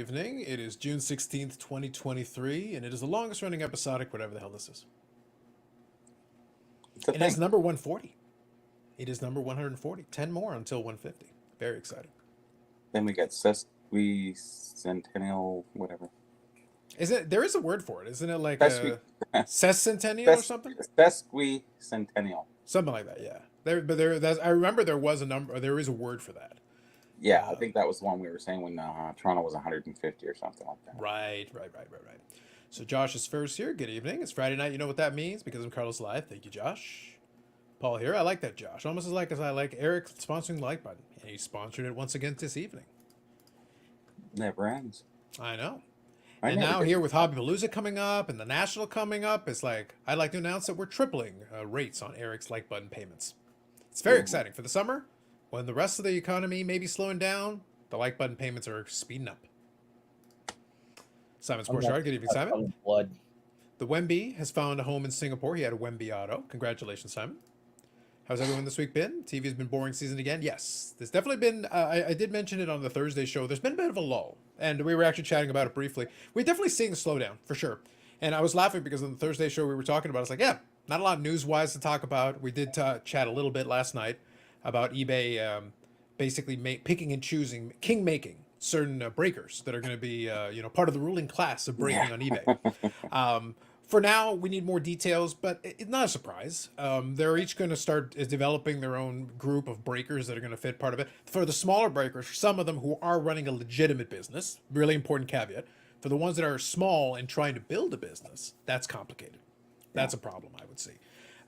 evening. It is June 16th, 2023, and it is the longest running episodic, whatever the hell this is. It's a And thing. it's number 140. It is number 140. 10 more until 150. Very exciting. Then we got sesquicentennial, whatever. There is a word for it, isn't it? Like Sesqui- a sescentennial or something? Sesquicentennial. Something like that, yeah. I remember there was a number, or there is a word for that. Yeah, I think that was the one we were saying when Toronto was 150 or something like that. Right. So Josh is first here. Good evening. It's Friday night. You know what that means because I'm Carlos Live. Thank you, Josh. Paul here. I like that, Josh. Almost as I like Eric sponsoring the like button. And he sponsored it once again this evening. Never ends. I know. I And never now did. here with Hobbypalooza coming up and the National coming up, it's like, I'd like to announce that we're tripling rates on Eric's like button payments. It's very exciting for the summer. When the rest of the economy may be slowing down, the like button payments are speeding up. Simon Sportsyard, good evening, Simon. Blood. The Wemby has found a home in Singapore. He had a Wemby auto. Congratulations, Simon. How's everyone this week been? TV's been boring season again? Yes. There's definitely been, I did mention it on the Thursday show, there's been a bit of a lull. And we were actually chatting about it briefly. We're definitely seeing a slowdown, for sure. And I was laughing because on the Thursday show we were talking about, it's like, yeah, not a lot of news-wise to talk about. We did chat a little bit last night about eBay basically picking and choosing, king-making certain breakers that are going to be, part of the ruling class of breaking on eBay. For now, we need more details, but it's not a surprise. They're each going to start developing their own group of breakers that are going to fit part of it. For the smaller breakers, for some of them who are running a legitimate business, really important caveat. For the ones that are small and trying to build a business, that's complicated. That's a problem, I would say.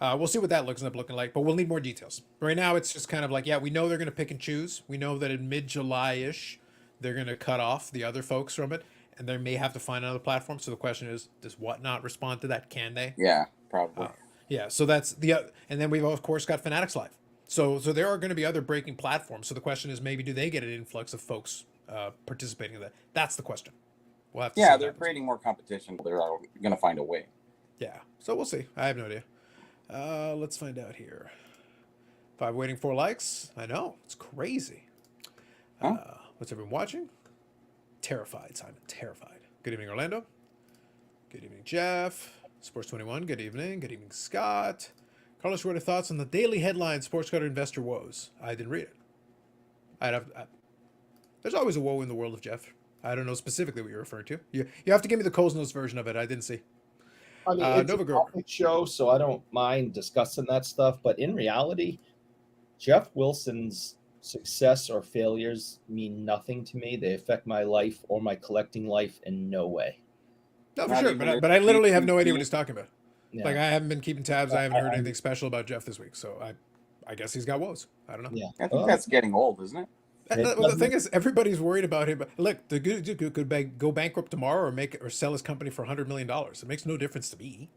We'll see what that looks up looking like, but we'll need more details. Right now, it's just kind of like, yeah, we know they're going to pick and choose. We know that in mid-July-ish, they're going to cut off the other folks from it, and they may have to find another platform. So the question is, does Whatnot respond to that? Can they? Yeah, probably. Yeah, so that's and then we've of course got Fanatics Live. So there are going to be other breaking platforms. So the question is, maybe do they get an influx of folks participating in that? That's the question. We'll have to see Yeah, what they're happens. creating more competition. They're going to find a way. Yeah, so we'll see. I have no idea. Let's find out here. 5 waiting 4 likes. I know, it's crazy. Huh? What's everyone watching? Terrified, Simon. Terrified. Good evening, Orlando. Good evening, Jeff. Sports 21. Good evening. Good evening, Scott. Carlos, what are your thoughts on the daily headline Sports Cutter investor woes? I didn't read it. There's always a woe in the world of Jeff. I don't know specifically what you're referring to. You have to give me the Coles Notes version of it. I didn't see. I mean, it's Nova a Girl. topic show, so I don't mind discussing that stuff. But in reality, Jeff Wilson's success or failures mean nothing to me. They affect my life or my collecting life in no way. No, for Not sure. even But I literally have no if idea what you- he's talking about. Yeah. Like, I haven't been keeping tabs. I haven't heard I- anything special about Jeff this week. So I guess he's got woes. I don't know. Yeah. I think that's getting old, isn't it? Well, the thing is, everybody's worried about him. Look, the dude could go bankrupt tomorrow or sell his company for $100 million. It makes no difference to me.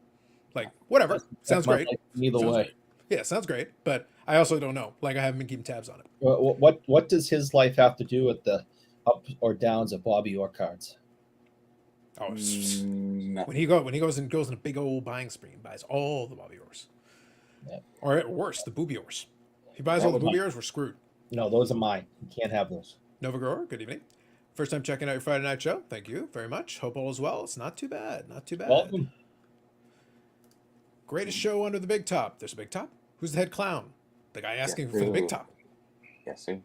Like, whatever. Sounds my great. life either Sounds way. great. Yeah, sounds great. But I also don't know. Like, I haven't been keeping tabs on it. What does his life have to do with the up or downs of Bobby Orr cards? Oh, No. when he goes in a big old buying spree and buys all the Bobby Orrs. Yeah. Or worse, the Booby Orrs. If he buys all the Booby Orrs, we're screwed. No, those are mine. You can't have those. Nova Grower, good evening. First time checking out your Friday night show. Thank you very much. Hope all is well. It's not too bad. Not too bad. Welcome. Greatest show under the big top. There's a big top. Who's the head clown? The guy asking for the big top. Yes, see?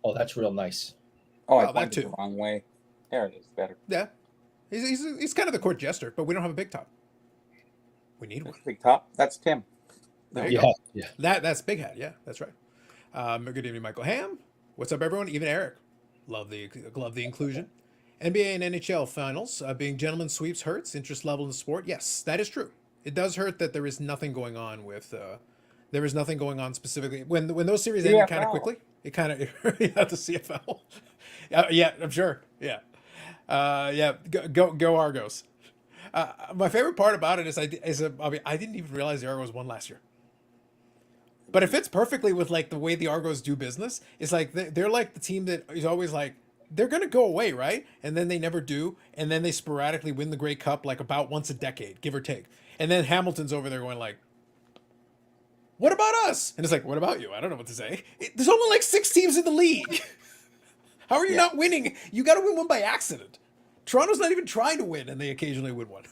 Oh, that's real nice. Oh, Well, I that pointed too. the wrong way. There it is. Better. Yeah. He's kind of the court jester, but we don't have a big top. We need one. That's big top. That's Tim. There you Yeah, go. yeah. That's Big Hat. Yeah, that's right. Good evening, Michael Ham. What's up, everyone? Even Eric. Love the inclusion. NBA and NHL finals being gentlemen sweeps hurts interest level in the sport. Yes, that is true. It does hurt that there is nothing going on with. There is nothing going on specifically when those series ended kind of CFL. quickly. It kind of yeah, the CFL. Yeah, I'm sure. Yeah, yeah. Go Argos. My favorite part about it is I didn't even realize the Argos won last year. But it fits perfectly with like the way the Argos do business. It's like they're like the team that is always like they're gonna go away, right? And then they never do, and then they sporadically win the Grey Cup like about once a decade, give or take. And then Hamilton's over there going like, "What about us?" And it's like, "What about you?" I don't know what to say. There's only like 6 teams in the league. How are you Yeah. not winning? You got to win one by accident. Toronto's not even trying to win, and they occasionally win one.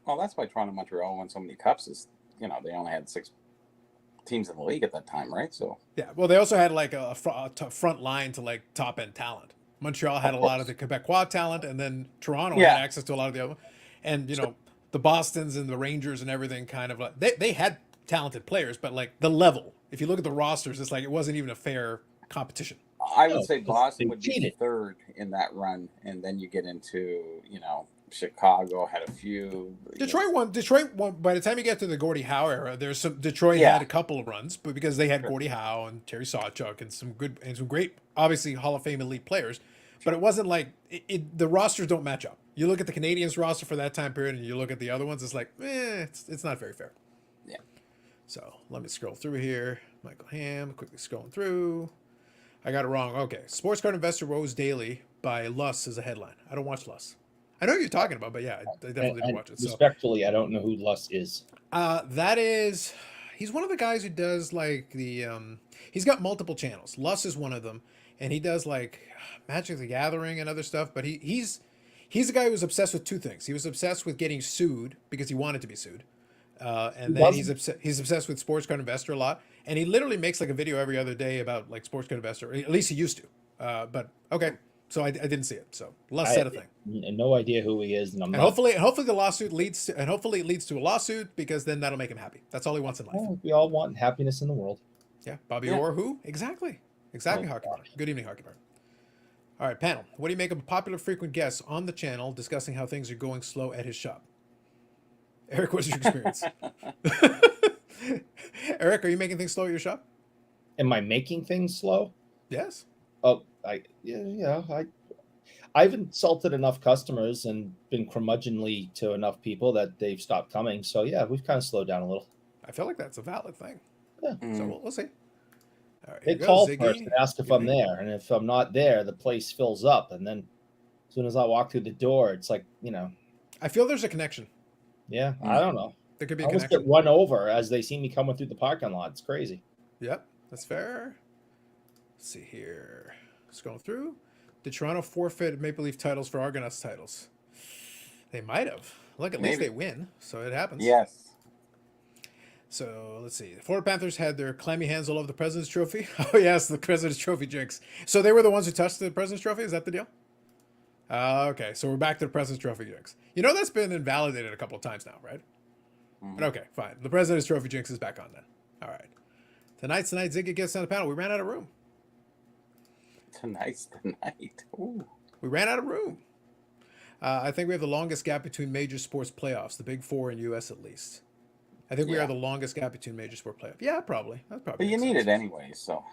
Well, that's why Toronto Montreal won so many cups. Is they only had 6 teams in the league at that time, right? So Yeah, well, they also had like a front line to like top end talent. Montreal had of a lot of course, the Quebecois talent, and then Toronto had yeah, access to a lot of the other. And sure. the Boston's and the Rangers and everything kind of like they had talented players, but like the level. If you look at the rosters, it's like it wasn't even a fair competition. I would No, say 'cause they Boston would be cheated. third in that run, and then you get into Chicago had a few. Detroit won. Detroit won. By the time you get to the Gordie Howe era, there's some. Detroit Yeah, had a couple of runs, but because they had sure, Gordie Howe and Terry Sawchuk and some great, obviously Hall of Fame elite players, but sure. it wasn't like the rosters don't match up. You look at the Canadians roster for that time period, and you look at the other ones, it's like, it's not very fair. Yeah. So let me scroll through here. Michael Ham, quickly scrolling through. I got it wrong. Okay, Sports Card Investor Rose Daily by Luss is a headline. I don't watch Luss. I know who you're talking about, but yeah, I definitely didn't And watch it. So respectfully, I don't know who Luss is. that is, he's one of the guys who does like he's got multiple channels. Luss is one of them, and he does like Magic the Gathering and other stuff. But he's a guy who's obsessed with two things. He was obsessed with getting sued because he wanted to be sued, Who and then wasn't? he's obsessed with Sports Card Investor a lot, and he literally makes like a video every other day about like Sports Card Investor. At least he used to. But okay, so I didn't see it. So Luss I said have a thing. no idea who he is, and I'm And not. hopefully the lawsuit leads to, and hopefully it leads to a lawsuit because then that'll make him happy. That's all he wants in life. Well, we all want happiness in the world. Yeah, Bobby Yeah. Orr, who exactly, Oh Hockey Bar. God. Good evening, Hockey Bar. All right, panel. What do you make of a popular frequent guest on the channel discussing how things are going slow at his shop? Eric, what's your experience? Eric, are you making things slow at your shop? Am I making things slow? Yes. Oh, I've insulted enough customers and been curmudgeonly to enough people that they've stopped coming. So yeah, we've kind of slowed down a little. I feel like that's a valid thing. Yeah. So Mm. we'll see. All right, They here goes call Ziggy. first and ask if Good I'm evening. there, and if I'm not there, the place fills up. And then as soon as I walk through the door, it's like, I feel there's a connection. yeah, Mm. I don't know. There could be I a almost connection. get run over as they see me coming through the parking lot. It's crazy. Yep, that's fair. Let's see here. Scrolling through. Did Toronto forfeit Maple Leaf titles for Argonauts titles? They might have. Look, at least Maybe. they win, so it happens. Yes. So let's see. The Florida Panthers had their clammy hands all over the President's Trophy. Oh yes, the President's Trophy jinx. So they were the ones who touched the President's Trophy. Is that the deal? Okay, so we're back to the President's Trophy jinx. You know that's been invalidated a couple of times now, right? Mhm. But okay, fine. The President's Trophy jinx is back on then. All right. Tonight, Ziggy gets on the panel. We ran out of room. Tonight's the night. Ooh. We ran out of room. I think we have the longest gap between major sports playoffs, the Big Four in U.S. at least. I think we Yeah. are the longest gap between major sport playoffs. Yeah, probably. That But probably you makes need sense. it anyway, so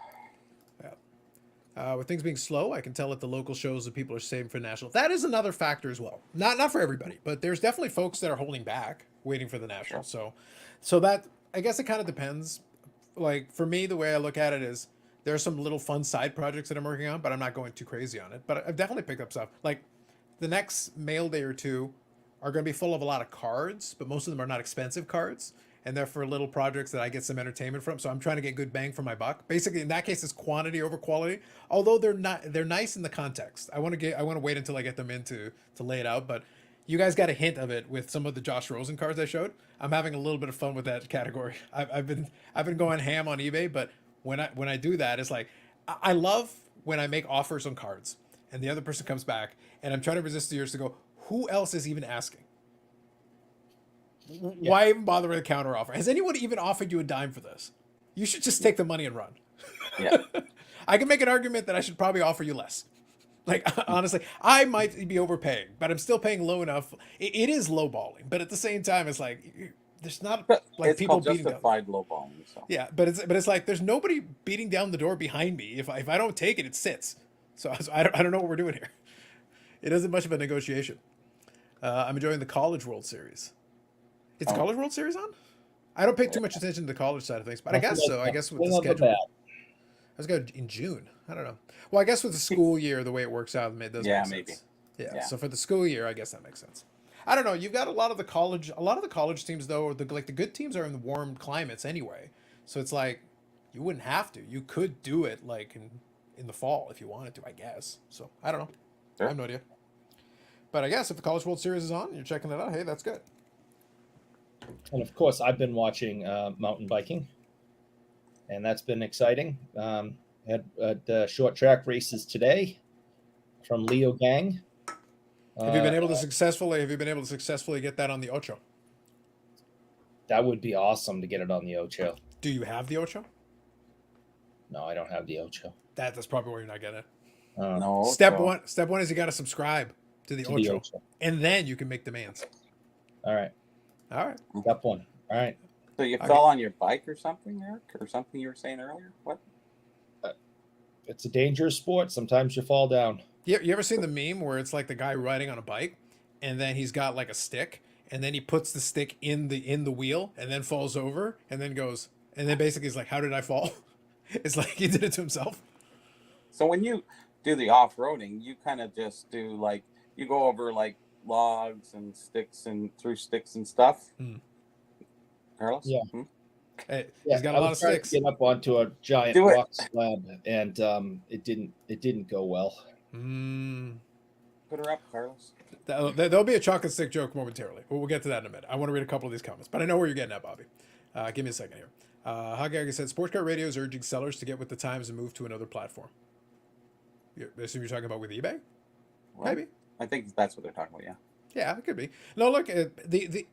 With things being slow, I can tell at the local shows that people are saving for national. That is another factor as well. Not for everybody, but there's definitely folks that are holding back, waiting for the national. So that I guess it kind of depends. Like for me, the way I look at it is there are some little fun side projects that I'm working on, but I'm not going too crazy on it. But I've definitely picked up stuff. Like the next mail day or two are going to be full of a lot of cards, but most of them are not expensive cards. And they're for little projects that I get some entertainment from. So I'm trying to get good bang for my buck. Basically, in that case, it's quantity over quality. Although they're nice in the context. I want to wait until I get them in to lay it out. But you guys got a hint of it with some of the Josh Rosen cards I showed. I'm having a little bit of fun with that category. I've been going ham on eBay, but when I do that, it's like I love when I make offers on cards and the other person comes back and I'm trying to resist the urge to go, who else is even asking? Why even bother with a counter offer? Has anyone even offered you a dime for this? You should just take the money and run. yeah. I can make an argument that I should probably offer you less. Like honestly, I might be overpaying, but I'm still paying low enough. It is lowballing, but at the same time, it's like there's not But like it's people called beating down. justified lowballing. So Yeah, but it's like there's nobody beating down the door behind me. If I don't take it, it sits. So I don't know what we're doing here. It isn't much of a negotiation. I'm enjoying the College World Series. Is the Oh. College World Series on? I don't pay too much attention to the college side of things, but I guess so. I guess with the Nothing like schedule. that. I was going in June. I don't know. Well, I guess with the school year, the way it works out, it does Yeah, make maybe. sense. Yeah. Yeah. So for the school year, I guess that makes sense. I don't know. You've got a lot of the college teams though, or the good teams are in the warm climates anyway. So it's like you wouldn't have to. You could do it like in in the fall if you wanted to, I guess. So I don't know. Sure. I have no idea. But I guess if the College World Series is on, and you're checking it out. Hey, that's good. And of course, I've been watching mountain biking, and that's been exciting. Had short track races today from Leo Gang. Have you been able to successfully get that on the Ocho? That would be awesome to get it on the Ocho. Do you have the Ocho? No, I don't have the Ocho. That's probably where you're not getting it. No. Step so- one is you got to subscribe to the To the Ocho, Ocho. and then you can make demands. All right, All right. step one. All right. So you Okay. fell on your bike or something, Eric, or something you were saying earlier? What? It's a dangerous sport. Sometimes you fall down. You ever seen the meme where it's like the guy riding on a bike, and then he's got like a stick, and then he puts the stick in the wheel, and then falls over, and then goes, and then basically he's like, "How did I fall?" It's like he did it to himself. So when you do the off-roading, you kind of just do like you go over like logs and sticks and through sticks and stuff. Hmm. Carlos? Yeah. Hmm? Hey, Yeah, he's got I a lot of was trying sticks. to get up onto a giant Do it. rock slab, and it didn't go well. Mm. Put her up, Carlos. There'll be a chocolate stick joke momentarily. We'll get to that in a minute. I want to read a couple of these comments, but I know where you're getting at, Bobby. Give me a second here. Hagaga said, Sports Car Radio is urging sellers to get with the times and move to another platform. I assume you're talking about with eBay? Well, Maybe. I think that's what they're talking about. Yeah. Yeah, it could be. No, look,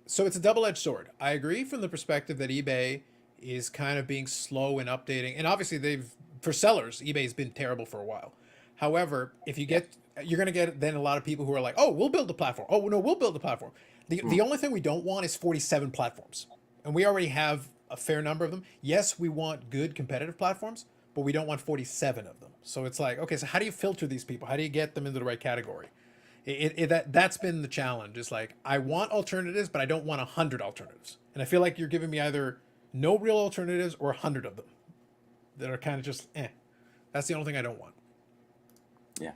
so it's a double-edged sword. I agree from the perspective that eBay is kind of being slow in updating, and obviously for sellers, eBay's been terrible for a while. However, if you're going to get then a lot of people who are like, oh, we'll build a platform. Oh, no, we'll build a platform. The only thing we don't want is 47 platforms, and we already have a fair number of them. Yes, we want good competitive platforms, but we don't want 47 of them. So it's like, okay, so how do you filter these people? How do you get them into the right category? That's been the challenge. It's like, I want alternatives, but I don't want 100 alternatives. And I feel like you're giving me either no real alternatives or 100 of them that are kind of just That's the only thing I don't want. Yeah.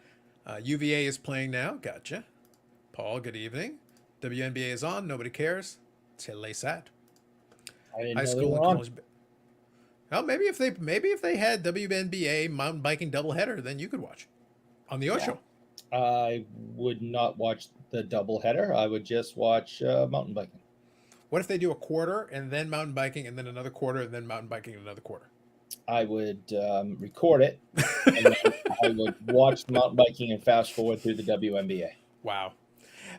UVA is playing now. Gotcha. Paul, good evening. WNBA is on. Nobody cares. It's sad. I didn't High know they school were and on. college. Well, maybe if they had WNBA mountain biking doubleheader, then you could watch on the Ocho. I would not watch the doubleheader. I would just watch mountain biking. What if they do a quarter and then mountain biking and then another quarter and then mountain biking and another quarter? I would record it, and then I would watch mountain biking and fast forward through the WNBA. Wow.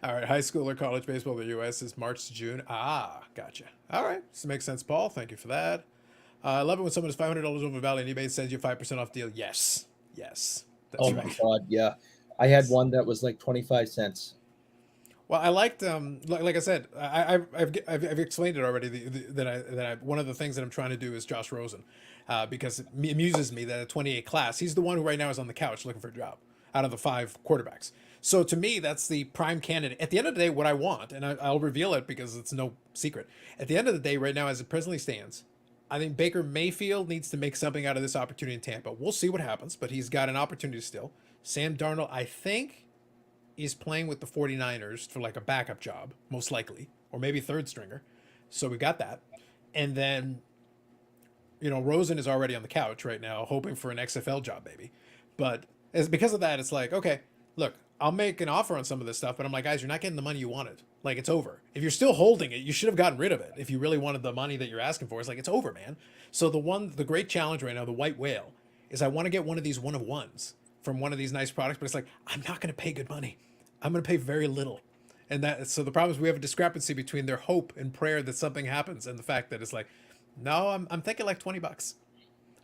All right. High school or college baseball in the U.S. is March to June. Gotcha. All right. This makes sense, Paul. Thank you for that. I love it when someone is $500 over value and eBay sends you a 5% off deal. Yes. That's Oh right. my god, yeah. I had one that was like 25 cents. Well, I liked, like I said, I've explained it already. One of the things that I'm trying to do is Josh Rosen, because it amuses me that at 28 class, he's the one who right now is on the couch looking for a job out of the 5 quarterbacks. So to me, that's the prime candidate. At the end of the day, what I want, and I'll reveal it because it's no secret. At the end of the day, right now, as it presently stands, I think Baker Mayfield needs to make something out of this opportunity in Tampa. We'll see what happens, but he's got an opportunity still. Sam Darnold, I think, is playing with the 49ers for like a backup job, most likely, or maybe third stringer. So we got that. And then, Rosen is already on the couch right now, hoping for an XFL job, maybe. But because of that, it's like, okay, look, I'll make an offer on some of this stuff, but I'm like, guys, you're not getting the money you wanted. Like, it's over. If you're still holding it, you should have gotten rid of it. If you really wanted the money that you're asking for, it's like, it's over, man. So the great challenge right now, the white whale, is I want to get one of these one-of-ones from one of these nice products, but it's like, I'm not going to pay good money. I'm going to pay very little. And so the problem is we have a discrepancy between their hope and prayer that something happens and the fact that it's like, no, I'm thinking like $20.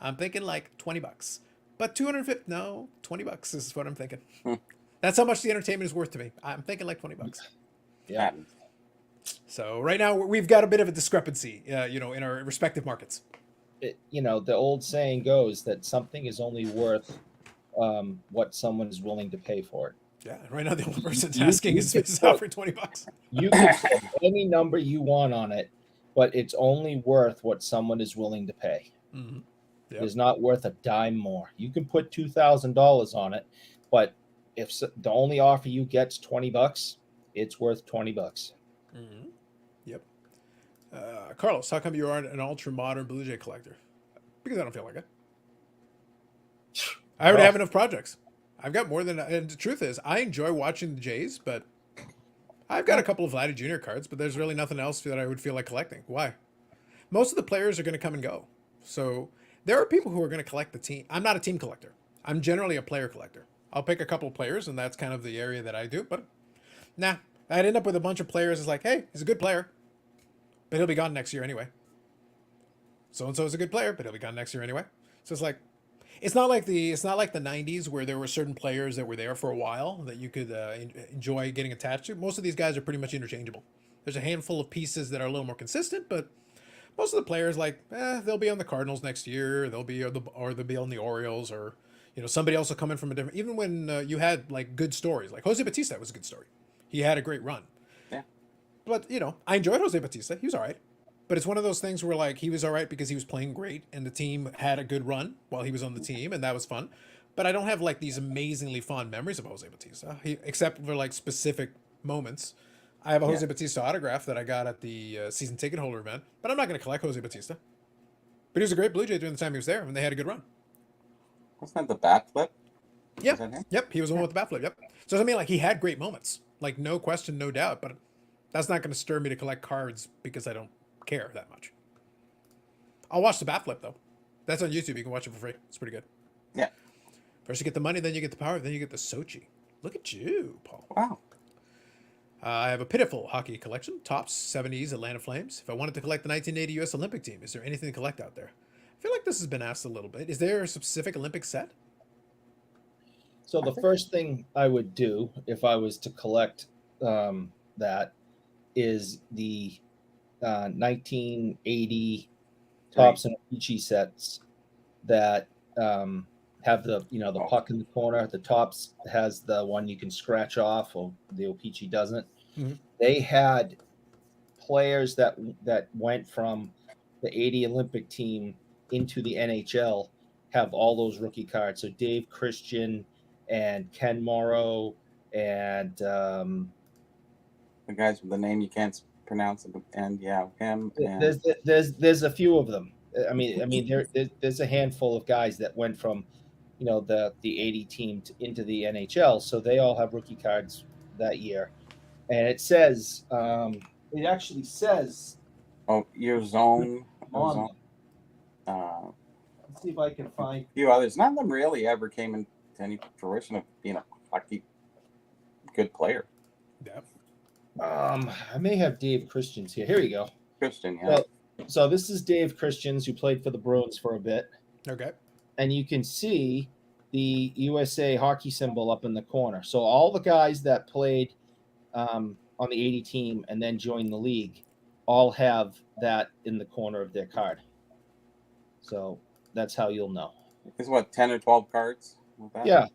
I'm thinking like $20. But 250, no, $20 is what I'm thinking. That's how much the entertainment is worth to me. I'm thinking like $20. Yeah. So right now we've got a bit of a discrepancy, in our respective markets. The old saying goes that something is only worth what someone is willing to pay for it. Yeah, right now the only person You- asking you is can offering $20. You can put any number you want on it, but it's only worth what someone is willing to pay. Mm-hmm. Yep. It's not worth a dime more. You can put $2,000 on it, but if the only offer you get's $20, it's worth $20. Mm-hmm. Yep. Carlos, how come you aren't an ultra modern Blue Jay collector? Because I don't feel like it. I already Oh. have enough projects. I've got more than. And the truth is, I enjoy watching the Jays, but I've got a couple of Vladdy Jr. cards, but there's really nothing else that I would feel like collecting. Why? Most of the players are going to come and go. So there are people who are going to collect the team. I'm not a team collector. I'm generally a player collector. I'll pick a couple of players, and that's kind of the area that I do. But nah, I'd end up with a bunch of players. It's like, hey, he's a good player, but he'll be gone next year anyway. So and so is a good player, but he'll be gone next year anyway. So it's like, it's not like the '90s where there were certain players that were there for a while that you could enjoy getting attached to. Most of these guys are pretty much interchangeable. There's a handful of pieces that are a little more consistent, but most of the players, like, they'll be on the Cardinals next year. They'll be or they'll be on the Orioles, or somebody else will come in from a different. Even when you had like good stories, like Jose Bautista was a good story. He had a great run. Yeah. But I enjoyed Jose Bautista. He was all right. But it's one of those things where like he was all right because he was playing great and the team had a good run while he was on the team, and that was fun. But I don't have like these amazingly fond memories of Jose Bautista, except for like specific moments. I have a Jose Bautista autograph that I got at the season ticket holder event, but I'm not going to collect Jose Bautista. But he was a great Blue Jay during the time he was there, and they had a good run. Wasn't that the bat flip? Yep. Was that him? Yep. He was the one with the bat flip. Yep. So I mean, like, he had great moments, like, no question, no doubt. But that's not going to stir me to collect cards because I don't care that much. I'll watch the bat flip though. That's on YouTube. You can watch it for free. It's pretty good. Yeah. First you get the money, then you get the power, then you get the Sochi. Look at you, Paul. Wow. I have a pitiful hockey collection. Tops, 70s, Atlanta Flames. If I wanted to collect the 1980 U.S. Olympic team, is there anything to collect out there? I feel like this has been asked a little bit. Is there a specific Olympic set? So the first thing I would do if I was to collect that is the 1980 Tops and Peachy sets that have the the puck in the corner. The Tops has the one you can scratch off, or the O-Pee-Chee doesn't. Mm-hmm. They had players that went from the 80 Olympic team into the NHL have all those rookie cards. So Dave Christian and Ken Morrow and the guys with the name you can't pronounce, and him. And there's a few of them. I mean there's a handful of guys that went from the 80 team into the NHL, so they all have rookie cards that year. And it says it actually says your zone on them. Let's see if I can find A few others. None of them really ever came into any fruition of being a hockey good player. Yeah. I may have Dave Christians here. Here you go. Christian, yeah. So this is Dave Christians, who played for the Bruins for a bit. Okay. And you can see the USA hockey symbol up in the corner. So all the guys that played on the 80 team and then joined the league all have that in the corner of their card. So that's how you'll know. It's what, 10 or 12 cards? With that? Yeah,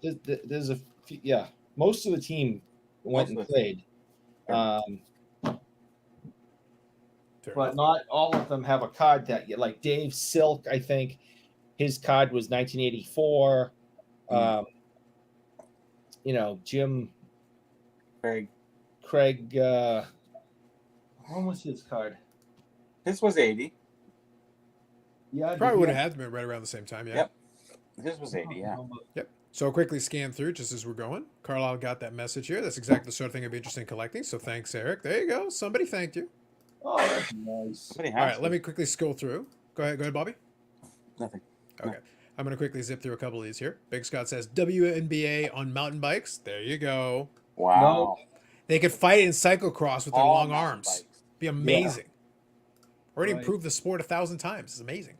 there's a few, most of the team went and played. But not all of them have a card that like Dave Silk, I think his card was 1984. Jim Craig when was his card? His was 80. Yeah, probably would have had to be right around the same time. Yeah. Yep. His was 80. Yeah. Yep. So I'll quickly scan through just as we're going. Carlisle got that message here. That's exactly the sort of thing I'd be interested in collecting. So thanks, Eric. There you go. Somebody thanked you. Oh, that's nice. All right, let me quickly scroll through. Go ahead, Bobby. Nothing. Okay. No. I'm going to quickly zip through a couple of these here. Big Scott says WNBA on mountain bikes. There you go. Wow. No. They could fight in cyclocross with their long arms. Bikes. Be amazing. Yeah. Already improved the sport 1,000 times. It's amazing.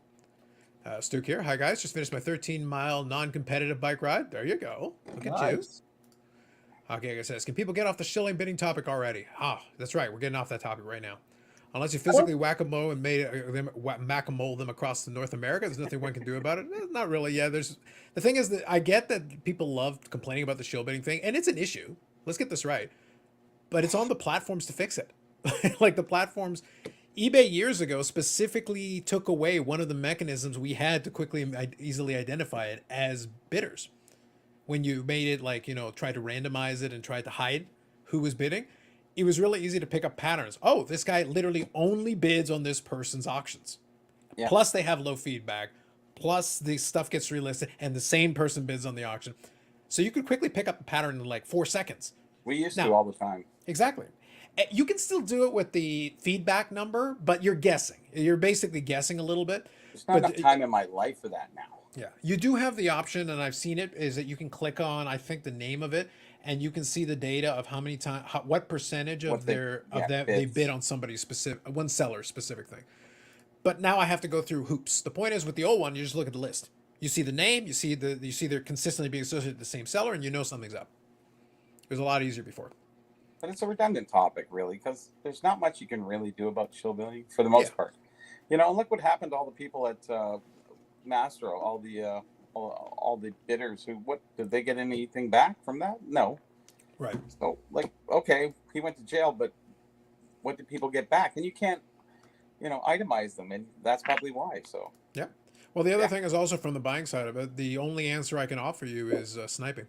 Stuke here. Hi, guys. Just finished my 13-mile non-competitive bike ride. There you go. Look at you. Okay, says, can people get off the shilling bidding topic already? That's right. We're getting off that topic right now. Unless you physically whack-a-mole and made them whack-a-mole them across to North America, there's nothing one can do about it. Not really. Yeah, the thing is that I get that people love complaining about the shill bidding thing, and it's an issue. Let's get this right. But it's on the platforms to fix it. Like the platforms, eBay years ago specifically took away one of the mechanisms we had to quickly easily identify it as bidders. When you made it tried to randomize it and tried to hide who was bidding, it was really easy to pick up patterns. Oh, this guy literally only bids on this person's auctions. Yeah. Plus they have low feedback. plus the stuff gets relisted, and the same person bids on the auction. So you could quickly pick up a pattern in like 4 seconds. We used to Now, all the time. exactly. You can still do it with the feedback number, but you're guessing. You're basically guessing a little bit. There's not But enough time in my life for that now. yeah, you do have the option, and I've seen it, is that you can click on, I think, the name of it, and you can see the data of how many times, what percentage of What they- their yeah, of that they bids. bid on somebody's specific, one seller specific thing. But now I have to go through hoops. The point is, with the old one, you just look at the list. You see the name, you see they're consistently being associated with the same seller, and you know something's up. It was a lot easier before. But it's a redundant topic, really, because there's not much you can really do about shill bidding for the most Yeah. part. You know, and look what happened to all the people at Mastro, all the bidders who, what, did they get anything back from that? No. Right. So, like, okay, he went to jail, but what did people get back? And you can't, itemize them, and that's probably why. So, Yeah. Well, the other Yeah. thing is also from the buying side of it, the only answer I can offer you is sniping.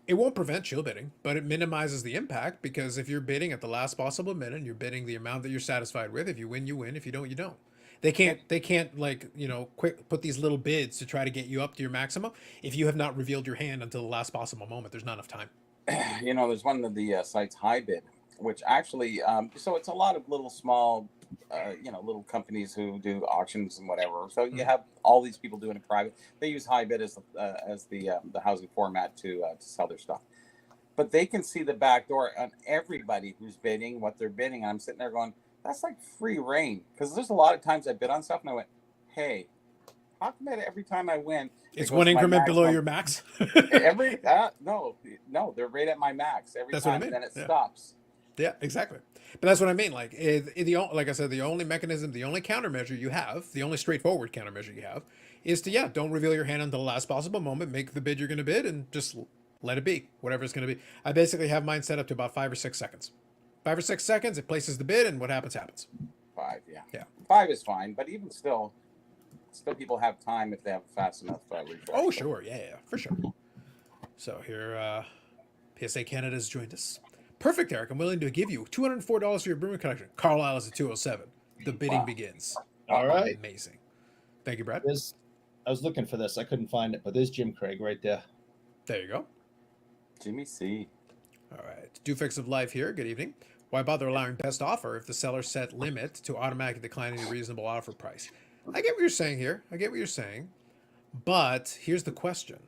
It won't prevent shield bidding, but it minimizes the impact, because if you're bidding at the last possible minute, you're bidding the amount that you're satisfied with. If you win, you win. If you don't, you don't. They can't like, quick put these little bids to try to get you up to your maximum if you have not revealed your hand until the last possible moment. There's not enough time. there's one of the sites, High Bid, which actually, so it's a lot of little small, little companies who do auctions and whatever. So you have all these people doing it private. They use High Bid as the housing format to sell their stuff. But they can see the back door on everybody who's bidding, what they're bidding. And I'm sitting there going, that's like free reign. Because there's a lot of times I bid on stuff and I went, hey, how come that every time I win, it It's goes one to my increment below maximum? your max. No, they're right at my max every That's what I time, mean, and then it yeah. stops. Yeah, exactly. But that's what I mean. Like, like I said, the only mechanism, the only countermeasure you have, the only straightforward countermeasure you have, is to don't reveal your hand until the last possible moment. Make the bid you're going to bid, and just let it be, whatever it's going to be. I basically have mine set up to about 5 or 6 seconds. 5 or 6 seconds, it places the bid, and what happens happens. 5, yeah. Yeah. 5 is fine, but even still people have time if they have fast enough refresh. Oh, sure, yeah, for sure. So here, PSA Canada has joined us. Perfect, Eric. I'm willing to give you $204 for your Boomer collection. Carlisle is at 207. The bidding Wow. begins. All right. Amazing. Thank you, Brad. I was looking for this. I couldn't find it, but there's Jim Craig right there. There you go. Jimmy C. All right. Dufix of Life here. Good evening. Why bother allowing best offer if the seller set limit to automatically decline any reasonable offer price? I get what you're saying here. I get what you're saying. But here's the question.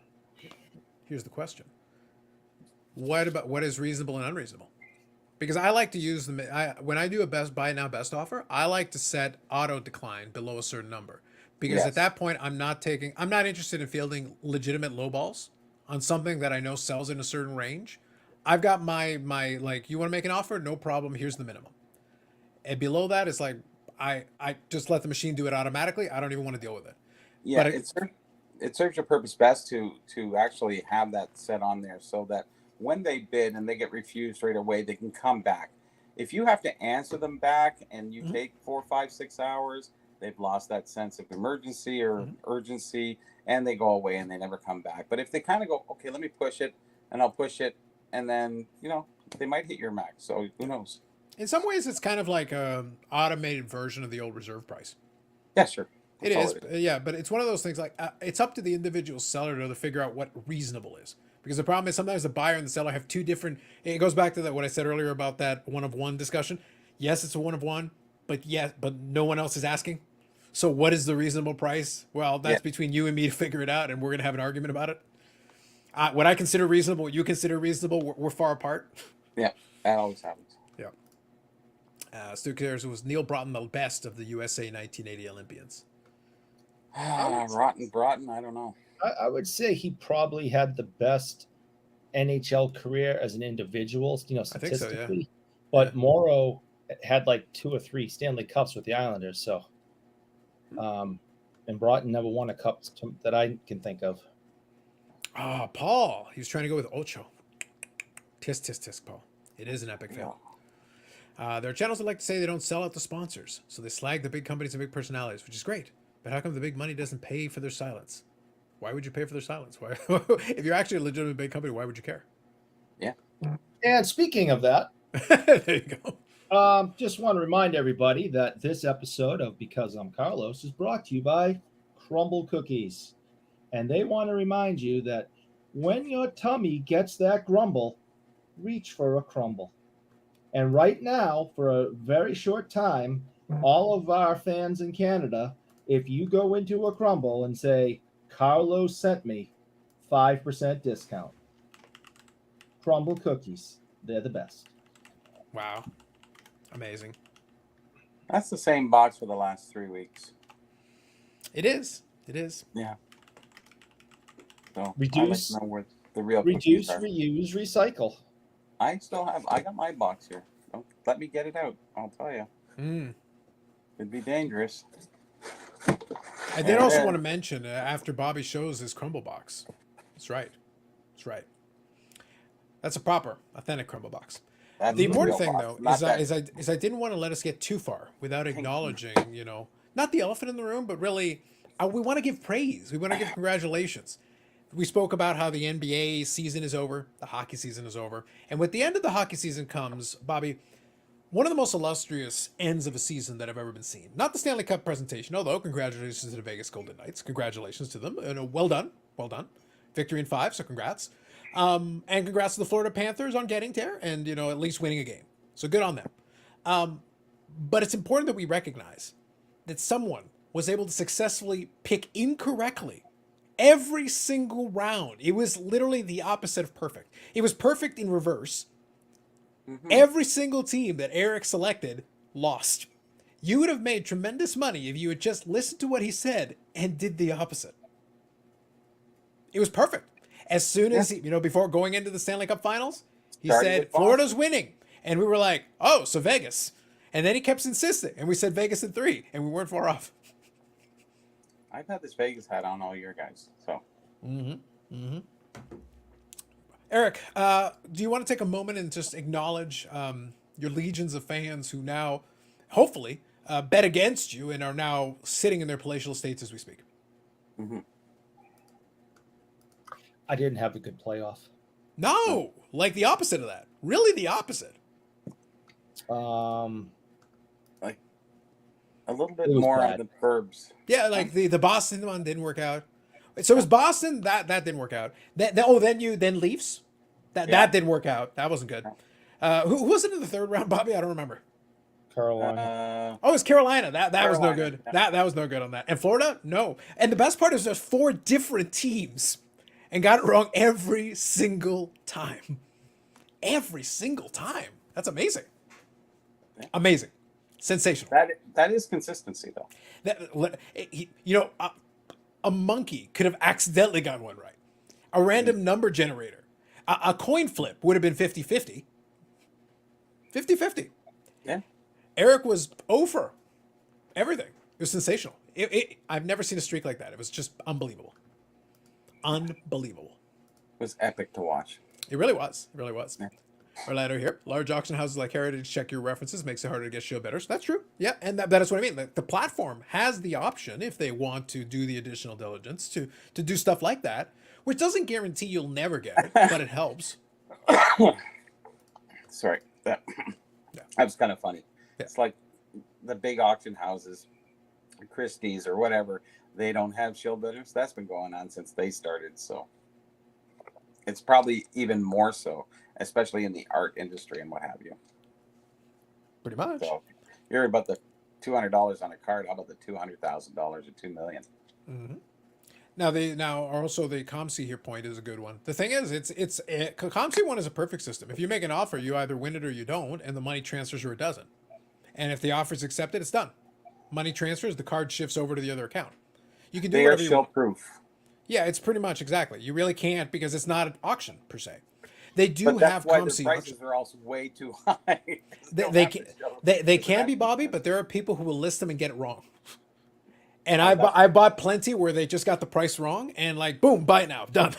What is reasonable and unreasonable? Because I like to use when I do a best buy now best offer, I like to set auto decline below a certain number. Because Yes. at that point I'm not interested in fielding legitimate lowballs on something that I know sells in a certain range. I've got my like, you want to make an offer? No problem. Here's the minimum. And below that, it's like I just let the machine do it automatically. I don't even want to deal with it. Yeah, But it serves your purpose best to actually have that set on there so that when they bid and they get refused right away, they can come back. If you have to answer them back and you take 4, 5, 6 hours, they've lost that sense of emergency or urgency, and they go away and they never come back. But if they kind of go, okay, let me push it, and I'll push it, and then they might hit your max. So who knows? In some ways, it's kind of like an automated version of the old reserve price. Yeah, sure. It That's is, all yeah, but it's one of those things like it's up to the individual seller to figure out what reasonable is. Because the problem is sometimes the buyer and the seller have two different. It goes back to what I said earlier about that one of one discussion. Yes, it's a one of one, but no one else is asking. So what is the reasonable price? Well, that's between you and me to figure it out, and we're gonna have an argument about it. What I consider reasonable, what you consider reasonable, we're far apart. Yeah, that always happens. Yeah. Stu cares, was Neil Broughton the best of the USA 1980 Olympians? Rotten Broughton, I don't know. I would say he probably had the best NHL career as an individual, I think so, yeah. statistically. But Morrow had like 2 or 3 Stanley Cups with the Islanders. So, and Broughton never won a cup that I can think of. Paul. He was trying to go with Ocho. Tisk, tisk, tisk, Paul. It is an epic fail. There are channels that like to say they don't sell out the sponsors, so they slag the big companies and big personalities, which is great. But how come the big money doesn't pay for their silence? Why would you pay for their silence? Why, if you're actually a legitimate big company, why would you care? Yeah. And speaking of that, there you just want to remind everybody that this episode of Because I'm Carlos is brought to you by crumble cookies. And they want to remind you that when your tummy gets that grumble, reach for a crumble. And right now, for a very short time, all of our fans in Canada, if you go into a crumble and say, Carlos sent me, 5% discount. Crumble cookies, they're the best. Wow. Amazing. That's the same box for the last 3 weeks. It is. It is. Yeah. So Reduce, I like to know where the real reduce, cookies are. reuse, recycle. I got my box here. Don't let me get it out. I'll tell you. It'd be dangerous. I did also want to mention after Bobby shows his crumble box. That's right. That's right. That's a proper, authentic crumble box. That's The important real thing, box, though, not that- is I didn't want to let us get too far without acknowledging, not the elephant in the room, but really, we want to give praise. We want to give congratulations. We spoke about how the NBA season is over, the hockey season is over, and with the end of the hockey season comes, Bobby, one of the most illustrious ends of a season that I've ever been seen. Not the Stanley Cup presentation, although congratulations to the Vegas Golden Knights. Congratulations to them. Well done. Well done. Victory in 5, so congrats. And congrats to the Florida Panthers on getting there and, at least winning a game. So good on them. But it's important that we recognize that someone was able to successfully pick incorrectly every single round. It was literally the opposite of perfect. It was perfect in reverse. Every single team that Eric selected lost. You would have made tremendous money if you had just listened to what he said and did the opposite. It was perfect. As soon as before going into the Stanley Cup Finals, he said Florida's winning, and we were like, "Oh, so Vegas." And then he kept insisting, and we said Vegas in 3, and we weren't far off. I've had this Vegas hat on all year, guys. So. Eric, do you want to take a moment and just acknowledge your legions of fans who now, hopefully, bet against you and are now sitting in their palatial estates as we speak? I didn't have a good playoff. No, like the opposite of that. Really, the opposite. Like a little bit more bad. on the verbs. Yeah, like the Boston one didn't work out. So it was Boston that didn't work out. Then Leafs that didn't work out. That wasn't good. Who was it in the third round, Bobby? I don't remember. Carolina. It was Carolina. That was no Carolina, good. yeah. That was no good on that. And Florida, no. And the best part is there's 4 different teams, and got it wrong every single time. Every single time. That's amazing. Amazing. Sensational. That is consistency, though. A monkey could have accidentally gotten one right. A random number generator. A coin flip would have been 50-50. 50-50. Yeah. Eric was over everything. It was sensational. I've never seen a streak like that. It was just unbelievable. Unbelievable. It was epic to watch. It really was. It really was. Yeah. Orlando here. Large auction houses like Heritage check your references, makes it harder to get show better. So that's true. Yeah, and that is what I mean. The platform has the option, if they want to do the additional diligence, to do stuff like that, which doesn't guarantee you'll never get it, but it helps. Sorry. That was kind of funny. Yeah. It's like the big auction houses, Christie's or whatever, they don't have shield bidders. That's been going on since they started. So it's probably even more so, especially in the art industry and what have you. Pretty much. So you're about the $200 on a card. How about the $200,000 or $2 million? Mm-hmm. Now also the COMC here point is a good one. The thing is, COMC one is a perfect system. If you make an offer, you either win it or you don't, and the money transfers or it doesn't. And if the offer is accepted, it's done. Money transfers, the card shifts over to the other account. You can do They are whatever you want. proof. Yeah, it's pretty much exactly. You really can't because it's not an auction per se. They do But that's have why COMC the prices are also way too high. They can be, Bobby, but there are people who will list them and get it wrong. And I bought plenty where they just got the price wrong and like, boom, buy it now, done.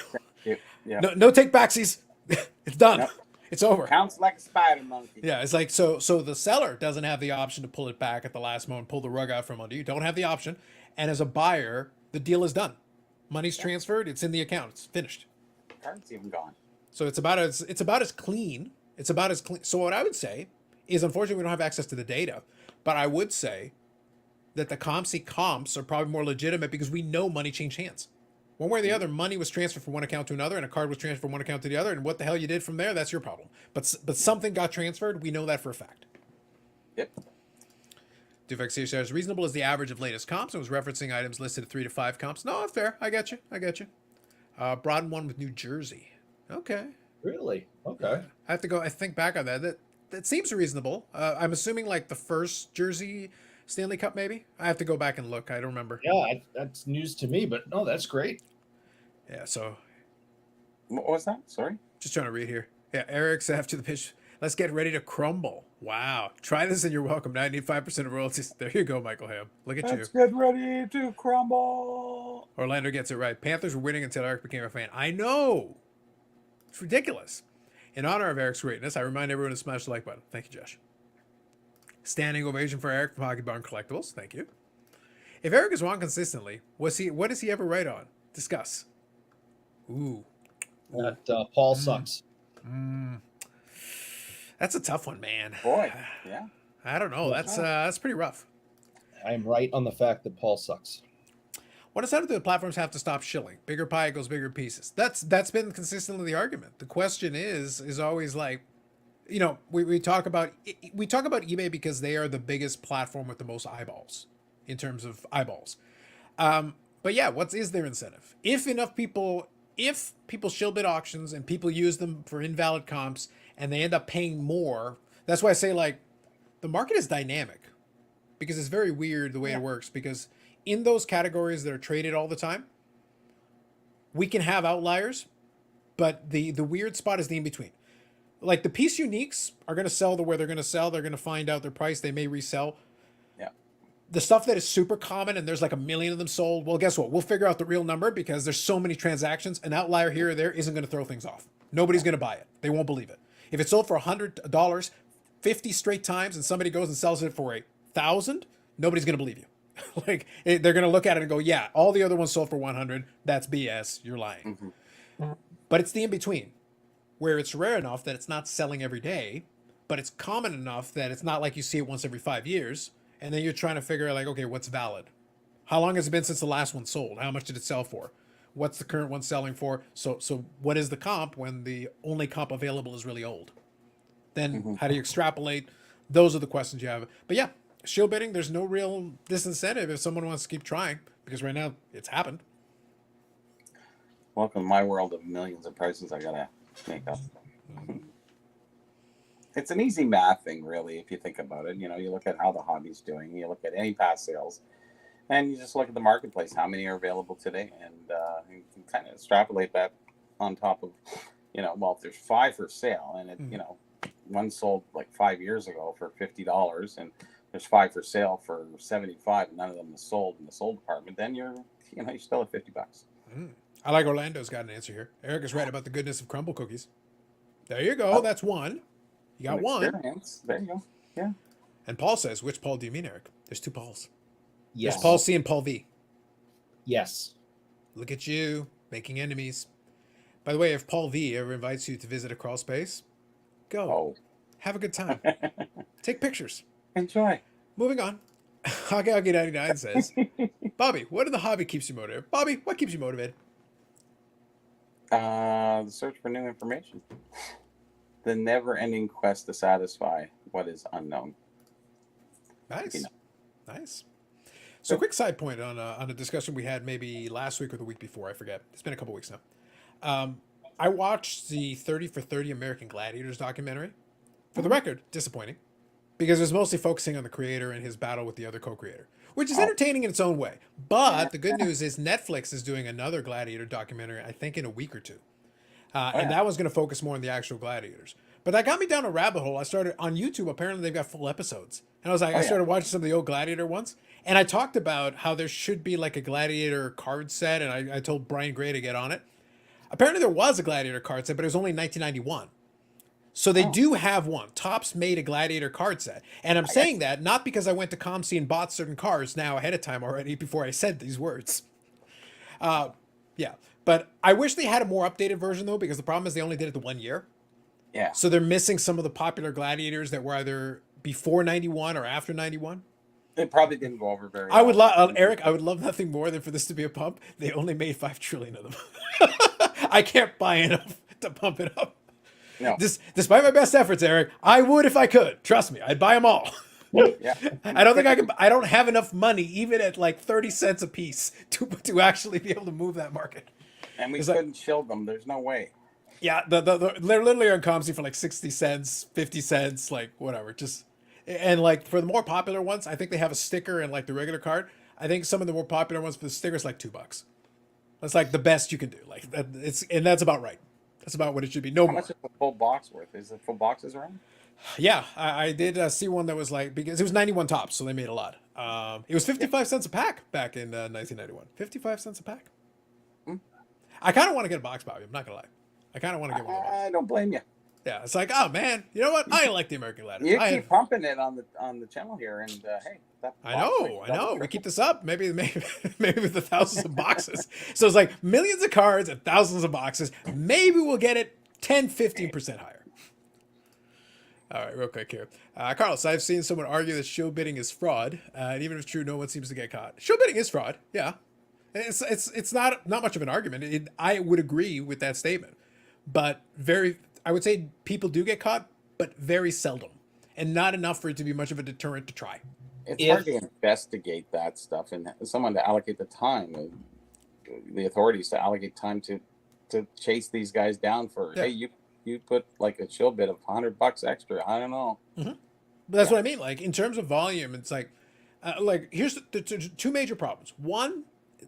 Yeah. No take backsies. It's done. Yep. It's over. Counts like a spider monkey. Yeah, it's like so the seller doesn't have the option to pull it back at the last moment, pull the rug out from under you. Don't have the option. And as a buyer, the deal is done. Money's transferred, it's in the account, it's finished. Card's even gone. So it's about as clean. It's about as clean. So what I would say is, unfortunately, we don't have access to the data, but I would say that the COMC comps are probably more legitimate because we know money changed hands. One way or the other, money was transferred from one account to another, and a card was transferred from one account to the other. And what the hell you did from there, that's your problem. But something got transferred. We know that for a fact. Yep. Dufex says reasonable is the average of latest comps. It was referencing items listed at 3 to 5 comps. No, fair. I get you. Broaden one with New Jersey. Okay. Really? Okay. I have to go. I think back on that. That seems reasonable. I'm assuming like the first Jersey Stanley Cup, maybe. I have to go back and look. I don't remember. Yeah, that's news to me, but no, that's great. Yeah. So. What was that? Sorry. Just trying to read here. Yeah, Eric's after the pitch. Let's get ready to crumble. Wow. Try this and you're welcome. 95% of royalties. There you go, Michael Ham. Look at Let's you. get ready to crumble. Orlando gets it right. Panthers were winning until Eric became a fan. I know. It's ridiculous. In honor of Eric's greatness, I remind everyone to smash the like button. Thank you, Josh. Standing ovation for Eric from Hockey Barn Collectibles. Thank you. If Eric is wrong consistently, what does he ever write on? Discuss. Ooh. That Paul sucks. That's a tough one, man. Boy, yeah. I don't know. That's pretty rough. I am right on the fact that Paul sucks. What decided the platforms have to stop shilling? Bigger pie equals bigger pieces. That's been consistently the argument. The question is always like, you know, we talk about eBay because they are the biggest platform with the most eyeballs in terms of eyeballs. But yeah, what is their incentive? If people shill bid auctions and people use them for invalid comps and they end up paying more, that's why I say like the market is dynamic because it's very weird the way it works because in those categories that are traded all the time, we can have outliers, but the weird spot is the in-between. Like the piece uniques are going to sell the way they're going to sell. They're going to find out their price. They may resell. Yeah. The stuff that is super common and there's like 1 million of them sold, well, guess what? We'll figure out the real number because there's so many transactions. An outlier here or there isn't going to throw things off. Nobody's going to buy it. They won't believe it. If it's sold for $100, 50 straight times, and somebody goes and sells it for 1,000, nobody's going to believe you. Like they're going to look at it and go, yeah, all the other ones sold for 100. That's BS. You're lying. But it's the in-between where it's rare enough that it's not selling every day, but it's common enough that it's not like you see it once every 5 years. And then you're trying to figure out like, okay, what's valid? How long has it been since the last one sold? How much did it sell for? What's the current one selling for? So what is the comp when the only comp available is really old? Then how do you extrapolate? Those are the questions you have. But yeah, shill bidding, there's no real disincentive if someone wants to keep trying because right now it's happened. Welcome to my world of millions of prices I gotta make up. It's an easy math thing, really, if you think about it. You know, you look at how the hobby's doing, you look at any past sales, and you just look at the marketplace, how many are available today, and you can kind of extrapolate that on top of, you know, well, if there's 5 for sale, and it, you know, one sold like 5 years ago for $50, and there's 5 for sale for $75, and none of them is sold in the sold department, then you're still at $50. I like Orlando's got an answer here. Eric is right about the goodness of crumble cookies. There you go. That's one. You got one. There you go. Yeah. And Paul says, which Paul do you mean, Eric? There's 2 Pauls. Yes. There's Paul C and Paul V. Yes. Look at you, making enemies. By the way, if Paul V ever invites you to visit a crawl space, go. Oh. Have a good time. Take pictures. Enjoy. Moving on. Hoggy99 says, Bobby, what in the hobby keeps you motivated? Bobby, what keeps you motivated? The search for new information. The never-ending quest to satisfy what is unknown. Nice. Nice. So quick side point on a discussion we had maybe last week or the week before. I forget. It's been a couple weeks now. I watched the 30 for 30 American Gladiators documentary. For the record, disappointing. Because it was mostly focusing on the creator and his battle with the other co-creator. Which is entertaining in its own way. But the good news is Netflix is doing another Gladiator documentary, I think in a week or two. And that one's going to focus more on the actual gladiators. But that got me down a rabbit hole. I started on YouTube. Apparently, they've got full episodes. And I was like, I started watching some of the old Gladiator ones. And I talked about how there should be like a Gladiator card set. And I told Brian Gray to get on it. Apparently, there was a Gladiator card set, but it was only in 1991. So they do have one. Topps made a Gladiator card set. And I'm saying that not because I went to ComC and bought certain cards now ahead of time already before I said these words. Yeah. But I wish they had a more updated version, though, because the problem is they only did it the 1 year. Yeah. So they're missing some of the popular gladiators that were either before 91 or after 91. It probably didn't go over very I would well. love Eric. I would love nothing more than for this to be a pump. They only made 5 trillion of them. I can't buy enough to pump it up. No. Despite my best efforts, Eric, I would if I could. Trust me, I'd buy them all. Yeah. I don't think I could. I don't have enough money, even at like 30 cents a piece, to actually be able to move that market. And we It's couldn't shield them. There's no way. Yeah, they're literally on Comsy for like 60 cents, 50 cents, like whatever. Just and like for the more popular ones, I think they have a sticker and like the regular card. I think some of the more popular ones for the stickers like $2. That's like the best you can do. Like that's about right. That's about what it should be. No How more. much is a full box worth? Is the full boxes around? Yeah, I did see one that was like because it was 91 tops, so they made a lot. It was 55 cents a pack back in 1991. 55 cents a pack. Hmm. I kind of want to get a box, Bobby. I'm not gonna lie. I kind of want to get one of those. I don't blame you. Yeah, it's like, oh man, you know what? I like the American Gladiators. You I keep pumping it on the channel here, and hey, that I box know, makes I know. double, We triple. keep this up. Maybe with the thousands of boxes. So it's like millions of cards and thousands of boxes. Maybe we'll get it 10, 15% higher. All right, real quick here. Carlos, I've seen someone argue that show bidding is fraud. And even if it's true, no one seems to get caught. Show bidding is fraud. Yeah. It's not much of an argument. I would agree with that statement. But I would say people do get caught, but very seldom. And not enough for it to be much of a deterrent to try. It's hard to investigate that stuff and someone to allocate the time, the authorities to allocate time to chase these guys down for, hey, you put like a chill bid of $100 extra. I don't know. Mm-hmm. But that's what I mean. Like in terms of volume, it's like here's the two major problems. One,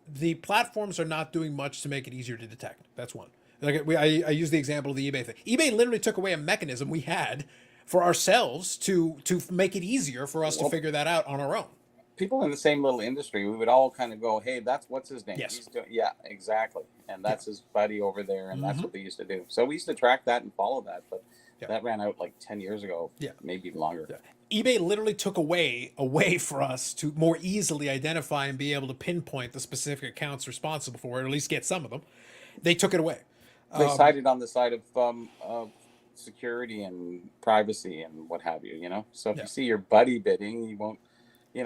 the platforms are not doing much to make it easier to detect. That's one. Like I use the example of the eBay thing. eBay literally took away a mechanism we had for ourselves to make it easier for us to figure that out on our own. People in the same little industry, we would all kind of go, hey, what's his name? Yes. He's doing, yeah, exactly. And that's his buddy over there. And that's what they used to do. So we used to track that and follow that. But that ran out like 10 years ago. Yeah. Maybe even longer. Yeah. eBay literally took away for us to more easily identify and be able to pinpoint the specific accounts responsible for it, or at least get some of them. They took it away. They sided on the side of security and privacy and what have you, So if you see your buddy bidding, you won't, you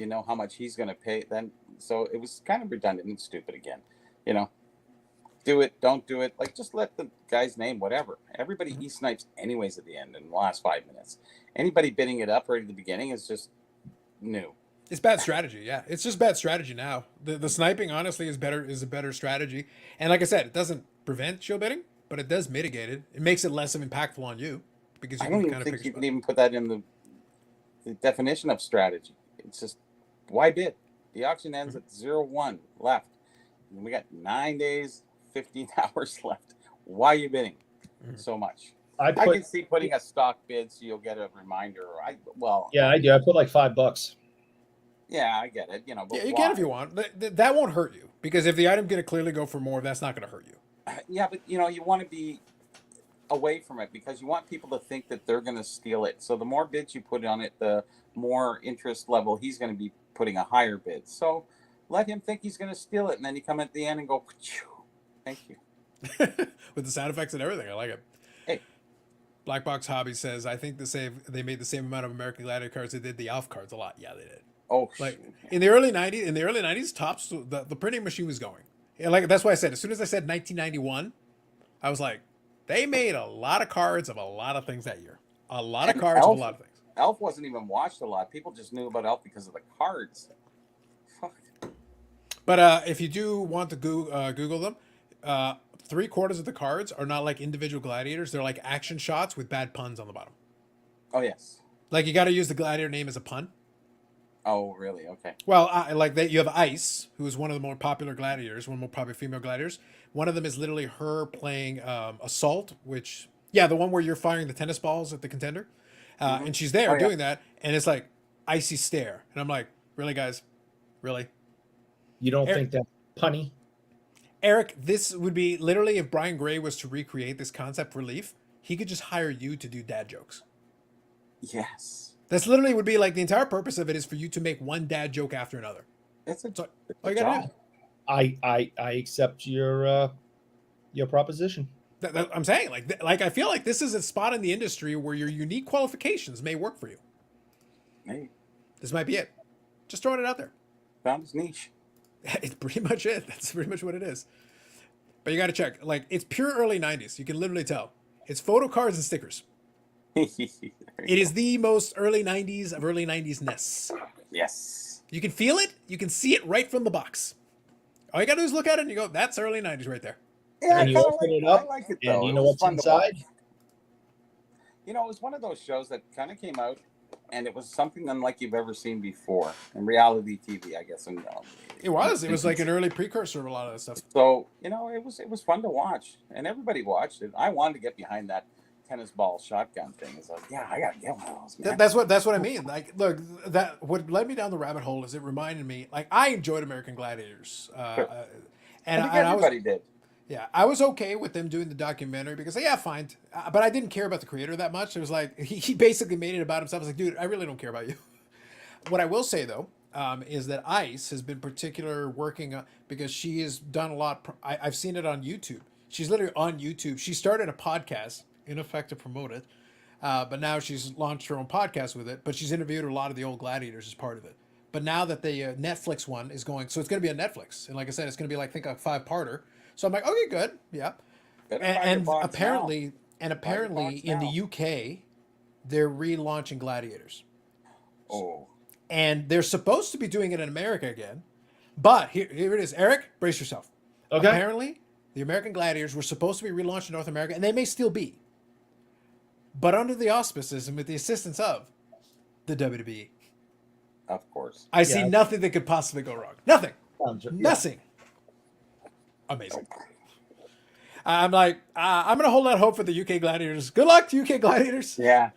know how much he's going to pay then. So it was kind of redundant and stupid again, do it, don't do it. Like, just let the guy's name, whatever. Everybody e-snipes anyways at the end in the last 5 minutes. Anybody bidding it up right at the beginning is just new. It's bad strategy. Yeah. It's just bad strategy now. The sniping honestly is a better strategy. And like I said, it doesn't prevent show bidding, but it does mitigate it. It makes it less impactful on you because you I don't can even kind of think pick you your can spot. even put that in the definition of strategy. It's just, why bid? The auction ends at 0-1 left. And we got 9 days, 15 hours left. Why are you bidding so much? I can see putting a stock bid so you'll get a reminder. Yeah, I do. I put like $5. Yeah, I get it. But Yeah, you can if you want. That won't hurt you because if the item's going to clearly go for more, that's not going to hurt you. Yeah, but you want to be away from it because you want people to think that they're going to steal it. So the more bids you put on it, the more interest level he's going to be putting a higher bid. So let him think he's going to steal it, and then you come at the end and go, thank you. With the sound effects and everything, I like it. Hey. Black Box Hobby says, I think they made the same amount of American Gladiator cards they did the ALF cards a lot. Yeah, they did. Oh, like in the early 90s, tops the printing machine was going. Yeah, like that's why I said as soon as I said 1991, I was like, they made a lot of cards of a lot of things that year. A lot of cards of a lot of things. Elf wasn't even watched a lot. People just knew about Elf because of the cards. Fuck. But if you do want to Google them, 3/4 of the cards are not like individual gladiators. They're like action shots with bad puns on the bottom. Oh yes. Like you got to use the gladiator name as a pun. Oh really? Okay. Well, like that, you have Ice, who is one of the more popular gladiators, one of the more popular female gladiators. One of them is literally her playing Assault, which the one where you're firing the tennis balls at the contender, and she's there doing that, and it's like Icy Stare, and I'm like, really, guys, really? You don't think that's punny? Eric, this would be literally if Brian Gray was to recreate this concept for Leaf, he could just hire you to do dad jokes. Yes. That's literally would be like the entire purpose of it is for you to make one dad joke after another. It's a all you gotta do. I accept your proposition. I'm saying like I feel like this is a spot in the industry where your unique qualifications may work for you. Hey. This might be it. Just throwing it out there. Found his niche. It's pretty much it. That's pretty much what it is. But you got to check. Like, it's pure early 90s. You can literally tell. It's photo cards and stickers. It is the most early 90s of early 90s-ness. Yes. You can feel it. You can see it right from the box. All you got to do is look at it and you go, that's early 90s right there. Yeah, And you open it up, I like it though. and you It know was what's fun to watch. inside? You know, it was one of those shows that kind of came out, and it was something unlike you've ever seen before in reality TV, I guess. And It was. It was like an early precursor of a lot of that stuff. so you know, it was fun to watch, and everybody watched it. I wanted to get behind that tennis ball shotgun thing. It's like, yeah, I gotta get one of those, man. That's what I mean. Like, look, that what led me down the rabbit hole is it reminded me. Like, I enjoyed American Gladiators, Sure. and I think I was everybody did. yeah, I was okay with them doing the documentary because yeah, fine, but I didn't care about the creator that much. It was like he basically made it about himself. I was like, dude, I really don't care about you. What I will say though. Is that Ice has been particular working because she has done a lot. I've seen it on YouTube. She's literally on YouTube. She started a podcast, in effect, to promote it, but now she's launched her own podcast with it. But she's interviewed a lot of the old gladiators as part of it. But now that the Netflix one is going, so it's going to be on Netflix, and like I said, it's going to be like I think a 5-parter. So I'm like, okay, good, yeah. Better find your And box apparently, box in now. the UK, they're relaunching Gladiators. now. Oh, And they're supposed to be doing it in America again. But here it is. Eric, brace yourself. Okay. Apparently, the American Gladiators were supposed to be relaunched in North America, and they may still be. But under the auspices and with the assistance of the WWE. of course. I see Yeah. nothing that could possibly go wrong. Nothing. Yeah. Nothing. Amazing. I'm like, I'm going to hold out hope for the UK Gladiators. Good luck, UK Gladiators. Yeah.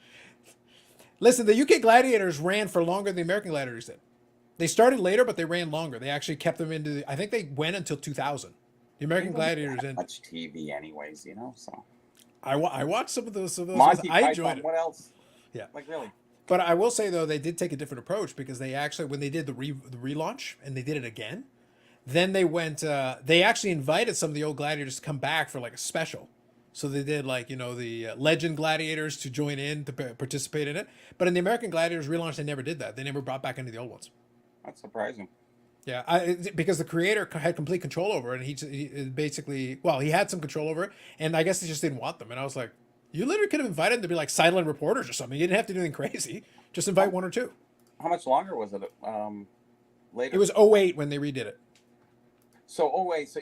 Listen, the UK Gladiators ran for longer than the American Gladiators did. They started later, but they ran longer. They actually kept them into I think they went until 2000. The American Gladiators Not and much TV, anyways. You know, so I watched some of those. Monty I Python. enjoyed it. What else? Yeah. Like really? But I will say though, they did take a different approach because they actually, when they did the relaunch and they did it again, then they went. They actually invited some of the old gladiators to come back for like a special. So they did like the legend gladiators to join in to participate in it. But in the American Gladiators relaunch, they never did that. They never brought back any of the old ones. That's surprising. Yeah, because the creator had complete control over it, and he basically, well, he had some control over it, and I guess he just didn't want them. And I was like, you literally could have invited them to be like sideline reporters or something. You didn't have to do anything crazy. Just invite one or two. How much longer was it? Later. It was 08 when they redid it. So, oh wait, so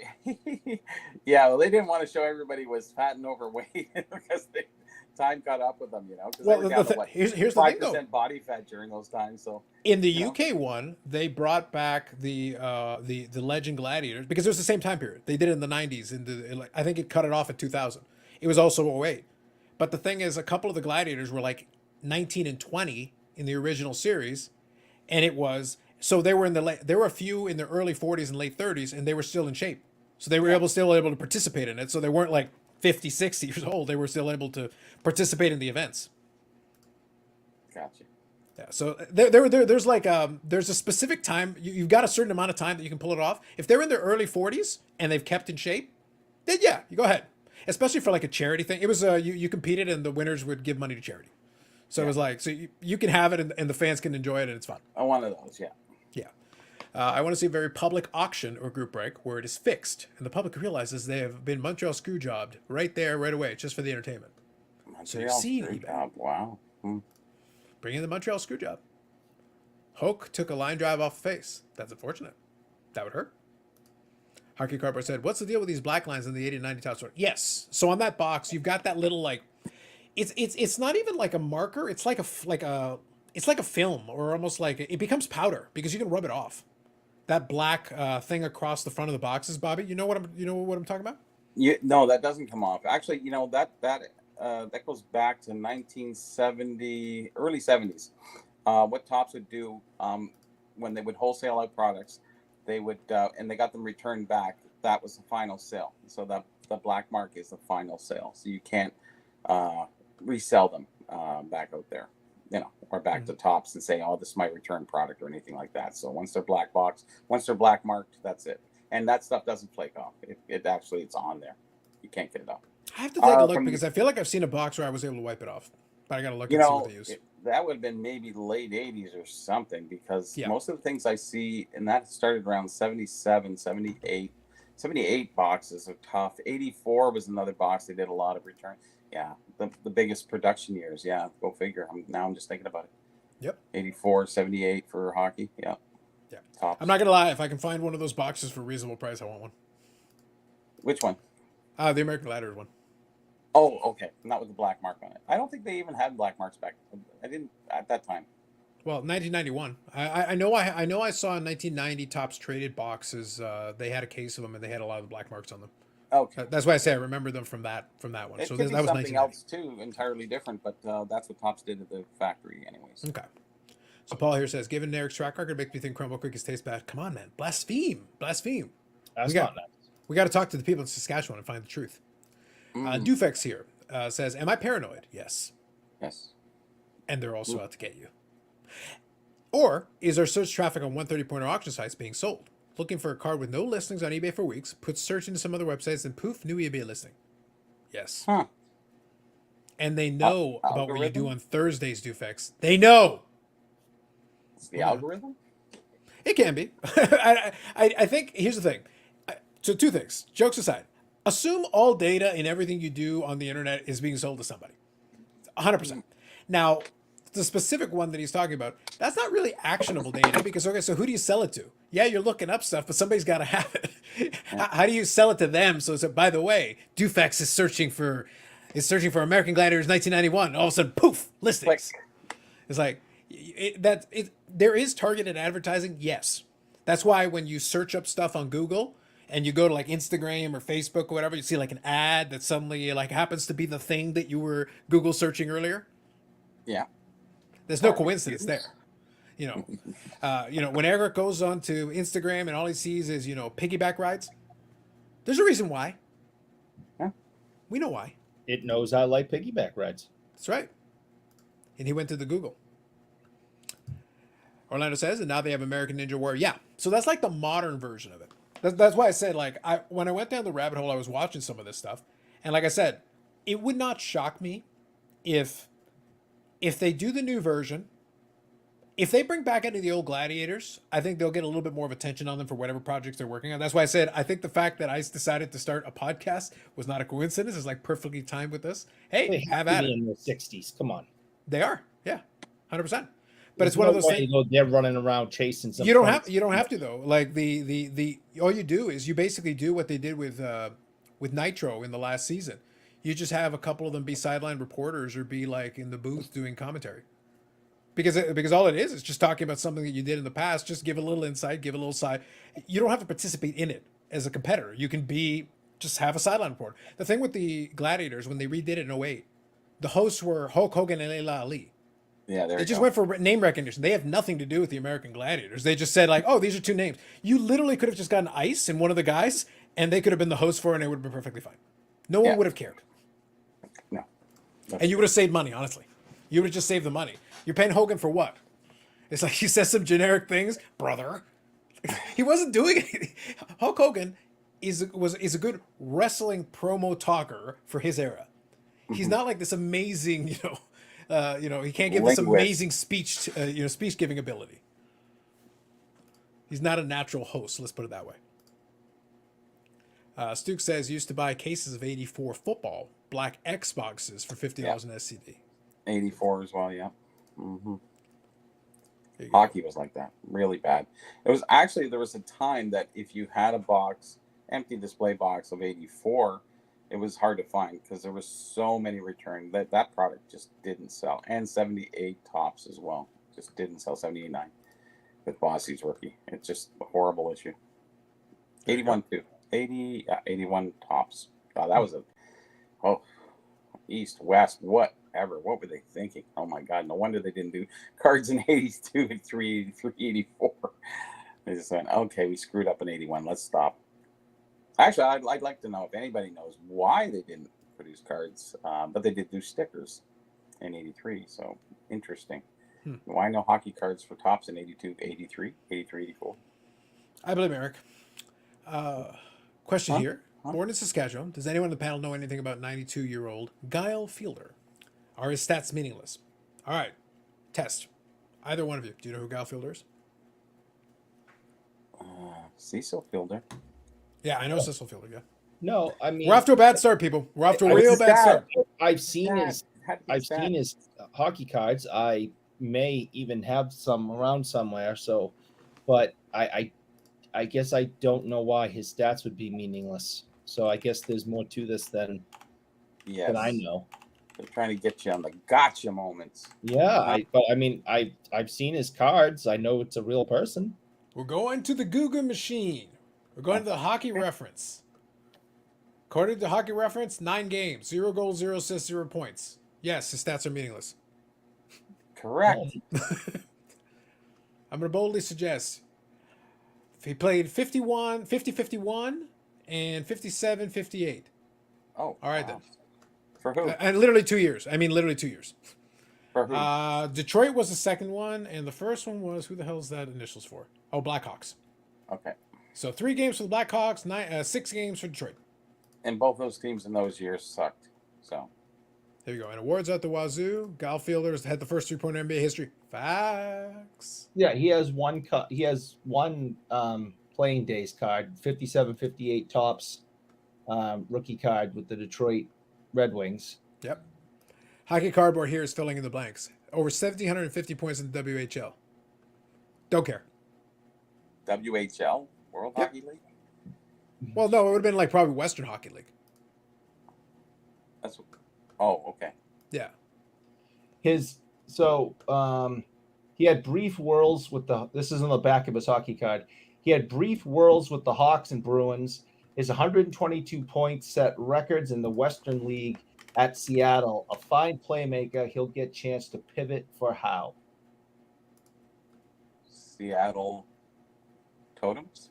yeah, well, they didn't want to show everybody was fat and overweight because time caught up with them, because Well, they were down to here's the thing though. 5% body fat during those times. So In the you know. UK one, they brought back the Legend Gladiators because it was the same time period. They did it in the 90s. I think it cut it off at 2000. It was also 08. But the thing is, a couple of the gladiators were like 19 and 20 in the original series, and it was so they were in the there were a few in their early 40s and late 30s, and they were still in shape, so they were still able to participate in it. So they weren't like 50, 60 years old. They were still able to participate in the events. Gotcha. Yeah, so there's like there's a specific time you've got a certain amount of time that you can pull it off. If they're in their early 40s and they've kept in shape, then yeah, you go ahead. Especially for like a charity thing. It was you competed and the winners would give money to charity. So it was like so you can have it and the fans can enjoy it and it's fun. One of those, yeah. Yeah. I want to see a very public auction or group break where it is fixed and the public realizes they have been Montreal screw jobbed right there, right away, just for the entertainment. So you've seen Great eBay. job. Wow. Bring in the Montreal screw job. Hoke took a line drive off the face. That's unfortunate. That would hurt. Hockey Carper said, "What's the deal with these black lines in the 80 and 90 top store?" Yes. So on that box, you've got that little like, it's not even like a marker. It's like it's like a film or almost like it becomes powder because you can rub it off. That black thing across the front of the boxes, Bobby. You know what I'm talking about? No, that doesn't come off. Actually, that goes back to 1970, early 70s. What Topps would do when they would wholesale out products, they would and they got them returned back. That was the final sale. So the black mark is the final sale. So you can't resell them back out there, or back to Topps and say, "Oh, this is my return product" or anything like that. So once they're black marked, that's it. And that stuff doesn't flake off. It's on there. You can't get it off. I have to take a look because I feel like I've seen a box where I was able to wipe it off, but I got to look and see what they use. that would have been maybe late 80s or something, because Yeah. most of the things I see, and that started around 77, 78. 78 boxes are tough. 84 was another box. They did a lot of return. Yeah, the biggest production years. Yeah, go figure. I'm just thinking about it. Yep. 84, 78 for hockey. Yeah. Yeah. Tops. I'm not gonna lie. If I can find one of those boxes for a reasonable price, I want one. Which one? The American Gladiators one. Oh, okay. Not with the black mark on it. I don't think they even had black marks back. I didn't at that time. Well, 1991. I know. I know. I saw in 1990 Topps traded boxes. They had a case of them, and they had a lot of the black marks on them. Okay. That's why I say I remember them from that one. It So could that be was something 1990. else too, entirely different, but that's what Topps did at the factory, anyways. Okay. So Paul here says, given Eric's track record, makes me think crumble cookies taste bad. Come on, man, blaspheme. That's We got- not nice. We got to talk to the people in Saskatchewan and find the truth. Dufex here says, am I paranoid? Yes. Yes. And they're also out to get you. Or is our search traffic on 130 auction sites being sold? Looking for a card with no listings on eBay for weeks, puts search into some other websites, and poof, new eBay listing. Yes. Huh. And they know about what you do Algorithm? on Thursdays, Dufex. They know. It's the algorithm? It can be. I think, here's the thing. So two things. Jokes aside. Assume all data in everything you do on the internet is being sold to somebody. 100%. Now, the specific one that he's talking about, that's not really actionable data because, okay, so who do you sell it to? Yeah, you're looking up stuff, but somebody's got to have it. How do you sell it to them? So, by the way, Dufex is searching for American Gladiators 1991. All of a sudden, poof, listings. Click. It's like, there is targeted advertising, yes. That's why when you search up stuff on Google and you go to like Instagram or Facebook or whatever, you see like an ad that suddenly like happens to be the thing that you were Google searching earlier. Yeah. There's no coincidence there. You know, when Eric goes onto Instagram and all he sees is, piggyback rides, there's a reason why. Yeah. We know why. It knows I like piggyback rides. That's right. And he went to the Google. Orlando says, and now they have American Ninja Warrior. Yeah. So that's like the modern version of it. That's why I said, like, when I went down the rabbit hole, I was watching some of this stuff. And like I said, it would not shock me if they do the new version, if they bring back any of the old Gladiators, I think they'll get a little bit more of attention on them for whatever projects they're working on. That's why I said, I think the fact that I decided to start a podcast was not a coincidence. It's like perfectly timed with this. Hey, They have to at be it. in the 60s. Come on. They are. Yeah. 100%. But it's There's one of no those way things. they're running around chasing some. You don't have to though. Like the all you do is you basically do what they did with Nitro in the last season. You just have a couple of them be sideline reporters or be like in the booth doing commentary. Because all it is just talking about something that you did in the past. Just give a little insight, give a little side. You don't have to participate in it as a competitor. You can just have a sideline report. The thing with the Gladiators when they redid it in 08, the hosts were Hulk Hogan and Layla Ali. Yeah, They just went for name recognition. They have nothing to do with the American Gladiators. They just said like, oh, these are two names. You literally could have just gotten Ice and one of the guys, and they could have been the host for it, and it would have been perfectly fine. No one would have cared. No. And you would have saved money, honestly. You would have just saved the money. You're paying Hogan for what? It's like he says some generic things, brother. He wasn't doing anything. Hulk Hogan is a good wrestling promo talker for his era. He's not like this amazing, he can't give this amazing speech giving ability. He's not a natural host. Let's put it that way. Stuke says used to buy cases of 84 football black Xboxes for $50 in SCD. 84 as well, yeah. Mm-hmm. There you go. Hockey was like that, really bad. It was actually, there was a time that if you had a box, empty display box of 84, it was hard to find because there was so many return that product just didn't sell. And 78 tops as well, just didn't sell. 79 with Bossy's rookie. It's just a horrible issue. 81 too. 81 tops. God, that was east, west, whatever. What were they thinking? Oh my God, no wonder they didn't do cards in 82, 83, 83, 84. They just went, okay, we screwed up in 81. Let's stop. Actually, I'd like to know if anybody knows why they didn't produce cards, but they did do stickers in 83. So interesting. Why no hockey cards for tops in 82, 83, 83, 84? I believe Eric. Question here. Born in Saskatchewan, does anyone on the panel know anything about 92-year-old Guile Fielder? Are his stats meaningless? All right. Test. Either one of you. Do you know who Gal Fielder is? Cecil Fielder. Yeah, I know Cecil Fielder. Yeah. No, I mean, We're off to a bad start, people. We're off to a What's real his bad dad? start. I've seen Dad. his Had to be I've his dad. seen his hockey cards. I may even have some around somewhere. So, but I guess I don't know why his stats would be meaningless. So I guess there's more to this than Yes. I know. They're trying to get you on the gotcha moments. Yeah, but I mean, I've seen his cards. I know it's a real person. We're going to the Google machine. We're going to the hockey reference. According to hockey reference, 9 games, 0 goals, 0 assists, 0 points. Yes, his stats are meaningless. Correct. I'm going to boldly suggest he played 50-51, and 57-58. Oh, All right, wow. For who? And literally 2 years. I mean, literally 2 years. For who? Detroit was the second one, and the first one was, who the hell is that initials for? Oh, Blackhawks. Okay. So 3 games for the Blackhawks, 6 games for Detroit. And both those teams in those years sucked. So There you go. And awards at the wazoo. Gal Fielder's had the first 3-pointer in NBA history. Facts. Yeah, he has one playing days card, 57-58 tops rookie card with the Detroit Red Wings. Yep. Hockey cardboard here is filling in the blanks. Over 1,750 points in the WHL. Don't care. WHL, World Yep. Hockey League. Well, no, it would have been like probably Western Hockey League. That's. Oh, okay. Yeah. He had brief whirls with this is on the back of his hockey card. He had brief whirls with the Hawks and Bruins. His 122 points set records in the Western League at Seattle. A fine playmaker. He'll get chance to pivot for Howe. Seattle Totems.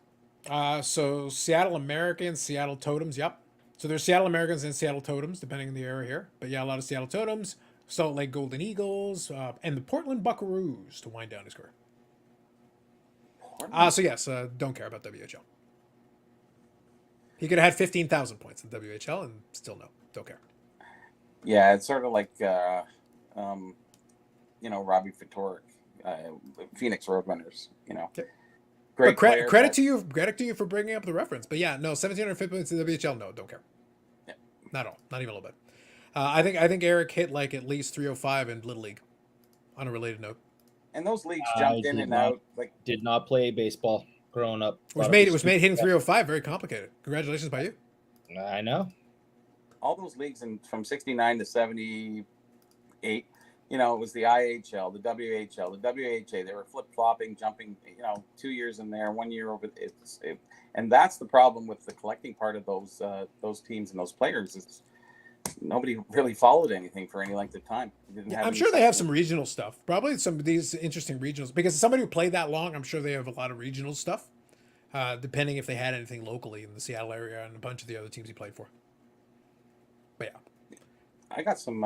So Seattle Americans, Seattle Totems. Yep. So there's Seattle Americans and Seattle Totems, depending on the area here. But yeah, a lot of Seattle Totems, Salt Lake Golden Eagles, and the Portland Buckaroos to wind down his career. So yes, don't care about WHL. He could have had 15,000 points in WHL and still no, don't care. Yeah, it's sort of like, Robbie Fatorik, Phoenix Roadrunners. Yep. Great But player, credit to you for bringing up the reference. But yeah, no, 1,750 points in WHL, no, don't care. Yeah. Not at all, not even a little bit. I think Eric hit like at least 305 in Little League. On a related note, And those leagues jumped in and out. Like, Did not play baseball growing up. it was made hitting 305 very complicated. Congratulations by you. I know. all those leagues from 69 to 78, it was the IHL, the WHL, the WHA. They were flip-flopping, jumping, 2 years in there, 1 year over. And that's the problem with the collecting part of those teams and those players is nobody really followed anything for any length of time. I'm sure they have some regional stuff. Probably some of these interesting regionals. Because somebody who played that long, I'm sure they have a lot of regional stuff. Depending if they had anything locally in the Seattle area and a bunch of the other teams he played for. But yeah. I got some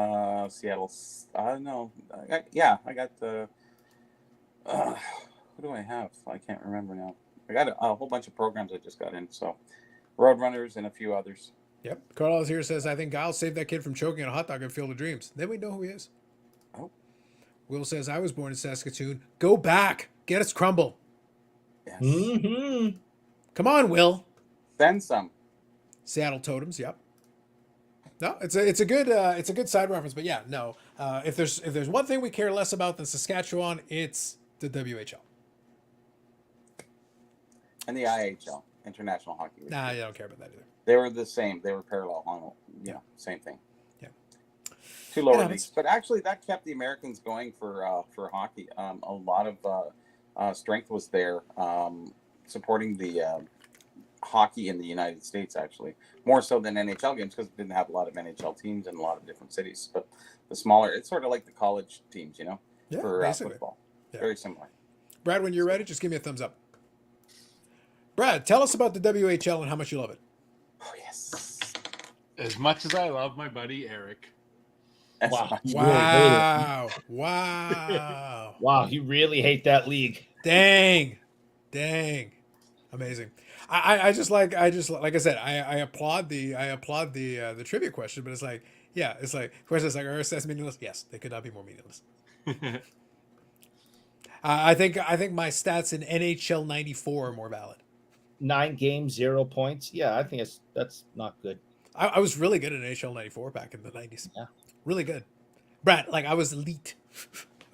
Seattle. No, I got the. Who do I have? I can't remember now. I got a whole bunch of programs I just got in. So, Roadrunners and a few others. Yep. Carlos here says, I think Giles saved that kid from choking on a hot dog at Field of Dreams. Then we know who he is. Oh. Will says, I was born in Saskatoon. Go back. Get us crumble. Yes. Mm-hmm. Come on, Will. Send some. Seattle Totems. Yep. No, it's a good side reference, but yeah, no. If there's one thing we care less about than Saskatchewan, it's the WHL. And the IHL, International Hockey League. Nah, you don't care about that either. They were the same. They were parallel on, same thing. Yeah. Two lower leagues, but actually that kept the Americans going for hockey. A lot of strength was there, supporting the hockey in the United States. Actually, more so than NHL games because it didn't have a lot of NHL teams in a lot of different cities. But the smaller, it's sort of like the college teams, for football. Yeah. Very similar. Brad, when you're ready, just give me a thumbs up. Brad, tell us about the WHL and how much you love it. Oh, yes. As much as I love my buddy Eric. Wow. Wow. Wow. Wow, you really hate that league. Dang. Amazing. I just like I said, I applaud the trivia question, but it's like, yeah, it's like questions like RSS meaningless. Yes, they could not be more meaningless. I think my stats in NHL '94 are more valid. 9 games, 0 points. Yeah, I think that's not good. I was really good at NHL '94 back in the '90s. Yeah. Really good, Brad. Like I was elite,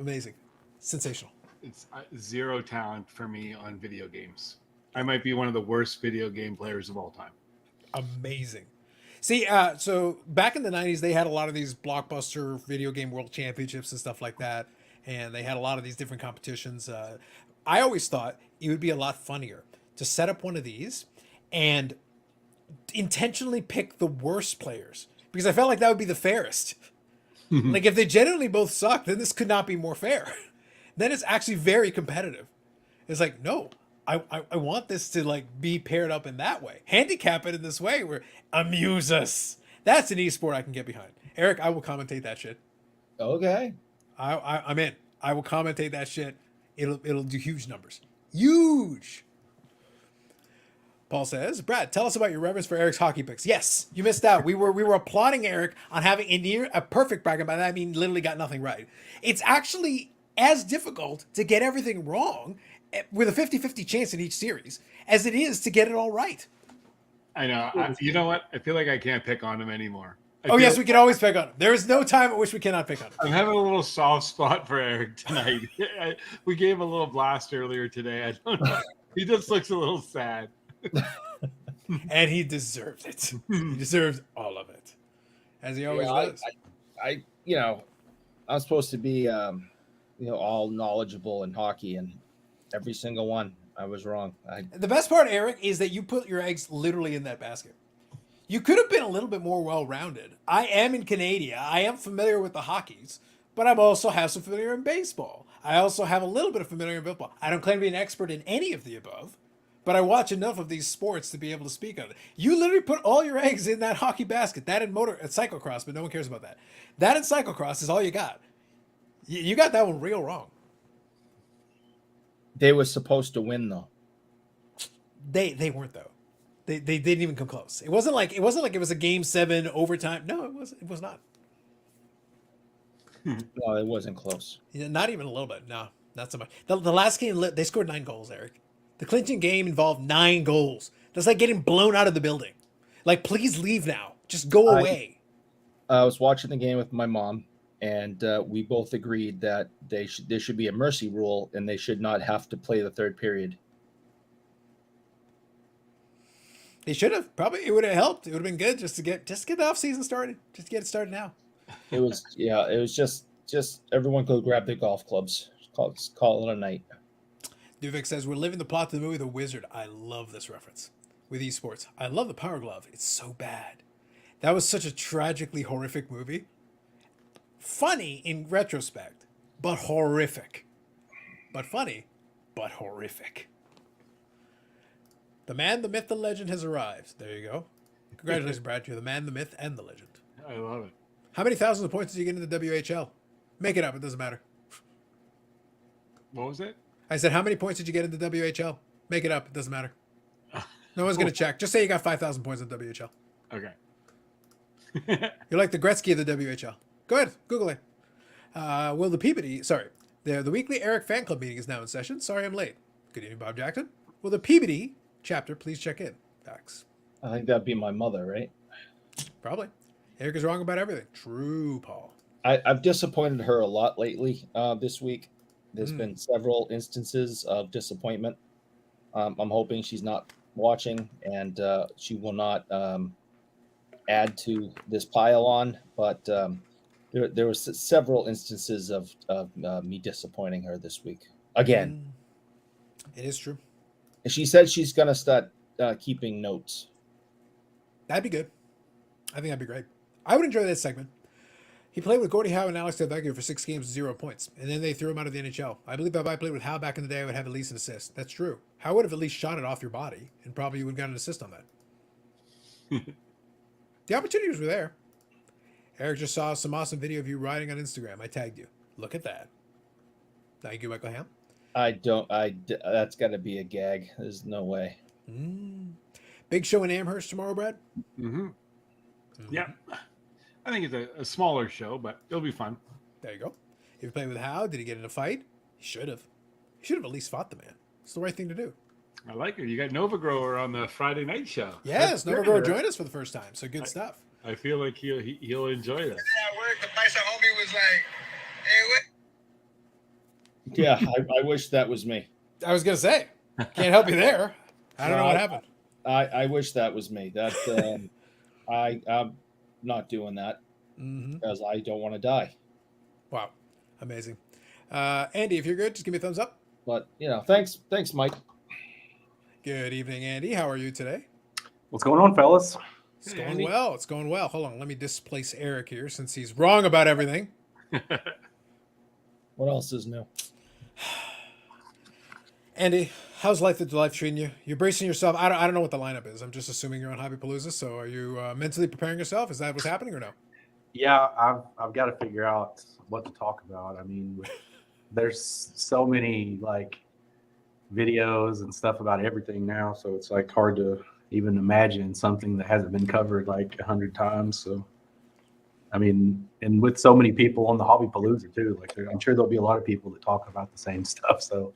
amazing, sensational. It's zero talent for me on video games. I might be one of the worst video game players of all time. Amazing. See, so back in the '90s, they had a lot of these blockbuster video game world championships and stuff like that, and they had a lot of these different competitions. I always thought it would be a lot funnier to set up one of these and intentionally pick the worst players because I felt like that would be the fairest. Like if they genuinely both suck, then this could not be more fair. Then it's actually very competitive. It's like, no, I want this to like be paired up in that way. Handicap it in this way where amuse us. That's an esport I can get behind. Eric, I will commentate that shit. Okay. I'm in. I will commentate that shit. It'll do huge numbers. Huge. Paul says, Brad, tell us about your reverence for Eric's hockey picks. Yes, you missed out. We were applauding Eric on having a perfect bracket. By that I mean literally got nothing right. It's actually as difficult to get everything wrong with a 50-50 chance in each series as it is to get it all right. I know. You know what? I feel like I can't pick on him anymore. Oh, yes, we can always pick on him. There is no time at which we cannot pick on him. I'm having a little soft spot for Eric tonight. We gave a little blast earlier today. I don't know. He just looks a little sad. And he deserves it. He deserves all of it, as he always does. I I'm supposed to be, all knowledgeable in hockey, and every single one I was wrong. The best part, Eric, is that you put your eggs literally in that basket. You could have been a little bit more well-rounded. I am in Canada. I am familiar with the hockeys, but I also have some familiar in baseball. I also have a little bit of familiar in football. I don't claim to be an expert in any of the above, but I watch enough of these sports to be able to speak on it. You literally put all your eggs in that hockey basket. That and cyclocross, but no one cares about that. That and cyclocross is all you got. You got that one real wrong. They were supposed to win though. They weren't though. They didn't even come close. It wasn't like it was a game 7 overtime. No, it was not. No, it wasn't close. Not even a little bit. No, not so much. The last game they scored 9 goals, Eric. The clinching game involved 9 goals. That's like getting blown out of the building. Like, please leave now. Just go away. I was watching the game with my mom, and we both agreed that there should be a mercy rule, and they should not have to play the third period. They should have. Probably it would have helped. It would have been good just to get the off season started. Just get it started now. It was just everyone go grab their golf clubs. Call it a night. Duvik says we're living the plot to the movie The Wizard. I love this reference with esports. I love the Power Glove. It's so bad. That was such a tragically horrific movie. Funny in retrospect, but horrific. But funny, but horrific. The man, the myth, the legend has arrived. There you go. Congratulations, Brad. You're the man, the myth, and the legend. I love it. How many thousands of points did you get in the WHL? Make it up. It doesn't matter. What was it? I said, how many points did you get in the WHL? Make it up. It doesn't matter. No one's going to check. Just say you got 5,000 points in the WHL. Okay. You're like the Gretzky of the WHL. Go ahead. Google it. Will the Peabody... Sorry. The weekly Eric fan club meeting is now in session. Sorry I'm late. Good evening, Bob Jackson. Will the Peabody chapter please check in? Thanks. I think that'd be my mother, right? Probably. Eric is wrong about everything. True, Paul. I've disappointed her a lot lately this week. There's been several instances of disappointment. I'm hoping she's not watching and she will not add to this pile on. But there was several instances of me disappointing her this week. Again. It is true. And she said she's going to start keeping notes. That'd be good. I think that'd be great. I would enjoy that segment. He played with Gordie Howe and Alex Delvecchio for 6 games, 0 points, and then they threw him out of the NHL. I believe if I played with Howe back in the day, I would have at least an assist. That's true. Howe would have at least shot it off your body, and probably you would have got an assist on that. The opportunities were there. Eric just saw some awesome video of you riding on Instagram. I tagged you. Look at that. Thank you, Michael Ham. That's got to be a gag. There's no way. Big show in Amherst tomorrow, Brad? Mm-hmm. Yeah. I think it's a smaller show, but it'll be fun. There you go. If you played with Howe, did he get in a fight? He should have. should have at least fought the man. It's the right thing to do. I like it. You got Nova Grower on the Friday night show. Yes, That's Nova good. Grower joined us for the first time, so good I- stuff. I feel like he'll enjoy this. Yeah, at work, the Paisa homie was like, hey, what? Yeah, I wish that was me. I was gonna say, can't help you there. I don't know what happened. I wish that was me. That I'm not doing that Mm-hmm. because I don't want to die. Wow, amazing. Andy, if you're good, just give me a thumbs up. But thanks, Mike. Good evening, Andy. How are you today? What's going on, fellas? It's Hey, going Andy. well. It's going well. Hold on, let me displace Eric here since he's wrong about everything. What else is new? Andy, how's life treating you? You're bracing yourself. I don't know what the lineup is. I'm just assuming you're on Hobbypalooza. So are you mentally preparing yourself? Is that what's happening or no? Yeah, I've got to figure out what to talk about. I mean, there's so many like videos and stuff about everything now, so it's like hard to even imagine something that hasn't been covered like 100 times. So, I mean, and with so many people on the Hobbypalooza too, like I'm sure there'll be a lot of people that talk about the same stuff. So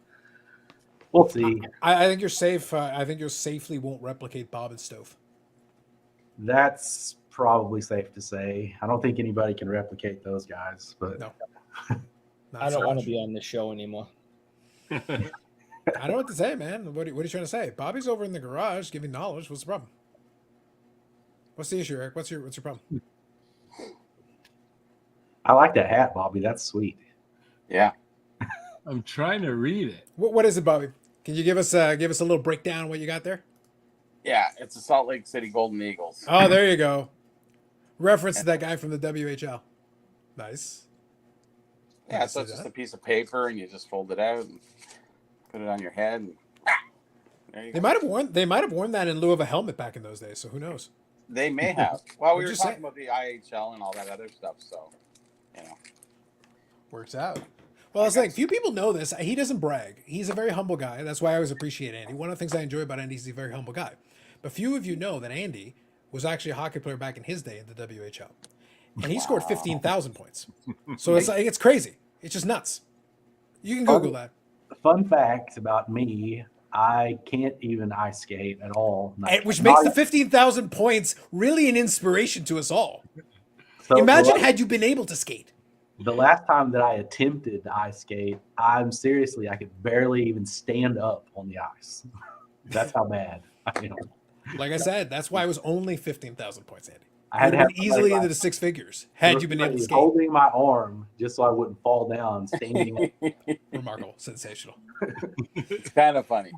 we'll see. I think you're safe. I think you safely won't replicate Bob and Stove. That's probably safe to say. I don't think anybody can replicate those guys, but No. Not I so don't want to much. be on this show anymore. I don't know what to say, man. What are you trying to say? Bobby's over in the garage giving knowledge. What's the problem? What's the issue, Eric? What's your problem? I like that hat, Bobby. That's sweet. Yeah. I'm trying to read it. What is it, Bobby? Can you give us a little breakdown of what you got there? Yeah, it's the Salt Lake City Golden Eagles. Oh, there you go. Reference to that guy from the WHL. Nice. Yeah, I so see it's just that. a piece of paper, and you just fold it out and put it on your head. And there you They go. might have worn that in lieu of a helmet back in those days. So who knows? They may have. Well, we I'm were just talking saying. about the IHL and all that other stuff, so Works out. Well, I was saying, few people know this. He doesn't brag. He's a very humble guy. That's why I always appreciate Andy. One of the things I enjoy about Andy is he's a very humble guy. But few of you know that Andy was actually a hockey player back in his day in the WHL, and he scored 15,000 points. So it's crazy. It's just nuts. You can Google that. Fun fact about me, I can't even ice skate at all. Which makes the 15,000 points really an inspiration to us all. So Imagine had you been able to skate. the last time that I attempted to ice skate, I could barely even stand up on the ice. That's how bad I am. Like I said, that's why it was only 15,000 points, Andy. I had You'd to have have been easily somebody, into the six figures had you been able to skate. holding my arm just so I wouldn't fall down standing up. Remarkable, sensational. it's kind of funny.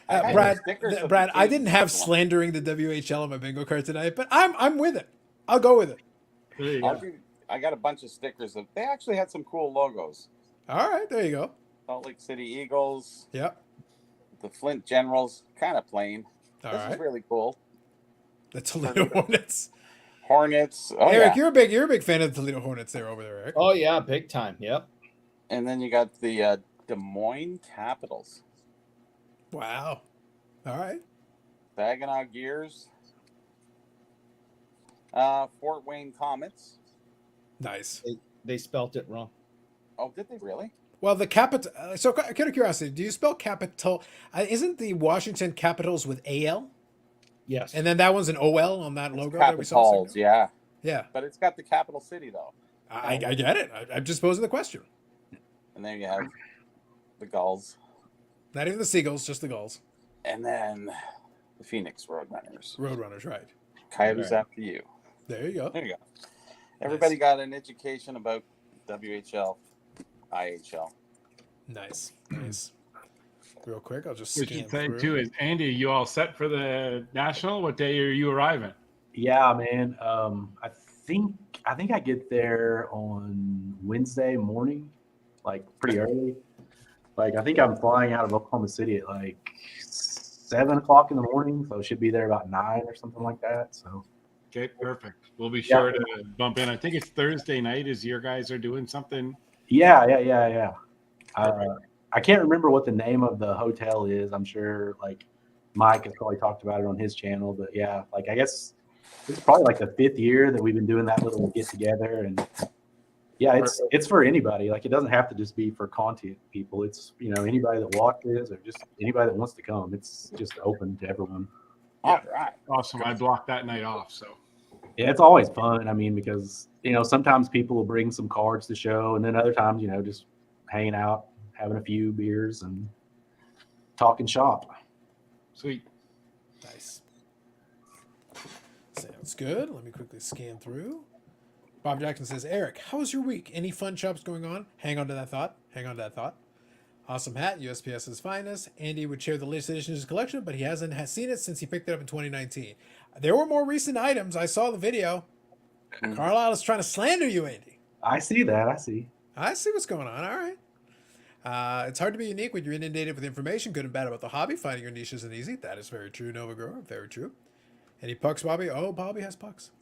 I had Brad, stickers of the Brad, I didn't have Canadians one. slandering the WHL on my bingo card tonight, but I'm with it. I'll go with it. There you I'll go. give- I got a bunch of stickers. They actually had some cool logos. All right, there you go. Salt Lake City Eagles, Yep. the Flint Generals, kind of plain. All This right. is really cool. The Toledo Hornets. Hornets. Oh, Eric, yeah. you're a big fan of the Toledo Hornets there over there, Eric. Oh yeah, big time. Yep. And then you got the Des Moines Capitals, Wow. All right. Saginaw Gears, Fort Wayne Comets. Nice. They spelt it wrong. Oh, did they really? Well, the capital. So, kind of curiosity, do you spell capital? Isn't the Washington Capitals with AL? Yes. And then that one's an OL on that It's logo that we saw. a second Capitals, ago? yeah. Yeah. But it's got the capital city, though. I get it. I'm just posing the question. And then you have the Gulls. Not even the Seagulls, just the Gulls. And then the Phoenix Roadrunners. Roadrunners, right. Coyotes Right. after you. There you go. There you go. Everybody got an education about WHL, IHL. Nice. Nice. Real quick, I'll just We scan should say through. too is Andy, you all set for the national? What day are you arriving? Yeah, man. I think I get there on Wednesday morning, like pretty early. Like I think I'm flying out of Oklahoma City at like 7:00 in the morning, so I should be there about 9 or something like that. So Okay, perfect. We'll be sure to bump in. I think it's Thursday night. Is your guys are doing something? yeah. I can't remember what the name of the hotel is. I'm sure like Mike has probably talked about it on his channel, but yeah, like I guess it's probably like the 5th year that we've been doing that little get together, and Yeah, it's for anybody. Like, it doesn't have to just be for content people. It's, anybody that watches or just anybody that wants to come. It's just open to everyone. All right. Awesome. I blocked that night off. So Yeah, it's always fun. I mean, because sometimes people will bring some cards to show, and then other times, just hanging out, having a few beers, and talking shop. sweet. Nice. Sounds good. Let me quickly scan through. Bob Jackson says, Eric, how was your week? Any fun shops going on? Hang on to that thought. Hang on to that thought. Awesome hat, USPS's finest. Andy would share the latest edition of his collection, but he hasn't seen it since he picked it up in 2019. There were more recent items. I saw the video. Carlisle is trying to slander you, Andy. I see that. I see what's going on. All right. It's hard to be unique when you're inundated with information, good and bad, about the hobby. Finding your niche isn't easy. That is very true, Nova Grower. Very true. Any pucks, Bobby? Oh, Bobby has pucks.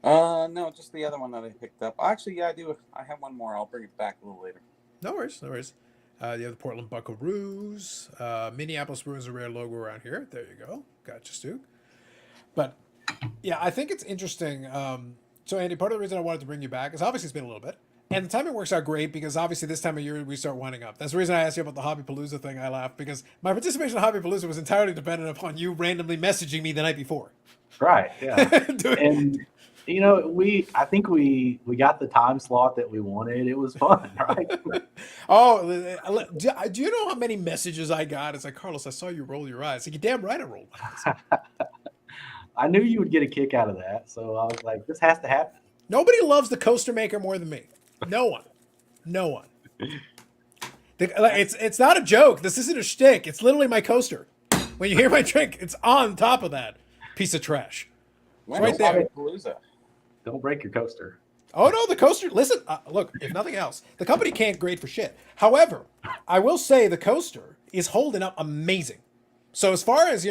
No, just the other one that I picked up. Actually, yeah, I do. I have one more. I'll bring it back a little later. No worries. You have the Portland Buckaroos. Minneapolis Bruins, a rare logo around here. There you go. Gotcha, Stu. But, yeah, I think it's interesting. So, Andy, part of the reason I wanted to bring you back is obviously it's been a little bit. And the timing works out great because obviously this time of year we start winding up. That's the reason I asked you about the Hobbypalooza thing. I laughed because my participation in Hobbypalooza was entirely dependent upon you randomly messaging me the night before. right. Yeah, and I think we got the time slot that we wanted. It was fun, right? Oh, do you know how many messages I got? It's like, Carlos, I saw you roll your eyes. Like, you're damn right I rolled my eyes. I knew you would get a kick out of that, so I was like, this has to happen. Nobody loves the coaster maker more than me. No one. It's not a joke. This isn't a shtick. It's literally my coaster. When you hear my drink, it's on top of that piece of trash. When right is there. Hobbypalooza? Don't break your coaster. Oh, no, the coaster. Listen, look, if nothing else, the company can't grade for shit. However, I will say the coaster is holding up amazing. So as far as,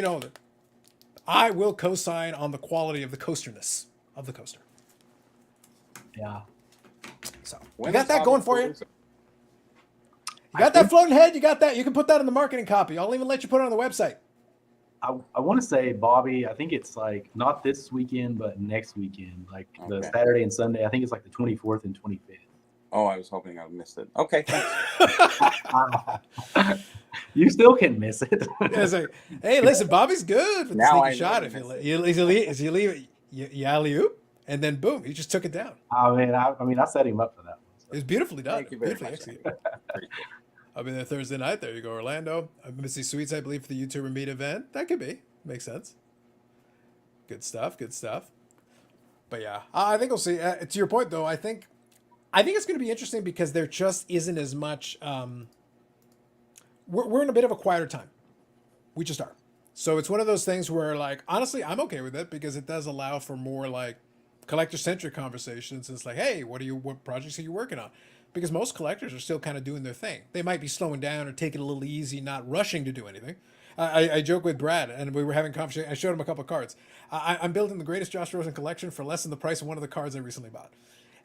I will co-sign on the quality of the coasterness of the coaster. Yeah. So When you got is that going for you? Hobbypalooza? You got that floating head? You got that? You can put that in the marketing copy. I'll even let you put it on the website. I want to say, Bobby, I think it's like not this weekend, but next weekend, like the Okay. Saturday and Sunday. I think it's like the 24th and 25th. Oh, I was hoping I missed it. Okay, thanks. You still can miss it. It's like, hey, listen, Bobby's good with the Now sneaky I know shot. to If you miss it. you leave it, you alley-oop, and then boom, he just took it down. I set him up for that one. It was beautifully done. Thank you very Beautifully much. executed. Pretty cool. I'll be there Thursday night. There you go, Orlando. Missy Sweets, I believe, for the YouTuber Meet event. That could be. Makes sense. Good stuff. But yeah, I think we'll see. To your point, though, I think it's going to be interesting because there just isn't as much. We're in a bit of a quieter time. We just are. So it's one of those things where, like, honestly, I'm okay with it because it does allow for more like collector-centric conversations. It's like, hey, what projects are you working on? Because most collectors are still kind of doing their thing. They might be slowing down or taking it a little easy, not rushing to do anything. I joke with Brad, and we were having a conversation. I showed him a couple of cards. I'm building the greatest Josh Rosen collection for less than the price of one of the cards I recently bought.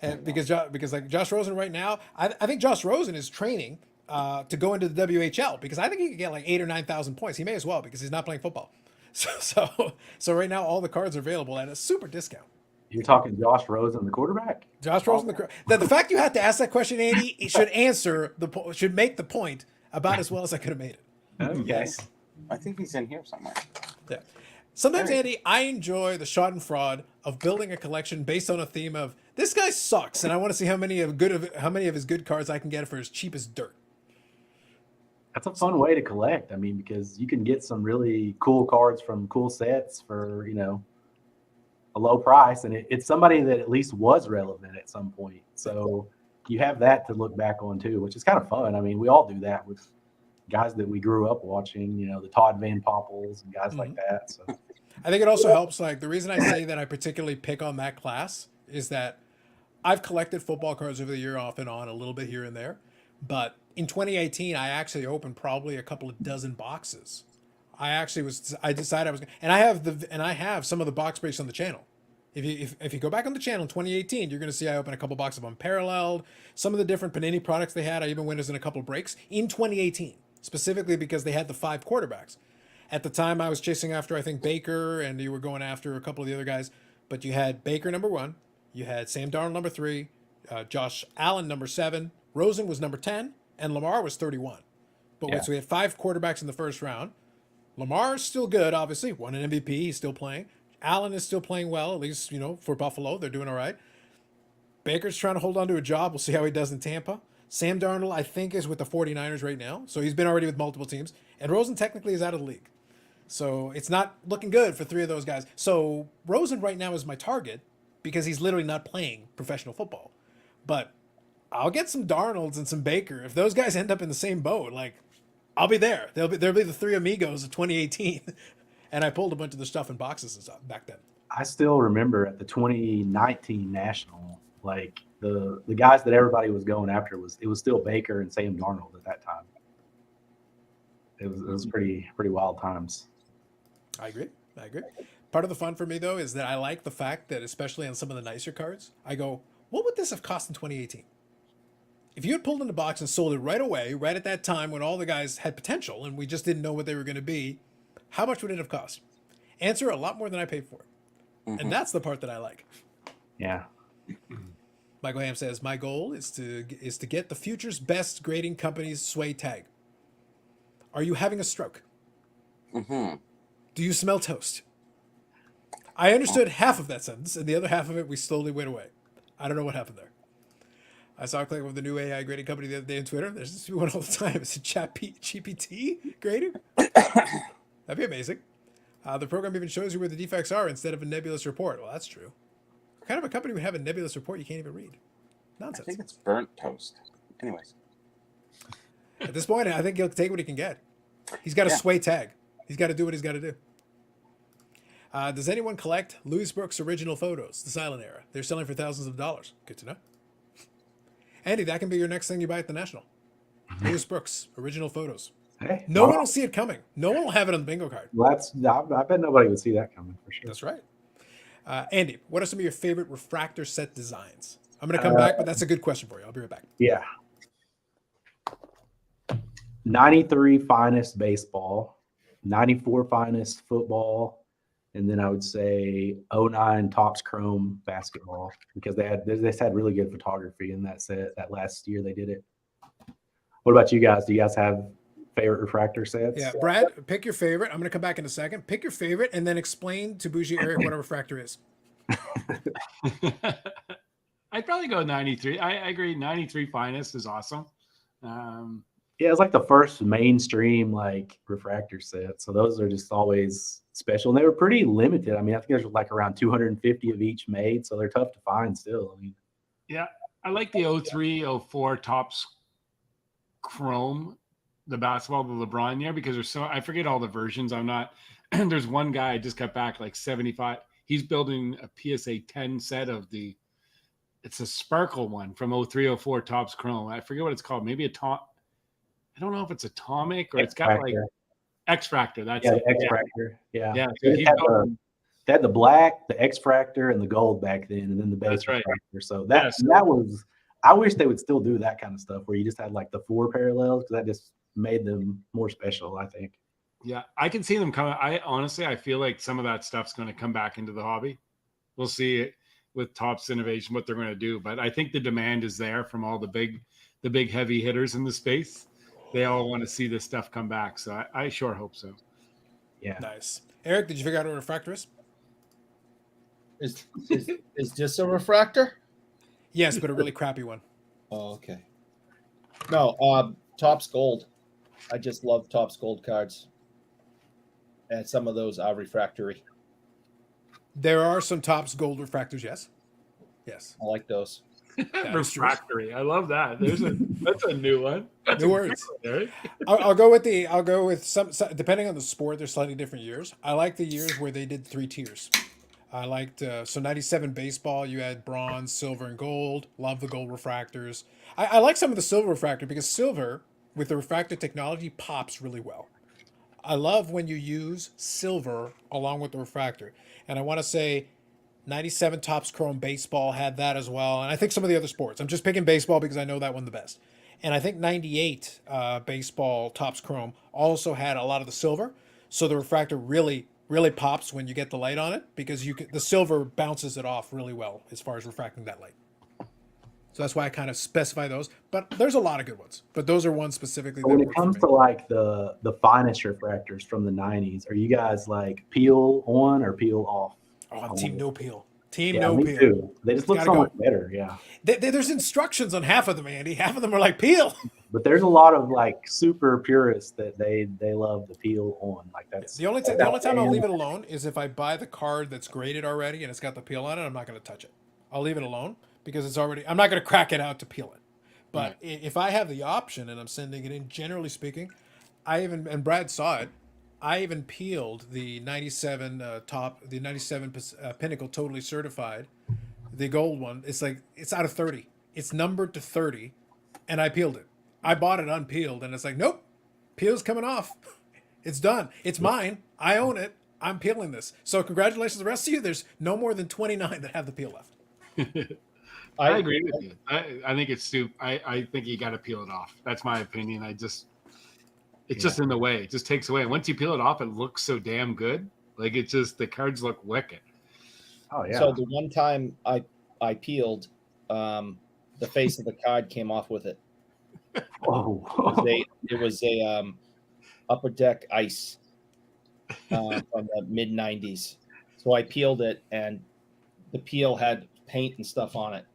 And because like Josh Rosen right now, I think Josh Rosen is training to go into the WHL because I think he could get like 8,000 or 9,000 points. He may as well because he's not playing football. So right now all the cards are available at a super discount. You're talking Josh Rosen, the quarterback? Josh Rosen, the fact you had to ask that question, Andy, it should make the point about as well as I could have made it. Okay. I think he's in here somewhere. Yeah. Sometimes, Right. Andy, I enjoy the shot and fraud of building a collection based on a theme of this guy sucks, and I want to see how many of his good cards I can get for as cheap as dirt. That's a fun way to collect. I mean, because you can get some really cool cards from cool sets for, a low price. And it's somebody that at least was relevant at some point. So you have that to look back on too, which is kind of fun. I mean, we all do that with guys that we grew up watching, the Todd Van Poppels and guys like that. So I think it also helps. Like the reason I say that I particularly pick on that class is that I've collected football cards over the year off and on a little bit here and there. But in 2018, I actually opened probably a couple of dozen boxes. I decided I was, and I have some of the box breaks on the channel. If you go back on the channel in 2018, you're going to see I opened a couple boxes of Unparalleled, some of the different Panini products they had. I even went as in a couple of breaks in 2018, specifically because they had the 5 quarterbacks. At the time, I was chasing after, I think, Baker, and you were going after a couple of the other guys. But you had Baker number 1, you had Sam Darnold number 3, Josh Allen, number 7. Rosen was number 10. And Lamar was 31. But Yeah. so we had 5 quarterbacks in the first round. Lamar's still good, obviously. Won an MVP. He's still playing. Allen is still playing well, at least, for Buffalo. They're doing all right. Baker's trying to hold on to a job. We'll see how he does in Tampa. Sam Darnold, I think, is with the 49ers right now. So he's been already with multiple teams. And Rosen technically is out of the league. So it's not looking good for 3 of those guys. So Rosen right now is my target because he's literally not playing professional football. But I'll get some Darnolds and some Baker. If those guys end up in the same boat, like, I'll be there. They'll be the 3 amigos of 2018. And I pulled a bunch of the stuff in boxes and stuff back then. I still remember at the 2019 National, like the guys that everybody was going after was still Baker and Sam Darnold at that time. It was pretty wild times. I agree. Part of the fun for me, though, is that I like the fact that, especially on some of the nicer cards, I go, what would this have cost in 2018? If you had pulled in the box and sold it right away, right at that time when all the guys had potential and we just didn't know what they were going to be, how much would it have cost? Answer, a lot more than I paid for it. Mhm. And that's the part that I like. Yeah. Michael Ham says, my goal is to get the future's best grading company's sway tag. Are you having a stroke? Mm-hmm. Do you smell toast? I understood half of that sentence, and the other half of it we slowly went away. I don't know what happened there. I saw a clip of the new AI grading company the other day on Twitter. There's this one all the time. Is it GPT grading? That'd be amazing. The program even shows you where the defects are instead of a nebulous report. Well, that's true. What kind of a company would have a nebulous report you can't even read? I Nonsense. think it's burnt toast. Anyways. At this point, I think he'll take what he can get. He's got a sway tag. He's got to do what he's got to do. Does anyone collect Louis Brooks' original photos, the silent era? They're selling for thousands of dollars. Good to know. Andy, that can be your next thing you buy at the National. Louis Brooks, original photos. Hey, No one will see it coming. No one will have it on the bingo card. I bet nobody would see that coming for sure. That's right. Andy, what are some of your favorite refractor set designs? I'm going to come back, but that's a good question for you. I'll be right back. Yeah. 93 finest baseball, 94 finest football, and then I would say 09 Topps Chrome basketball because they just had really good photography in that set that last year they did it. What about you guys? Do you guys have favorite refractor sets? Yeah, Brad, pick your favorite. I'm going to come back in a second. Pick your favorite and then explain to Bougie Eric what a refractor is. I'd probably go 93. I agree. 93 finest is awesome. Yeah, it's like the first mainstream like refractor set. So those are just always special. And they were pretty limited. I mean, I think there's like around 250 of each made. So they're tough to find still. I mean, yeah, I like the 03, 04 Topps Chrome, the basketball, the LeBron year, because there's I forget all the versions. There's one guy I just got back like 75. He's building a PSA 10 set of it's a sparkle one from 03, 04 Topps Chrome. I forget what it's called. Maybe I don't know if it's atomic or it's got like X-Fractor. That's it. X-Fractor. Yeah. Yeah. So they had the black, the X-Fractor, and the gold back then, and then the base That's right. refractor. So that was. I wish they would still do that kind of stuff where you just had like the 4 parallels because that just made them more special, I think. Yeah, I can see them coming. I feel like some of that stuff's going to come back into the hobby. We'll see it with Topps Innovation what they're going to do, but I think the demand is there from all the big heavy hitters in the space. They all want to see this stuff come back, so I sure hope so. Yeah. Nice. Eric, did you figure out what a refractor is? Is this a refractor? Yes, but a really crappy one. Oh, okay. No, Topps Gold. I just love Topps Gold cards. And some of those are refractory. There are some Topps gold refractors, yes. Yes. I like those. Refractory. I love that. That's a new one. That's New words. Eric. I'll go with some depending on the sport, there's slightly different years. I like the years where they did 3 tiers. I liked 97 baseball, you had bronze, silver, and gold. Love the gold refractors. I like some of the silver refractor because silver with the refractor technology pops really well. I love when you use silver along with the refractor. And I want to say 97 Topps Chrome baseball had that as well. And I think some of the other sports. I'm just picking baseball because I know that one the best. And I think 98 baseball Topps Chrome also had a lot of the silver. So the refractor really pops when you get the light on it because the silver bounces it off really well as far as refracting that light. So that's why I kind of specify those. But there's a lot of good ones. But those are ones specifically But that when it work for comes me. to like the finest refractors from the '90s, are you guys like peel on or peel off? Oh, I'm team no peel. Team Yeah, no me peel. too. They just look Gotta so go. much better. Yeah. There's instructions on half of them, Andy. Half of them are like peel. But there's a lot of like super purists that they love the peel on. Like that's The only that's time I'll fan. leave it alone is if I buy the card that's graded already and it's got the peel on it. I'm not going to touch it. I'll leave it alone because it's already. I'm not going to crack it out to peel it. But if I have the option and I'm sending it in, generally speaking, and Brad saw it. I even peeled the '97 the '97 Pinnacle Totally Certified, the gold one. It's out of 30. It's numbered to 30, and I peeled it. I bought it unpeeled, and it's like, nope, peel's coming off. It's done. It's mine. I own it. I'm peeling this. So congratulations to the rest of you. There's no more than 29 that have the peel left. I agree with you. I think it's stupid. I think you got to peel it off. That's my opinion. It's just in the way. It just takes away. Once you peel it off, it looks so damn good. Like it just the cards look wicked. Oh yeah. So the one time I peeled, the face of the card came off with it. Oh. It was a Upper Deck Ice from the mid '90s. So I peeled it, and the peel had paint and stuff on it,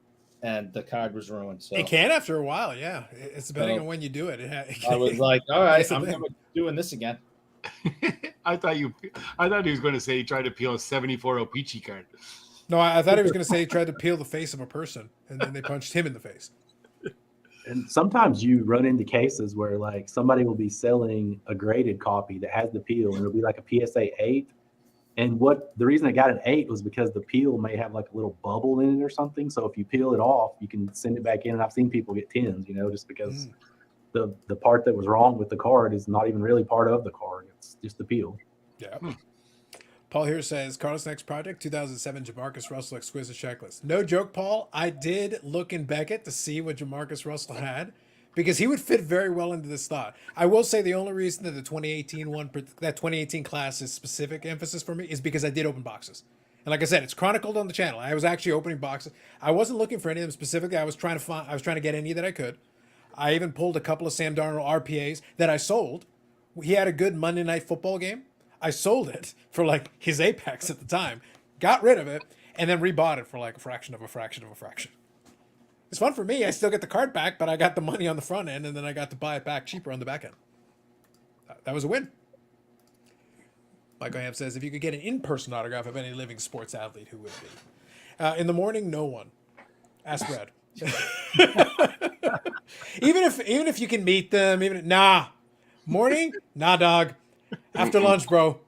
and the card was ruined. So It can after a while, yeah. It's depending on when you do it. I was like, all right, That's the I'm thing. never doing this again. I thought he was going to say he tried to peel a 74 Opeachy card. No, I thought he was going to say he tried to peel the face of a person, and then they punched him in the face. And sometimes you run into cases where like somebody will be selling a graded copy that has the peel, and it'll be like a PSA 8. And the reason it got an 8 was because the peel may have like a little bubble in it or something. So if you peel it off, you can send it back in. And I've seen people get 10s, just because the part that was wrong with the card is not even really part of the card. It's just the peel. Yeah. Paul here says, Carlos' next project, 2007 Jamarcus Russell Exquisite Checklist. No joke, Paul. I did look in Beckett to see what Jamarcus Russell had because he would fit very well into this thought. I will say the only reason that the 2018 class is specific emphasis for me is because I did open boxes. And like I said, it's chronicled on the channel. I was actually opening boxes. I wasn't looking for any of them specifically. I was trying to get any that I could. I even pulled a couple of Sam Darnold RPAs that I sold. He had a good Monday Night Football game. I sold it for like his apex at the time, got rid of it, and then rebought it for like a fraction of a fraction of a fraction. It's fun for me. I still get the card back, but I got the money on the front end, and then I got to buy it back cheaper on the back end. That was a win. Michael Ham says, if you could get an in-person autograph of any living sports athlete, who would it be? In the morning, no one. Ask Brad. even if you can meet them, nah. Morning, nah, dog. After lunch, bro.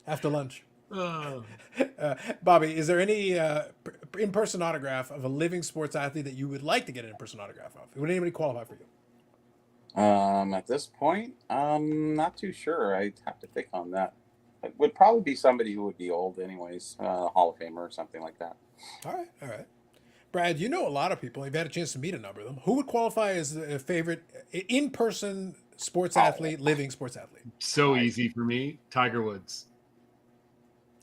After lunch. Bobby, is there any in-person autograph of a living sports athlete that you would like to get an in-person autograph of? Would anybody qualify for you? At this point, I'm not too sure. I'd have to think on that. It would probably be somebody who would be old anyways, Hall of Famer or something like that. All right. Brad, you know a lot of people. You've had a chance to meet a number of them. Who would qualify as a favorite in-person sports athlete, living sports athlete? So easy for me, Tiger Woods.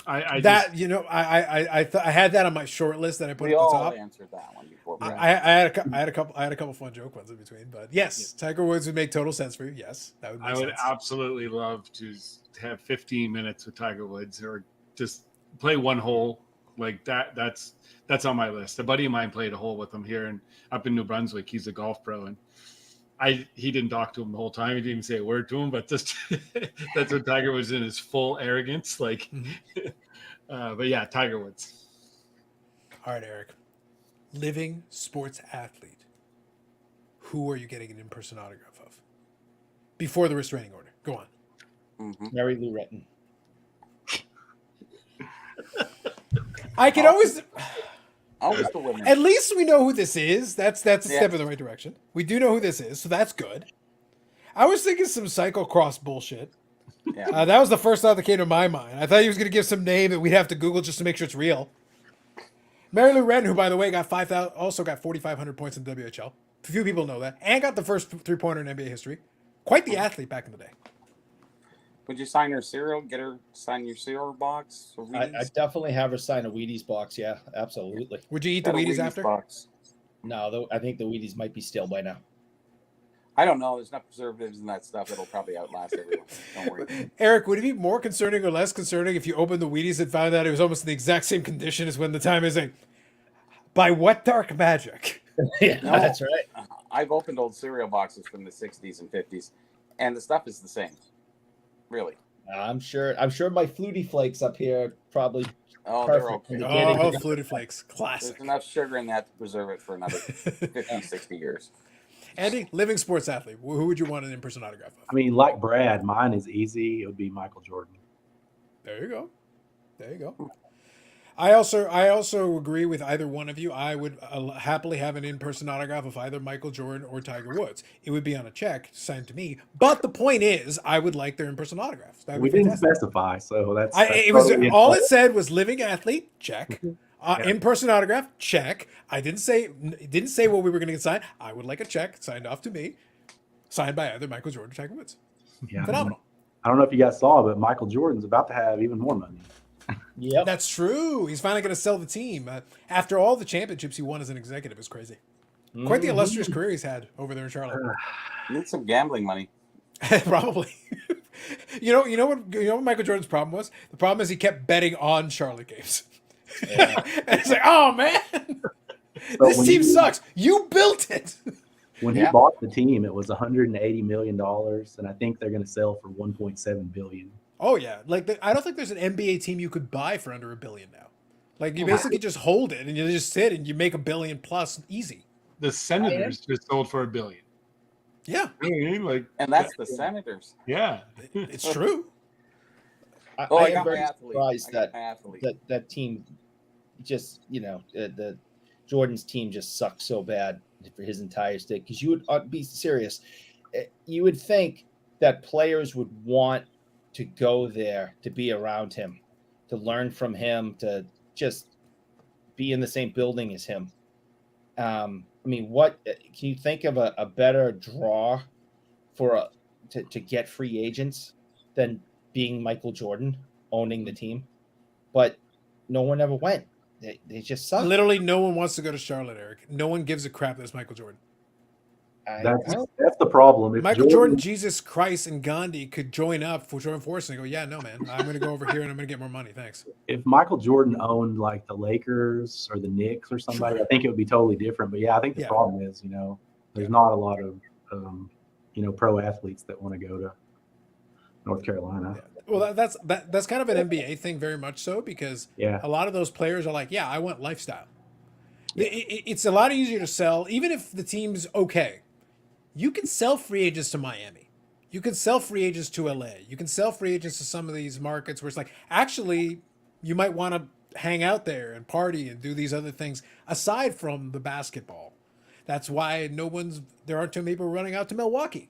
I had that on my short list that I put We at the all top. answered that one before. I Brad. had a couple fun joke ones in between, but yes, Tiger Woods would make total sense for you. Yes, that would make sense. I would absolutely love to have 15 minutes with Tiger Woods, or just play one hole like that. That's on my list. A buddy of mine played a hole with him here up in New Brunswick. He's a golf pro, and he didn't talk to him the whole time. He didn't even say a word to him, but just that's what Tiger was in his full arrogance. Like, but yeah, Tiger Woods. All right, Eric. Living sports athlete. Who are you getting an in-person autograph of? Before the restraining order. Go on. Mm-hmm. Mary Lou Retton. I could always. Always the winner. At least we know who this is. That's a step in the right direction. We do know who this is, so that's good. I was thinking some cyclocross bullshit. Yeah. That was the first thought that came to my mind. I thought he was going to give some name that we'd have to Google just to make sure it's real. Mary Lou Retton, who by the way got 4,500 points in WHL. Few people know that, and got the first three-pointer in NBA history. Quite the athlete back in the day. Would you sign her cereal? Get her sign your cereal box? I definitely have her sign a Wheaties box. Yeah, absolutely. Would you eat the Wheaties after? Box. No, though I think the Wheaties might be stale by now. I don't know. There's enough preservatives in that stuff. It'll probably outlast everyone. Don't worry. Eric, would it be more concerning or less concerning if you opened the Wheaties and found out it was almost in the exact same condition as when the time is like, by what dark magic? Yeah, No. that's right. I've opened old cereal boxes from the 60s and 50s, and the stuff is the same. Really. I'm sure my Flutie Flakes up here probably Oh, they're perfect. okay. Oh, Fluted Flakes. There's Classic. enough sugar in that to preserve it for another 50, 60 years. Andy, living sports athlete. Who would you want an in-person autograph of? I mean, like Brad, mine is easy. It would be Michael Jordan. There you go. There you go. I also agree with either one of you. I would happily have an in-person autograph of either Michael Jordan or Tiger Woods. It would be on a check signed to me. But the point is, I would like their in-person autographs. That would We be didn't fantastic. specify, so that's It was totally all in it said was living athlete, check. Yeah. In-person autograph, check. I didn't say what we were going to get signed. I would like a check signed off to me, signed by either Michael Jordan or Tiger Woods. Yeah. Phenomenal. I don't know if you guys saw, but Michael Jordan's about to have even more money. Yep. That's true. He's finally going to sell the team. After all the championships he won as an executive is crazy. Quite the illustrious career he's had over there in Charlotte. Need some gambling money. Probably. You know what Michael Jordan's problem was? The problem is he kept betting on Charlotte games. Yeah. And it's like, oh man, So this when team you- sucks. You built it. When Yeah. he bought the team, it was $180 million, and I think they're going to sell for $1.7 billion. Oh yeah, I don't think there's an NBA team you could buy for under $1 billion now. Like you basically just hold it and you just sit and you make $1 billion plus easy. The Senators just sold for $1 billion. Yeah, You know what I mean? Like, And that's the Senators. yeah. it's true. Oh, I am got my very athlete. surprised I got that my athlete. that team just the Jordan's team just sucked so bad for his entire stay. Because you would be serious, you would think that players would want to go there to be around him, to learn from him, to just be in the same building as him. I mean, what can you think of a better draw for to get free agents than being Michael Jordan owning the team? But no one ever went. They just suck. Literally, no one wants to go to Charlotte, Eric. No one gives a crap that's Michael Jordan. That's the problem. If Michael Jordan, Jesus Christ, and Gandhi could join up for join forces and go, yeah, no, man, I'm going to go over here and I'm going to get more money. Thanks. if Michael Jordan owned like the Lakers or the Knicks or somebody, I think it would be totally different. But yeah, I think the Yeah. problem is, there's not a lot of, pro athletes that want to go to North Carolina. Yeah. Well, that's kind of an NBA thing, very much so, because Yeah. a lot of those players are like, yeah, I want lifestyle. It's a lot easier to sell, even if the team's okay. You can sell free agents to Miami. You can sell free agents to LA. You can sell free agents to some of these markets where it's like, actually, you might want to hang out there and party and do these other things aside from the basketball. That's why there aren't too many people running out to Milwaukee.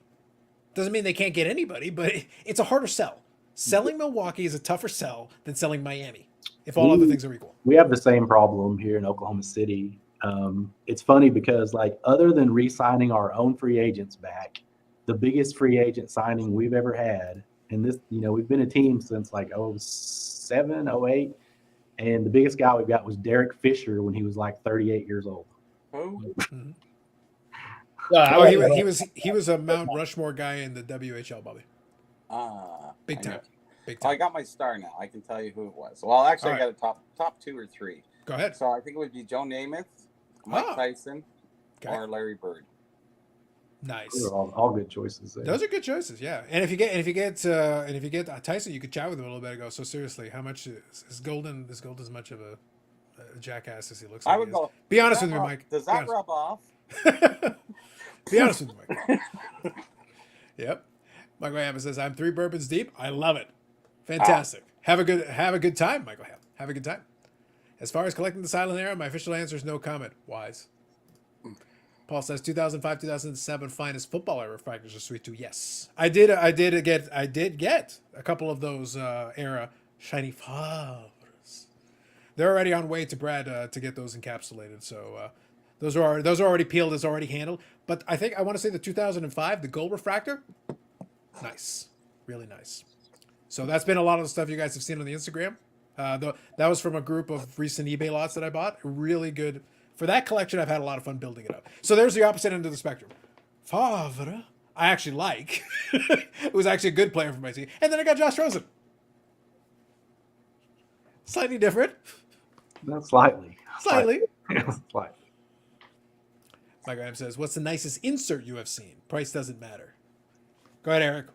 Doesn't mean they can't get anybody, but it's a harder sell. Selling Milwaukee is a tougher sell than selling Miami, if all other things are equal. We have the same problem here in Oklahoma City. It's funny because, other than re-signing our own free agents back, the biggest free agent signing we've ever had, and this, we've been a team since 07, 08, and the biggest guy we've got was Derek Fisher when he was 38 years old. Who? He was a Mount Rushmore guy in the WHL, Bobby. Big I time. know. Big Oh, I time. got my star now. I can tell you who it was. Well, actually, All I got a top 2 or 3. Go ahead. So I think it would be Joe Namath, Mike Ah. Tyson, Okay. or Larry Bird. Nice. Those are all good choices there. Those are good choices, yeah. And if you get Tyson, you could chat with him a little bit ago. So seriously, how much is Golden as much of a jackass as he looks like? I would he is? go. Be honest does with that me, rub- Mike. Does Be that honest. rub off? Be honest with me, Mike. Yep. Michael Hammond says, "I'm 3 bourbons deep. I love it. Fantastic. Have a good time, Michael Hammond. Have a good time. As far as collecting the silent era, my official answer is no comment. Wise." Paul says 2005, 2007 finest football era factors are sweet too. Yes, I did get a couple of those era shiny favres. They're already on way to Brad to get those encapsulated. So those are already peeled. It's already handled. But I think I want to say the 2005, the gold refractor, nice, really nice. So that's been a lot of the stuff you guys have seen on the Instagram. That was from a group of recent eBay lots that I bought. Really good For that collection, I've had a lot of fun building it up. So there's the opposite end of the spectrum. Favre, I actually like. It was actually a good player for my team. And then I got Josh Rosen. Slightly different. Not slightly. Slightly. Slightly. Michael M says, what's the nicest insert you have seen? Price doesn't matter. Go ahead, Eric.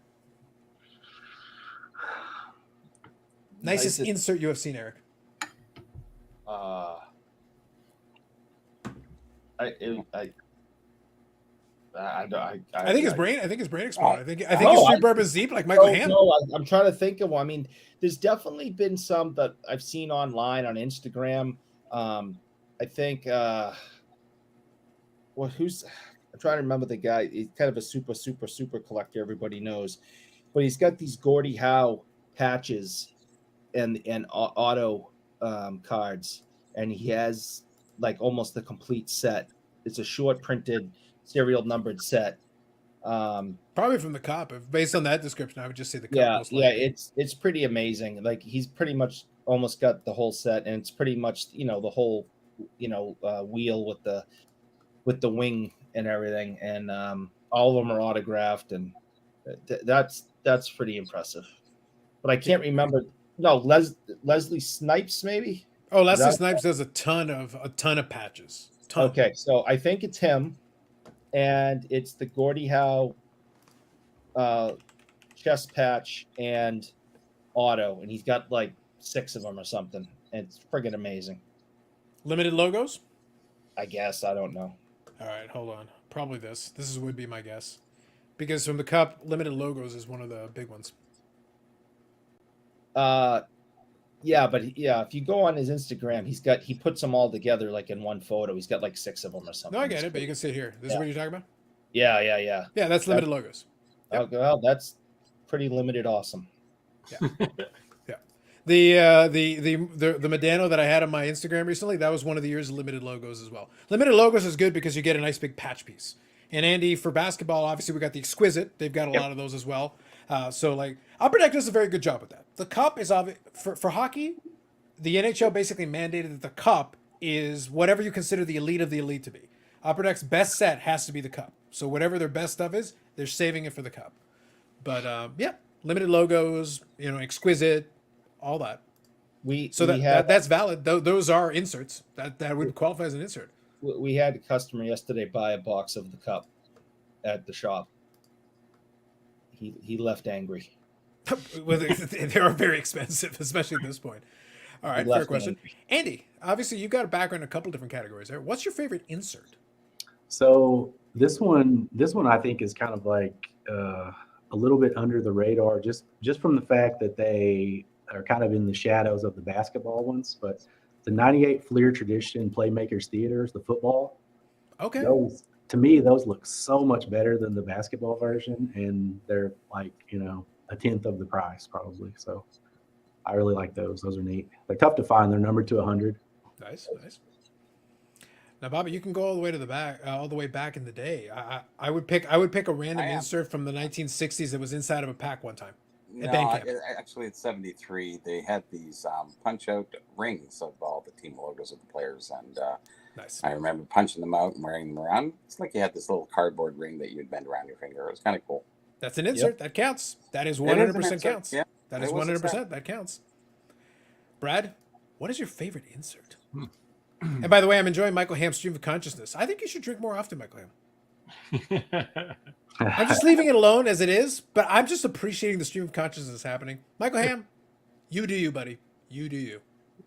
Nicest insert you have seen, Eric. I think his brain exploded. I think his No, street bourbon's deep, like Michael Ham. No, I'm trying to think of one. I mean, there's definitely been some that I've seen online on Instagram. I think I'm trying to remember the guy. He's kind of a super collector, everybody knows. But he's got these Gordie Howe patches and auto cards, and he has like almost the complete set. It's a short printed serial numbered set. Probably from the Cup. Based on that description, I would just say the Cup. Yeah, it's pretty amazing. Like he's pretty much almost got the whole set, and it's pretty much the whole wheel with the wing and everything, and all of them are autographed, and that's pretty impressive. But I can't remember. No, Leslie Snipes maybe. Oh, Leslie Snipes does a ton of patches. Okay, so I think it's him, and it's the Gordie Howe chest patch and auto, and he's got like 6 of them or something, and it's friggin' amazing. Limited logos? I guess, I don't know. All right, hold on. Probably this. This would be my guess. Because from the Cup, limited logos is one of the big ones. Yeah, but if you go on his Instagram, he puts them all together like in one photo. He's got like 6 of them or something. No, I get it, but you can see it here. This is what you're talking about? Yeah. Yeah, that's limited logos. Yep. Well, that's pretty limited awesome. Yeah. Yeah. The Medano that I had on my Instagram recently, that was one of the year's limited logos as well. Limited logos is good because you get a nice big patch piece. And Andy, for basketball, obviously we got the Exquisite. They've got a lot of those as well. So like Upper Deck does a very good job with that. The Cup is for hockey. The NHL basically mandated that the Cup is whatever you consider the elite of the elite to be. Upper Deck's best set has to be the Cup. So whatever their best stuff is, they're saving it for the Cup. But yeah, limited logos, Exquisite, all that. That's valid. Those are inserts. That would qualify as an insert. We had a customer yesterday buy a box of the Cup at the shop. He left angry. They are very expensive, especially at this point. All right, fair question. Andy, obviously you've got a background in a couple different categories there. What's your favorite insert? So this one I think is kind of like a little bit under the radar, just from the fact that they are kind of in the shadows of the basketball ones. But the '98 Fleer Tradition Playmakers Theaters, the football. Okay. To me, those look so much better than the basketball version, and they're like, a 10th of the price probably. So I really like those. Those are neat. They're tough to find. They're numbered to 100. Nice. Now, Bobby, you can go all the way to the back, all the way back in the day. I would pick a random insert from the 1960s that was inside of a pack one time. No, actually, it's 73. They had these punch-out rings of all the team logos of the players, and nice. I remember punching them out and wearing them around. It's like you had this little cardboard ring that you'd bend around your finger. It was kind of cool. That's an insert. Yep. That counts. That is 100% counts. Yeah, that is 100%. That counts. Brad, what is your favorite insert? And by the way, I'm enjoying Michael Ham's stream of consciousness. I think you should drink more often, Michael Ham. I'm just leaving it alone as it is, but I'm just appreciating the stream of consciousness happening. Michael Ham, you do you, buddy. You do you.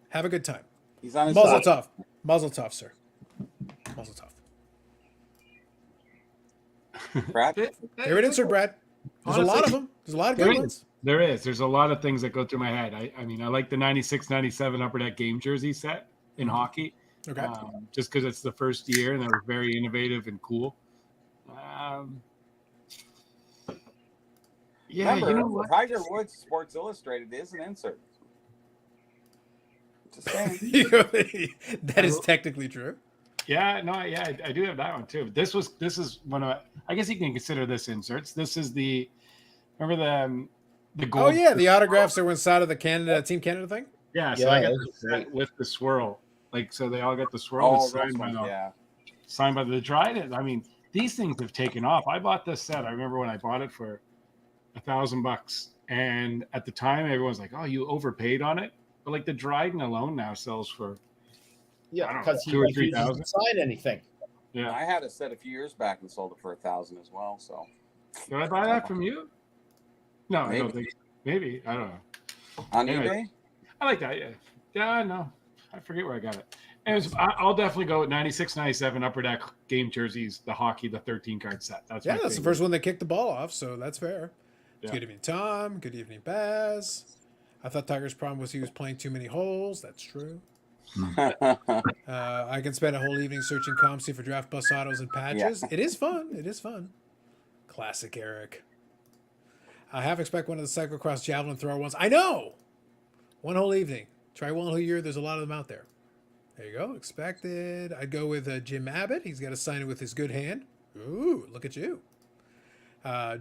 Have a good time. He's on his Muzzle tough. Muzzle tough, sir. Muzzle tough. Brad? Favorite insert, Brad. There's a lot of them. There's a lot of good ones. There is. There's a lot of things that go through my head. I mean, I like the 96, 97 Upper Deck game jersey set in hockey. Okay. Just because it's the first year and that was very innovative and cool. Yeah, remember, Tiger Woods Sports Illustrated is an insert. Just saying. That is technically true. Yeah, no, yeah, I do have that one too. This is one of, I guess you can consider this inserts. This is remember the gold. Oh yeah, the autographs that were inside of the Team Canada thing. Yeah, so I got this with the swirl. Like, so they all got the swirl that's Oh, those ones, yeah. signed by the Dryden. I mean, these things have taken off. I bought this set. I remember when I bought it for $1,000, and at the time everyone's like, "Oh, you overpaid on it." But like the Dryden alone now sells for I Yeah, don't know, because he 2,000 or refuses 3,000. to sign anything. Yeah. I had a set a few years back and sold it for 1,000 as well. So Did I buy that from you? No, I don't Maybe. think. Maybe I don't know. on Anyway. eBay, I like that. Yeah. Yeah. No, I forget where I got it. Anyways, I'll definitely go with 96, 97 Upper Deck game jerseys, the hockey, the 13 card set. That's Yeah, my that's the favorite. first one that kicked the ball off, so that's fair. Yeah. Good evening, Tom. Good evening, Baz. I thought Tiger's problem was he was playing too many holes. That's true. I can spend a whole evening searching ComC for draft bus autos and patches. It is fun. It is fun. Classic Eric. I half expect one of the cyclocross javelin thrower ones. I know. One whole evening. Try one whole year. There's a lot of them out there. There you go. Expected. I'd go with Jim Abbott. He's got to sign it with his good hand. Ooh, look at you.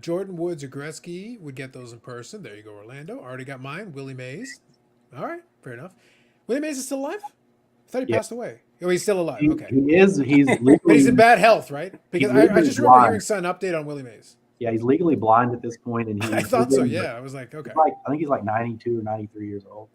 Jordan Woods or Gretzky would get those in person. There you go, Orlando. Already got mine. Willie Mays. All right, fair enough. Willie Mays is still alive? I thought he Yeah. passed away. Oh, he's still alive. He, Okay. he is. He's legally, But he's in bad health, right? Because I legally just remember blind. hearing some update on Willie Mays. Yeah, he's legally blind at this point, and I thought so, yeah. I was like, okay. I think he's like 92 or 93 years old.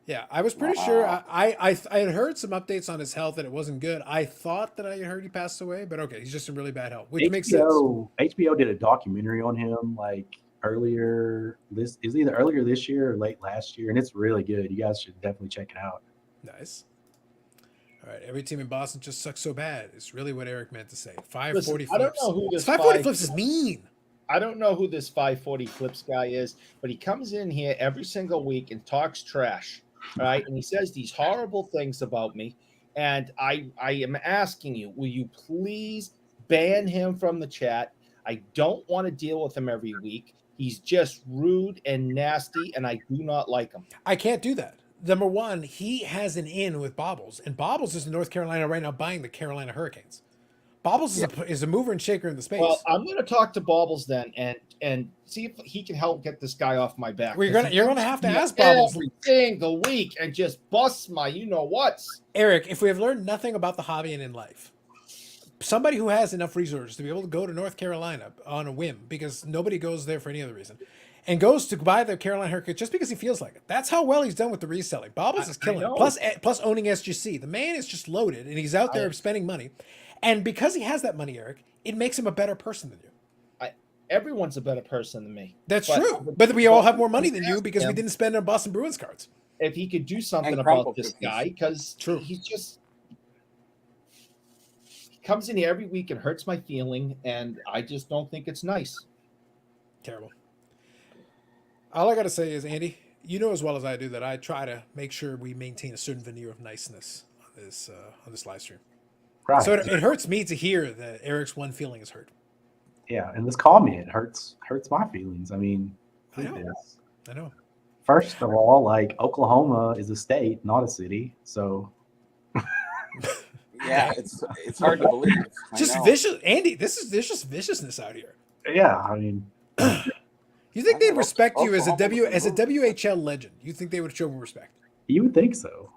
Yeah, I was pretty sure. I had heard some updates on his health that it wasn't good. I thought that I had heard he passed away, but okay, he's just in really bad health, which makes sense. HBO did a documentary on him like earlier this year or late last year, and it's really good. You guys should definitely check it out. Nice. All right, every team in Boston just sucks so bad. It's really what Eric meant to say. 540 Listen, flips. I don't know who this 540 flips is mean. I don't know who this 540 flips guy is, but he comes in here every single week and talks trash. All right. And he says these horrible things about me. And I am asking you, will you please ban him from the chat? I don't want to deal with him every week. He's just rude and nasty, and I do not like him. I can't do that. Number one, he has an in with Bobbles, and Bobbles is in North Carolina right now buying the Carolina Hurricanes. Bobbles is a mover and shaker in the space. Well, I'm going to talk to Bobbles then and see if he can help get this guy off my back. Well, you're gonna have to ask Bobbles Bobbles every single week and just bust my you-know-whats. Eric, if we have learned nothing about the hobby and in life, somebody who has enough resources to be able to go to North Carolina on a whim, because nobody goes there for any other reason, and goes to buy the Carolina Hurricanes just because he feels like it. That's how well he's done with the reselling. Bobbles is killing it. Plus owning SGC. The man is just loaded, and he's out there spending money. And because he has that money, Eric, it makes him a better person than you. Everyone's a better person than me. That's true. But we all have more money than you because we didn't spend on Boston Bruins cards. If he could do something And about crumble this cookies. guy, because he's just he comes in here every week and hurts my feeling, and I just don't think it's nice. Terrible. All I got to say is, Andy, you know as well as I do that I try to make sure we maintain a certain veneer of niceness on this live stream. Right. So it hurts me to hear that Eric's one feeling is hurt. Yeah, and this comment hurts my feelings. I mean, I know. First of all, like Oklahoma is a state, not a city, so yeah, it's hard to believe. Just vicious, Andy. This is just viciousness out here. yeah, I mean, You think they'd respect you as a Oklahoma was a WHL legend? You think they would show respect? you would think so.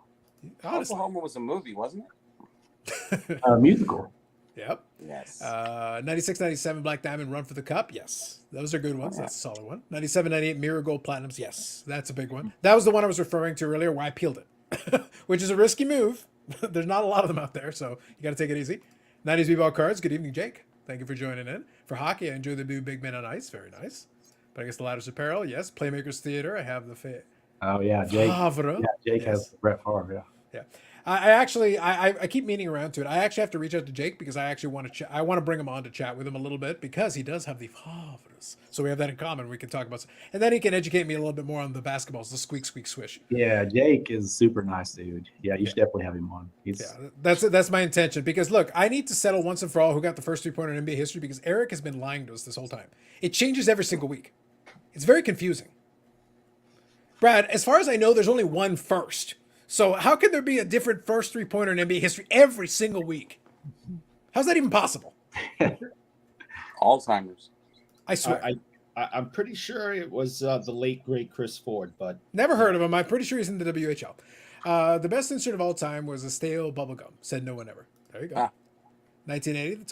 Honestly. Oklahoma was a movie, wasn't it? Musical. Yep. Yes. 96, 97 Black Diamond Run for the Cup. Yes. Those are good ones. That's a solid one. 97, 98 Mirror Gold Platinums. Yes. That's a big one. That was the one I was referring to earlier where I peeled it, which is a risky move. There's not a lot of them out there, so you got to take it easy. 90s B-Ball Cards. Good evening, Jake. Thank you for joining in. For hockey, I enjoy the new Big Men on Ice. Very nice. But I guess the Ladders Apparel. Yes. Playmakers Theater. I have the Oh yeah, Jake. Favre. Yeah, Jake has Brett Favre. Yeah. Yeah. I keep meaning around to it. I actually have to reach out to Jake because I actually want to. I want to bring him on to chat with him a little bit because he does have the Favres. So we have that in common. We can talk about, and then he can educate me a little bit more on the basketballs, the squeak, squeak, swish. Yeah, Jake is super nice dude. Yeah, you should definitely have him on. That's my intention because look, I need to settle once and for all who got the first 3-pointer in NBA history because Eric has been lying to us this whole time. It changes every single week. It's very confusing. Brad, as far as I know, there's only one first. So how could there be a different first 3-pointer in NBA history every single week? How's that even possible? Alzheimer's. I swear. I'm pretty sure it was the late great Chris Ford, but Never heard of him. I'm pretty sure he's in the WHL. The best insert of all time was a stale bubble gum. Said no one ever. There you go. Ah. 1980,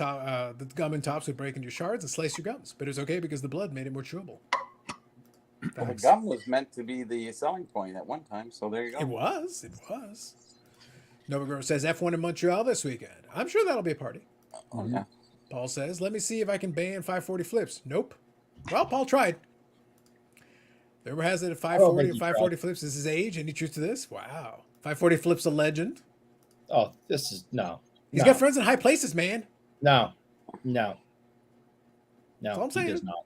the gum and tops would break into shards and slice your gums, but it was okay because the blood made it more chewable. Well, the Thanks. gum was meant to be the selling point at one time, so there you go. It was. It was. Nova Girl says F1 in Montreal this weekend. I'm sure that'll be a party. Oh yeah. Paul says, let me see if I can ban 540 flips. Nope. Well, Paul tried. The rumor has it at 540 think and he 540 flips is his age. Any truth to this? Wow. 540 flips a legend. Oh, this is no. He's no, got friends in high places, man. No. That's all I'm He saying. does not.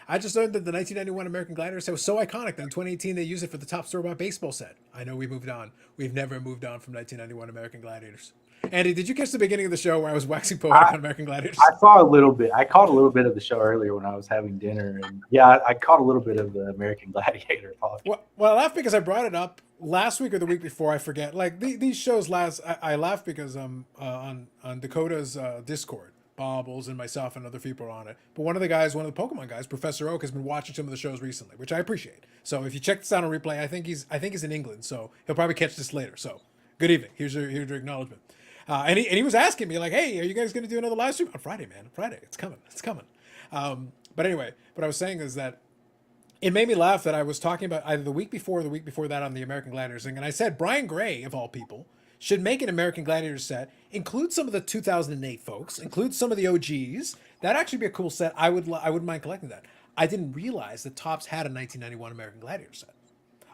I just learned that the 1991 American Gladiator set was so iconic that in 2018 they used it for the top store-bought baseball set. I know we moved on. We've never moved on from 1991 American Gladiators. Andy, did you catch the beginning of the show where I was waxing poetic on American Gladiators? I saw a little bit. I caught a little bit of the show earlier when I was having dinner, and yeah, I caught a little bit of the American Gladiator talk. Well, I laughed because I brought it up last week or the week before. I forget. Like these shows last. I laughed because on Dakota's Discord, Bobbles and myself and other people are on it. But one of the Pokemon guys, Professor Oak, has been watching some of the shows recently, which I appreciate. So if you check this out on replay, I think he's in England, so he'll probably catch this later. So good evening. Here's your acknowledgement. And he was asking me like, hey, are you guys going to do another live stream on Friday, man? Friday, it's coming. But anyway, what I was saying is that it made me laugh that I was talking about either the week before or the week before that on the American Gladiators thing, and I said Brian Gray, of all people, should make an American Gladiators set, include some of the 2008 folks, include some of the OGs. That'd actually be a cool set. I wouldn't mind collecting that. I didn't realize that Topps had a 1991 American Gladiator set.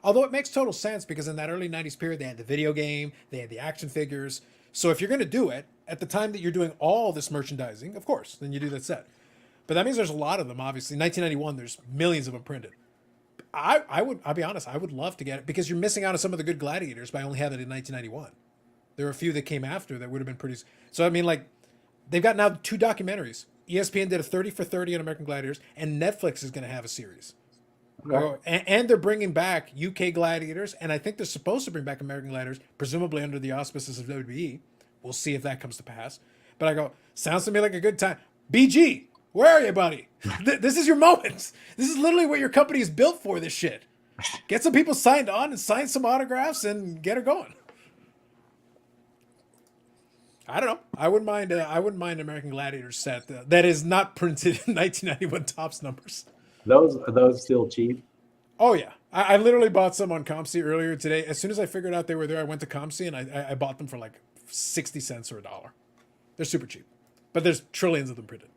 Although it makes total sense because in that early 90s period, they had the video game, they had the action figures. So if you're going to do it at the time that you're doing all this merchandising, of course, then you do that set. But that means there's a lot of them, obviously. 1991, there's millions of them printed. I'll be honest, I would love to get it because you're missing out on some of the good gladiators by only having it in 1991. There are a few that came after that would have been pretty. So, I mean, like, they've got now 2 documentaries. ESPN did a 30 for 30 on American Gladiators, and Netflix is going to have a series. Okay. And they're bringing back UK Gladiators, and I think they're supposed to bring back American Gladiators, presumably under the auspices of WWE. We'll see if that comes to pass. But I go, sounds to me like a good time. BG, where are you, buddy? This is your moment. This is literally what your company is built for, this shit. Get some people signed on and sign some autographs and get her going. I don't know. I wouldn't mind American Gladiators set that is not printed in 1991 Topps numbers. Are those still cheap? Oh yeah, I literally bought some on ComC earlier today. As soon as I figured out they were there, I went to ComC and I bought them for like 60 cents or $1. They're super cheap, but there's trillions of them printed.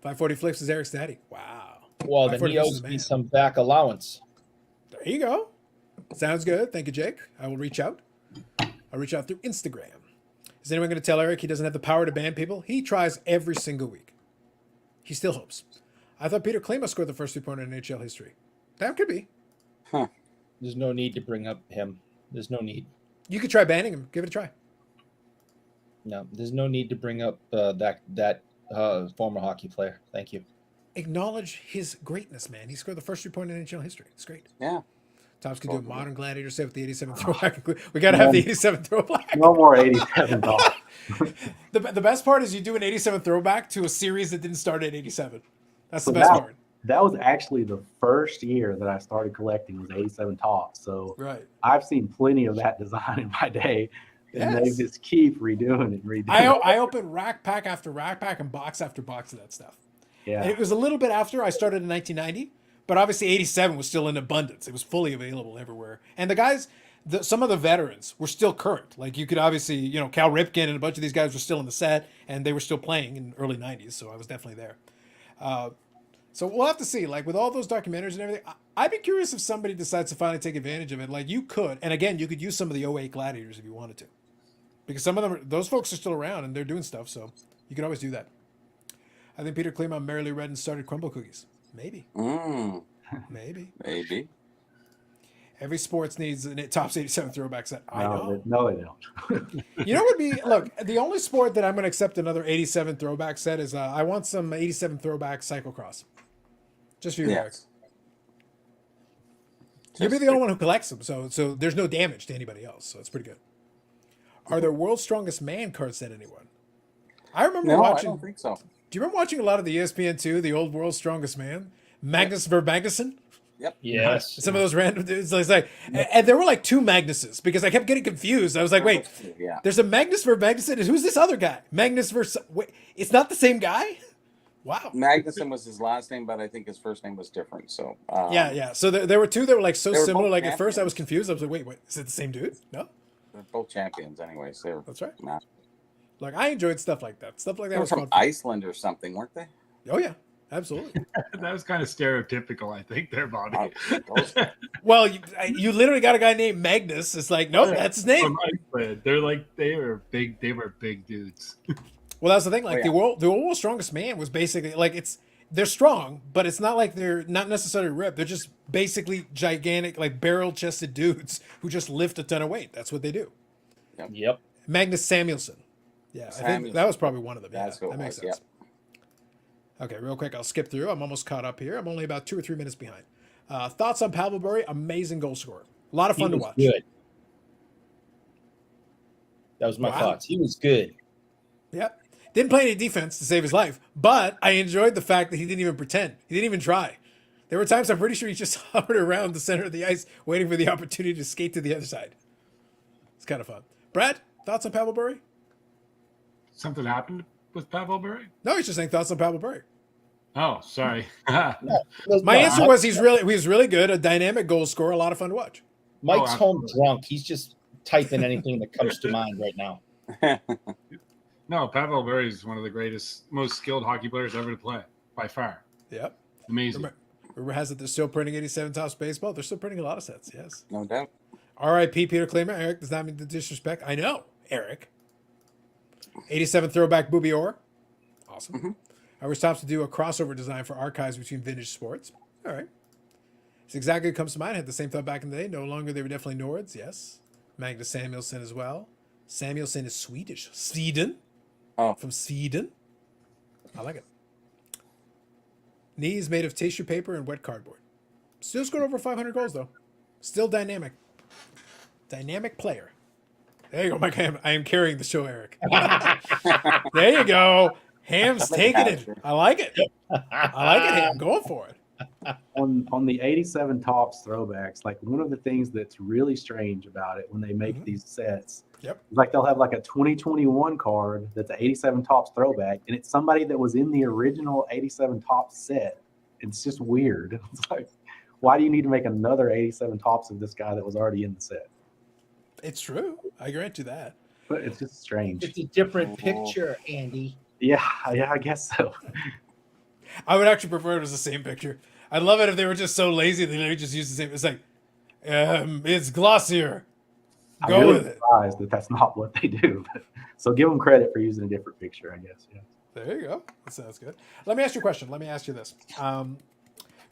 540 flips is Eric's daddy. Wow. Well, then 540 he flips owes is the me man. some back allowance. There you go. Sounds good. Thank you, Jake. I will reach out. I'll reach out through Instagram. Is anyone going to tell Eric he doesn't have the power to ban people? He tries every single week. He still hopes. I thought Peter Klima scored the first 3-pointer in NHL history. That could be. There's no need to bring up him. There's no need. You could try banning him. Give it a try. No, there's no need to bring up that former hockey player. Thank you. Acknowledge his greatness, man. He scored the first 3-pointer in NHL history. It's great. Yeah. Topps could do a modern Gladiator set with the 87 throwback. We got to have the 87 throwback. No more $87. The best part is you do an 87 throwback to a series that didn't start at 87. That's the So best part. That was actually the first year that I started collecting was 87 Topps. So Right. I've seen plenty of that design in my day. And they Yes. just keep redoing it and redoing I opened rack pack after rack pack and box after box of that stuff. Yeah. And it was a little bit after I started in 1990, but obviously 87 was still in abundance. It was fully available everywhere. And the guys, some of the veterans were still current. Like you could obviously, Cal Ripken and a bunch of these guys were still in the set and they were still playing in early 90s. So I was definitely there. So we'll have to see. Like with all those documentaries and everything, I'd be curious if somebody decides to finally take advantage of it. Like you could, and again, you could use some of the '08 Gladiators if you wanted to, because some of them, those folks are still around and they're doing stuff. So you could always do that. I think Peter Klima merrily read and started Crumble Cookies. Maybe. Maybe. Maybe. Every sports needs a Topps 87 throwback set. I know. No, they don't. You know what would be, look, the only sport that I'm going to accept another 87 throwback set is I want some 87 throwback cyclocross. Just for you, Eric. Yes. You'll be the only one who collects them, so there's no damage to anybody else. So it's pretty good. Are there World's Strongest Man cards at anyone? I remember No, I watching. don't think so. Do you remember watching a lot of the ESPN2, the old World's Strongest Man? Magnus Verbanguson? Yes. Some of those random dudes. It's like, and there were like two Magnuses because I kept getting confused. I was like, wait, Yeah. there's a Magnus for Magnuson, and who's this other guy? Magnus versus. Wait, it's not the same guy. Wow. Magnuson was his last name, but I think his first name was different. So Yeah. So there were two that were like so They were similar. both Like at first I was champions. confused. I was like, wait, is it the same dude? No, they're both champions, anyways. They're that's right. not. Like I enjoyed stuff like that. Stuff like They that were was from fun. Iceland or something, weren't they? Oh yeah, absolutely. That was kind of stereotypical, I think, their body. Those- Well, you literally got a guy named Magnus. It's like, no, that's his name. From Iceland. They're like they were big dudes. Well, that's the thing. Like Oh, yeah. the world's strongest man was basically like they're strong, but it's not like they're not necessarily ripped. They're just basically gigantic, like barrel-chested dudes who just lift a ton of weight. That's what they do. Yep. Magnus Samuelsson. Yeah, I think that was probably one of them. That's Yeah, who it that makes was, sense. Okay, real quick, I'll skip through. I'm almost caught up here. I'm only about 2 or 3 minutes behind. Thoughts on Pavel Bure? Amazing goal scorer. A lot of He fun to was watch. good. That was my Wow. thoughts. He was good. Yep. Didn't play any defense to save his life, but I enjoyed the fact that he didn't even pretend. He didn't even try. There were times I'm pretty sure he just hovered around the center of the ice, waiting for the opportunity to skate to the other side. It's kind of fun. Brad, thoughts on Pavel Bure? Something happened with Pavel Bure? No, he's just saying thoughts on Pavel Bure. Oh, sorry. My answer was he was really good, a dynamic goal scorer, a lot of fun to watch. Mike's Oh, home drunk. He's just typing anything that comes to mind right now. No, Pavel Bure is one of the greatest, most skilled hockey players ever to play, by far. Yep. Amazing. Rumor has it they're still printing 87 Tops baseball. They're still printing a lot of sets, yes. No doubt. R.I.P. Peter Klemer. Eric does not mean to disrespect. I know, Eric. 87 throwback Booby Orr. Awesome. Mhm. I wish Tops to do a crossover design for archives between vintage sports. All right. It's exactly what comes to mind. I had the same thought back in the day. No longer, they were definitely Nords, yes. Magnus Samuelsson as well. Samuelsson is Swedish. Sweden. Oh. From Sweden. I like it. Knees made of tissue paper and wet cardboard. Still scored over 500 goals, though. Still dynamic. Dynamic player. There you go, Mike. I am carrying the show, Eric. There you go. Ham's taking it. I like it. I like it, Ham. Going for it. On the 87 Tops throwbacks, like one of the things that's really strange about it when they make Mhm. these sets, Yep. like they'll have like a 2021 card that's an 87 Tops throwback, and it's somebody that was in the original 87 Tops set. It's just weird. It's like, why do you need to make another 87 Tops of this guy that was already in the set? It's true. I grant you that. But it's just strange. It's a different picture, Andy. Yeah, I guess so. I would actually prefer it as the same picture. I'd love it if they were just so lazy they literally just use the same. It's like, it's glossier. I'm Go really with it. surprised that that's not what they do. So give them credit for using a different picture, I guess. Yeah. There you go. That sounds good. Let me ask you a question. Let me ask you this.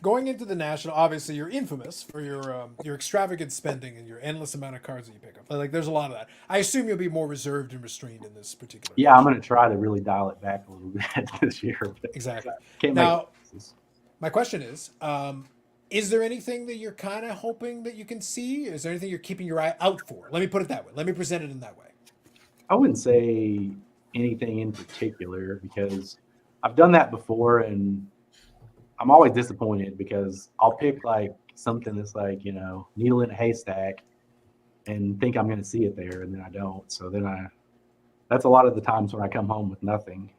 Going into the National, obviously you're infamous for your extravagant spending and your endless amount of cards that you pick up. Like there's a lot of that. I assume you'll be more reserved and restrained in this particular. Yeah, I'm going to try to really dial it back a little bit this year. But Exactly. can't Now, make my question is there anything that you're kind of hoping that you can see? Is there anything you're keeping your eye out for? Let me put it that way. Let me present it in that way. I wouldn't say anything in particular because I've done that before and I'm always disappointed because I'll pick like something that's like, needle in a haystack and think I'm going to see it there and then I don't. So then that's a lot of the times when I come home with nothing.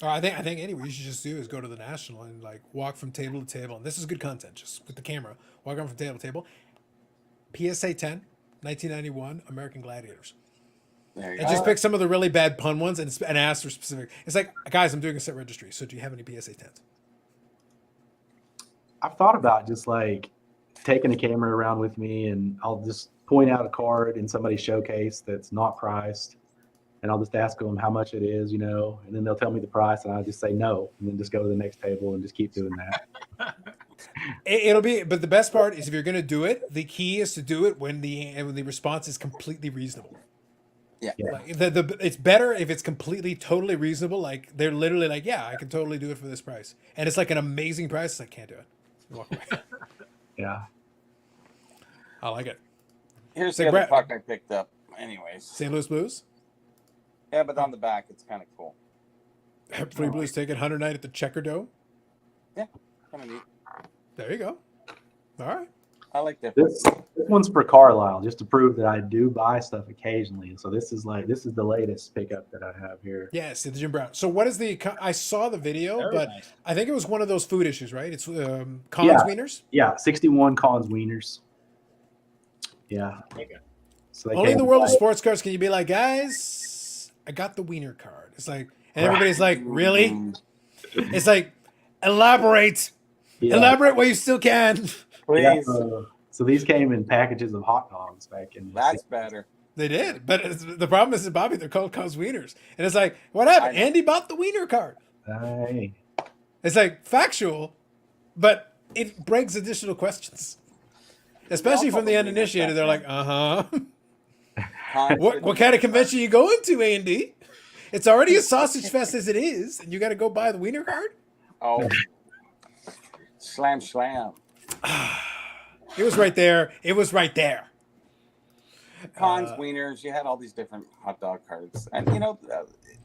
I think anyway, you should just do is go to the National and like walk from table to table. And this is good content, just with the camera. Walk around from table to table. PSA 10, 1991, American Gladiators. There you And go. just pick some of the really bad pun ones and ask for specific. It's like, guys, I'm doing a set registry. So do you have any PSA 10s? I've thought about just like taking a camera around with me and I'll just point out a card in somebody's showcase that's not priced. And I'll just ask them how much it is, and then they'll tell me the price and I'll just say no. And then just go to the next table and just keep doing that. It'll be, but the best part is if you're going to do it, the key is to do it when the response is completely reasonable. Yeah. Like it's better if it's completely, totally reasonable. Like they're literally like, yeah, I can totally do it for this price. And it's like an amazing price. It's like, can't do it. Walk away. Yeah. I like it. Here's Say, the other Brad- puck I picked up. Anyways. St. Louis Blues. Yeah, but on the back, it's kind of cool. Three Blues taking 100 night at the Checker Dome. Kind of neat. There you go. All right. I like that. This one's for Carlisle, just to prove that I do buy stuff occasionally. So this is the latest pickup that I have here. Yes, the Jim Brown. So what is the? I saw the video, Very but nice. I think it was one of those food issues, right? It's Collins Yeah. Wieners. Yeah, 61 Collins Wieners. Yeah. Okay. So they Only in the came world of like- sports cars can you be like, guys, I got the Wiener card. It's like, and everybody's like, really? Mm, It's like, elaborate, Yeah. elaborate while you still can. Yeah, please. so these came in packages of hot dogs back in. That's better. They did, but the problem is, Bobby, they're called Collins Wieners, and it's like, what happened? I know. Andy bought the Wiener card. Hey. It's like factual, but it begs additional questions, especially also from the believe uninitiated. that, They're like, man. what kind of convention you going to, Andy? It's already a sausage fest as it is, and you got to go buy the Wiener card. Oh, slam. It was right there. It was right there. Cons, wieners. You had all these different hot dog cards, and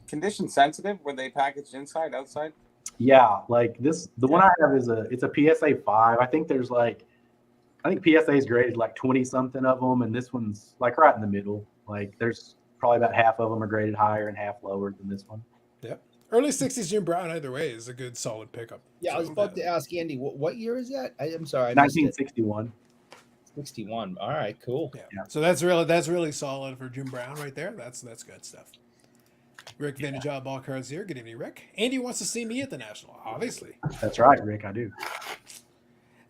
condition sensitive. Were they packaged inside, outside? Yeah, like this. The one I have is it's a PSA 5. I think PSA is graded like 20 something of them, and this one's like right in the middle. Like there's probably about half of them are graded higher and half lower than this one. Yep. Early 60s Jim Brown, either way, is a good solid pickup. Yeah, I was So, about to ask Andy, what year is that? I'm sorry, I missed it. 1961. 61. All right, cool. Yeah. Yeah. So that's really solid for Jim Brown right there. That's good stuff. Rick Vanderjob Ball Cards here. Good evening, Rick. Andy wants to see me at the National, obviously. That's right, Rick. I do.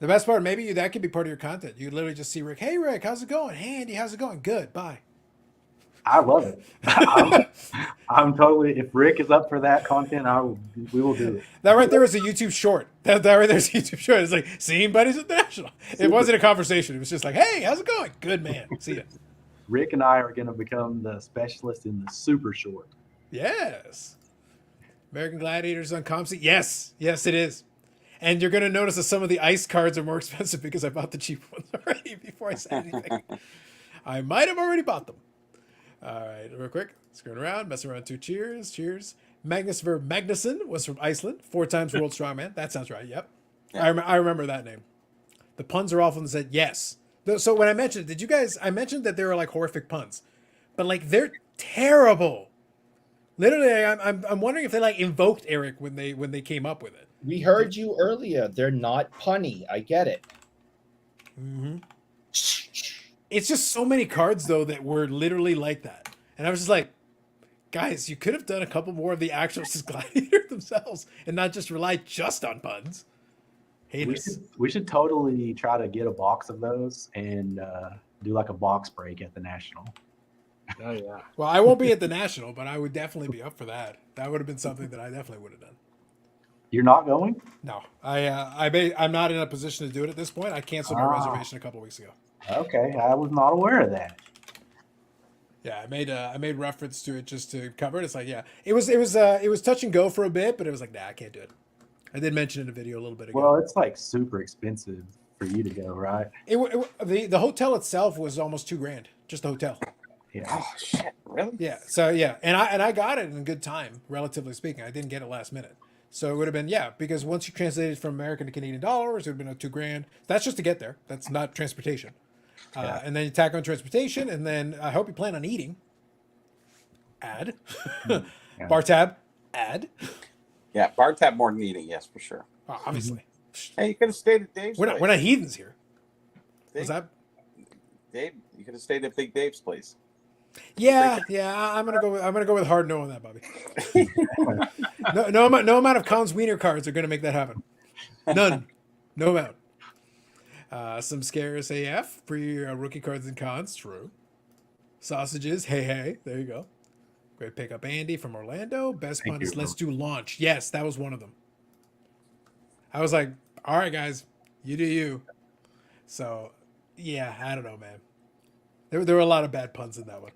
The best part, maybe that could be part of your content. You literally just see Rick. Hey, Rick, how's it going? Hey, Andy, how's it going? Good. Bye. I love it. I'm totally. If Rick is up for that content, we will do it. That right there is a YouTube short. That right there's a YouTube short. It's like seeing buddies at the National. It wasn't a conversation. It was just like, hey, how's it going? Good, man. See ya. Rick and I are going to become the specialist in the super short. Yes. American Gladiators on ComC. Yes, it is. And you're going to notice that some of the ice cards are more expensive because I bought the cheap ones already before I said anything. I might have already bought them. All right, real quick. Screwing around, messing around. Cheers. Magnus Verb Magnuson was from Iceland. 4 times World Strongman. That sounds right. Yep. Yeah. I remember that name. The puns are awful and said yes. So when I mentioned, I mentioned that they were like horrific puns, but like they're terrible. Literally, I'm wondering if they like invoked Eric when they came up with it. We heard you earlier. They're not punny. I get it. Mm-hmm. It's just so many cards though that were literally like that, and I was just like, guys, you could have done a couple more of the actual Gladiator themselves and not just rely just on puns. Heinous. We should totally try to get a box of those and do like a box break at the National. Oh yeah. Well, I won't be at the National, but I would definitely be up for that. That would have been something that I definitely would have done. You're not going? No, I'm not in a position to do it at this point. I canceled my reservation a couple weeks ago. Okay, I was not aware of that. Yeah, I made reference to it just to cover it. It's like, yeah, it was touch and go for a bit, but it was like, nah, I can't do it. I did mention in a video a little bit ago. Well, it's like super expensive for you to go, right? The hotel itself was almost $2,000, just the hotel. Yeah. Oh shit! Really? Yeah. So yeah, and I got it in good time, relatively speaking. I didn't get it last minute, so it would have been because once you translated from American to Canadian dollars, it would have been $2,000. That's just to get there. That's not transportation. Yeah. And then you tack on transportation, and then I hope you plan on eating. Add. Yeah. Bar tab. Add. Yeah, bar tab more than eating, yes, for sure. Obviously. Hey, you could have stayed at Dave's. We're place. not heathens here. Dave, Was that? Dave, you could have stayed at Big Dave's place. Yeah. I'm gonna go with hard no on that, Bobby. no amount of Collins Wiener cards are gonna make that happen. None. No amount. Some scarce AF rookie cards and cons. True. Sausages. Hey. There you go. Great pickup, Andy from Orlando. Best Thank pun is you. let's do launch. Yes, that was one of them. I was like, all right, guys, you do you. So, yeah, I don't know, man. There were a lot of bad puns in that one.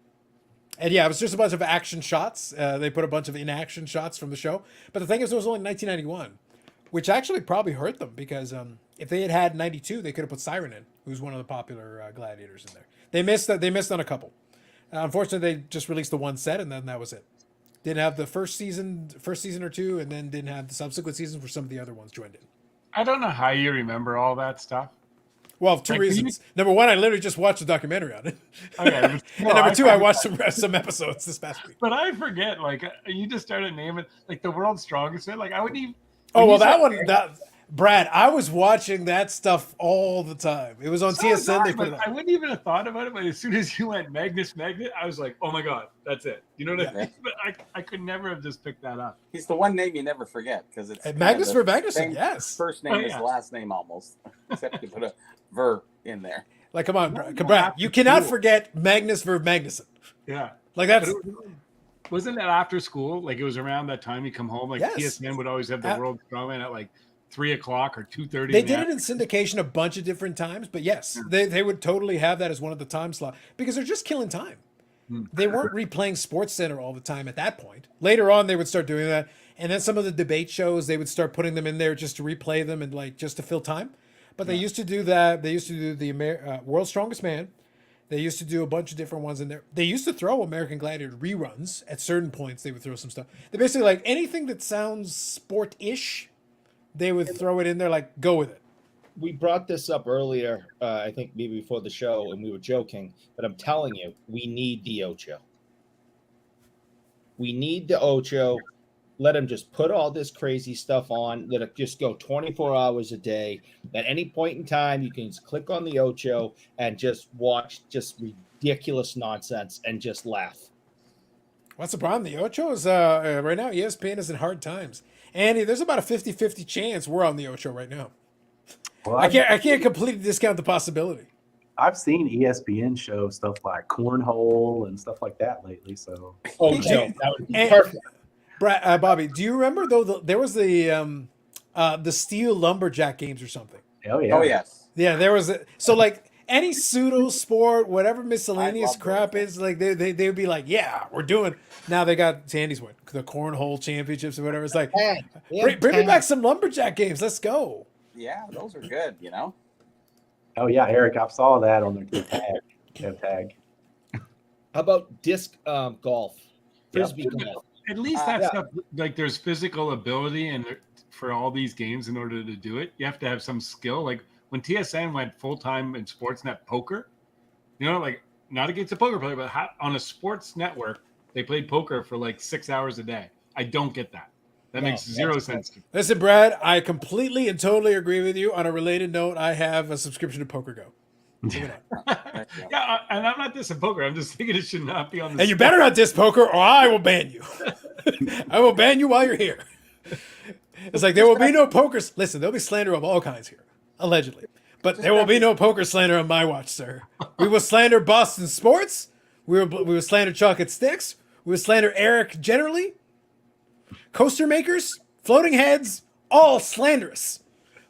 And yeah, it was just a bunch of action shots. They put a bunch of inaction shots from the show. But the thing is, it was only 1991, which actually probably hurt them because if they had 92, they could have put Siren in, who's one of the popular gladiators in there. They missed on a couple. Unfortunately, they just released the one set, and then that was it. Didn't have the first season or two, and then didn't have the subsequent seasons where some of the other ones joined in. I don't know how you remember all that stuff. Well, two Like, can you- reasons. Number one, I literally just watched a documentary on it. Okay, but And no, number two, I forget- watched some episodes this past week. But I forget, like you just started naming like the world's strongest man. Like I wouldn't even. Oh when well, you that said one, Eric, that Brad, I was watching that stuff all the time. It was on so was TSN. They I, put but it I on. wouldn't even have thought about it. But as soon as you went Magnus Magnet, I was like, oh my god, that's it. You know what I Yeah. mean? But I could never have just picked that up. He's the one name you never forget because it's And kind of Magnus the Magnuson, same yes. first name Oh, as yeah. the last name almost, except you put a ver in there. Like, come on, No, Brad. no, Brad, after you cannot school. forget Magnus Magnuson. Yeah. Like But that's wasn't that after school? Like it was around that time you come home. Like Yes. TSN would always have the World Strongman at like 3:00 or 2:30. they did it in syndication a bunch of different times, but yes, they would totally have that as one of the time slots because they're just killing time. They weren't replaying Sports Center all the time at that point. Later on, they would start doing that, and then some of the debate shows they would start putting them in there just to replay them and like just to fill time. But they used to do that. They used to do the World's Strongest Man. They used to do a bunch of different ones in there. They used to throw American Gladiator reruns at certain points. They would throw some stuff. They basically like anything that sounds sport-ish, they would throw it in there. Like go with it. We brought this up earlier, I think maybe before the show, and we were joking, but I'm telling you, we need the Ocho. We need the Ocho. Let them just put all this crazy stuff on. Let it just go 24 hours a day. At any point in time, you can just click on the Ocho and just watch just ridiculous nonsense and just laugh. What's the problem? The Ocho is right now. ESPN is in hard times. Andy, there's about a 50-50 chance we're on the Ocho right now. Well, I can't completely discount the possibility. I've seen ESPN show stuff like cornhole and stuff like that lately. So Ocho, that would be And- perfect. Brad, Bobby, do you remember though? There was the steel lumberjack games or something. oh yeah, Oh yes, Yeah, there was so like any pseudo sport, whatever miscellaneous love crap those. is, like they would be like, yeah, we're doing. Now they got Sandy's one, the cornhole championships or whatever. It's like, bring me back some lumberjack games. Let's go. yeah, those are good. You know, oh yeah, Eric, I saw that on their tag. How about disc golf, frisbee golf? At least that Yeah. stuff, like there's physical ability, and for all these games, in order to do it, you have to have some skill. Like when TSN went full time in Sportsnet poker, you know, like not against a poker player, but on a sports network, they played poker for like 6 hours a day. I don't get that. That No, makes zero that's- sense to me. Listen, Brad, I completely and totally agree with you. On a related note, I have a subscription to PokerGo. Check it out. Yeah, and I'm not dissing poker. I'm just thinking it should not be on the. And you better not diss poker, or I will ban you. I will ban you while you're here. It's like there will be no poker. Listen, there'll be slander of all kinds here, allegedly, but there will be no poker slander on my watch, sir. We will slander Boston sports. We will slander chocolate sticks. We will slander Eric generally. Coaster makers, floating heads, all slanderous.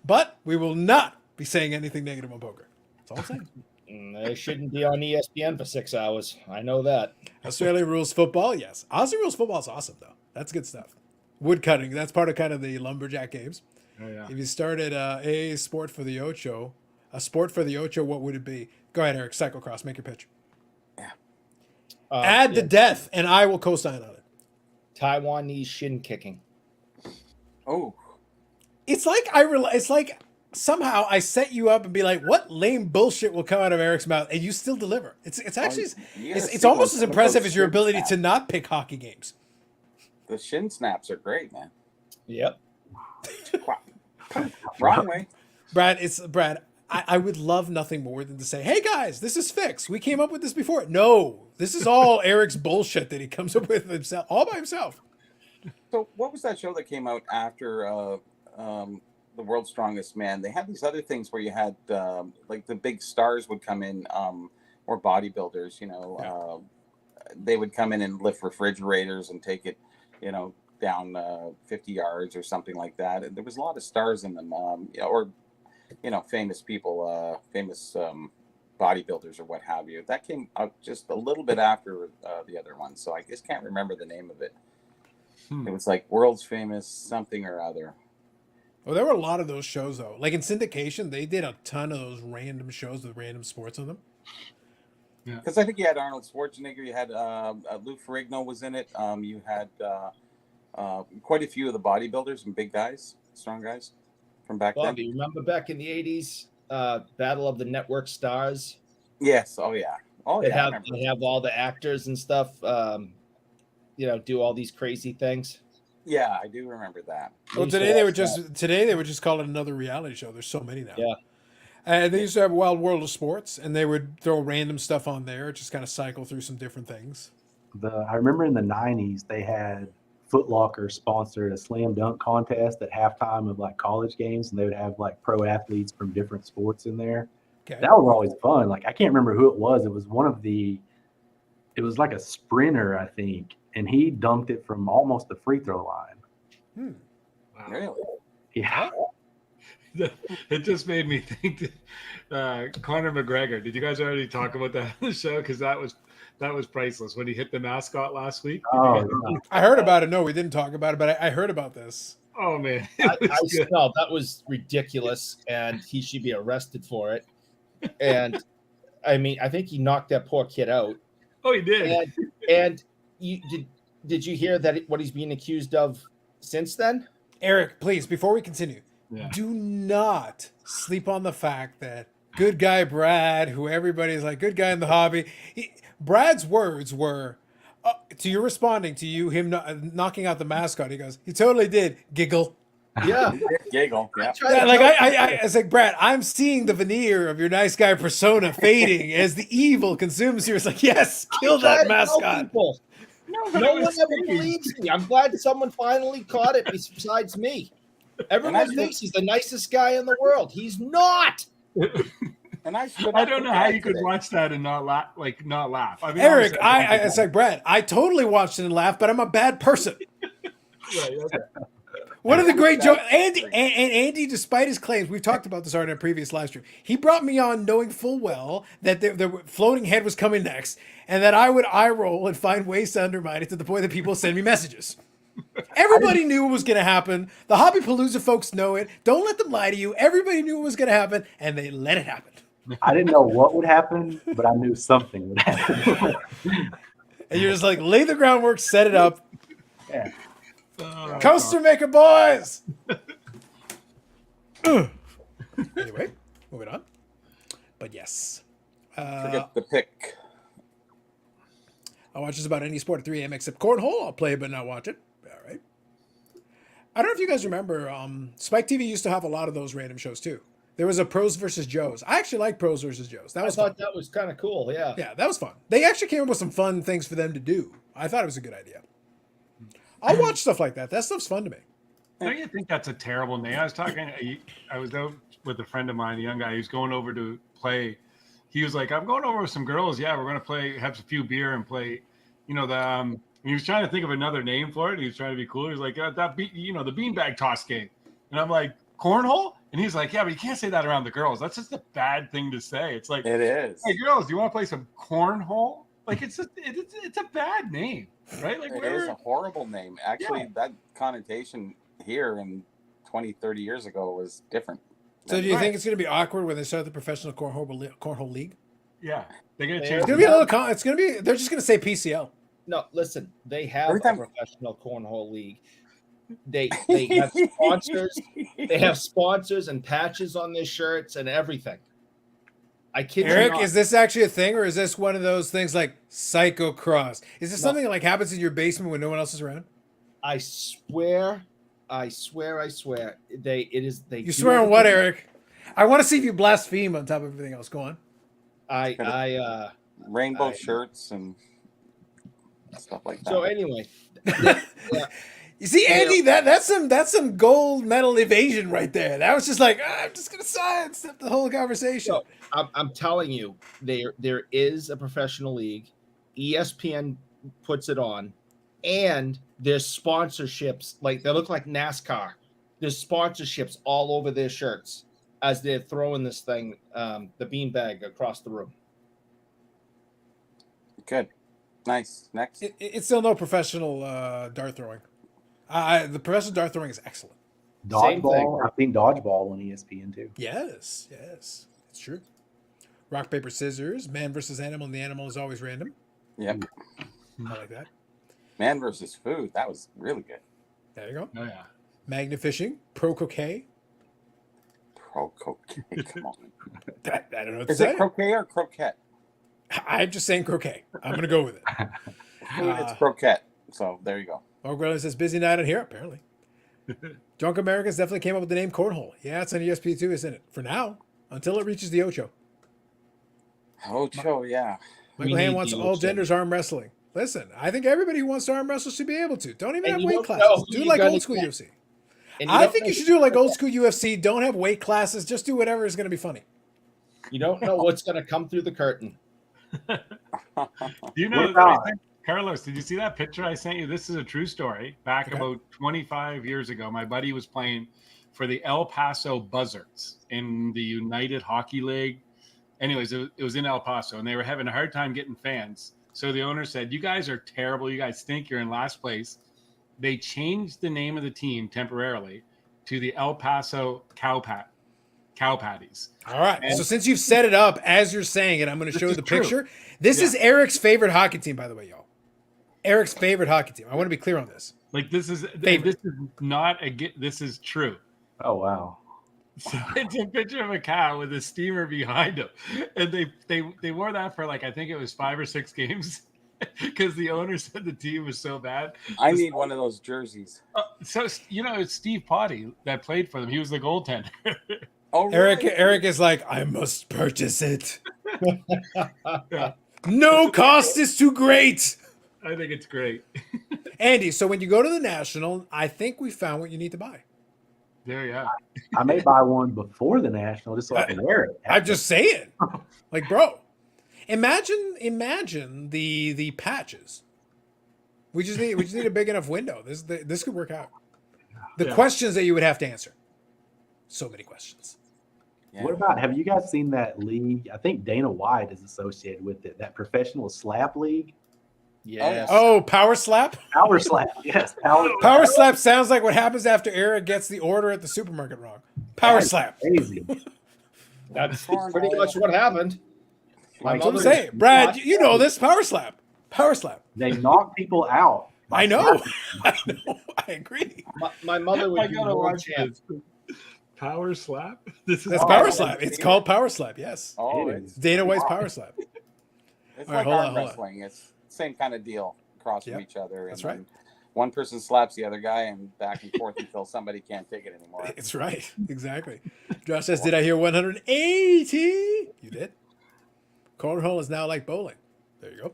But we will not be saying anything negative on poker. That's all I'm saying. They shouldn't be on ESPN for 6 hours. I know that. Australia rules football, yes. Aussie rules football is awesome, though. That's good stuff. Wood cutting, that's part of kind of the lumberjack games. Oh, yeah. If you started a sport for the Ocho, what would it be? Go ahead, Eric. Cyclocross, make your pitch. Add the death, and I will co-sign on it. Taiwanese shin kicking. oh, It's like it's like somehow I set you up and be like, what lame bullshit will come out of Eric's mouth, and you still deliver. It's actually you gotta it's see almost those- as impressive those as your shin ability to snaps. not pick hockey games. The shin snaps are great, man. Yep. Wrong way. Brad. I would love nothing more than to say, hey guys, this is fixed. We came up with this before. No, this is all Eric's bullshit that he comes up with himself, all by himself. So, what was that show that came out after the World's Strongest Man? They had these other things where you had like the big stars would come in, or bodybuilders. You know, they would come in and lift refrigerators and take it, you know, down 50 yards or something like that. And there was a lot of stars in them, or you know, famous people, famous bodybuilders or what have you. That came out just a little bit after the other one, so I just can't remember the name of it. It was like World's Famous something or other. Well, there were a lot of those shows though. Like in syndication, they did a ton of those random shows with random sports on them. Because I think you had Arnold Schwarzenegger, you had Lou Ferrigno was in it. You had quite a few of the bodybuilders and big guys, strong guys from back Well, then. do you remember back in the 80s, Battle of the Network Stars. Yes. Oh yeah. Oh They yeah. I have remember. they have all the actors and stuff. Do all these crazy things. Yeah, I do remember that. I Well, used to today they watch would just call it another reality show. There's so many now. Yeah. And they used to have Wild World of Sports, and they would throw random stuff on there, just kind of cycle through some different things. I remember in the '90s they had Foot Locker sponsored a slam dunk contest at halftime of like college games, and they would have like pro athletes from different sports in there. Okay. That was always fun. Like I can't remember who it was. It was it was like a sprinter, I think, and he dunked it from almost the free throw line. Wow. Really? Yeah. It just made me think Conor McGregor. Did you guys already talk about that on the show? Because that was priceless when he hit the mascot last week. Oh, I heard about it. No, we didn't talk about it, but I heard about this. Oh man, No, that was ridiculous, and he should be arrested for it. And I mean, I think he knocked that poor kid out. Oh, he did. And you did you hear that what he's being accused of since then? Eric, please, before we continue, Yeah. do not sleep on the fact that good guy Brad, who everybody's like good guy in the hobby, Brad's words were to you responding to you him knocking out the mascot. He goes, he totally did giggle. Yeah. Giggle. Yeah. Yeah, like I was like, Brad, I'm seeing the veneer of your nice guy persona fading as the evil consumes you. It's like, yes, kill that mascot. No one ever believes me. I'm glad someone finally caught it besides me. Everyone thinks he's the nicest guy in the world. He's not. And I don't know how you could watch that and not laugh. I mean, Eric, obviously, it's like, Brad, I totally watched it and laughed, but I'm a bad person. Right, okay. One of the great jokes, Andy, despite his claims, we've talked about this already in a previous live stream. He brought me on knowing full well that the floating head was coming next, and that I would eye roll and find ways to undermine it to the point that people send me messages. Everybody knew what was going to happen. The Hobbypalooza folks know it. Don't let them lie to you. Everybody knew what was going to happen, and they let it happen. I didn't know what would happen, but I knew something would happen. And you're just like, lay the groundwork, set it up. Yeah. Coaster maker boys. Anyway, moving on. But yes. Forget the pick. I watch just about any sport at 3 a.m. except cornhole. I'll play it but not watch it. All right. I don't know if you guys remember, Spike TV used to have a lot of those random shows too. There was a Pros versus Joes. I actually like Pros versus Joes. That was I thought fun. that was kind of cool. Yeah. Yeah, that was fun. They actually came up with some fun things for them to do. I thought it was a good idea. I'll watch stuff like that. That stuff's fun to me. Don't you think that's a terrible name? I was out with a friend of mine, a young guy who's going over to play. He was like, I'm going over with some girls. Yeah, we're going to play, have a few beer and play, he was trying to think of another name for it. He was trying to be cool. He was like, the beanbag toss game. And I'm like, cornhole? And he's like, yeah, but you can't say that around the girls. That's just a bad thing to say. It's like, It is. hey, girls, do you want to play some cornhole? Like, it's a bad name, right? Like, It is a horrible name. Actually, that connotation here in 20, 30 years ago was different. So do you think it's going to be awkward when they start the professional cornhole league? Yeah, they're going to change. It's going to be a little. It's going to be. They're just going to say PCL. No, listen, they have Every time- a professional cornhole league. They have sponsors. They have sponsors and patches on their shirts and everything. I kid you Eric, not. is this actually a thing, or is this one of those things like cyclocross? Is this something that like happens in your basement when no one else is around? I swear. They You swear on what, Eric? I want to see if you blaspheme on top of everything else. Go on. Rainbow shirts and stuff like that. So anyway, You see, Andy, that's some gold medal evasion right there. That was just like, I'm just gonna sidestep the whole conversation. So, I'm telling you, there is a professional league. ESPN puts it on, and there's sponsorships. Like they look like NASCAR. There's sponsorships all over their shirts as they're throwing this thing, the beanbag across the room. Good. Nice. Next. It's still no professional dart throwing. The professional dart throwing is excellent. Same thing. Dodgeball. I think dodgeball on ESPN too. Yes, it's true. Rock, paper, scissors, man versus animal, and the animal is always random. Yep. I like that. Man versus food. That was really good. There you go. Oh yeah. Magna fishing, pro croquet. Croquet. Come on. I don't know what to Is it say. croquet or croquette? I'm just saying croquet. I'm going to go with it. It's croquette. So there you go. Mark Riley says, busy night on here, apparently. Drunk Americans definitely came up with the name Cornhole. Yeah, it's on ESP2, isn't it? For now, until it reaches the Ocho. Ocho, yeah. Michael We Hand need wants the all Ocho. genders arm wrestling. Listen, I think everybody who wants to arm wrestle should be able to. Don't even And have you weight don't know classes. who Do you're like gonna old school get. UFC. And I don't think know you should who do like you're old school UFC. Don't have weight classes. Just do whatever is going to be funny. You don't know what's going to come through the curtain. You know, What about- Carlos, did you see that picture I sent you? This is a true story. Back Okay. about 25 years ago, my buddy was playing for the El Paso Buzzards in the United Hockey League. Anyways, it was in El Paso, and they were having a hard time getting fans. So the owner said, "You guys are terrible. You guys stink. You're in last place." They changed the name of the team temporarily to the El Paso Cow Patties. All right. And- So since you've set it up as you're saying it, I'm going to This show is the true. picture. This is Eric's favorite hockey team, by the way, y'all. Eric's favorite hockey team. I want to be clear on this. Like this is not this is true. Oh wow. So it's a picture of a cow with a steamer behind him, and they wore that for like I think it was 5 or 6 games because the owner said the team was so bad. I need one of those jerseys. So you know, it's Steve Potty that played for them. He was the goaltender. Oh, Eric really? Eric is like, I must purchase it. No cost is too great. I think it's great. Andy, so when you go to the National, I think we found what you need to buy. There you are. I may buy one before the national just so I can wear it. I'm just saying. Like, bro, imagine the patches. We just need a big enough window. This could work out. The Yeah. questions that you would have to answer. So many questions. Yeah. What about, have you guys seen that league? I think Dana White is associated with it. That professional slap league. Yes. Oh, power slap? Power slap. Yes. Power Power slap sounds like what happens after Eric gets the order at the supermarket wrong. Power slap. Crazy. That's pretty much what happened. My That's what I'm mother- saying. Brad, you know this. Power slap. Power slap. They knock people out. by I know. slapping. I know. I agree. My mother would I do gotta world watch champ. this. Power slap. This is That's Oh, power I slap. haven't It's seen called it. power slap. Yes. Oh, It it's, is. Dana White's power slap. it's All right, like hold on, arm hold on. wrestling. It's the same kind of deal across from Yep, each other. that's and right. then One person slaps the other guy and back and forth until somebody can't take it anymore. It's right. Exactly. Josh says, did I hear 180? You did. Cornhole is now like bowling. There you go.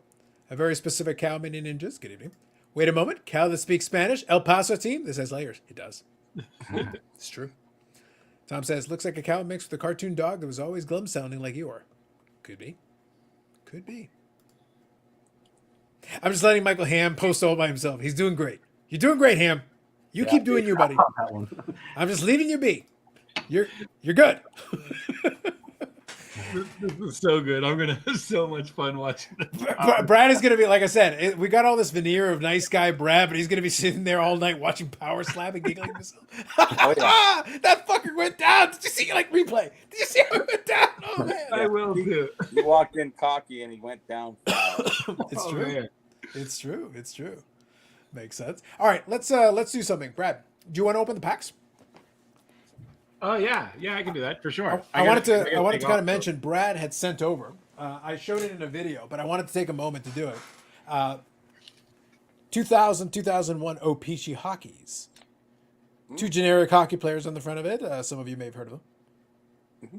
A very specific cow mini ninjas. Good evening. Wait a moment. Cow that speaks Spanish. El Paso team. This has layers. It does. It's true. Tom says, looks like a cow mixed with a cartoon dog that was always glum sounding like you are. Could be. Could be. I'm just letting Michael Ham post all by himself. He's doing great. You're doing great, Ham. You keep doing you, buddy. That one. I'm just leaving you be. You're good. This is so good. I'm gonna have so much fun watching this. Brad is gonna be, like I said, we got all this veneer of nice guy Brad, but he's gonna be sitting there all night watching Power Slap and giggling to himself. That fucker went down. Did you see replay? Did you see how it went down? Oh man, I will too. He walked in cocky and he went down. it's Oh, true. man. It's true. It's true. Makes sense. All right, let's do something. Brad, do you want to open the packs? Oh yeah, I can do that for sure. I wanted to take kind of off, mention Brad had sent over. I showed it in a video, but I wanted to take a moment to do it. 2000-2001 Opeachy Hockeys. 2 generic hockey players on the front of it. Some of you may have heard of them. Mm-hmm.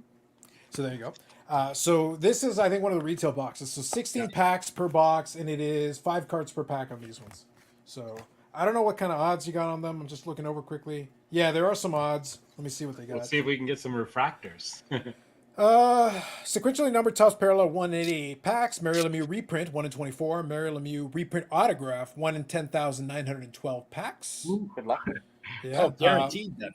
So there you go. So this is, I think, one of the retail boxes. So 16 packs per box, and it is 5 cards per pack on these ones. So I don't know what kind of odds you got on them. I'm just looking over quickly. Yeah, there are some odds. Let me see what they got. Let's see if we can get some refractors. Sequentially numbered Topps Parallel 188 packs. Mario Lemieux reprint 1 in 24. Mario Lemieux reprint autograph 1 in 10,912 packs. Good luck. Yeah. Oh, guaranteed then.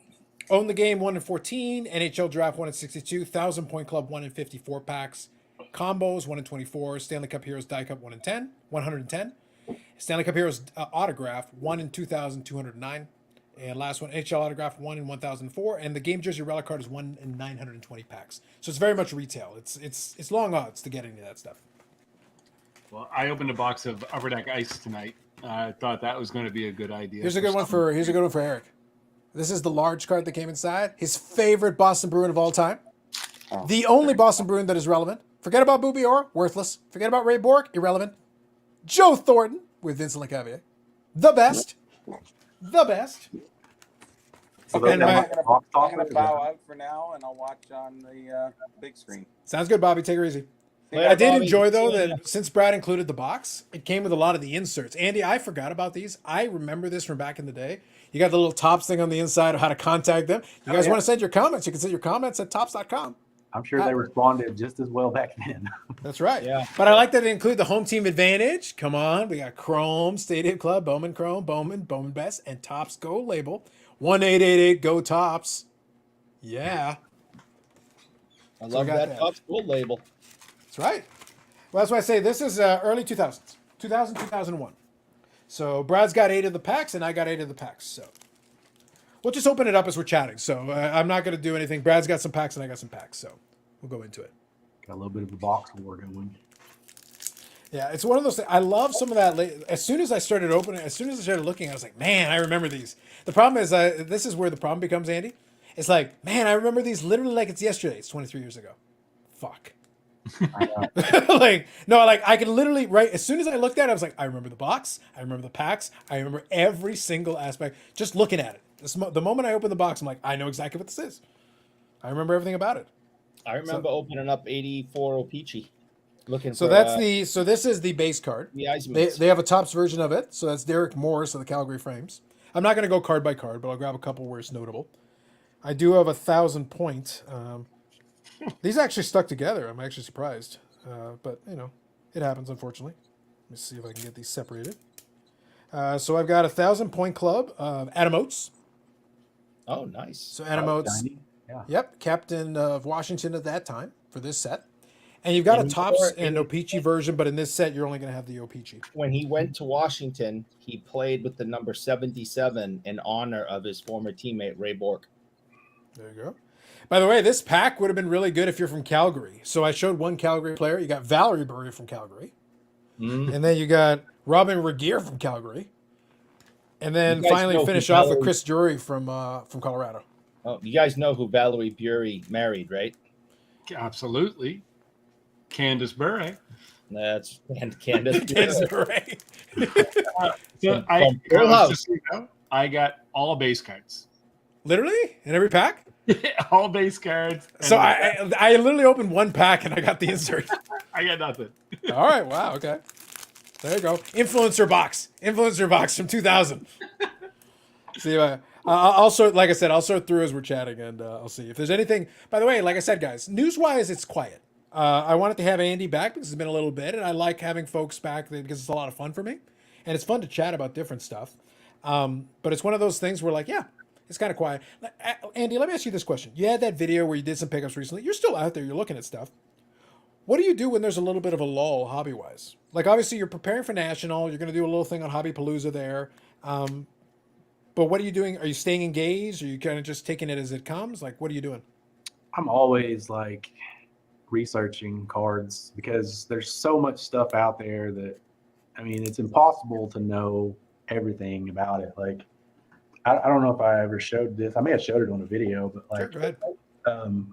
Own the game 1 in 14. NHL draft 1 in 62. 1,000 point club 1 in 54 packs. Combos 1 in 24. Stanley Cup Heroes die cut 1 in 10. 110. Stanley Cup Heroes autograph 1 in 2,209. And last one, NHL autograph 1 in 1,004, and the game jersey relic card is 1 in 920 packs. So it's very much retail. It's long odds to get into that stuff. Well, I opened a box of Upper Deck Ice tonight. I thought that was going to be a good idea. Here's a good one for Eric. This is the large card that came inside. His favorite Boston Bruin of all time. Oh. The only Boston Bruin that is relevant. Forget about Booby Orr, worthless. Forget about Ray Bork, irrelevant. Joe Thornton with Vincent LeCavier. The best. The best. So Okay, And those my- are box I'm talk gonna there? bow out for now, and I'll watch on the big screen. Sounds good, Bobby. Take her easy. Later, I did Bobby. enjoy, though, See ya. that since Brad included the box, it came with a lot of the inserts. Andy, I forgot about these. I remember this from back in the day. You got the little Tops thing on the inside of how to contact them. You guys yeah. want to send your comments? You can send your comments at tops.com. I'm sure they responded just as well back then. That's right. Yeah. But I like that it include the home team advantage. Come on. We got Chrome, Stadium Club, Bowman Chrome, Bowman Best, and Tops Go label. 1888 Go Tops. Yeah. I we love got that that. Tops Gold label. That's right. Well, that's why I say this is early 2000s. 2000, 2001. So Brad's got 8 of the packs, and I got 8 of the packs. So we'll just open it up as we're chatting. So I'm not going to do anything. Brad's got some packs, and I got some packs. So we'll go into it. Got a little bit of a box war going. Yeah, it's one of those things. I love some of that. As soon as I started opening, as soon as I started looking, I was like, man, I remember these. The problem is, this is where the problem becomes, Andy. It's like, man, I remember these literally like it's yesterday. It's 23 years ago. Fuck. Like, no, like I can literally, right, as soon as I looked at it, I was like, I remember the box. I remember the packs. I remember every single aspect. Just looking at it. The moment I opened the box, I'm like, I know exactly what this is. I remember everything about it. I remember opening up 84 Opeachy, looking So for that's so this is the base card. the Eismans. They have a Tops version of it. So that's Derek Morris of the Calgary Frames. I'm not going to go card by card, but I'll grab a couple where it's notable. I do have 1,000 point. These actually stuck together. I'm actually surprised. But, you know, it happens, unfortunately. Let me see if I can get these separated. So I've got 1,000 point club of Adam Oates. Oh, nice. So Adam Oates, Shiny. Yeah. yep, captain of Washington at that time for this set. And you've got And a Tops more and in- Opeachy version, but in this set, you're only going to have the Opeachy. When he went to Washington, he played with the number 77 in honor of his former teammate Ray Bork. There you go. By the way, this pack would have been really good if you're from Calgary. So I showed one Calgary player. You got Valerie Burry from Calgary. Mm. And then you got Robin Regier from Calgary. And then You guys finally know finish who off with Valerie- Chris Drury from Colorado. Oh, you guys know who Valerie Bury married, right? Absolutely. Candace Bure. That's and Candace. Candace Bure. So From Full House. just so you know, I got all base cards. Literally? In every pack? All base cards. So and I literally opened one pack and I got the insert. I got nothing. All right. Wow. Okay. There you go. Influencer box from 2000. See, I'll sort, like I said, I'll sort through as we're chatting, and I'll see if there's anything. By the way, like I said, guys, news-wise, it's quiet. I wanted to have Andy back because it's been a little bit, and I like having folks back because it's a lot of fun for me, and it's fun to chat about different stuff. But it's one of those things where, like, yeah, it's kind of quiet. Andy, let me ask you this question: you had that video where you did some pickups recently. You're still out there. You're looking at stuff. What do you do when there's a little bit of a lull hobby-wise? Like, obviously, you're preparing for National. You're going to do a little thing on Hobby Palooza there. But what are you doing? Are you staying engaged? Are you kind of just taking it as it comes? Like, what are you doing? I'm always like researching cards because there's so much stuff out there that, I mean, it's impossible to know everything about it. Like, I don't know if I ever showed this. I may have showed it on a video, but like, Sure, go ahead.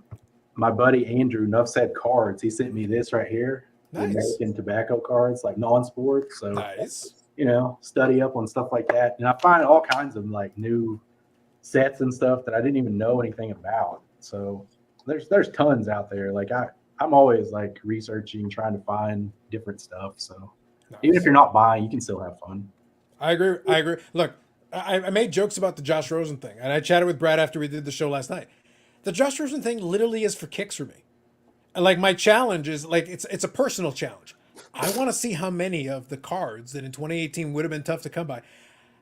My buddy Andrew, Nuff Said Cards, he sent me this right here. The Nice. American tobacco cards, like non-sports. So, Nice. you know, study up on stuff like that. And I find all kinds of like new sets and stuff that I didn't even know anything about. So there's tons out there. Like I'm always like researching, trying to find different stuff. So even if you're not buying, you can still have fun. I agree. Look, I made jokes about the Josh Rosen thing, and I chatted with Brad after we did the show last night. The Josh Rosen thing literally is for kicks for me. And like my challenge is like it's a personal challenge. I want to see how many of the cards that in 2018 would have been tough to come by.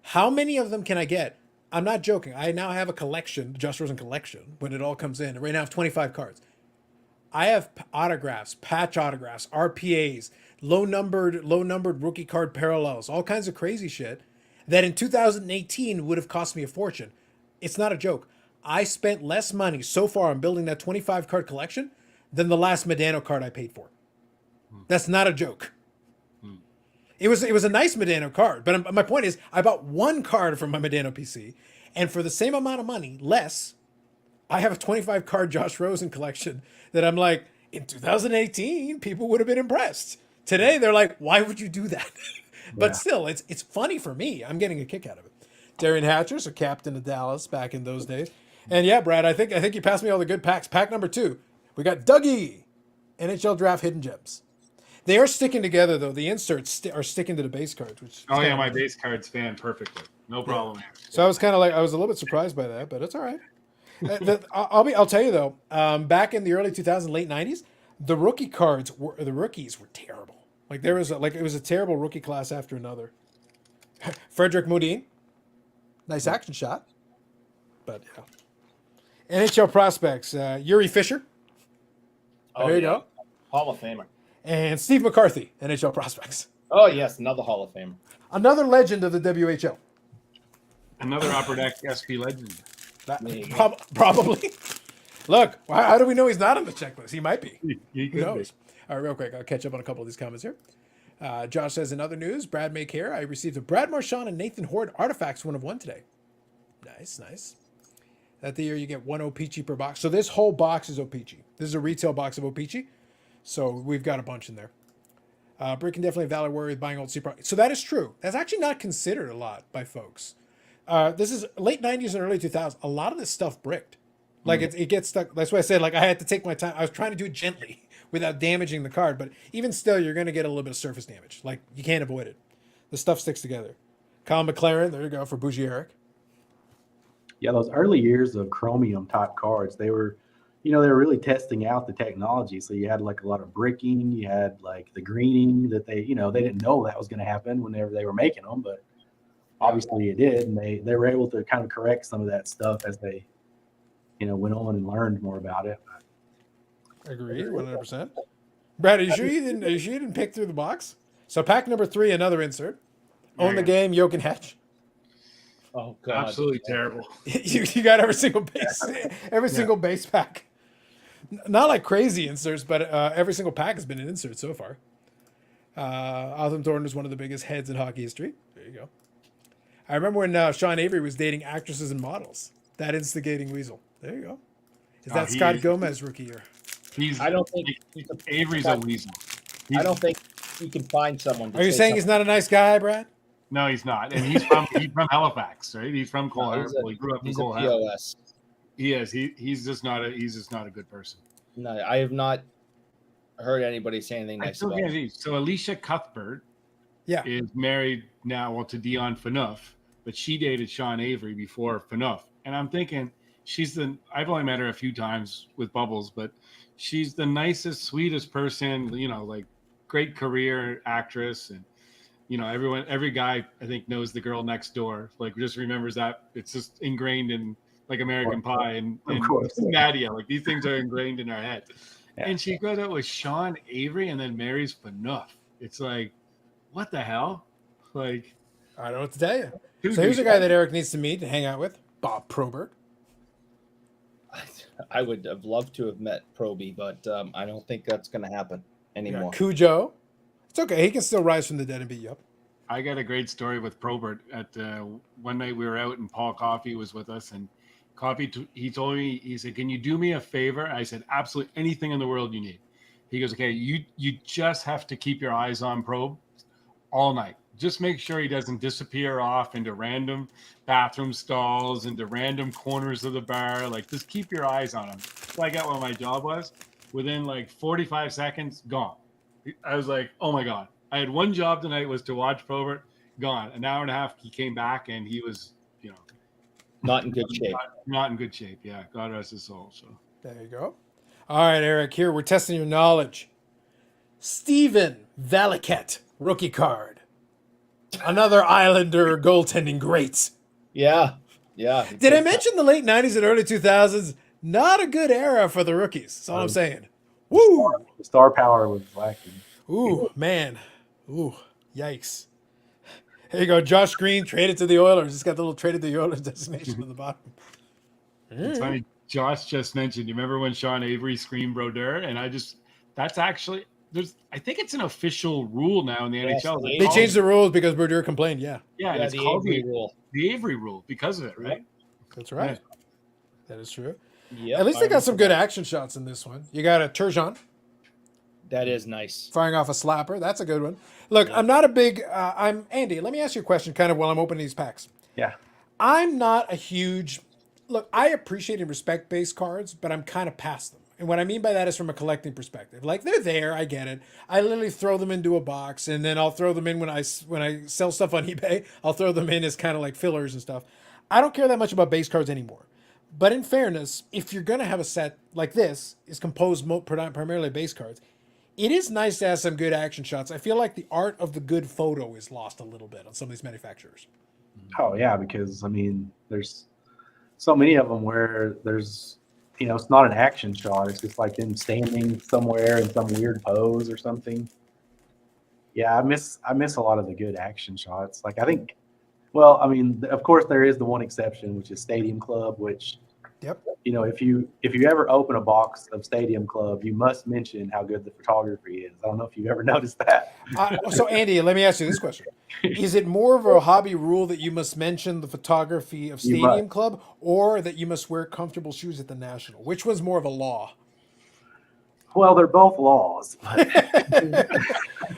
How many of them can I get? I'm not joking. I now have a collection, the Josh Rosen collection, when it all comes in. Right now I have 25 cards. I have autographs, patch autographs, RPAs, low numbered rookie card parallels, all kinds of crazy shit that in 2018 would have cost me a fortune. It's not a joke. I spent less money so far on building that 25 card collection than the last Medano card I paid for. That's not a joke. It was a nice Medano card, but my point is I bought one card from my Medano PC, And for the same amount of money, less, I have a 25 card Josh Rosen collection that I'm like, in 2018, people would have been impressed. Today, they're like, why would you do that? But Yeah. still, it's funny for me. I'm getting a kick out of it. Darian Hatcher's a captain of Dallas back in those days. And yeah, Brad, I think you passed me all the good packs. Pack number 2, we got Dougie, NHL Draft Hidden Gems. They are sticking together though. The inserts are sticking to the base cards, which Oh yeah, my base cards fan perfectly. No problem. so I was kind of like, I was a little bit surprised by that, but it's all right. I'll tell you though, back in the early 2000s, late 90s, the rookies were terrible. Like there was it was a terrible rookie class after another. Frederick Modin, nice action shot, but yeah. NHL prospects, Yuri Fisher. Oh, There you yeah. go. Hall of Famer. And Steve McCarthy, NHL prospects. Oh yes, another Hall of Famer. Another legend of the WHL. Another Upper Deck SP legend. Probably. Look, how do we know he's not on the checklist? He might be. He Who could knows? All right, real quick, I'll catch up on a couple of these comments here. Josh says, in other news, Brad Make here, I received a Brad Marchand and Nathan Horde Artifacts 1 of 1 today. Nice. That the year you get 1 O-Pee-Chee per box. So this whole box is O-Pee-Chee. This is a retail box of O-Pee-Chee. So we've got a bunch in there. Brick can definitely valid worry with buying old C products. So that is true. That's actually not considered a lot by folks. This is late 90s and early 2000s. A lot of this stuff bricked. Like it gets stuck. That's why I said like I had to take my time. I was trying to do it gently without damaging the card. But even still, you're going to get a little bit of surface damage. Like you can't avoid it. The stuff sticks together. Kyle McLaren, there you go for Bougie Eric. Yeah, those early years of chromium type cards, they were really testing out the technology. So you had like a lot of bricking, you had like the greening that they didn't know that was going to happen whenever they were making them, but obviously it did. And they were able to kind of correct some of that stuff as they, went on and learned more about it. Agreed, 100%. Brad, are you sure you didn't pick through the box? So pack number 3, another insert. Own the game, Yoke and Hatch. Oh god. Absolutely terrible. you got every single base pack. Not like crazy inserts, but every single pack has been an insert so far. Arthur Thornton is one of the biggest heads in hockey history. There you go. I remember when Sean Avery was dating actresses and models. That instigating weasel. There you go. Is that Scott Gomez rookie year? I don't think you can, Avery's a weasel. I don't think you can find someone. To Are you say saying he's not a nice guy, Brad? No, he's not, and he's from Halifax, right? He's from Cole No, Harbour. He grew up in he's Cole a Harbour. POS. He is. He's just not a good person. No, I have not heard anybody say anything I nice still about can't him. see. So Alicia Cuthbert Yeah. is married now, to Dion Phaneuf, but she dated Sean Avery before Phaneuf. And I'm thinking I've only met her a few times with Bubbles, but she's the nicest, sweetest person, like great career actress. And, every guy I think knows the girl next door, like just remembers that it's just ingrained in like American Pie and Nadia. Like these things are ingrained in our head. Yeah. And she goes out with Sean Avery and then marries Phaneuf. It's like, what the hell? Like, I don't know what to tell you. So here's a guy that Eric needs to meet and hang out with, Bob Probert. I would have loved to have met Proby, but I don't think that's going to happen anymore. Cujo. It's okay. He can still rise from the dead and beat you up. I got a great story with Probert. At one night we were out and Paul Coffey was with us, and he told me, he said, "Can you do me a favor?" I said, "Absolutely, anything in the world you need." He goes, "Okay, you just have to keep your eyes on Probe all night. Just make sure he doesn't disappear off into random bathroom stalls, into random corners of the bar. Like, just keep your eyes on him." So I got what my job was. Within like 45 seconds, gone. I was like, oh my God. I had one job tonight was to watch Probert. Gone. An hour and a half, he came back and he was, not in good shape. Not in good shape. Yeah. God rest his soul. So there you go. All right, Eric, here we're testing your knowledge. Steven Valiquette, rookie card. Another Islander goaltending great. Yeah. Did I mention the late 90s and early 2000s? Not a good era for the rookies. That's all I'm saying. Woo! The star power was lacking. Ooh, man. Ooh, yikes. Here you go. Josh Green traded to the Oilers. It's got the little traded to the Oilers destination on the bottom. It's funny. Josh just mentioned, you remember when Sean Avery screamed Brodeur? And that's actually, I think it's an official rule now in the NHL. They changed the rules because Brodeur complained. Yeah. Yeah, it's the called Avery rule. The Avery rule because of it, right? That's right. That is true. Yeah, At least they got some good action shots in this one. You got a Turgeon That is nice. firing off a slapper. That's a good one. Look, Yeah. I'm not a big. I'm Andy. Let me ask you a question, kind of while I'm opening these packs. Yeah. I'm not a huge. Look, I appreciate and respect base cards, but I'm kind of past them. And what I mean by that is from a collecting perspective. Like they're there, I get it. I literally throw them into a box, and then I'll throw them in when I sell stuff on eBay. I'll throw them in as kind of like fillers and stuff. I don't care that much about base cards anymore. But in fairness, if you're gonna have a set like this, is composed primarily of base cards, it is nice to have some good action shots. I feel like the art of the good photo is lost a little bit on some of these manufacturers. Oh yeah, because I mean, there's so many of them where there's, it's not an action shot. It's just like them standing somewhere in some weird pose or something. Yeah, I miss a lot of the good action shots. Like I think, well, I mean, of course there is the one exception, which is Stadium Club, which, Yep. if you ever open a box of Stadium Club, you must mention how good the photography is. I don't know if you've ever noticed that. So Andy, let me ask you this question: is it more of a hobby rule that you must mention the photography of You Stadium must. Club, or that you must wear comfortable shoes at the National? Which one's more of a law? Well, they're both laws. But,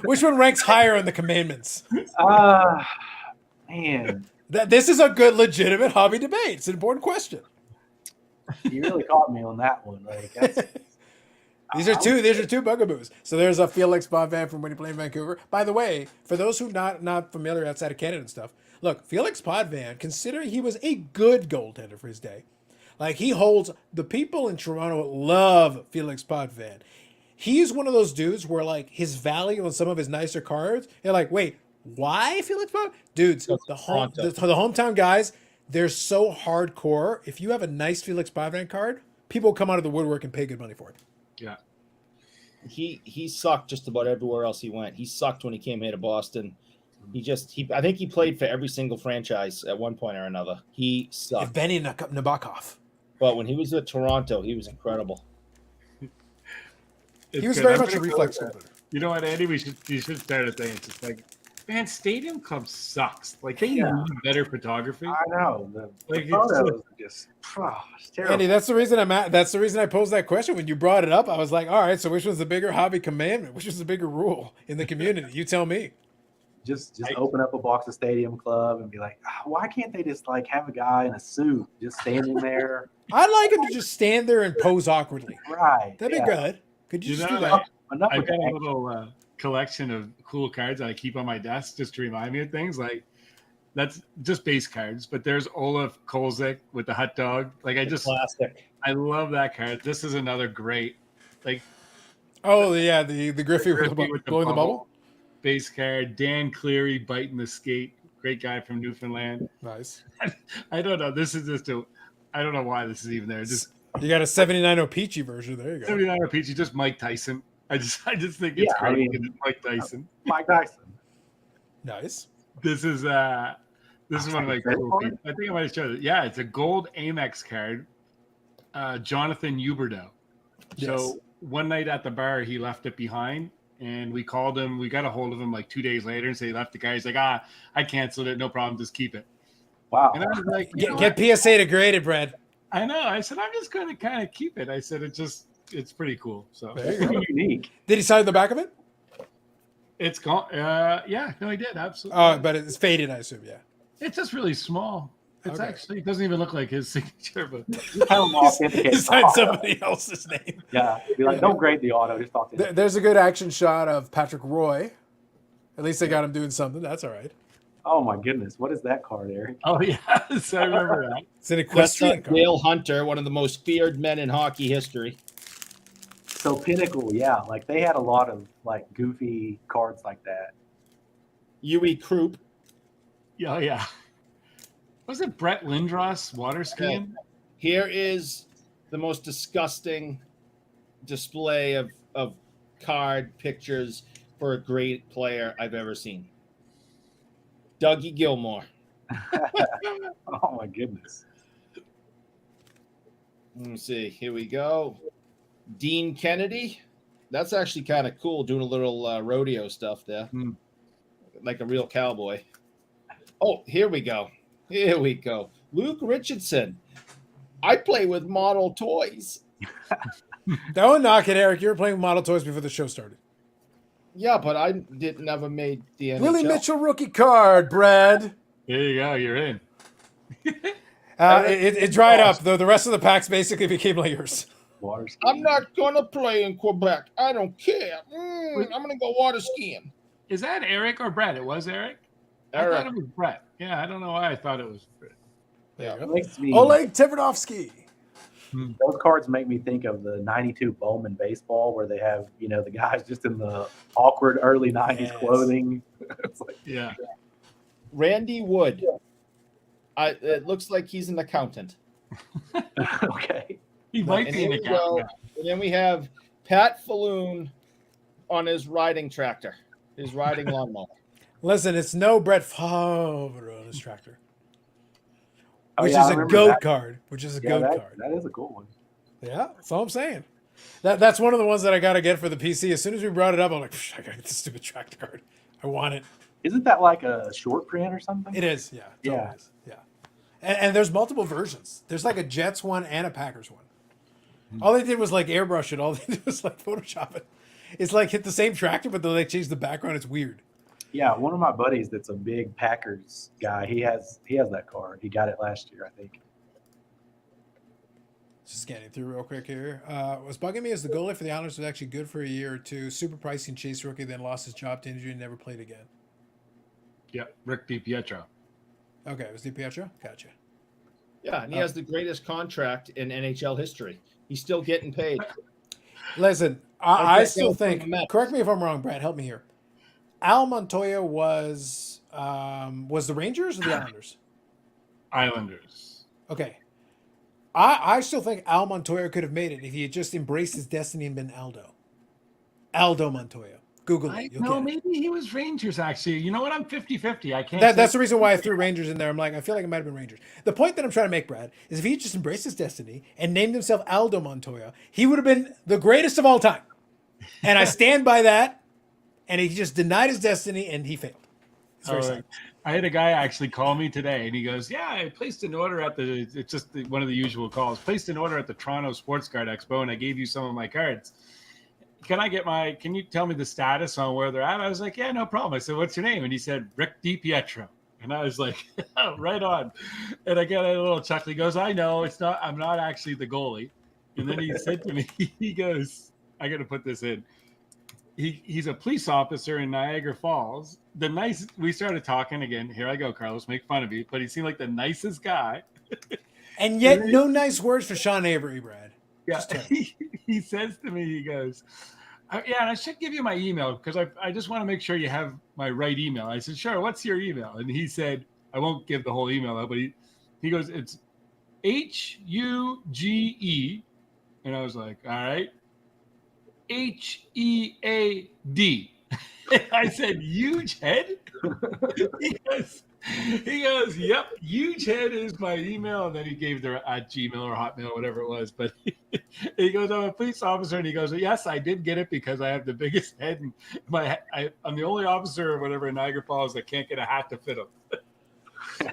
Which one ranks higher in the commandments? man, This is a good, legitimate hobby debate. It's an important question. you really caught me on that one. Like that's, These are two bugaboos. So there's a Felix Potvin from when he played in Vancouver. By the way, for those who not familiar outside of Canada and stuff, look, Felix Potvin, considering he was a good goaltender for his day, like he holds the people in Toronto love Felix Potvin. He's one of those dudes where like his value on some of his nicer cards, you're like, wait, why Felix Potvin? Dudes, That's the Toronto. hometown guys, they're so hardcore. If you have a nice Felix Potvin card, people come out of the woodwork and pay good money for it. Yeah. He sucked just about everywhere else he went. He sucked when he came here to Boston. I think he played for every single franchise at one point or another. He sucked. Evgeny Nabokov. But when he was at Toronto, he was incredible. He was It's good. very I'm much a gonna reflex go goaltender. with that. You know what, Andy? You should start a thing. It's just like, man, Stadium Club sucks. Like they Yeah. need better photography. I know the Like, it's photos are just it's terrible. Andy, that's the reason that's the reason I posed that question. When you brought it up, I was like, all right, so which one's the bigger hobby commandment? Which is the bigger rule in the community? You tell me. Just open up a box of Stadium Club and be like, why can't they just like have a guy in a suit just standing there? I'd like him to just stand there and pose awkwardly. Right. That'd be yeah. good. Could you You just know, do that? Enough I've with got a that. little collection of cool cards that I keep on my desk just to remind me of things. Like that's just base cards, but there's Olaf Kolzig with the hot dog. Like Classic. I love that card. This is another great, like Oh yeah, the Griffey with Griffey with blowing the bubble. base card. Dan Cleary biting the skate. Great guy from Newfoundland. Nice. I don't know. This is just I don't know why this is even there. Just You got a 79 Peachy version. There you go. 79 Peachy, just Mike Tyson. I just think it's Yeah, I great mean- because it's Mike Tyson. Mike Tyson. Nice. This is one of my That's cool fun. people. I think I might have showed it. Yeah, it's a gold Amex card. Jonathan Huberdeau. Yes. So one night at the bar, he left it behind, and we called him. We got a hold of him like 2 days later and said he left the car. He's like, I canceled it. No problem. Just keep it. Wow. And I was like, you know what? Get PSA to grade it, Brad. I know. I said, I'm just going to kind of keep it. I said, it's pretty cool. So There you go. Pretty unique. Did he sign the back of it? it's gone. Yeah, no, he did. Absolutely. Oh, but it's faded, I assume. Yeah. It's just really small. It's Okay. actually, it doesn't even look like his signature, but Just have them authenticate He the signed auto. somebody else's name. Yeah. Be like, don't grade the auto, just authenticate. There's a good action shot of Patrick Roy. At least they got him doing something. That's all right. Oh my goodness. What is that card, Eric? oh, yes, I remember that. It's an That's equestrian card. Dale Hunter, one of the most feared men in hockey history. So Pinnacle, yeah. Like they had a lot of like goofy cards like that. Yui Krupp. Oh, yeah. Was it Brett Lindros water skiing? Here is the most disgusting display of card pictures for a great player I've ever seen. Dougie Gilmore. Oh my goodness. Let me see. Here we go. Dean Kennedy. That's actually kind of cool, doing a little rodeo stuff there. Hmm. Like a real cowboy. Oh, here we go. Here we go. Luke Richardson. I play with model toys. Don't knock it, Eric. You were playing with model toys before the show started. Yeah, but I didn't never made the NHL. Willie Mitchell rookie card, Brad. There you go. You're in. It dried up, though. The rest of the packs basically became layers. Water skiing. I'm not gonna play in Quebec. I don't care. I'm gonna go water skiing. Is that Eric or Brett? It was Eric. I Eric. thought it was Brett. Yeah, I don't know why I thought it was Brett. There you It go. makes me, Oleg Tverdovsky. those cards make me think of the 92 Bowman baseball where they have, the guys just in the awkward early 90s Yes. clothing. It's like, Yeah. Randy Wood. It looks like he's an accountant. okay. He might And be an here we go. account. And then we have Pat Falloon on his riding tractor, his riding lawnmower. Listen, it's no Brett Favre on his tractor. Oh, Which yeah, I is a remember goat that. card. Which is a Yeah, goat that, card. that is a cool one. Yeah, that's all I'm saying. That's one of the ones that I got to get for the PC. As soon as we brought it up, I'm like, I got to get this stupid tractor card. I want it. Isn't that like a short print or something? It is, yeah. It totally Yeah. is. Yeah. And there's multiple versions. There's like a Jets one and a Packers one. All they did was like airbrush it. All they did was like Photoshop it. It's like hit the same tractor, but they like change the background. It's weird. Yeah, one of my buddies that's a big Packers guy, he has that card. He got it last year, I think. Just scanning through real quick here. What's bugging me is the goalie for the Islanders was actually good for a year or two. Super pricey and chase rookie, then lost his job to injury and never played again. Yeah. Rick DiPietro. Okay, it was DiPietro? Gotcha. Yeah, and he has the greatest contract in NHL history. He's still getting paid. Listen, I I can't still go from think, the Mets. correct me if I'm wrong, Brad, help me here. Al Montoya was the Rangers or the Islanders? Islanders. Okay. I still think Al Montoya could have made it if he had just embraced his destiny and been Aldo. Aldo Montoya. Google it. You'll No, get it. maybe he was Rangers, actually. You know what? I'm 50-50. I can't That's say- the reason why I threw Rangers in there. I'm like, I feel like it might have been Rangers. The point that I'm trying to make, Brad, is if he just embraced his destiny and named himself Aldo Montoya, he would have been the greatest of all time. And I stand by that. And he just denied his destiny and he failed. It's very sad. I had a guy actually call me today, and he goes, "Yeah, I placed an order at the. It's just one of the usual calls. Placed an order at the Toronto Sports Card Expo, and I gave you some of my cards. Can you tell me the status on where they're at?" I was like, "Yeah, no problem." I said, "What's your name?" And he said, "Rick DiPietro." And I was like, "Right on." And I got a little chuckle. He goes, "I know it's not. I'm not actually the goalie." And then he said to me, he goes, "I got to put this in." He's a police officer in Niagara Falls. We started talking again. Here I go, Carlos, make fun of you, but he seemed like the nicest guy. And yet, no nice words for Sean Avery, Brad. Yeah, Just terrible. he says to me, he goes, "Yeah, and I should give you my email because I just want to make sure you have my right email." I said, "Sure, what's your email?" And he said, I won't give the whole email out, but he goes, "It's HUGE," and I was like, "All right, HEAD." I said, "Huge head?" He goes, "Yep, huge head is my email." And then he gave their at Gmail or Hotmail, whatever it was. But he goes, "I'm a police officer," and he goes, "Yes, I did get it because I have the biggest head, and I'm the only officer or whatever in Niagara Falls that can't get a hat to fit him."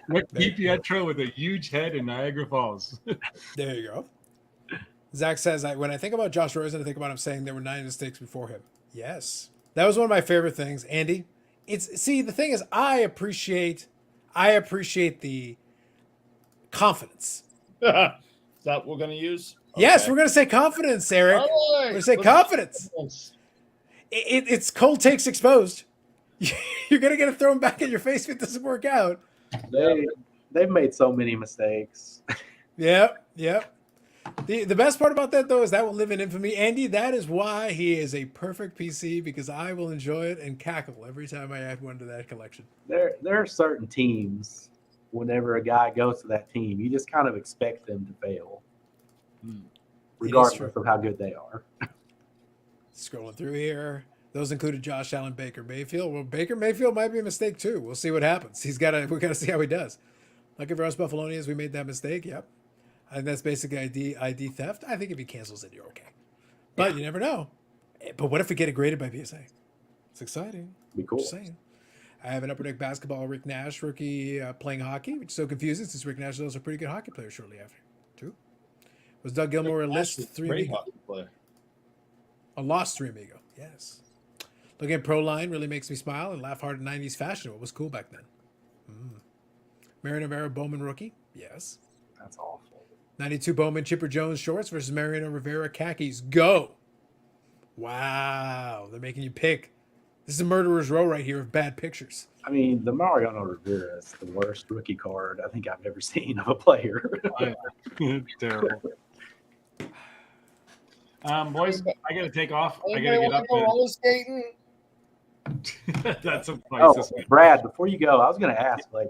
Rick DiPietro with a huge head in Niagara Falls. There you go. Zach says, when I think about Josh Rosen, I think about him saying there were 9 mistakes before him. Yes. That was one of my favorite things. Andy, the thing is, I appreciate the confidence. Is that what we're going to use? Yes, Okay. we're going to say confidence, Eric. All right. We're going to say Let's- confidence. It's cold takes exposed. You're going to get it thrown back in your face if it doesn't work out. They've made so many mistakes. Yep. The best part about that, though, is that will live in infamy. Andy, that is why he is a perfect PC, because I will enjoy it and cackle every time I add one to that collection. There are certain teams, whenever a guy goes to that team, you just kind of expect them to fail, regardless of how good they are. Scrolling through here. Those included Josh Allen, Baker Mayfield. Well, Baker Mayfield might be a mistake, too. We'll see what happens. We got to see how he does. Lucky for us Buffalonians, we made that mistake. Yep. I think that's basically ID theft. I think if he cancels it, you're okay. But you never know. But what if we get it graded by PSA? It's exciting. Be cool. Just saying. I have an Upper Deck Basketball Rick Nash rookie playing hockey, which is so confusing since Rick Nash is also a pretty good hockey player shortly after, too. Was Doug Gilmore a list Actually, three great amigo? hockey player. A lost three amigo. Yes. Looking at Pro Line really makes me smile and laugh hard at 90s fashion. What was cool back then? Mariano Rivera Bowman rookie. Yes. That's awful. 92 Bowman Chipper Jones shorts versus Mariano Rivera khakis. Go. Wow. They're making you pick. This is a murderer's row right here of bad pictures. I mean, the Mariano Rivera is the worst rookie card I think I've ever seen of a player. Terrible. Boys, I gotta take off. I Anybody gotta get wanna up. go roller skating? That's a Oh, place. Brad, before you go, I was going to ask, like,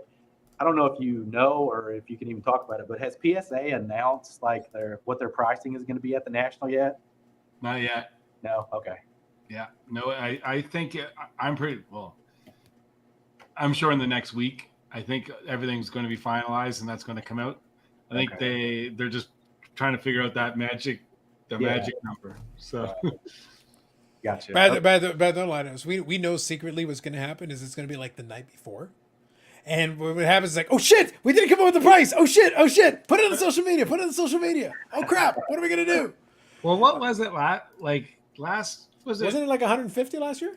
I don't know if you know or if you can even talk about it, but has PSA announced like what their pricing is going to be at the National yet? Not yet. No. Okay. Yeah. No, I think I'm pretty well. I'm sure in the next week, I think everything's going to be finalized and that's going to come out. I think they're just trying to figure out that magic number. So. Gotcha. Brad, don't lie to us. We know secretly what's going to happen is it's going to be like the night before. And what happens is like, oh shit, we didn't come up with the price. Oh shit. Put it on social media. Oh crap, what are we going to do? Well, what was it last? Wasn't it like 150 last year?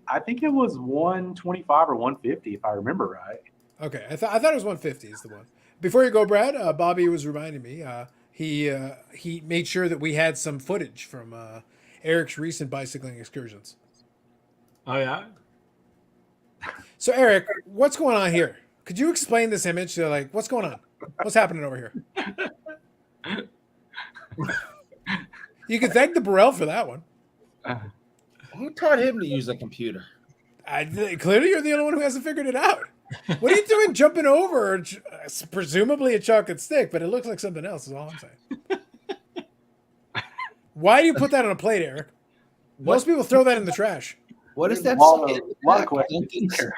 I think it was 125 or 150 if I remember right. Okay, I thought it was 150 is the one. Before you go, Brad, Bobby was reminding me. He made sure that we had some footage from Eric's recent bicycling excursions. Oh yeah. So Eric, what's going on here? Could you explain this image? Like, what's going on? What's happening over here? You can thank the Burrell for that one. Who taught him to use a computer? Clearly, you're the only one who hasn't figured it out. What are you doing jumping over? Presumably a chocolate stick, but it looks like something else is all I'm saying. Why do you put that on a plate, Eric? Most people throw that in the trash. What is that? A lot of questions there.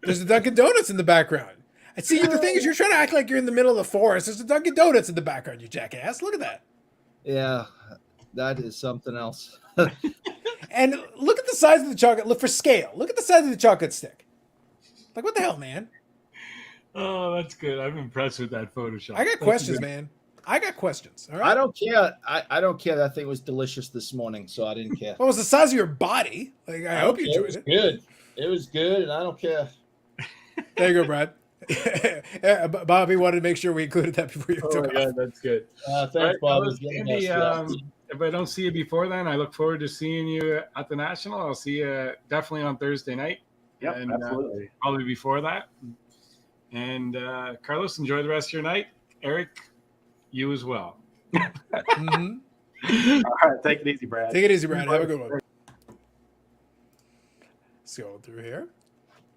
There's a Dunkin' Donuts in the background. I see. The thing is, you're trying to act like you're in the middle of the forest. There's a Dunkin' Donuts in the background, you jackass. Look at that. Yeah, that is something else. And look at the size of the chocolate. Look for scale. Look at the size of the chocolate stick. Like, what the hell, man? Oh, that's good. I'm impressed with that Photoshop. I got questions, man. I got questions. All right. I don't care. I don't care. That thing was delicious this morning, so I didn't care. What was the size of your body? Like, I hope you It enjoyed was it. good. It was good, and I don't care. There you go, Brad. Bobby wanted to make sure we included that before you Oh took my off. God, that's good. Thanks, All right, Bob. fellas, Andy, if I don't see you before then, I look forward to seeing you at the National. I'll see you definitely on Thursday night. Yep, and, absolutely. Probably before that. And Carlos, enjoy the rest of your night. Eric, you as well. Mm-hmm. All right, take it easy, Brad. Take it easy, Brad. Have a good one. Let's go through here.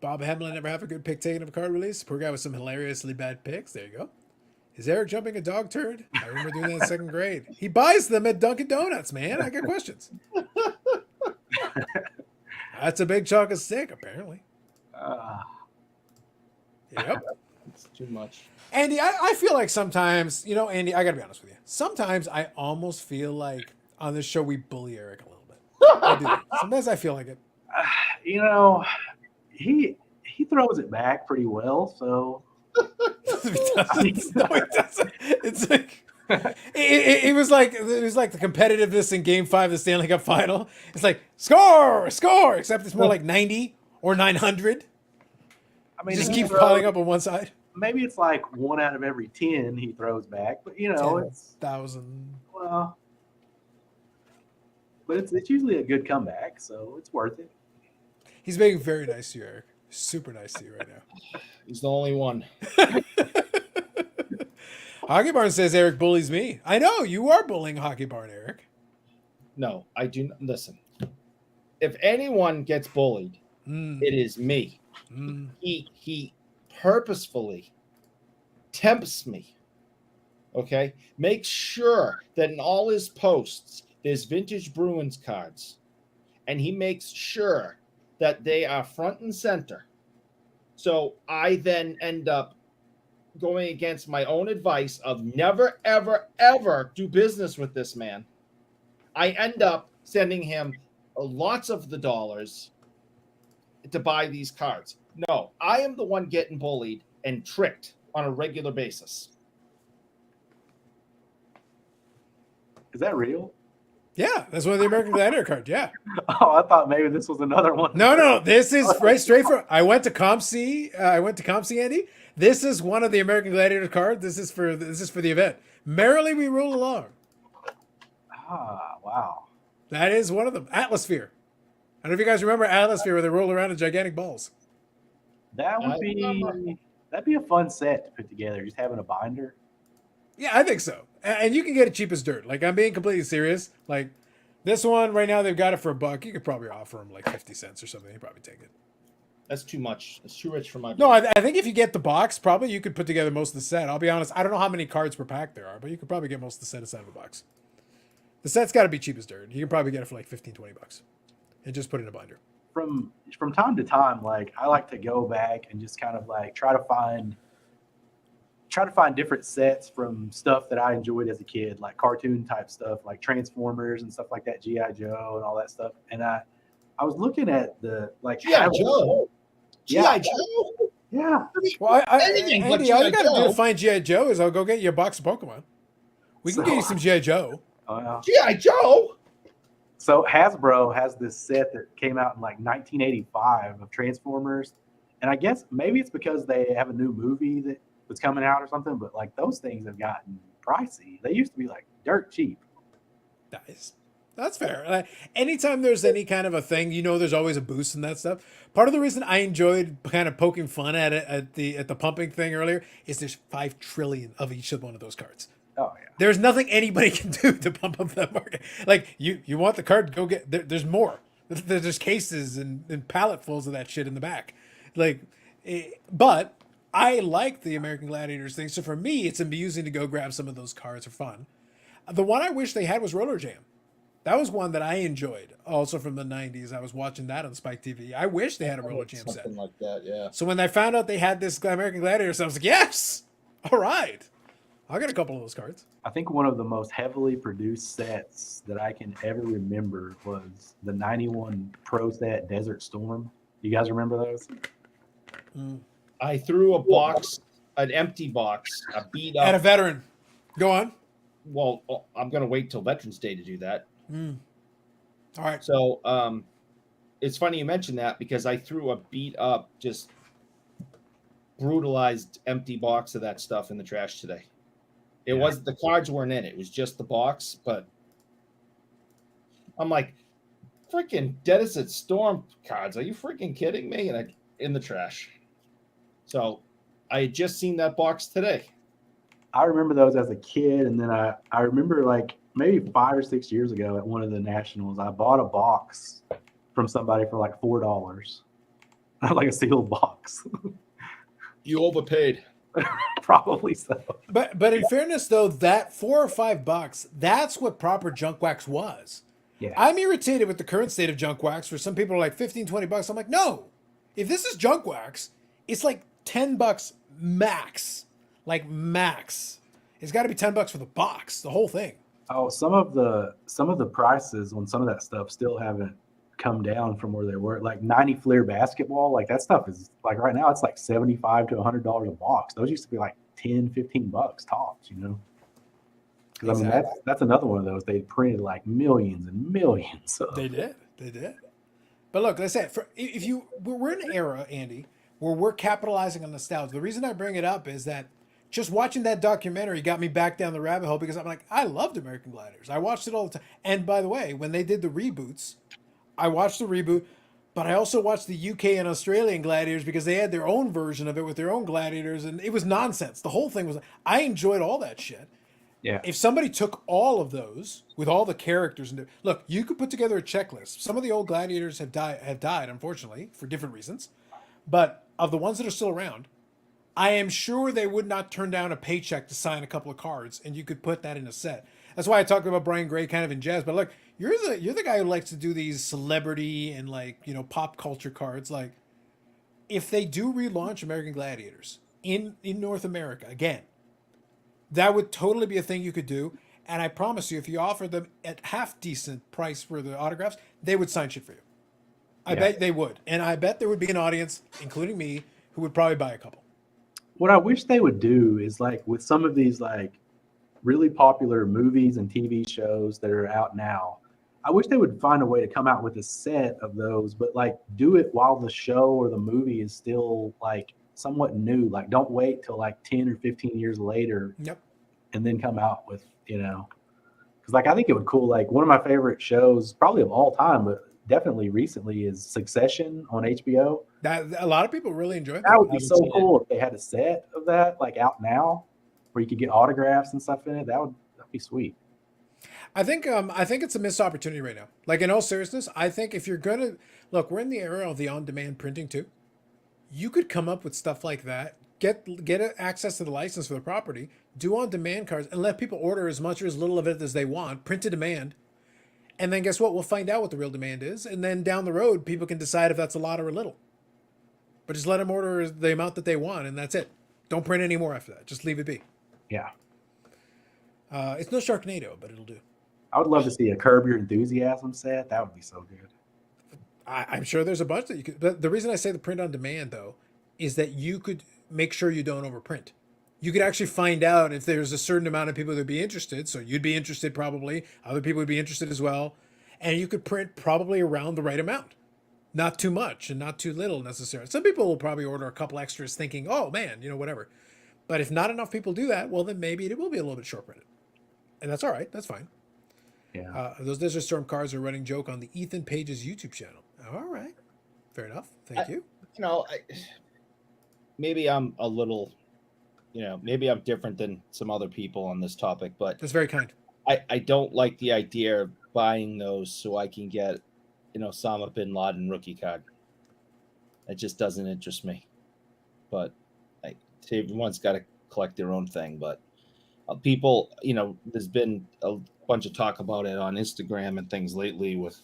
Bob Hemlin never have a good pick taken of a card release. Poor guy with some hilariously bad picks. There you go. Is Eric jumping a dog turd? I remember doing that in second grade. He buys them at Dunkin' Donuts, man. I got questions. That's a big chocolate stick, apparently. Yep. It's too much. Andy, I feel like sometimes, Andy, I got to be honest with you. Sometimes I almost feel like on this show we bully Eric a little bit. I do. Sometimes I feel like it. He throws it back pretty well, so. No, he doesn't. It's like it was like the competitiveness in Game 5 of the Stanley Cup Final. It's like score, except it's more like 90 or 900. I mean, Just he keeps throws- piling up on one side. Maybe it's like 1 out of every 10 he throws back, but it's 10,000. well, but it's usually a good comeback, so it's worth it. He's being very nice to you, Eric. Super nice to you right now. He's the only one. Hockey Barn says Eric bullies me. I know you are bullying Hockey Barn, Eric. No, I do not. Listen, if anyone gets bullied, it is me. He purposefully tempts me. Okay, make sure that in all his posts there's vintage Bruins cards, and he makes sure that they are front and center. So I then end up going against my own advice of never, ever, ever do business with this man. I end up sending him lots of the dollars to buy these cards. No, I am the one getting bullied and tricked on a regular basis. Is that real? Yeah, that's one of the American Gladiator cards. Yeah. Oh, I thought maybe this was another one. No. This is right straight from. I went to ComC. Andy. This is one of the American Gladiator cards. This is for the event. Merrily we roll along. Ah, wow. That is one of them. Atmosphere. I don't know if you guys remember Atmosphere where they roll around in gigantic balls. That would that'd be a fun set to put together. Just having a binder. Yeah, I think so. And you can get it cheap as dirt. Like, I'm being completely serious. Like, this one right now, they've got it for $1. You could probably offer them like 50 cents or something. They'd probably take it. That's too much. It's too rich for my. No, I think if you get the box, probably you could put together most of the set. I'll be honest. I don't know how many cards per pack there are, but you could probably get most of the set inside of a box. The set's got to be cheap as dirt. You can probably get it for like $15-20 and just put it in a binder. From time to time, like I like to go back and just kind of like try to find different sets from stuff that I enjoyed as a kid, like cartoon type stuff, like Transformers and stuff like that, G.I. Joe and all that stuff. And I was looking at the like G.I. Joe. Yeah. G.I. Joe. Yeah. Well, Anything but Andy, all you G.I. got to do Joe. to find G.I. Joe is I'll go get you a box of Pokemon. We can get you some G.I. Joe. G.I. Joe. So Hasbro has this set that came out in like 1985 of Transformers, and I guess maybe it's because they have a new movie that was coming out or something. But like those things have gotten pricey. They used to be like dirt cheap. Nice. That's fair. Anytime there's any kind of a thing, there's always a boost in that stuff. Part of the reason I enjoyed kind of poking fun at it at the pumping thing earlier is there's 5 trillion of each of one of those cards. Oh yeah. There's nothing anybody can do to pump up that market. Like you want the card, go get. There's more. There's cases and palletfuls of that shit in the back. But I like the American Gladiators thing. So for me, it's amusing to go grab some of those cards for fun. The one I wish they had was Roller Jam. That was one that I enjoyed. Also from the 90s. I was watching that on Spike TV. I wish they had a Roller Jam set. Something like that, yeah. So when I found out they had this American Gladiators, I was like, yes, all right. I'll get a couple of those cards. I think one of the most heavily produced sets that I can ever remember was the 91 Pro Set Desert Storm. You guys remember those? I threw a box, an empty box, a beat up. At a veteran. Go on. Well, I'm going to wait till Veterans Day to do that. All right. So it's funny you mentioned that because I threw a beat up, just brutalized empty box of that stuff in the trash today. It was the cards weren't in it. It was just the box, but I'm like, freaking Desert Storm cards. Are you freaking kidding me? And in the trash. So I had just seen that box today. I remember those as a kid, and then I remember like maybe 5 or 6 years ago at one of the nationals, I bought a box from somebody for like $4, like a sealed box. You overpaid. Probably so. But in fairness, though, that $4 or $5, that's what proper junk wax was. Yeah. I'm irritated with the current state of junk wax where some people are like $15-20. I'm like, no. If this is junk wax, it's like $10 max. Like max. It's got to be $10 for the box, the whole thing. Oh, some of the prices on some of that stuff still haven't come down from where they were. Like 90 Fleer basketball, like that stuff is like right now it's like $75 to $100 a box. Those used to be like $10-15 tops, Because Exactly. I mean that's another one of those. They printed like millions and millions. They did. But look, like I said, we're in an era, Andy, where we're capitalizing on nostalgia. The reason I bring it up is that just watching that documentary got me back down the rabbit hole because I'm like, I loved American Gladiators. I watched it all the time. And by the way, when they did the reboots, I watched the reboot, but I also watched the UK and Australian Gladiators because they had their own version of it with their own gladiators, and it was nonsense. The whole thing was, I enjoyed all that shit. Yeah. If somebody took all of those with all the characters and look, you could put together a checklist. Some of the old gladiators have died, unfortunately, for different reasons. But of the ones that are still around, I am sure they would not turn down a paycheck to sign a couple of cards, and you could put that in a set. That's why I talked about Brian Gray kind of in jazz. But look, you're the guy who likes to do these celebrity and pop culture cards. Like, if they do relaunch American Gladiators in North America again, that would totally be a thing you could do. And I promise you, if you offer them at half decent price for the autographs, they would sign shit for you. I bet they would. And I bet there would be an audience, including me, who would probably buy a couple. What I wish they would do is like with some of these like really popular movies and TV shows that are out now. I wish they would find a way to come out with a set of those, but like do it while the show or the movie is still like somewhat new. Like don't wait till like 10 or 15 years later Yep. and then come out with, because like I think it would cool. Like one of my favorite shows, probably of all time, but definitely recently, is Succession on HBO. That a lot of people really enjoy That that. would be haven't so seen it. cool if they had a set of that like out now, where you could get autographs and stuff in it. That'd be sweet. I think it's a missed opportunity right now. Like in all seriousness, I think if you're gonna look, we're in the era of the on-demand printing too. You could come up with stuff like that, get access to the license for the property, do on-demand cards, and let people order as much or as little of it as they want, print to demand, and then guess what? We'll find out what the real demand is, and then down the road, people can decide if that's a lot or a little. But just let them order the amount that they want, and that's it. Don't print any more after that. Just leave it be. Yeah. It's no Sharknado, but it'll do. I would love to see a Curb Your Enthusiasm set. That would be so good. I'm sure there's a bunch that you could. But the reason I say the print on demand, though, is that you could make sure you don't overprint. You could actually find out if there's a certain amount of people that would be interested. So you'd be interested probably. Other people would be interested as well. And you could print probably around the right amount. Not too much and not too little necessarily. Some people will probably order a couple extras thinking, oh, man, whatever. But if not enough people do that, well, then maybe it will be a little bit short printed. And that's all right. That's fine. Yeah. Those Desert Storm cards are a running joke on the Ethan Page's YouTube channel. All right. Fair enough. Thank you. Maybe I'm a little, maybe I'm different than some other people on this topic, but That's very kind. I don't like the idea of buying those so I can get, Osama bin Laden rookie card. It just doesn't interest me. But everyone's got to collect their own thing. But people, there's been a bunch of talk about it on Instagram and things lately with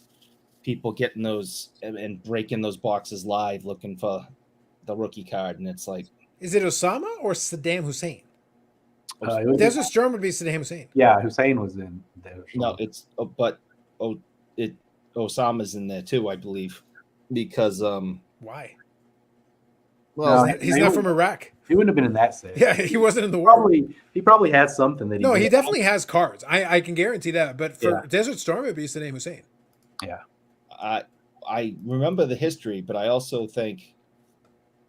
people getting those and breaking those boxes live looking for the rookie card. And it's like, Is it Osama or Saddam Hussein? It would be- Desert Storm would be Saddam Hussein. yeah, Hussein was in there. no, it's, Osama's in there too, I believe, because, Why? well, No, He's not from Iraq. He wouldn't have been in that set. Yeah, he wasn't in the war. He probably had something that he. No, he did. definitely has cards. I can guarantee that. But for Yeah. Desert Storm, it would be Saddam Hussein. I remember the history, but I also think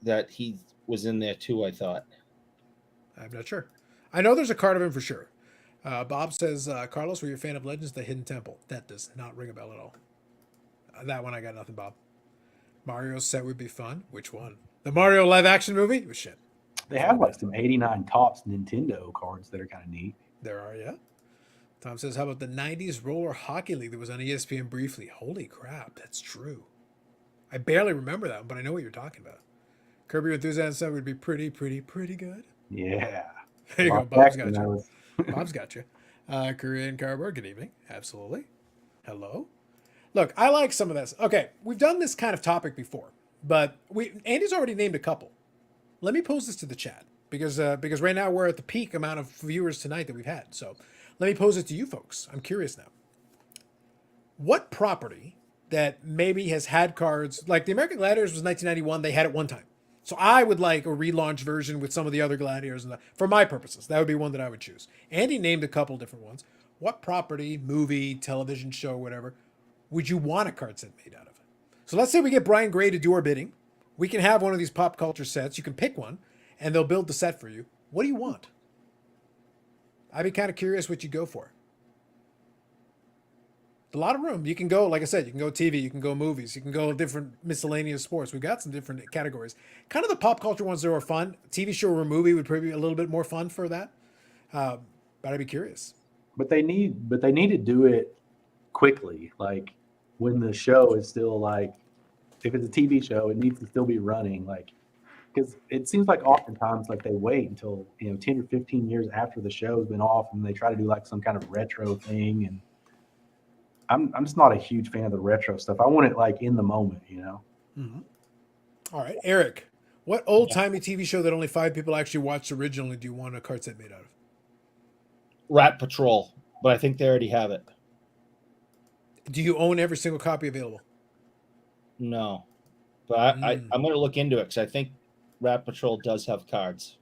that he was in there too, I thought. I'm not sure. I know there's a card of him for sure. Bob says, Carlos, were you a fan of Legends of the Hidden Temple? That does not ring a bell at all. That one I got nothing, Bob. Mario's set would be fun. Which one? The Mario live action movie? Oh, shit. They have like some '89 tops Nintendo cards that are kind of neat. There are, yeah. Tom says, how about the 90s roller hockey league that was on ESPN briefly? Holy crap, that's true. I barely remember that one, but I know what you're talking about. Kirby Your Enthusiasm set would be pretty good. Yeah. There you go. Bob Bob's Jackson, got that you. was- Bob's got you. Korean Cardboard, good evening. Absolutely. Hello. Look, I like some of this. Okay, we've done this kind of topic before, but Andy's already named a couple. Let me pose this to the chat because right now we're at the peak amount of viewers tonight that we've had. So let me pose it to you folks. I'm curious now. What property that maybe has had cards like the American Gladiators was 1991? They had it one time. So I would like a relaunch version with some of the other Gladiators, and for my purposes, that would be one that I would choose. Andy named a couple different ones. What property, movie, television show, whatever, would you want a card set made out of? So let's say we get Brian Gray to do our bidding. We can have one of these pop culture sets. You can pick one, and they'll build the set for you. What do you want? I'd be kind of curious what you go for. A lot of room. You can go, like I said, you can go TV, you can go movies, you can go different miscellaneous sports. We've got some different categories. Kind of the pop culture ones that are fun. TV show or movie would probably be a little bit more fun for that. But I'd be curious. But they need to do it quickly. Like when the show is still like, if it's a TV show, it needs to still be running. Like, because it seems like oftentimes like they wait until 10 or 15 years after the show's been off, and they try to do like some kind of retro thing. And I'm just not a huge fan of the retro stuff. I want it like in the moment, Mm-hmm. All right, Eric. What old timey TV show that only 5 people actually watched originally do you want a card set made out of? Rat Patrol, but I think they already have it. Do you own every single copy available? No, but I'm going to look into it because I think Rat Patrol does have cards.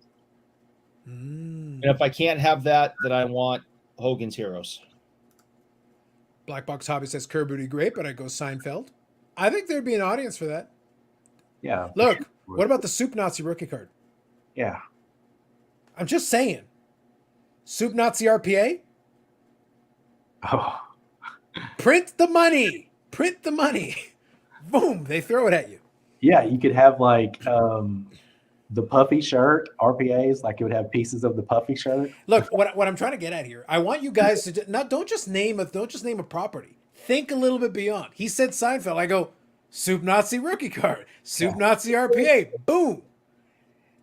And if I can't have that, then I want Hogan's Heroes. Black Box Hobby says Curb Booty great, but I go Seinfeld. I think there'd be an audience for that. Yeah. for Look, sure. what about the Soup Nazi rookie card? Yeah. I'm just saying. Soup Nazi RPA? Oh, Print the money. Print the money. Boom, they throw it at you. yeah. You could have like the puffy shirt RPAs. Like it would have pieces of the puffy shirt. Look, what I'm trying to get at here, I want you guys to don't just name a property. Think a little bit beyond. He said Seinfeld. I go Soup Nazi rookie card, Soup Nazi RPA. Boom.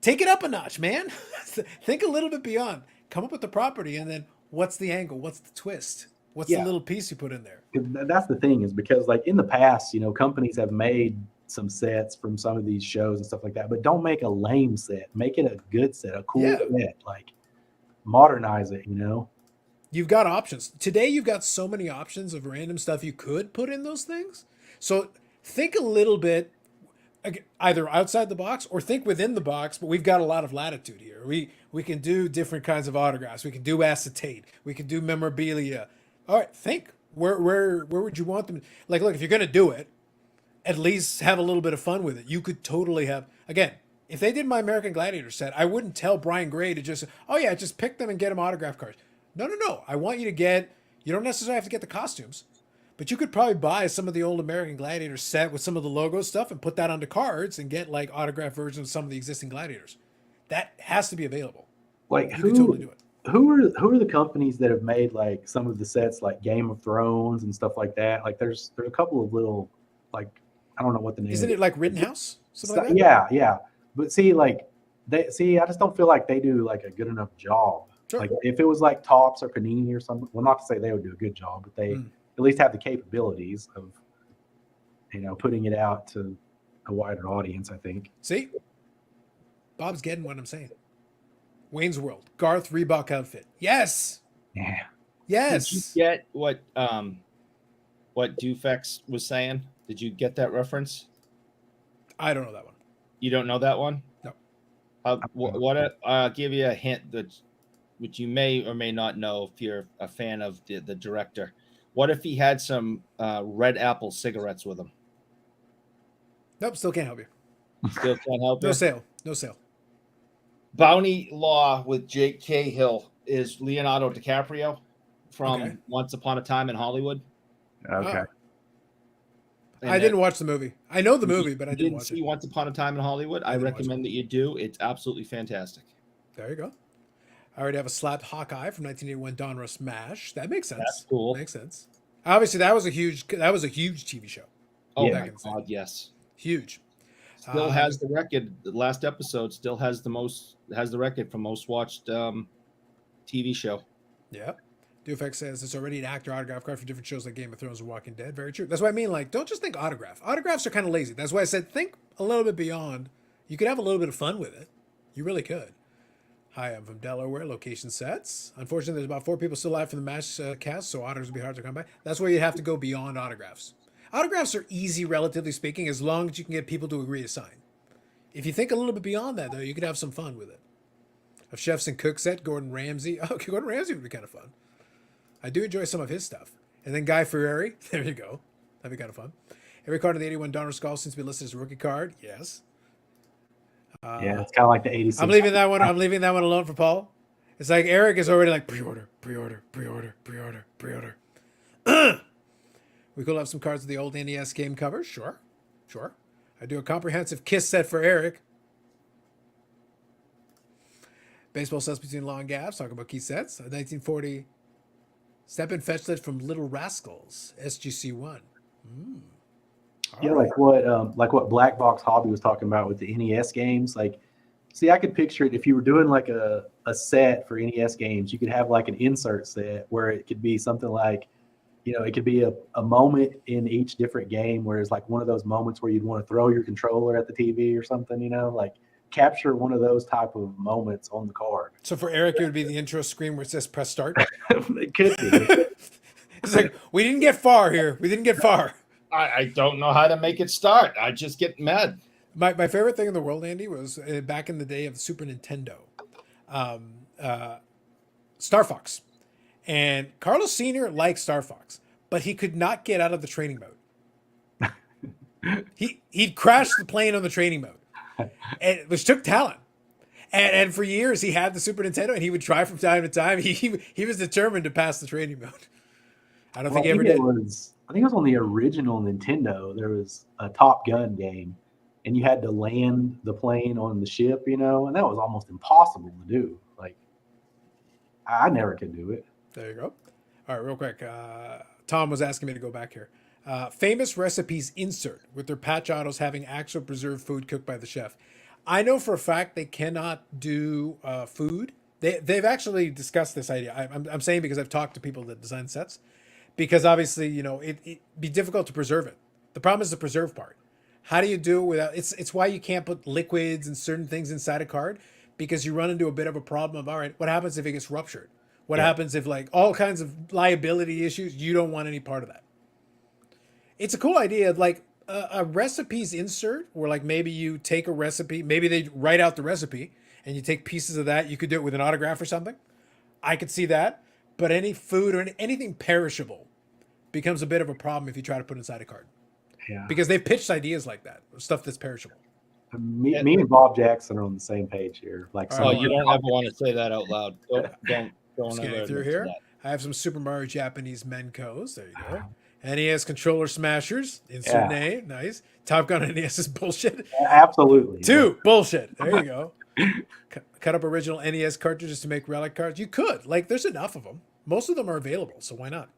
Take it up a notch, man. Think a little bit beyond. Come up with the property, and then what's the angle? What's the twist? What's the Yeah. little piece you put in there? 'Cause that's the thing is because like in the past, companies have made some sets from some of these shows and stuff like that, but don't make a lame set. Make it a good set, a cool Yeah. set. Like modernize it. You've got options. Today, you've got so many options of random stuff you could put in those things. So think a little bit either outside the box or think within the box, but we've got a lot of latitude here. We can do different kinds of autographs. We can do acetate. We can do memorabilia. All right, think. Where would you want them? Like, look, if you're going to do it, at least have a little bit of fun with it. You could totally have, again, if they did my American Gladiator set, I wouldn't tell Brian Gray to just, oh yeah, just pick them and get them autograph cards. No. I want you to get, you don't necessarily have to get the costumes, but you could probably buy some of the old American Gladiator set with some of the logo stuff and put that onto cards and get like autograph versions of some of the existing Gladiators. That has to be available. Like You could totally do it. who are the companies that have made like some of the sets like Game of Thrones and stuff like that? Like there's a couple of little like I don't know what the name Isn't is. it like Rittenhouse? Something like that? Yeah. But see, like I just don't feel like they do like a good enough job. Sure. Like if it was like Tops or Panini or something, well, not to say they would do a good job, but they at least have the capabilities of putting it out to a wider audience. I think. See? Bob's getting what I'm saying. Wayne's World. Garth Reebok outfit. Yes. Yeah. Yes. Did you get what Dufex was saying? Did you get that reference? I don't know that one. You don't know that one? No. I'll give you a hint that which you may or may not know if you're a fan of the director. What if he had some Red Apple cigarettes with him? Nope, still can't help you. Still can't help No you. sale. No sale. Bounty Law with Jake Cahill is Leonardo DiCaprio from Okay. Once Upon a Time in Hollywood. Okay. And I didn't watch the movie. I know the movie, but I didn't didn't watch see it. Once Upon a Time in Hollywood. I didn't watch recommend that you do. It's absolutely fantastic. There you go. I already have a slapped Hawkeye from 1981 Donruss Smash. That makes sense. That's cool. Makes sense. Obviously, that was a huge TV show. Oh Yeah. my Back in the day. God, yes. Huge. Still has the record. The last episode still has the record for most watched TV show. Yeah. Dufex says it's already an actor autograph card for different shows like Game of Thrones and Walking Dead. Very true. That's what I mean. Like, don't just think autograph. Autographs are kind of lazy. That's why I said think a little bit beyond. You could have a little bit of fun with it. You really could. Hi, I'm from Delaware. Location sets. Unfortunately, there's about 4 people still alive from the match cast, so autographs would be hard to come by. That's where you have to go beyond autographs. Autographs are easy, relatively speaking, as long as you can get people to agree to sign. If you think a little bit beyond that, though, you could have some fun with it. Of Chefs and Cook set, Gordon Ramsay. Oh, okay, Gordon Ramsay would be kind of fun. I do enjoy some of his stuff. And then Guy Fieri. There you go. That'd be kind of fun. Every card in the 81 Donner Skull seems to be listed as a rookie card. Yes. Yeah, it's kind of like the 86. I'm leaving that one. I'm leaving that one alone for Paul. It's like Eric is already like pre-order. We could have some cards of the old NES game covers. Sure. I do a comprehensive Kiss set for Eric. Baseball sets between long gaps. Talking about key sets. A 1940 Step and Fetch set from Little Rascals. SGC1. Yeah, like what Black Box Hobby was talking about with the NES games. Like, see, I could picture it if you were doing like a set for NES games, you could have like an insert set where it could be something like, it could be a moment in each different game where it's like one of those moments where you'd want to throw your controller at the TV or something, like capture one of those type of moments on the card. So for Eric, it would be the intro screen where it says press start. It could be. It's like, we didn't get far here. We didn't get far. I don't know how to make it start. I just get mad. My favorite thing in the world, Andy, was back in the day of the Super Nintendo. um, Star Fox, and Carlos Senior liked Star Fox, but he could not get out of the training mode. He'd crashed the plane on the training mode, which took talent. And for years he had the Super Nintendo, and he would try from time to time. He was determined to pass the training mode. I don't think he ever did. I think it was on the original Nintendo. There was a Top Gun game, and you had to land the plane on the ship, and that was almost impossible to do. Like, I never could do it. There you go. All right, real quick. Tom was asking me to go back here. Famous recipes insert with their patch autos having actual preserved food cooked by the chef. I know for a fact they cannot do food. They've actually discussed this idea. I'm saying because I've talked to people that design sets. Because obviously, it'd be difficult to preserve it. The problem is the preserve part. How do you do it without? It's why you can't put liquids and certain things inside a card, because you run into a bit of a problem of, all right, what happens if it gets ruptured? What happens if, like, all kinds of liability issues? You don't want any part of that. It's a cool idea, like a recipes insert, where like maybe you take a recipe, maybe they write out the recipe, and you take pieces of that. You could do it with an autograph or something. I could see that. But any food or anything perishable becomes a bit of a problem if you try to put inside a card. Yeah. Because they've pitched ideas like that, stuff that's perishable. Me and Bob Jackson are on the same page here. Like, Oh, you don't ever want to say that out loud. Don't Scanning ever through mention here. that. I have some Super Mario Japanese Menkos. There you go. NES controller smashers. Insert name. Nice. Top Gun NES is bullshit. Absolutely. 2, bullshit. There you go. Cut up original NES cartridges to make relic cards. You could. Like, there's enough of them. Most of them are available, so why not?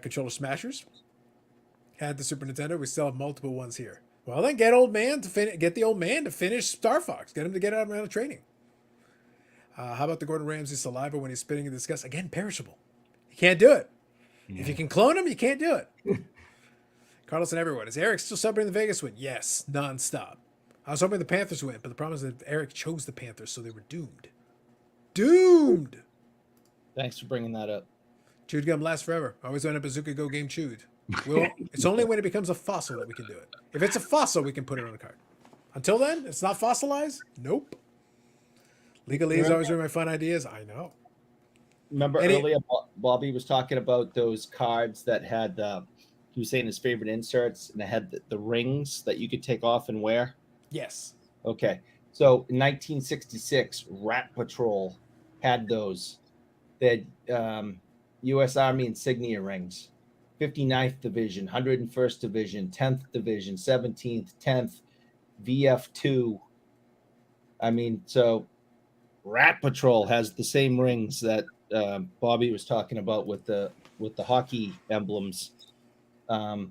Controller smashers. Had the Super Nintendo. We still have multiple ones here. Well, then get the old man to finish Star Fox. Get him to get out of training. How about the Gordon Ramsay saliva when he's spitting in disgust? Again, perishable. You can't do it. Yeah. If you can clone him, you can't do it. Carlos and everyone. Is Eric still celebrating the Vegas win? Yes, nonstop. I was hoping the Panthers win, but the problem is that Eric chose the Panthers, so they were doomed. Doomed! Thanks for bringing that up. Chewed gum lasts forever. Always want a Bazooka Go game chewed. It's only when it becomes a fossil that we can do it. If it's a fossil, we can put it on a card. Until then, it's not fossilized? Nope. Legalese is always one of my fun ideas. I know. Remember earlier, Bobby was talking about those cards that had, he was saying his favorite inserts, and they had the rings that you could take off and wear? Yes. Okay. So in 1966, Rat Patrol had those. They had U.S. Army insignia rings. 59th Division, 101st Division, 10th Division, 17th, 10th, VF2. I mean, so Rat Patrol has the same rings that Bobby was talking about with the hockey emblems. I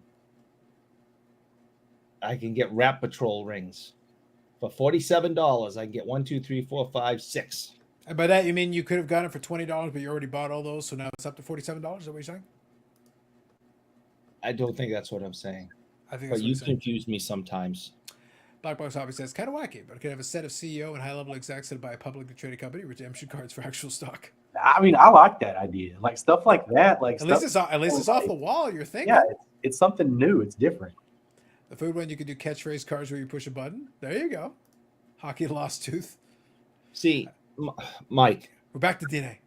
can get Rat Patrol rings for $47. I can get 1, 2, 3, 4, 5, 6. And by that you mean you could have gotten it for $20, but you already bought all those, so now it's up to $47? Is that what you're saying? I don't think that's what I'm saying. I think but you confuse me sometimes. Black Box Hobby says, kind of wacky, but I could have a set of CEO and high-level execs that buy a publicly traded company redemption cards for actual stock. I mean, I like that idea. Like stuff like that. Like at least it's off the wall. You're thinking. Yeah, it's something new. It's different. The food one, you could do catchphrase cards where you push a button. There you go. Hockey lost tooth. See, Mike. We're back to DNA.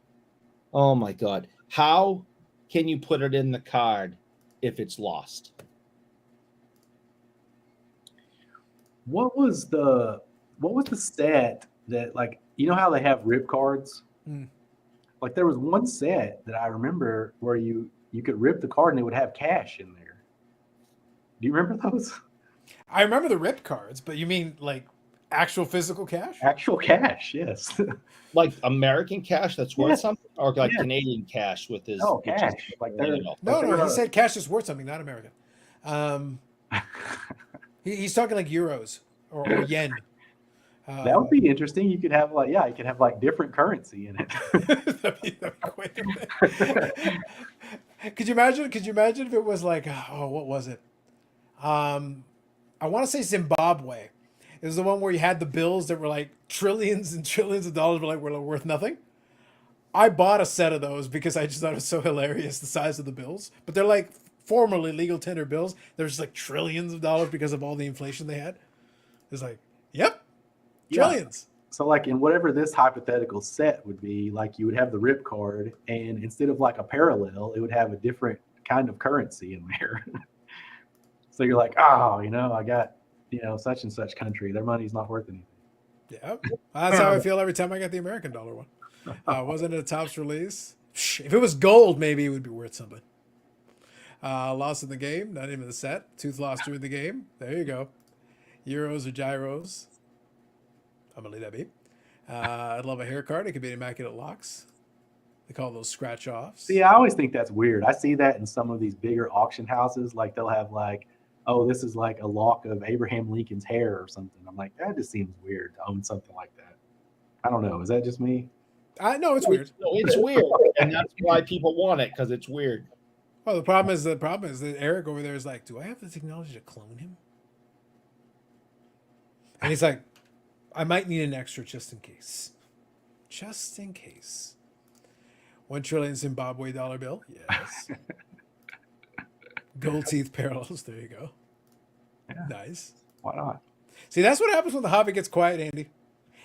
Oh my God! How can you put it in the card if it's lost? What was the set that, like, you know how they have rip cards? Like there was one set that I remember where you could rip the card and it would have cash in there. Do you remember those? I remember the rip cards, but you mean like actual physical cash? Actual cash, yes. Like American cash that's worth something, or like Canadian cash with his cash. Like no, he said cash is worth something, not American. He's talking like euros or yen. That would be interesting. You could have like different currency in it. that'd be quite Could you imagine if it was like, what was it? I want to say Zimbabwe. It was the one where you had the bills that were like trillions and trillions of dollars, but were worth nothing. I bought a set of those because I just thought it was so hilarious, the size of the bills. But they're like formerly legal tender bills. They're just like trillions of dollars because of all the inflation they had. It's like, yep, trillions. So like in whatever this hypothetical set would be, like you would have the rip card, and instead of like a parallel, it would have a different kind of currency in there. So you're like, oh, I got, such and such country. Their money's not worth anything. Yeah, that's how I feel every time I get the American dollar one. Wasn't it a tops release? If it was gold, maybe it would be worth something. Lost in the game, not even the set. Tooth lost during the game. There you go. Euros or gyros. I'm gonna leave that be. I'd love a hair card. It could be immaculate locks. They call those scratch offs. See, I always think that's weird. I see that in some of these bigger auction houses. Like they'll have like, oh, this is like a lock of Abraham Lincoln's hair or something. I'm like, that just seems weird to own something like that. I don't know. Is that just me? I know it's weird. No, it's weird, and that's why people want it, because it's weird. Well, the problem is that Eric over there is like, do I have the technology to clone him? And he's like, I might need an extra just in case. Just in case. 1 trillion Zimbabwe dollar bill. Yes. Gold teeth parallels. There you go. Yeah. Nice. Why not? See, that's what happens when the hobby gets quiet, Andy.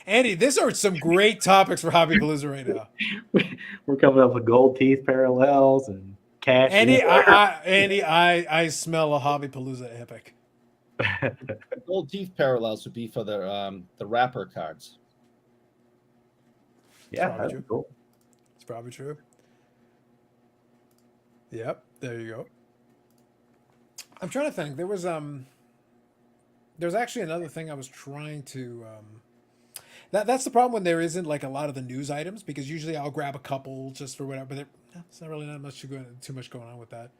Andy, these are some great topics for Hobby Palooza right now. We're coming up with gold teeth parallels and cash. Andy, I smell a Hobby Palooza epic. The gold teeth parallels would be for the wrapper cards. Yeah, Probably that's true. cool. It's probably true. Yep, there you go. I'm trying to think. There was actually another thing I was trying to that's the problem when there isn't like a lot of the news items, because usually I'll grab a couple just for whatever, but it's not really not much too much going on with that.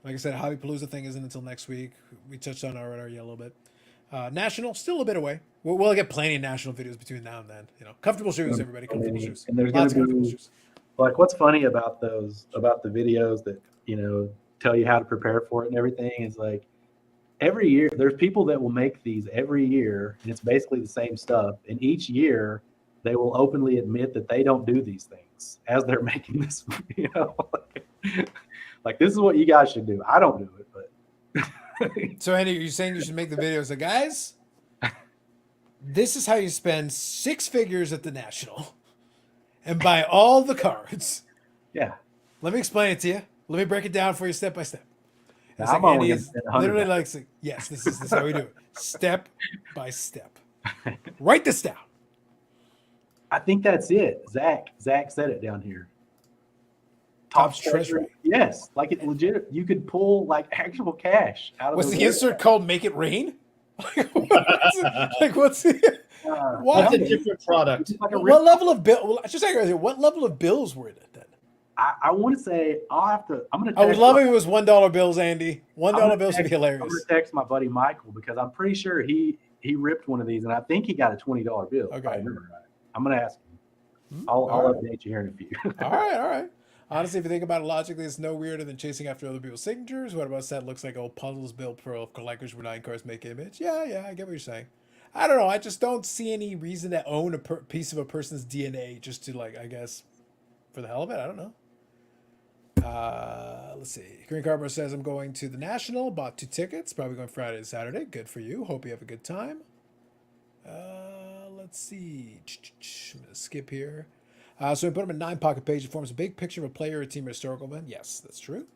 Like I said, Hobby Palooza thing isn't until next week. We touched on it already a little bit. National, still a bit away. We'll get plenty of national videos between now and then. Comfortable shoes, everybody. Comfortable shoes. And there's Lots of going to comfortable be shoes. like, what's funny about the videos that tell you how to prepare for it and everything is like every year there's people that will make these every year, and it's basically the same stuff. And each year they will openly admit that they don't do these things as they're making this. Like this is what you guys should do. I don't do it, but So Andy, are you saying you should make the videos? So guys, this is how you spend 6 figures at the National and buy all the cards. yeah. Let me explain it to you. Let me break it down for you step by step. Now, It's like I'm only Andy gonna is spend $100. literally like, yes, this is how we do it. Step by step. Write this down. I think that's it. Zach said it down here. Topps Treasury. Yes, like it legit. You could pull like actual cash out of. Was the wallet. insert called "Make It Rain"? What's the? Why? That's a different product. Like a What level of bill? Well, just what level of bills were in it then? I want to say I'm gonna. I would text love my- if it was $1 bills, Andy. $1 bills would be I'm hilarious. gonna text my buddy Michael because I'm pretty sure he ripped one of these, and I think he got a $20 bill. If Okay. I remember right. I'm gonna ask him. I'll All right. update you here in a few. All right. Honestly, if you think about it logically, it's no weirder than chasing after other people's signatures. What about set looks like old puzzles built for collectors where 9 cards make image? Yeah, I get what you're saying. I don't know. I just don't see any reason to own a piece of a person's DNA just to, like, I guess, for the hell of it. I don't know. Let's see. Green Carver says, I'm going to the National. Bought 2 tickets. Probably going Friday and Saturday. Good for you. Hope you have a good time. Let's see. I'm going to skip here. So we put them in 9 pocket page. It forms a big picture of a player or team or historical event. Yes, that's true.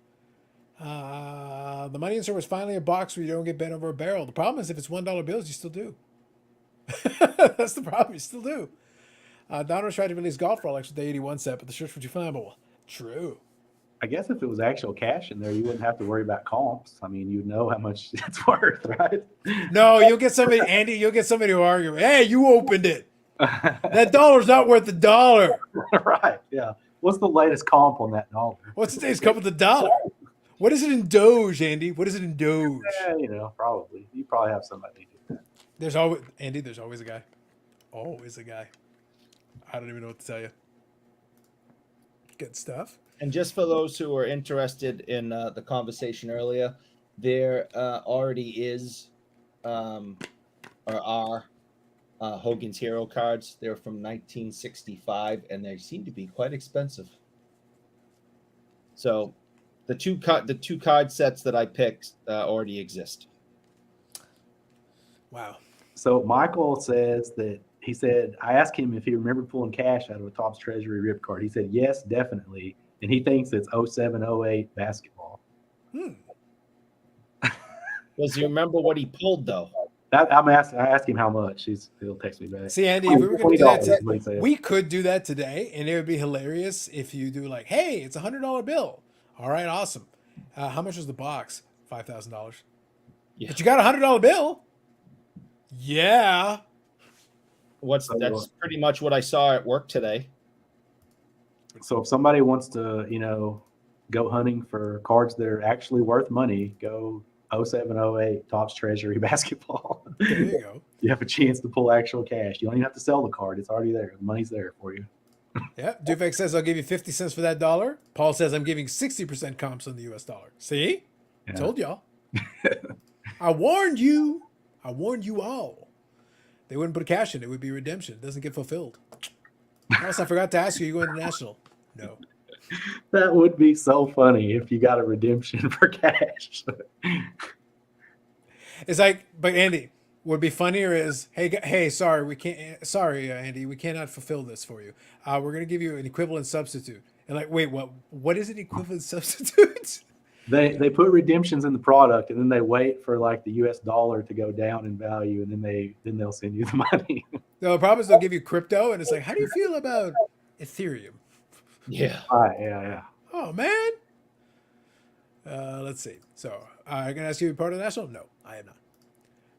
The money insert was finally a box where you don't get bent over a barrel. The problem is if it's $1 bills, you still do. That's the problem. You still do. Donald tried to release golf Rolex with the 81 set, but the shirts were too flammable. True. I guess if it was actual cash in there, you wouldn't have to worry about comps. I mean, you'd know how much it's worth, right? No, you'll get somebody, Andy, to argue. Hey, you opened it. That $1's not worth $1. Right. Yeah. What's the latest comp on that dollar? What's today's cup with $1? What is it in Doge, Andy? What is it in Doge? Yeah, probably. You probably have somebody do that. There's always a guy. Always a guy. I don't even know what to tell you. Good stuff. And just for those who are interested in the conversation earlier, there already is or are Hogan's Hero cards. They're from 1965, and they seem to be quite expensive. So the two card sets that I picked already exist. Wow. So Michael says that he said, I asked him if he remembered pulling cash out of a Topps Treasury rip card. He said, yes, definitely. And he thinks it's 07, 08 basketball. Hmm. Does he remember what he pulled though? I asked him how much. He'll text me back. See, Andy, if we were going to do that, $20 is what he said. we could do that today, and it would be hilarious if you do like, hey, it's $100 bill. All right, awesome. How much was the box? $5,000. Yeah. But you got $100 bill. Yeah. That's pretty much what I saw at work today. So if somebody wants to, go hunting for cards that are actually worth money, go 07, 08 Topps Treasury basketball. There you go. You have a chance to pull actual cash. You don't even have to sell the card. It's already there. The money's there for you. Yeah. Dufek says, I'll give you 50 cents for that dollar. Paul says, I'm giving 60% comps on the US dollar. See? Yeah. Told y'all. I warned you. I warned you all. They wouldn't put cash in. It would be redemption. It doesn't get fulfilled. Also, I forgot to ask you going international? No. That would be so funny if you got a redemption for cash. It's like, but Andy, what would be funnier is, hey, sorry, we can't. Sorry, Andy, we cannot fulfill this for you. We're gonna give you an equivalent substitute. And like, wait, what? What is an equivalent substitute? They put redemptions in the product, and then they wait for like the US dollar to go down in value, and then they'll send you the money. No, the problem is they'll give you crypto, and it's like, how do you feel about Ethereum? Yeah. Yeah. Oh man. Let's see. So, are you gonna ask you to be part of the national? No, I am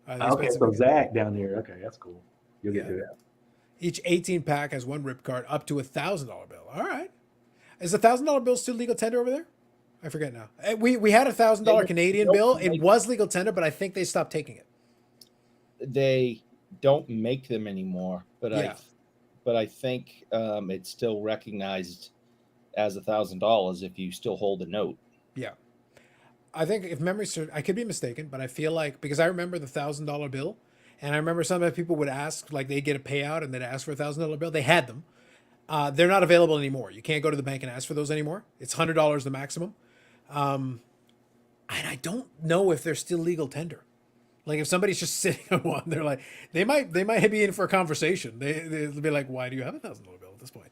not. Okay, so Zach down here. Okay, that's cool. You'll get to that. Each 18 pack has one rip card up to $1,000 bill. All right. Is $1,000 bill still legal tender over there? I forget now. We had $1,000 Canadian bill. It was legal tender, but I think they stopped taking it. They don't make them anymore, but Yeah. I think it's still recognized as $1,000 if you still hold a note. Yeah. I think if memory serves, I could be mistaken, but I feel like, because I remember the $1,000 bill, and I remember sometimes people would ask, like they'd get a payout and they'd ask for $1,000 bill. They had them. They're not available anymore. You can't go to the bank and ask for those anymore. It's $100 the maximum. And I don't know if they're still legal tender. Like if somebody's just sitting on one, they're like, they might be in for a conversation. They'll be like, why do you have $1,000 bill at this point?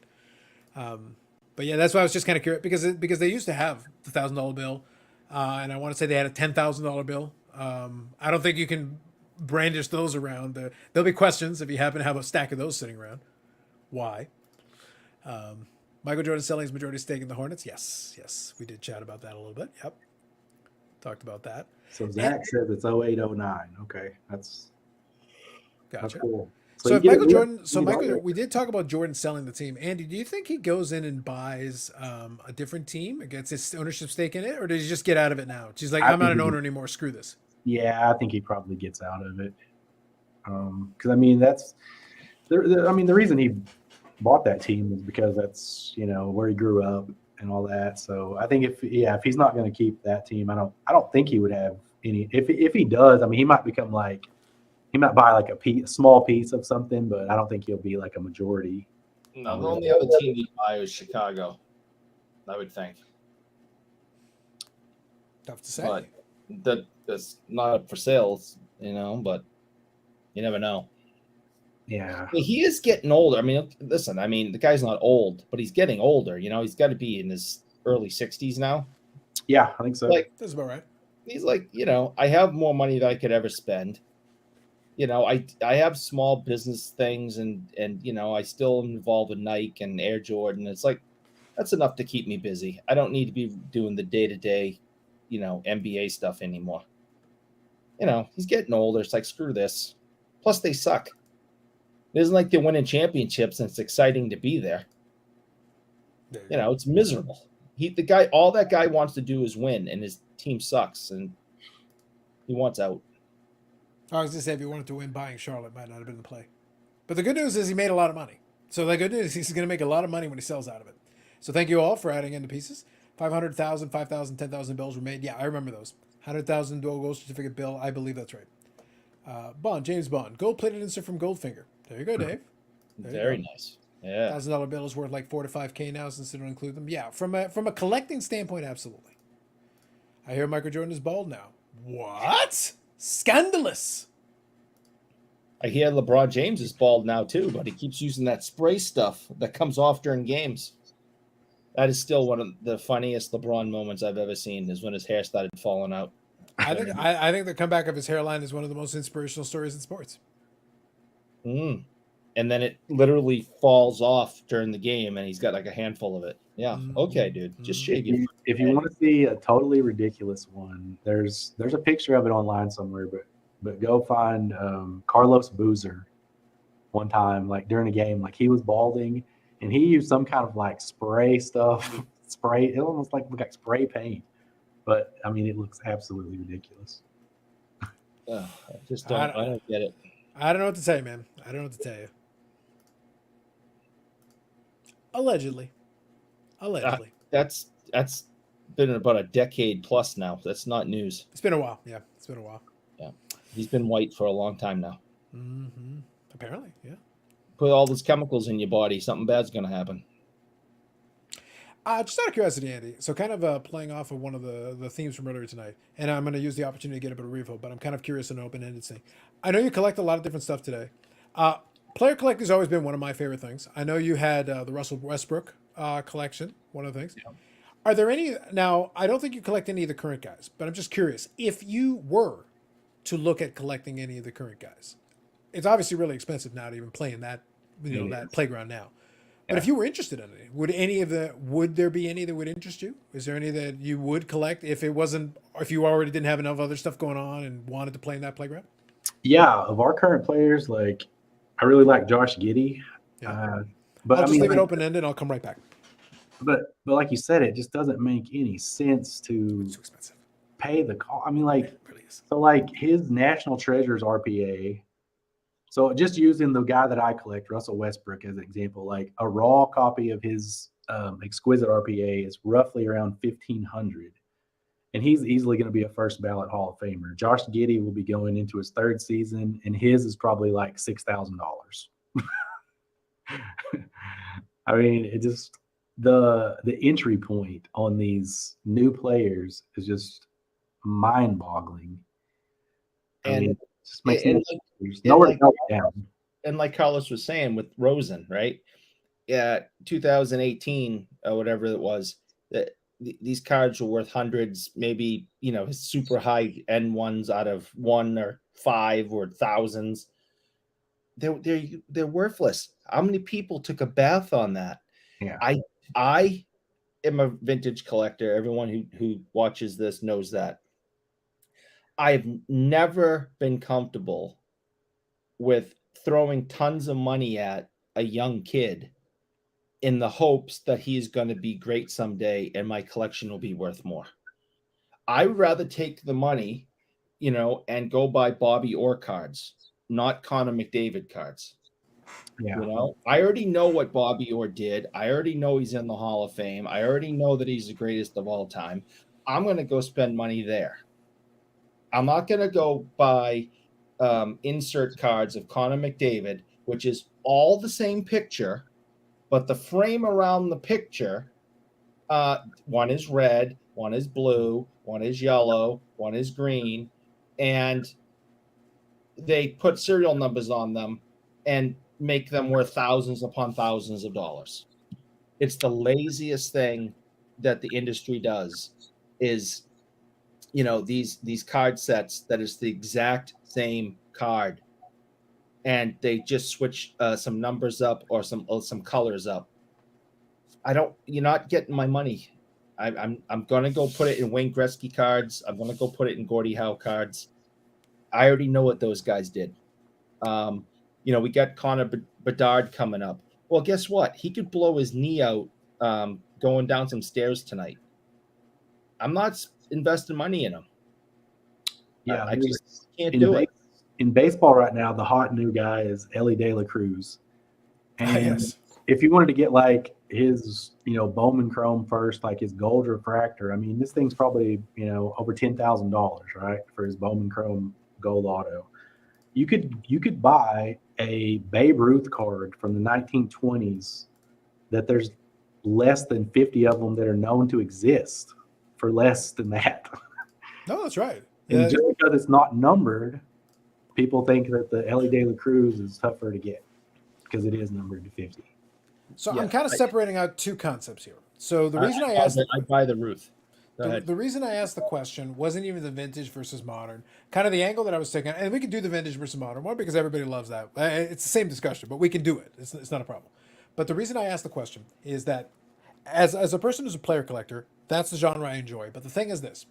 But yeah, that's why I was just kind of curious because they used to have the $1,000 bill, and I want to say they had a $10,000 bill. I don't think you can brandish those around. There'll be questions if you happen to have a stack of those sitting around. Why? Michael Jordan selling his majority stake in the Hornets. Yes, we did chat about that a little bit. Yep, talked about that. So Zach says it's 08, 09. Okay, that's Gotcha. cool. So if you get Michael it- Jordan, so you Michael, don't- we did talk about Jordan selling the team. Andy, do you think he goes in and buys a different team and gets his ownership stake in it, or does he just get out of it now? She's like, I I'm not think an he- owner anymore. Screw this. Yeah, I think he probably gets out of it. Because I mean, that's the reason he bought that team is because that's where he grew up and all that. So I think if he's not going to keep that team, I don't think he would have any. If he does, I mean, he might become like he might buy like a small piece of something, but I don't think he'll be like a majority. No, the only other team he'd buy is Chicago, I would think. Tough to say. But that's not up for sales, but you never know. Yeah, He is getting older. I mean, listen, the guy's not old, but he's getting older. He's got to be in his early 60s now. yeah, I think so. Like, That's about right. he's like, I have more money than I could ever spend. I have small business things and I still am involved with Nike and Air Jordan. It's like, that's enough to keep me busy. I don't need to be doing the day-to-day, NBA stuff anymore. He's getting older. It's like, screw this. Plus, they suck. It isn't like they're winning championships and it's exciting to be there. It's miserable. All that guy wants to do is win, and his team sucks, and he wants out. I was gonna say if he wanted to win, buying Charlotte might not have been the play. But the good news is he made a lot of money. So the good news is he's gonna make a lot of money when he sells out of it. So thank you all for adding in the pieces. 500,000, 5,000, 10,000 bills were made. Yeah, I remember those. 100,000 dual gold certificate bill. I believe that's right. James Bond, gold-plated insert from Goldfinger. There you go, Dave. There you Very go. nice. Yeah. $1,000 bill is worth like $4 to $5K now since they don't include them. Yeah, from a collecting standpoint, absolutely. I hear Michael Jordan is bald now. What? Scandalous. I hear LeBron James is bald now too, but he keeps using that spray stuff that comes off during games. That is still one of the funniest LeBron moments I've ever seen. Is when his hair started falling out. I think the comeback of his hairline is one of the most inspirational stories in sports. Mm. And then it literally falls off during the game, and he's got like a handful of it. Yeah. Okay, dude. Just shave your. If you want to see a totally ridiculous one, there's a picture of it online somewhere, but go find Carlos Boozer one time, like during a game, like he was balding and he used some kind of like spray stuff, it almost looked like spray paint. But I mean, it looks absolutely ridiculous. I just don't. I don't get it. I don't know what to say, man. I don't know what to tell you. Allegedly. That's been about a decade plus now. That's not news. It's been a while. Yeah, it's been a while. Yeah, he's been white for a long time now. Mm-hmm. Apparently, yeah. Put all these chemicals in your body, something bad's going to happen. Just out of curiosity, Andy, so kind of playing off of one of the themes from earlier tonight, and I'm going to use the opportunity to get a bit of refill, but I'm kind of curious and open-ended thing. I know you collect a lot of different stuff today. Player collecting has always been one of my favorite things. I know you had the Russell Westbrook collection, one of the things. Yeah. Are there any, now, I don't think you collect any of the current guys, but I'm just curious, if you were to look at collecting any of the current guys, it's obviously really expensive now to even play in that, that playground now. But if you were interested in it, would there be any that would interest you? Is there any that you would collect if you already didn't have enough other stuff going on and wanted to play in that playground? Yeah, of our current players, like I really like Josh Giddey. Yeah. But I'll just leave it open-ended. I'll come right back. But like you said, it just doesn't make any sense to It's too expensive. pay the cost. I mean, like, It really is. so like his National Treasures RPA. So just using the guy that I collect, Russell Westbrook, as an example, like a raw copy of his exquisite RPA is roughly around $1,500, and he's easily going to be a first ballot Hall of Famer. Josh Giddey will be going into his third season, and his is probably like $6,000. I mean, it just the entry point on these new players is just mind-boggling. And just makes nowhere to go down. And like Carlos was saying with Rosen, right? Yeah, 2018 or whatever it was, that these cards were worth hundreds, maybe his super high end ones out of 1 or 5 or thousands. They're worthless. How many people took a bath on that? Yeah, I am a vintage collector. Everyone who watches this knows that. I've never been comfortable with throwing tons of money at a young kid in the hopes that he's going to be great someday and my collection will be worth more. I would rather take the money, and go buy Bobby Orr cards, not Connor McDavid cards. Yeah. I already know what Bobby Orr did. I already know he's in the Hall of Fame. I already know that he's the greatest of all time. I'm going to go spend money there. I'm not going to go buy insert cards of Connor McDavid, which is all the same picture, but the frame around the picture, one is red, one is blue, one is yellow, one is green, and they put serial numbers on them and make them worth thousands upon thousands of dollars. It's the laziest thing that the industry does is these card sets that is the exact same card, and they just switch some numbers up or some colors up. You're not getting my money. I'm gonna go put it in Wayne Gretzky cards. I'm gonna go put it in Gordie Howe cards. I already know what those guys did. We got Connor Bedard coming up. Well, guess what? He could blow his knee out going down some stairs tonight. I'm not investing money in him. Yeah, I just can't do it. In baseball right now, the hot new guy is Ellie De La Cruz. And if you wanted to get like his, Bowman Chrome first, like his gold refractor, I mean, this thing's probably, over $10,000, right, for his Bowman Chrome gold auto. You could buy a Babe Ruth card from the 1920s that there's less than 50 of them that are known to exist for less than that. No, that's right. And just because it's not numbered, people think that the Ellie De La Cruz is tougher to get because it is numbered to 50. So Yeah, I'm kind of separating out two concepts here. So the reason I asked I buy the Ruth. Go ahead. the reason I asked the question wasn't even the vintage versus modern. Kind of the angle that I was taking, and we can do the vintage versus modern one because everybody loves that. It's the same discussion, but we can do it. It's not a problem. But the reason I asked the question is that as a person who's a player collector, that's the genre I enjoy. But the thing is this.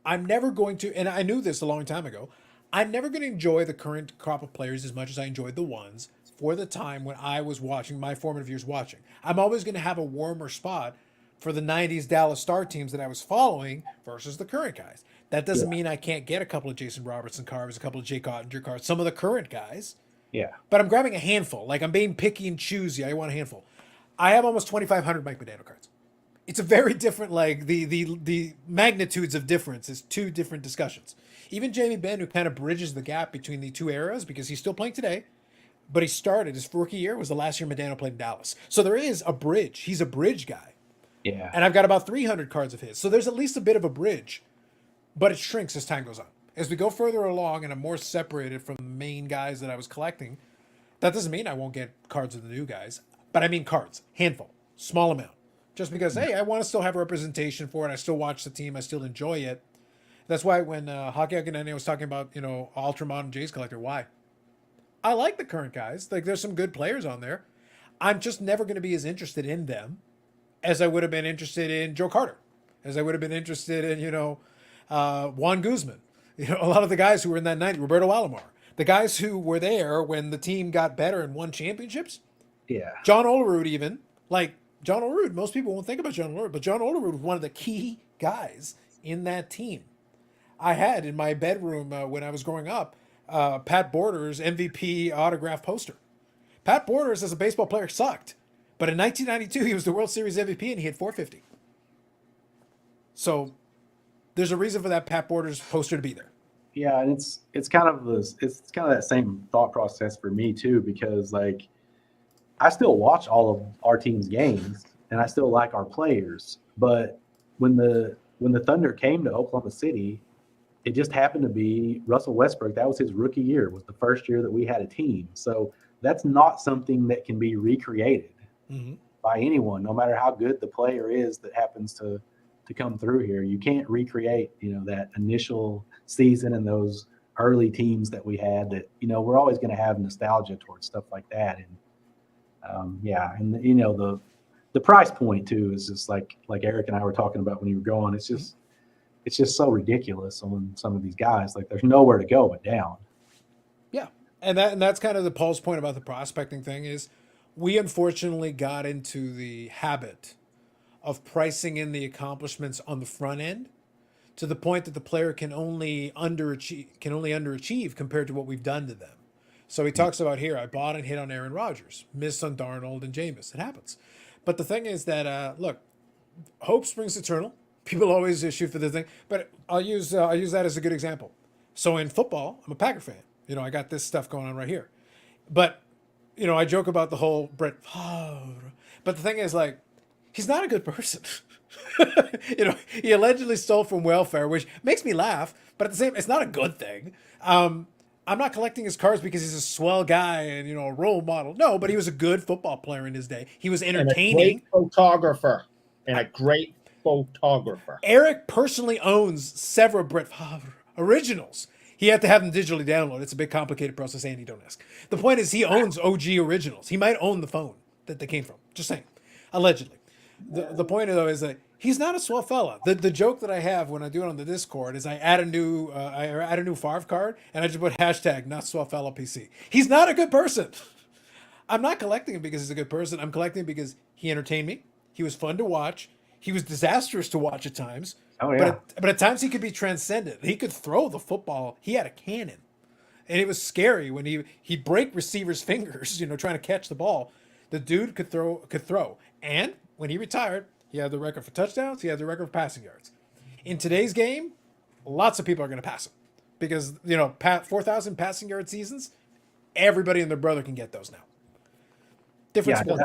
I'm never going to, and I knew this a long time ago, I'm never going to enjoy the current crop of players as much as I enjoyed the ones for the time when I was watching, my formative years watching. I'm always going to have a warmer spot for the 90s Dallas Star teams that I was following versus the current guys. That doesn't mean I can't get a couple of Jason Robertson cards, a couple of Jake Ottinger cards, some of the current guys. Yeah. But I'm grabbing a handful. Like I'm being picky and choosy. I want a handful. I have almost 2,500 Mike Modano cards. It's a very different, like the magnitudes of difference is two different discussions. Even Jamie Benn, who kind of bridges the gap between the two eras because he's still playing today, but he started his rookie year was the last year Modano played in Dallas. So there is a bridge. He's a bridge guy. Yeah. And I've got about 300 cards of his. So there's at least a bit of a bridge, but it shrinks as time goes on. As we go further along and I'm more separated from the main guys that I was collecting, that doesn't mean I won't get cards of the new guys, but I mean cards, handful, small amount. Just because, hey, I want to still have representation for it. I still watch the team. I still enjoy it. That's why when Hockey Aganene was talking about, Ultramodern Jays collector, why? I like the current guys. Like, there's some good players on there. I'm just never going to be as interested in them as I would have been interested in Joe Carter, as I would have been interested in, Juan Guzman. A lot of the guys who were in that 90, Roberto Alomar. The guys who were there when the team got better and won championships. Yeah. John Olerud even. Like, John Olerud, most people won't think about John Olerud, but John Olerud was one of the key guys in that team. I had in my bedroom when I was growing up, Pat Borders' MVP autograph poster. Pat Borders, as a baseball player, sucked. But in 1992, he was the World Series MVP and he had 450. So there's a reason for that Pat Borders poster to be there. Yeah, and it's kind of that same thought process for me too, because like I still watch all of our team's games and I still like our players. But when the Thunder came to Oklahoma City, it just happened to be Russell Westbrook. That was his rookie year, was the first year that we had a team. So that's not something that can be recreated by anyone, no matter how good the player is that happens to come through here. You can't recreate, that initial season and those early teams that we had that, we're always going to have nostalgia towards stuff like that. And and the price point too is just like Eric and I were talking about when you were going. It's just so ridiculous on some of these guys. Like there's nowhere to go but down. Yeah, and that's kind of the Paul's point about the prospecting thing is we unfortunately got into the habit of pricing in the accomplishments on the front end to the point that the player can only underachieve compared to what we've done to them. So he talks about here, I bought and hit on Aaron Rodgers, missed on Darnold and Jameis. It happens. But the thing is that, look, hope springs eternal. People always shoot for the thing. But I'll use that as a good example. So in football, I'm a Packer fan. I got this stuff going on right here. But, I joke about the whole Brett Favre. But the thing is, like, he's not a good person. He allegedly stole from welfare, which makes me laugh. But at the same, it's not a good thing. I'm not collecting his cards because he's a swell guy and, a role model. No, but he was a good football player in his day. He was entertaining. And a great photographer. Eric personally owns several Brett Favre originals. He had to have them digitally downloaded. It's a big complicated process, Andy, don't ask. The point is he owns OG originals. He might own the phone that they came from. Just saying. Allegedly. The point, though, is that he's not a swell fella. The joke that I have when I do it on the Discord is I add a new Favre card and I just put hashtag not swell fella PC. He's not a good person. I'm not collecting him because he's a good person. I'm collecting him because he entertained me. He was fun to watch. He was disastrous to watch at times. Oh yeah. But at times he could be transcendent. He could throw the football. He had a cannon, and it was scary when he'd break receivers' fingers, trying to catch the ball. The dude could throw. And when he retired, he had the record for touchdowns. He had the record for passing yards. In today's game, lots of people are going to pass him because 4,000 passing yard seasons. Everybody and their brother can get those now. Different sport.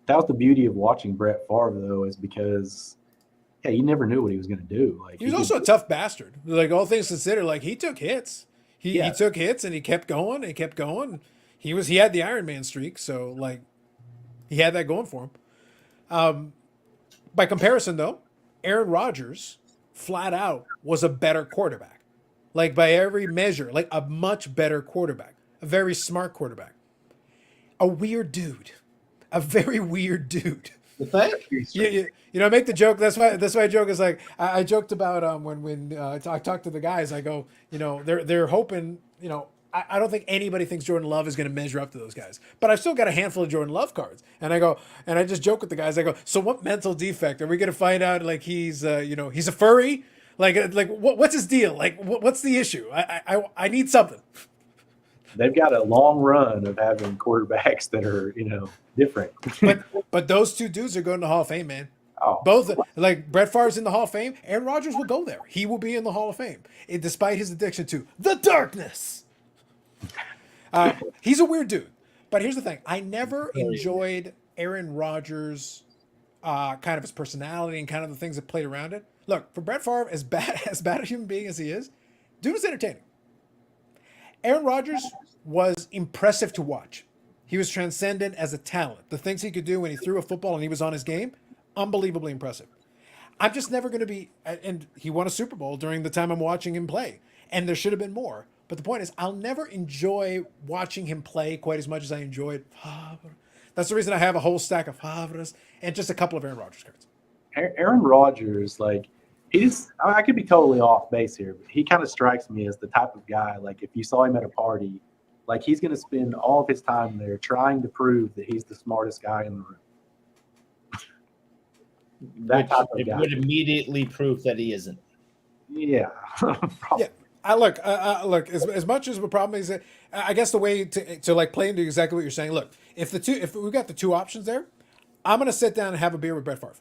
That was the beauty of watching Brett Favre, though, is because yeah, you never knew what he was going to do. Like He was could- also a tough bastard. Like all things considered, like he took hits. He Yeah. took hits and he kept going and he kept going. He had the Iron Man streak, so like he had that going for him. By comparison, though, Aaron Rodgers, flat out, was a better quarterback. Like by every measure, like a much better quarterback, a very smart quarterback, a weird dude, a very weird dude. You think? You know, I make the joke. That's why I joke is like I joked about when I talked to the guys. I go, you know, they're hoping, you know, I don't think anybody thinks Jordan Love is going to measure up to those guys, but I've still got a handful of Jordan Love cards, and I go and I just joke with the guys. I go, so what mental defect are we going to find out? Like he's you know, he's a furry. Like what's his deal? Like what's the issue? I need something. they've got a long run of having quarterbacks that are, you know, different. But those two dudes are going to the Hall of Fame, man. Oh, Both, like Brett Favre's in the Hall of Fame. Aaron Rodgers will go there. He will be in the Hall of Fame, despite his addiction to the darkness. He's a weird dude. But here's the thing: I never enjoyed Aaron Rodgers, kind of his personality and kind of the things that played around it. Look, for Brett Favre, as bad a human being as he is, dude is entertaining. Aaron Rodgers was impressive to watch. He was transcendent as a talent. The things he could do when he threw a football and he was on his game, unbelievably impressive. I'm just never going to be, and he won a Super Bowl during the time I'm watching him play, and there should have been more. But the point is, I'll never enjoy watching him play quite as much as I enjoyed Favre. That's the reason I have a whole stack of Favres and just a couple of Aaron Rodgers cards. Aaron Rodgers, like I could be totally off base here, but he kind of strikes me as the type of guy, like if you saw him at a party, like he's going to spend all of his time there trying to prove that he's the smartest guy in the room. That type of It guy. would immediately prove that he isn't. Yeah. Yeah. I look. As much as the problem is, I guess the way to like play into exactly what you're saying. Look, if we got the two options there, I'm gonna sit down and have a beer with Brett Favre.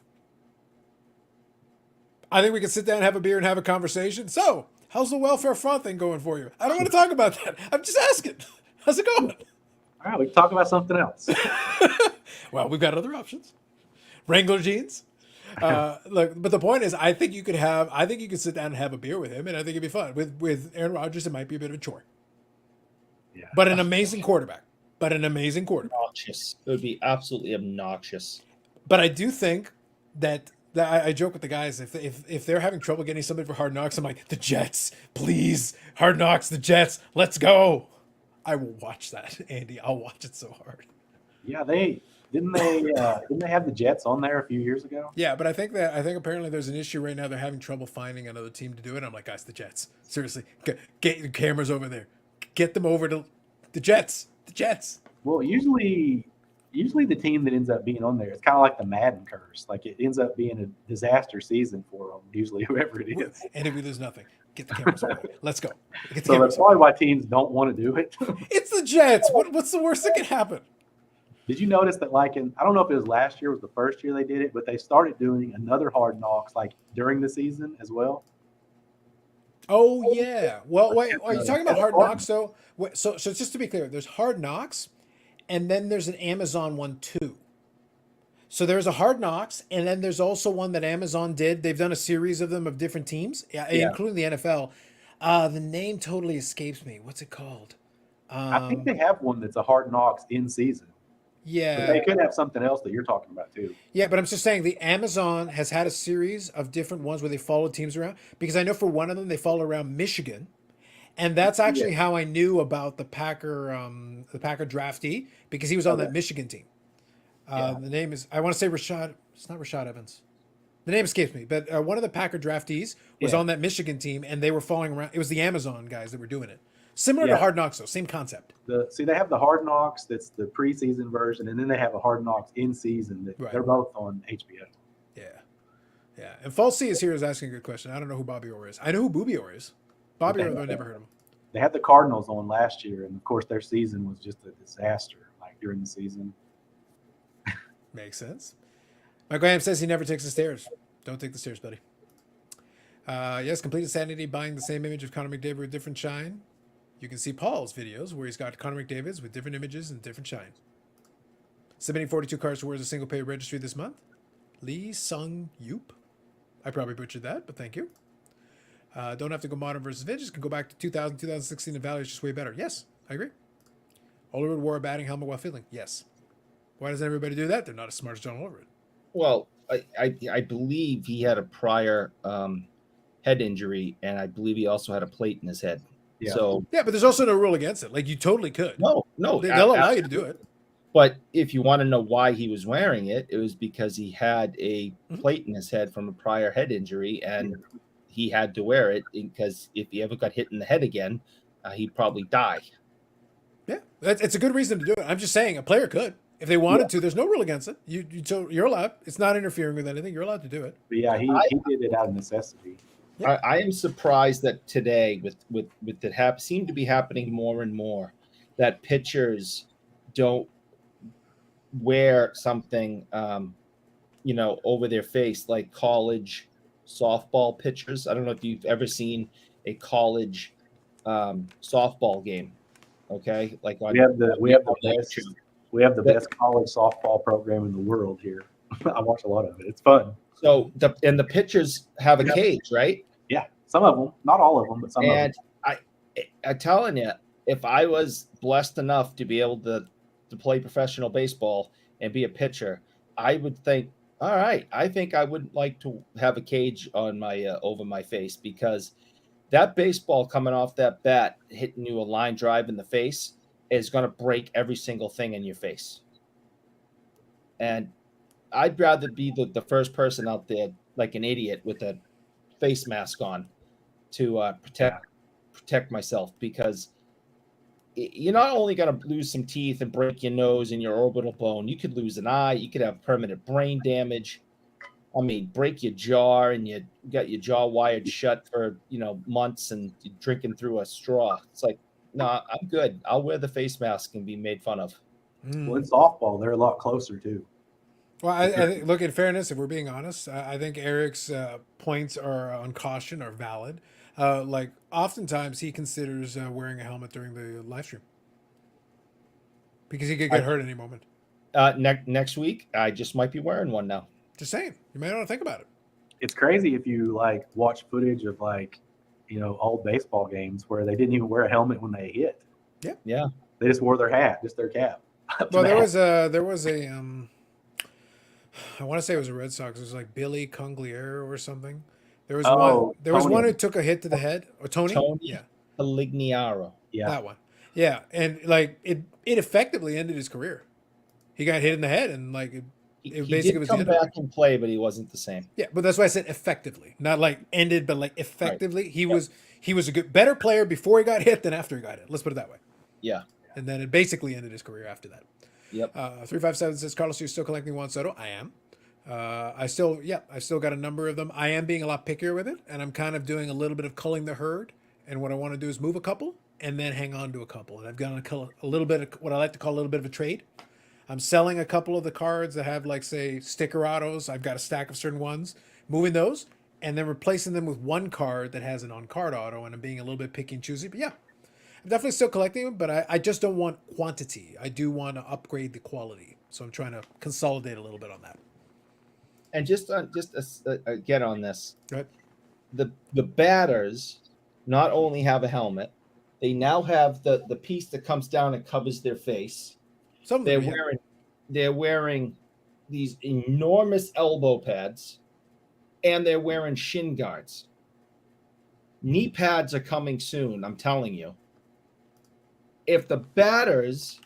I think we can sit down and have a beer and have a conversation. So, how's the welfare front thing going for you? I don't want to talk about that. I'm just asking. How's it going? All right, we can talk about something else. Well, we've got other options. Wrangler jeans. Look, but the point is, I think you could sit down and have a beer with him, and I think it'd be fun. With Aaron Rodgers, it might be a bit of a chore. Yeah. But an amazing quarterback. Obnoxious. It would be absolutely obnoxious. But I do think that I joke with the guys, if they're having trouble getting somebody for Hard Knocks, I'm like, the Jets, please, Hard Knocks, the Jets, let's go. I will watch that, Andy. I'll watch it so hard. Yeah, didn't they have the Jets on there a few years ago? Yeah, but I think apparently there's an issue right now. They're having trouble finding another team to do it. I'm like, guys, the Jets. Seriously, get your cameras over there. Get them over to the Jets. The Jets. Well, usually the team that ends up being on there, it's kind of like the Madden curse. Like it ends up being a disaster season for them. Usually, whoever it is. And if we lose nothing, get the cameras over there. Let's go. Get the So cameras that's over probably why teams don't want to do it. there. It's the Jets. What's the worst that can happen? Did you notice that, like, I don't know if it was last year, was the first year they did it, but they started doing another Hard Knocks, like, during the season as well? Oh, yeah. Well, wait, are you talking about Hard Knocks, though? So just to be clear, there's Hard Knocks, and then there's an Amazon one, too. So there's a Hard Knocks, and then there's also one that Amazon did. They've done a series of them of different teams, including the NFL. The name totally escapes me. What's it called? I think they have one that's a Hard Knocks in season. Yeah. But they could have something else that you're talking about, too. Yeah, but I'm just saying the Amazon has had a series of different ones where they followed teams around, because I know for one of them they followed around Michigan, and that's actually how I knew about the Packer draftee, because he was on that Michigan team. The name is, I want to say Rashad. It's not Rashad Evans. The name escapes me, but one of the Packer draftees was on that Michigan team, and they were following around. It was the Amazon guys that were doing it. Similar to Hard Knocks, though, same concept. They have the Hard Knocks, that's the preseason version, and then they have a Hard Knocks in season. They're both on HBO. Yeah. And False C is here is asking a good question. I don't know who Bobby Orr is. I know who Booby Orr is. Bobby Orr, I never heard of him. They had the Cardinals on last year, and of course their season was just a disaster. Like during the season. Makes sense. Michael Ham says he never takes the stairs. Don't take the stairs, buddy. Yes, complete insanity buying the same image of Connor McDavid with different shine. You can see Paul's videos where he's got Connor McDavid's with different images and different shine. Submitting 42 cards towards a single pay registry this month. Lee Sung Yoop. I probably butchered that, but thank you. Don't have to go modern versus vintage. Can go back to 2000, 2016. The value is just way better. Yes, I agree. Oliver wore a batting helmet while fielding. Yes. Why doesn't everybody do that? They're not as smart as John Oliver. Well, I believe he had a prior head injury, and I believe he also had a plate in his head. Yeah. So Yeah, but there's also no rule against it. Like, you totally could. no, They'll allow you to do it. But if you want to know why he was wearing it, it was because he had a plate in his head from a prior head injury, and he had to wear it because if he ever got hit in the head again, he'd probably die. Yeah, it's a good reason to do it. I'm just saying a player could. If they wanted to, there's no rule against it. You're allowed. It's not interfering with anything. You're allowed to do it. But yeah, he did it out of necessity. Yeah. I am surprised that today, with it seem to be happening more and more, that pitchers don't wear something, over their face like college softball pitchers. I don't know if you've ever seen a college softball game. Okay, like We have the best college softball program in the world here. I watch a lot of it. It's fun. So the pitchers have a cage, right? Yeah, some of them, not all of them, but some of them. And I'm telling you, if I was blessed enough to be able to play professional baseball and be a pitcher, I would think, all right, I think I would like to have a cage on my over my face, because that baseball coming off that bat hitting you a line drive in the face is going to break every single thing in your face. And I'd rather be the first person out there like an idiot with a face mask on to protect myself, because you're not only going to lose some teeth and break your nose and your orbital bone, you could lose an eye, you could have permanent brain damage. I mean, break your jaw and you got your jaw wired shut for, months and you're drinking through a straw. It's like, no, I'm good. I'll wear the face mask and be made fun of. Well, in softball, they're a lot closer too. Well, I think, look, in fairness, if we're being honest, I think Eric's points on caution are valid. Like, oftentimes he considers wearing a helmet during the live stream because he could get hurt at any moment. Next week, I just might be wearing one now. Just saying, you may not want to think about it. It's crazy if you watch footage of old baseball games where they didn't even wear a helmet when they hit. Yeah. They just wore their hat, just their cap. Well, there was a I want to say it was a Red Sox. It was like Billy Congliere or something. There was one. There was one who took a hit to the head. Or Tony. Yeah. Palignaro. Yeah. That one. Yeah, and it effectively ended his career. He got hit in the head, and He did come back and play, but he wasn't the same. Yeah, but that's why I said effectively, not like ended, but like effectively. Right. He was a better player before he got hit than after he got hit. Let's put it that way. Yeah. And then it basically ended his career after that. Yep. 357 says, Carlos, you're still collecting Juan Soto? I am. I still got a number of them. I am being a lot pickier with it, and I'm kind of doing a little bit of culling the herd. And what I want to do is move a couple and then hang on to a couple. And I've got a little bit of what I like to call a little bit of a trade. I'm selling a couple of the cards that have, say, sticker autos. I've got a stack of certain ones, moving those, and then replacing them with one card that has an on-card auto, and I'm being a little bit picky and choosy. But yeah, I'm definitely still collecting them, but I just don't want quantity. I do want to upgrade the quality. So I'm trying to consolidate a little bit on that. And just get on this. Right. The batters not only have a helmet, they now have the piece that comes down and covers their face. They're wearing these enormous elbow pads, and they're wearing shin guards. Knee pads are coming soon, I'm telling you. If the batters,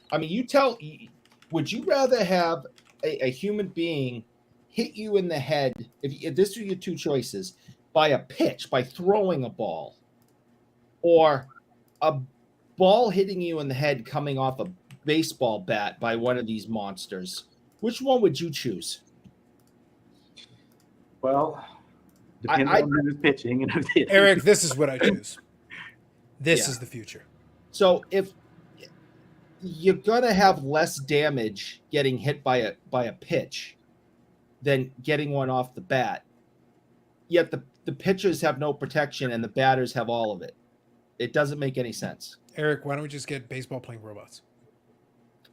would you rather have a human being hit you in the head, if this are your two choices, by a pitch, by throwing a ball, or a ball hitting you in the head coming off a baseball bat by one of these monsters? Which one would you choose? Well, depends on who's pitching and who's hitting. Eric, this is what I choose. This is the future. So if you're gonna have less damage getting hit by a pitch than getting one off the bat, yet the pitchers have no protection and the batters have all of it. It doesn't make any sense. Eric, why don't we just get baseball playing robots?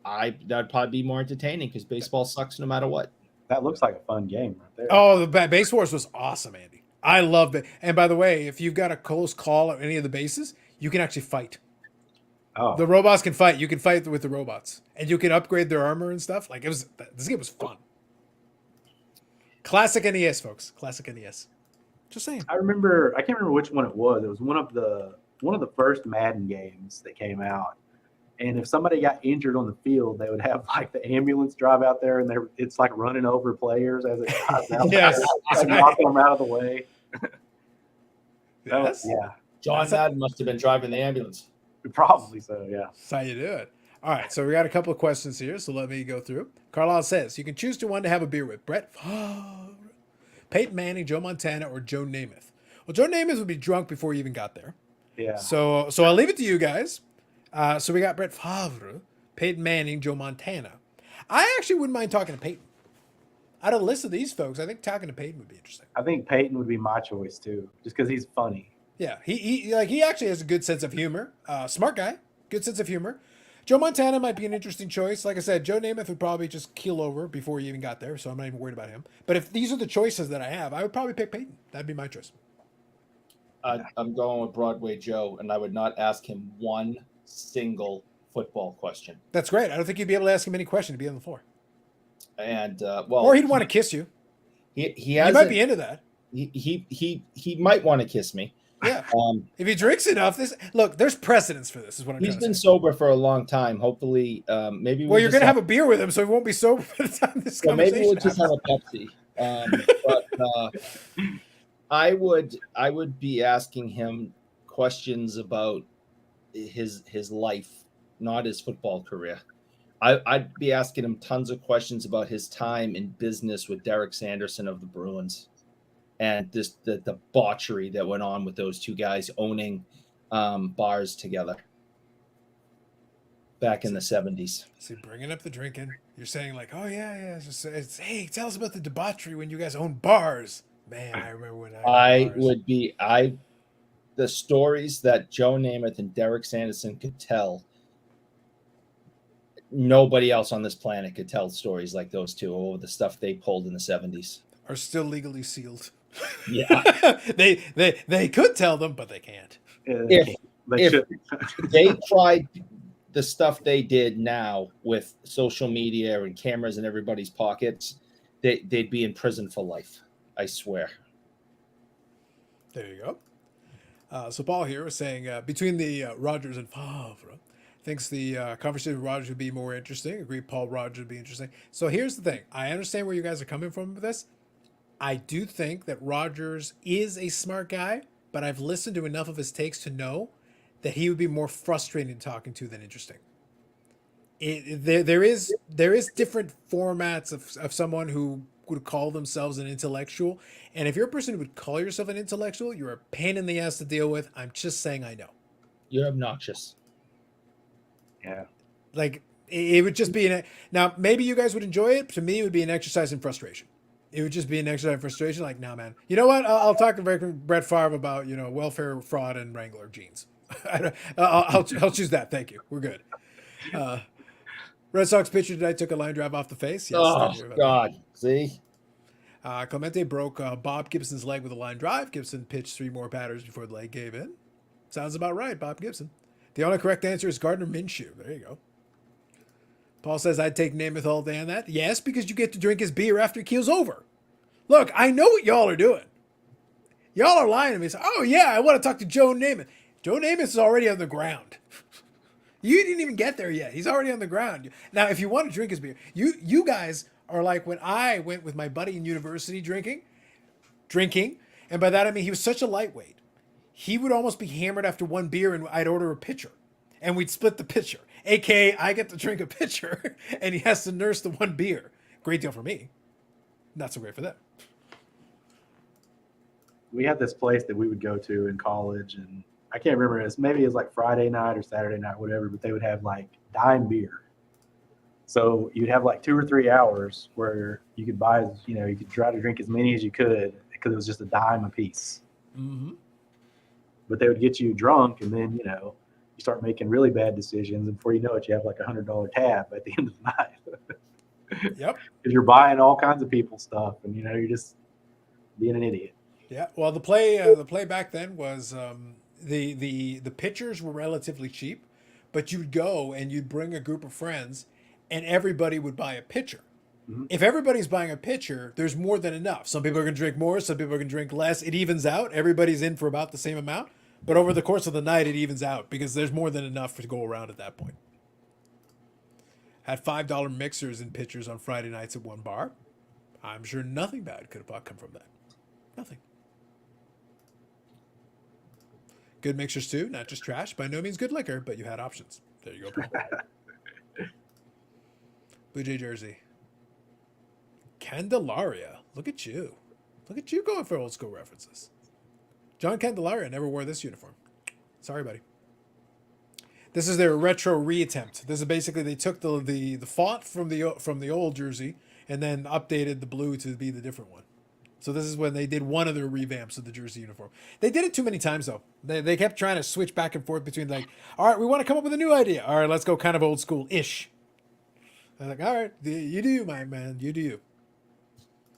That'd probably be more entertaining because baseball sucks no matter what. That looks like a fun game right there. Oh, the Base Wars was awesome, Andy. I love it. And by the way, if you've got a close call at any of the bases, you can actually fight. Oh, The robots can fight. You can fight with the robots, and you can upgrade their armor and stuff. Like this game was fun. Classic NES, folks. Classic NES. Just saying. I can't remember which one it was. It was one of the first Madden games that came out. And if somebody got injured on the field, they would have like the ambulance drive out there, and it's like running over players as it drives out. Yes, Like knocking them out of the way. Yes. Yeah, John Madden must have been driving the ambulance. probably so. Yeah. That's how you do it. All right, so we got a couple of questions here, so let me go through. Carlisle says, you can choose to one to have a beer with Brett Favre, Peyton Manning, Joe Montana, or Joe Namath. Well, Joe Namath would be drunk before he even got there. Yeah. So I'll leave it to you guys. So we got Brett Favre, Peyton Manning, Joe Montana. I actually wouldn't mind talking to Peyton. Out of the list of these folks, I think talking to Peyton would be interesting. I think Peyton would be my choice too, just because he's funny. Yeah, he actually has a good sense of humor. Smart guy, good sense of humor. Joe Montana might be an interesting choice. Like I said, Joe Namath would probably just keel over before he even got there, so I'm not even worried about him. But if these are the choices that I have, I would probably pick Peyton. That'd be my choice. I'm going with Broadway Joe, and I would not ask him one single football question. That's great. I don't think you'd be able to ask him any question to be on the floor. And Or he'd want to kiss you. he He has might be into that. he might want to kiss me. Yeah. If he drinks enough, there's precedence for this. Is what I'm He's trying to been say. sober for a long time. Hopefully, maybe Well, you're gonna have a beer with him, so he won't be sober by the time this conversation maybe we'll just have happens. a Pepsi. But I would be asking him questions about his life, not his football career. I'd be asking him tons of questions about his time in business with Derek Sanderson of the Bruins, and the debauchery that went on with those two guys owning bars together back in the 70s. See, bringing up the drinking, you're saying like, oh yeah, hey, tell us about the debauchery when you guys own bars. Man, I remember when I would be the stories that Joe Namath and Derek Sanderson could tell. Nobody else on this planet could tell stories like those two over the stuff they pulled in the 70s. are still legally sealed. Yeah. they could tell them, but they can't. If they tried the stuff they did now with social media and cameras in everybody's pockets, they'd be in prison for life. I swear. There you go. So Paul here was saying between the Rogers and Favre, thinks the conversation with Rogers would be more interesting. Agree, Paul Rogers would be interesting. So here's the thing. I understand where you guys are coming from with this. I do think that Rogers is a smart guy, but I've listened to enough of his takes to know that he would be more frustrating talking to than interesting. There is different formats of someone who would call themselves an intellectual, and if you're a person who would call yourself an intellectual, you're a pain in the ass to deal with. I'm just saying I know. You're obnoxious. Yeah. Like it would just be now maybe you guys would enjoy it. To me, it would be an exercise in frustration. It would just be an exercise in frustration. Like, nah, man. You know what? I'll talk to Brett Favre about welfare fraud and Wrangler jeans. I'll choose that. Thank you. We're good. Red Sox pitcher tonight took a line drive off the face. Yes, Oh God! See, Clemente broke Bob Gibson's leg with a line drive. Gibson pitched 3 more batters before the leg gave in. Sounds about right, Bob Gibson. The only correct answer is Gardner Minshew. There you go. Paul says, I'd take Namath all day on that. Yes, because you get to drink his beer after he keels over. Look, I know what y'all are doing. Y'all are lying to me. Oh, yeah, I want to talk to Joe Namath. Joe Namath is already on the ground. You didn't even get there yet. He's already on the ground. Now, if you want to drink his beer, you guys are like when I went with my buddy in university drinking, and by that I mean he was such a lightweight. He would almost be hammered after one beer, and I'd order a pitcher, and we'd split the pitcher. AKA, I get to drink a pitcher, and he has to nurse the one beer. Great deal for me. Not so great for them. We had this place that we would go to in college, and I can't remember. Maybe it was like Friday night or Saturday night, whatever, but they would have like dime beer. So you'd have like 2 or 3 hours where you could buy, you could try to drink as many as you could because it was just a dime a piece. Mm-hmm. But they would get you drunk, and then, you start making really bad decisions. And before you know it, you have like $100 tab at the end of the night. Yep. Because you're buying all kinds of people's stuff, and, you're just being an idiot. Yeah. Well, the play back then was the pitchers were relatively cheap, but you'd go and you'd bring a group of friends, and everybody would buy a pitcher. Mhm. If everybody's buying a pitcher, there's more than enough. Some people are going to drink more, some people are going to drink less. It evens out. Everybody's in for about the same amount, but over the course of the night, it evens out because there's more than enough to go around at that point. Had $5 mixers and pitchers on Friday nights at one bar. I'm sure nothing bad could have come from that. Nothing. Good mixers too, not just trash. By no means good liquor, but you had options. There you go, Paul. Blue Jay jersey. Candelaria. Look at you. Look at you going for old school references. John Candelaria never wore this uniform. Sorry, buddy. This is their retro reattempt. This is basically they took the font from the old jersey and then updated the blue to be the different one. So this is when they did one of their revamps of the jersey uniform. They did it too many times though. They kept trying to switch back and forth between like, all right, we want to come up with a new idea. All right, let's go kind of old school ish. They're like, all right, you do you, my man, you do you.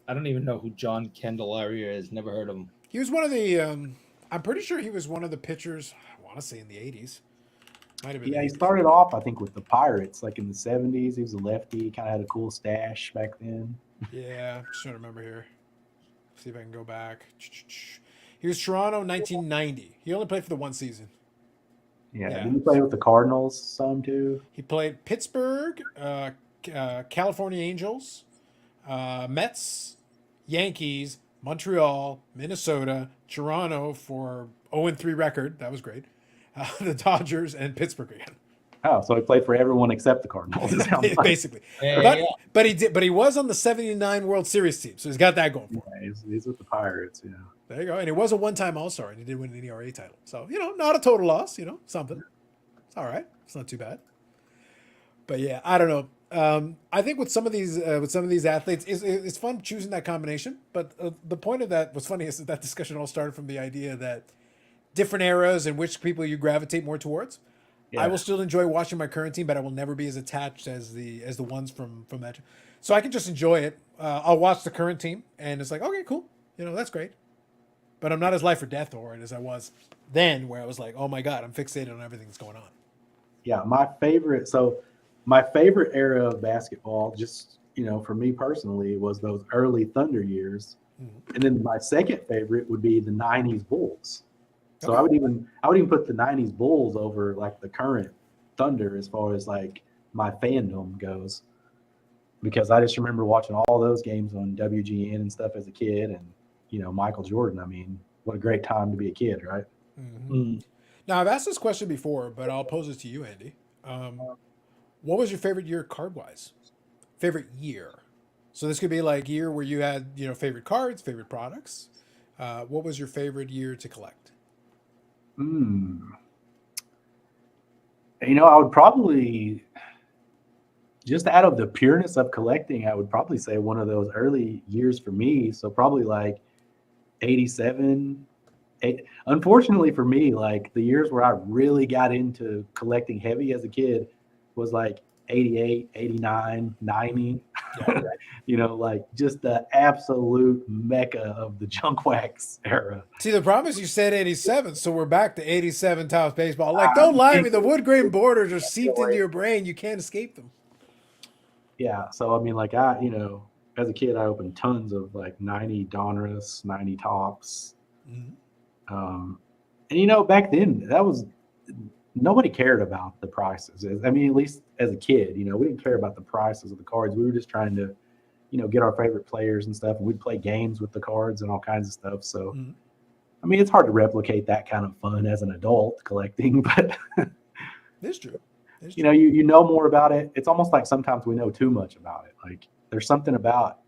I don't even know who John Candelaria is. Never heard of him. He was one of the. I'm pretty sure he was one of the pitchers. I want to say in the '80s. Might have been. Yeah, the he 80s. started off, I think, with the Pirates, like in the 70s. He was a lefty. He kind of had a cool stash back then. Yeah, I'm just trying to remember here. See if I can go back. He was Toronto 1990. He only played for the one season. Yeah. Yeah. Did he play with the Cardinals some too? He played Pittsburgh, California Angels, Mets, Yankees, Montreal, Minnesota, Toronto for 0-3 record. That was great. The Dodgers and Pittsburgh again. Oh, so he played for everyone except the Cardinals. It sounds like. Basically. Yeah. But he did. But he was on the '79 World Series team, so he's got that going for him. Yeah, he's with the Pirates. Yeah. There you go. And he was a one-time All-Star, and he did win an ERA title. So not a total loss. Something. It's all right. It's not too bad. But yeah, I don't know. I think with some of these athletes, it's fun choosing that combination. But the point of that was funny is that discussion all started from the idea that different eras and which people you gravitate more towards. Yeah. I will still enjoy watching my current team, but I will never be as attached as the ones from that. So I can just enjoy it. I'll watch the current team, and it's like, okay, cool, that's great. But I'm not as life or death over it as I was then, where I was like, oh my god, I'm fixated on everything that's going on. Yeah, my favorite era of basketball, just for me personally, was those early Thunder years. Mhm. And then my second favorite would be the 90s Bulls. So Okay. I would even put the 90s Bulls over like the current Thunder as far as like my fandom goes, because I just remember watching all those games on WGN and stuff as a kid, and Michael Jordan. I mean, what a great time to be a kid, right? Mhm. Mm. Now I've asked this question before, but I'll pose it to you, Andy. What was your favorite year card-wise? Favorite year. So this could be like year where you had favorite cards, favorite products. What was your favorite year to collect? I would probably, just out of the pureness of collecting, I would probably say one of those early years for me. So probably like 87. Unfortunately for me, like the years where I really got into collecting heavy as a kid was like 88, 89, 90. Yeah. Like just the absolute mecca of the junk wax era. See, the problem is you said 87, so we're back to 87 Topps baseball. Like, don't lie to me. The wood grain borders are seeped into your brain. You can't escape them. Yeah. So, I mean, like as a kid, I opened tons of like 90 Donruss, 90 Tops. Mm-hmm. And back then nobody cared about the prices. I mean, at least as a kid, we didn't care about the prices of the cards. We were just trying to, get our favorite players and stuff. And we'd play games with the cards and all kinds of stuff. So, Mm-hmm. I mean, it's hard to replicate that kind of fun as an adult collecting, but It's true. you know more about it. It's almost like sometimes we know too much about it. Like there's something about,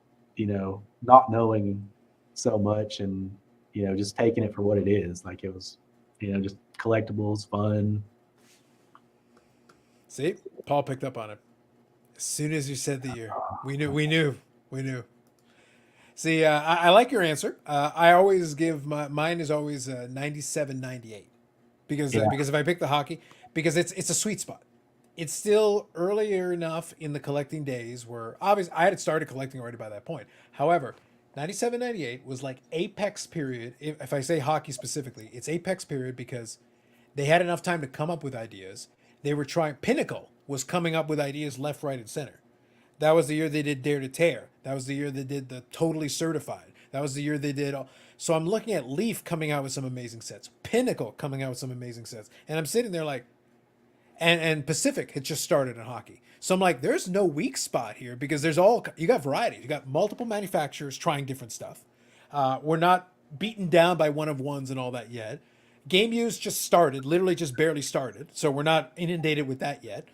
not knowing so much and, just taking it for what it is. Like it was, just collectibles, fun. See, Paul picked up on it. As soon as you said the year, we knew. See, I like your answer. I always give mine is always 97, 98 because if I pick the hockey, because it's a sweet spot. It's still earlier enough in the collecting days where obviously I had started collecting already by that point. However, 97, 98 was like apex period. If I say hockey specifically, it's apex period because they had enough time to come up with ideas. They were trying. Pinnacle was coming up with ideas left, right, and center. That was the year they did Dare to Tear. That was the year they did the Totally Certified. That was the year they did. So I'm looking at Leaf coming out with some amazing sets. Pinnacle coming out with some amazing sets. And I'm sitting there like, and Pacific had just started in hockey. So I'm like, there's no weak spot here because you got variety. You got multiple manufacturers trying different stuff. We're not beaten down by one of ones and all that yet. Game use just started, literally just barely started. So we're not inundated with that yet.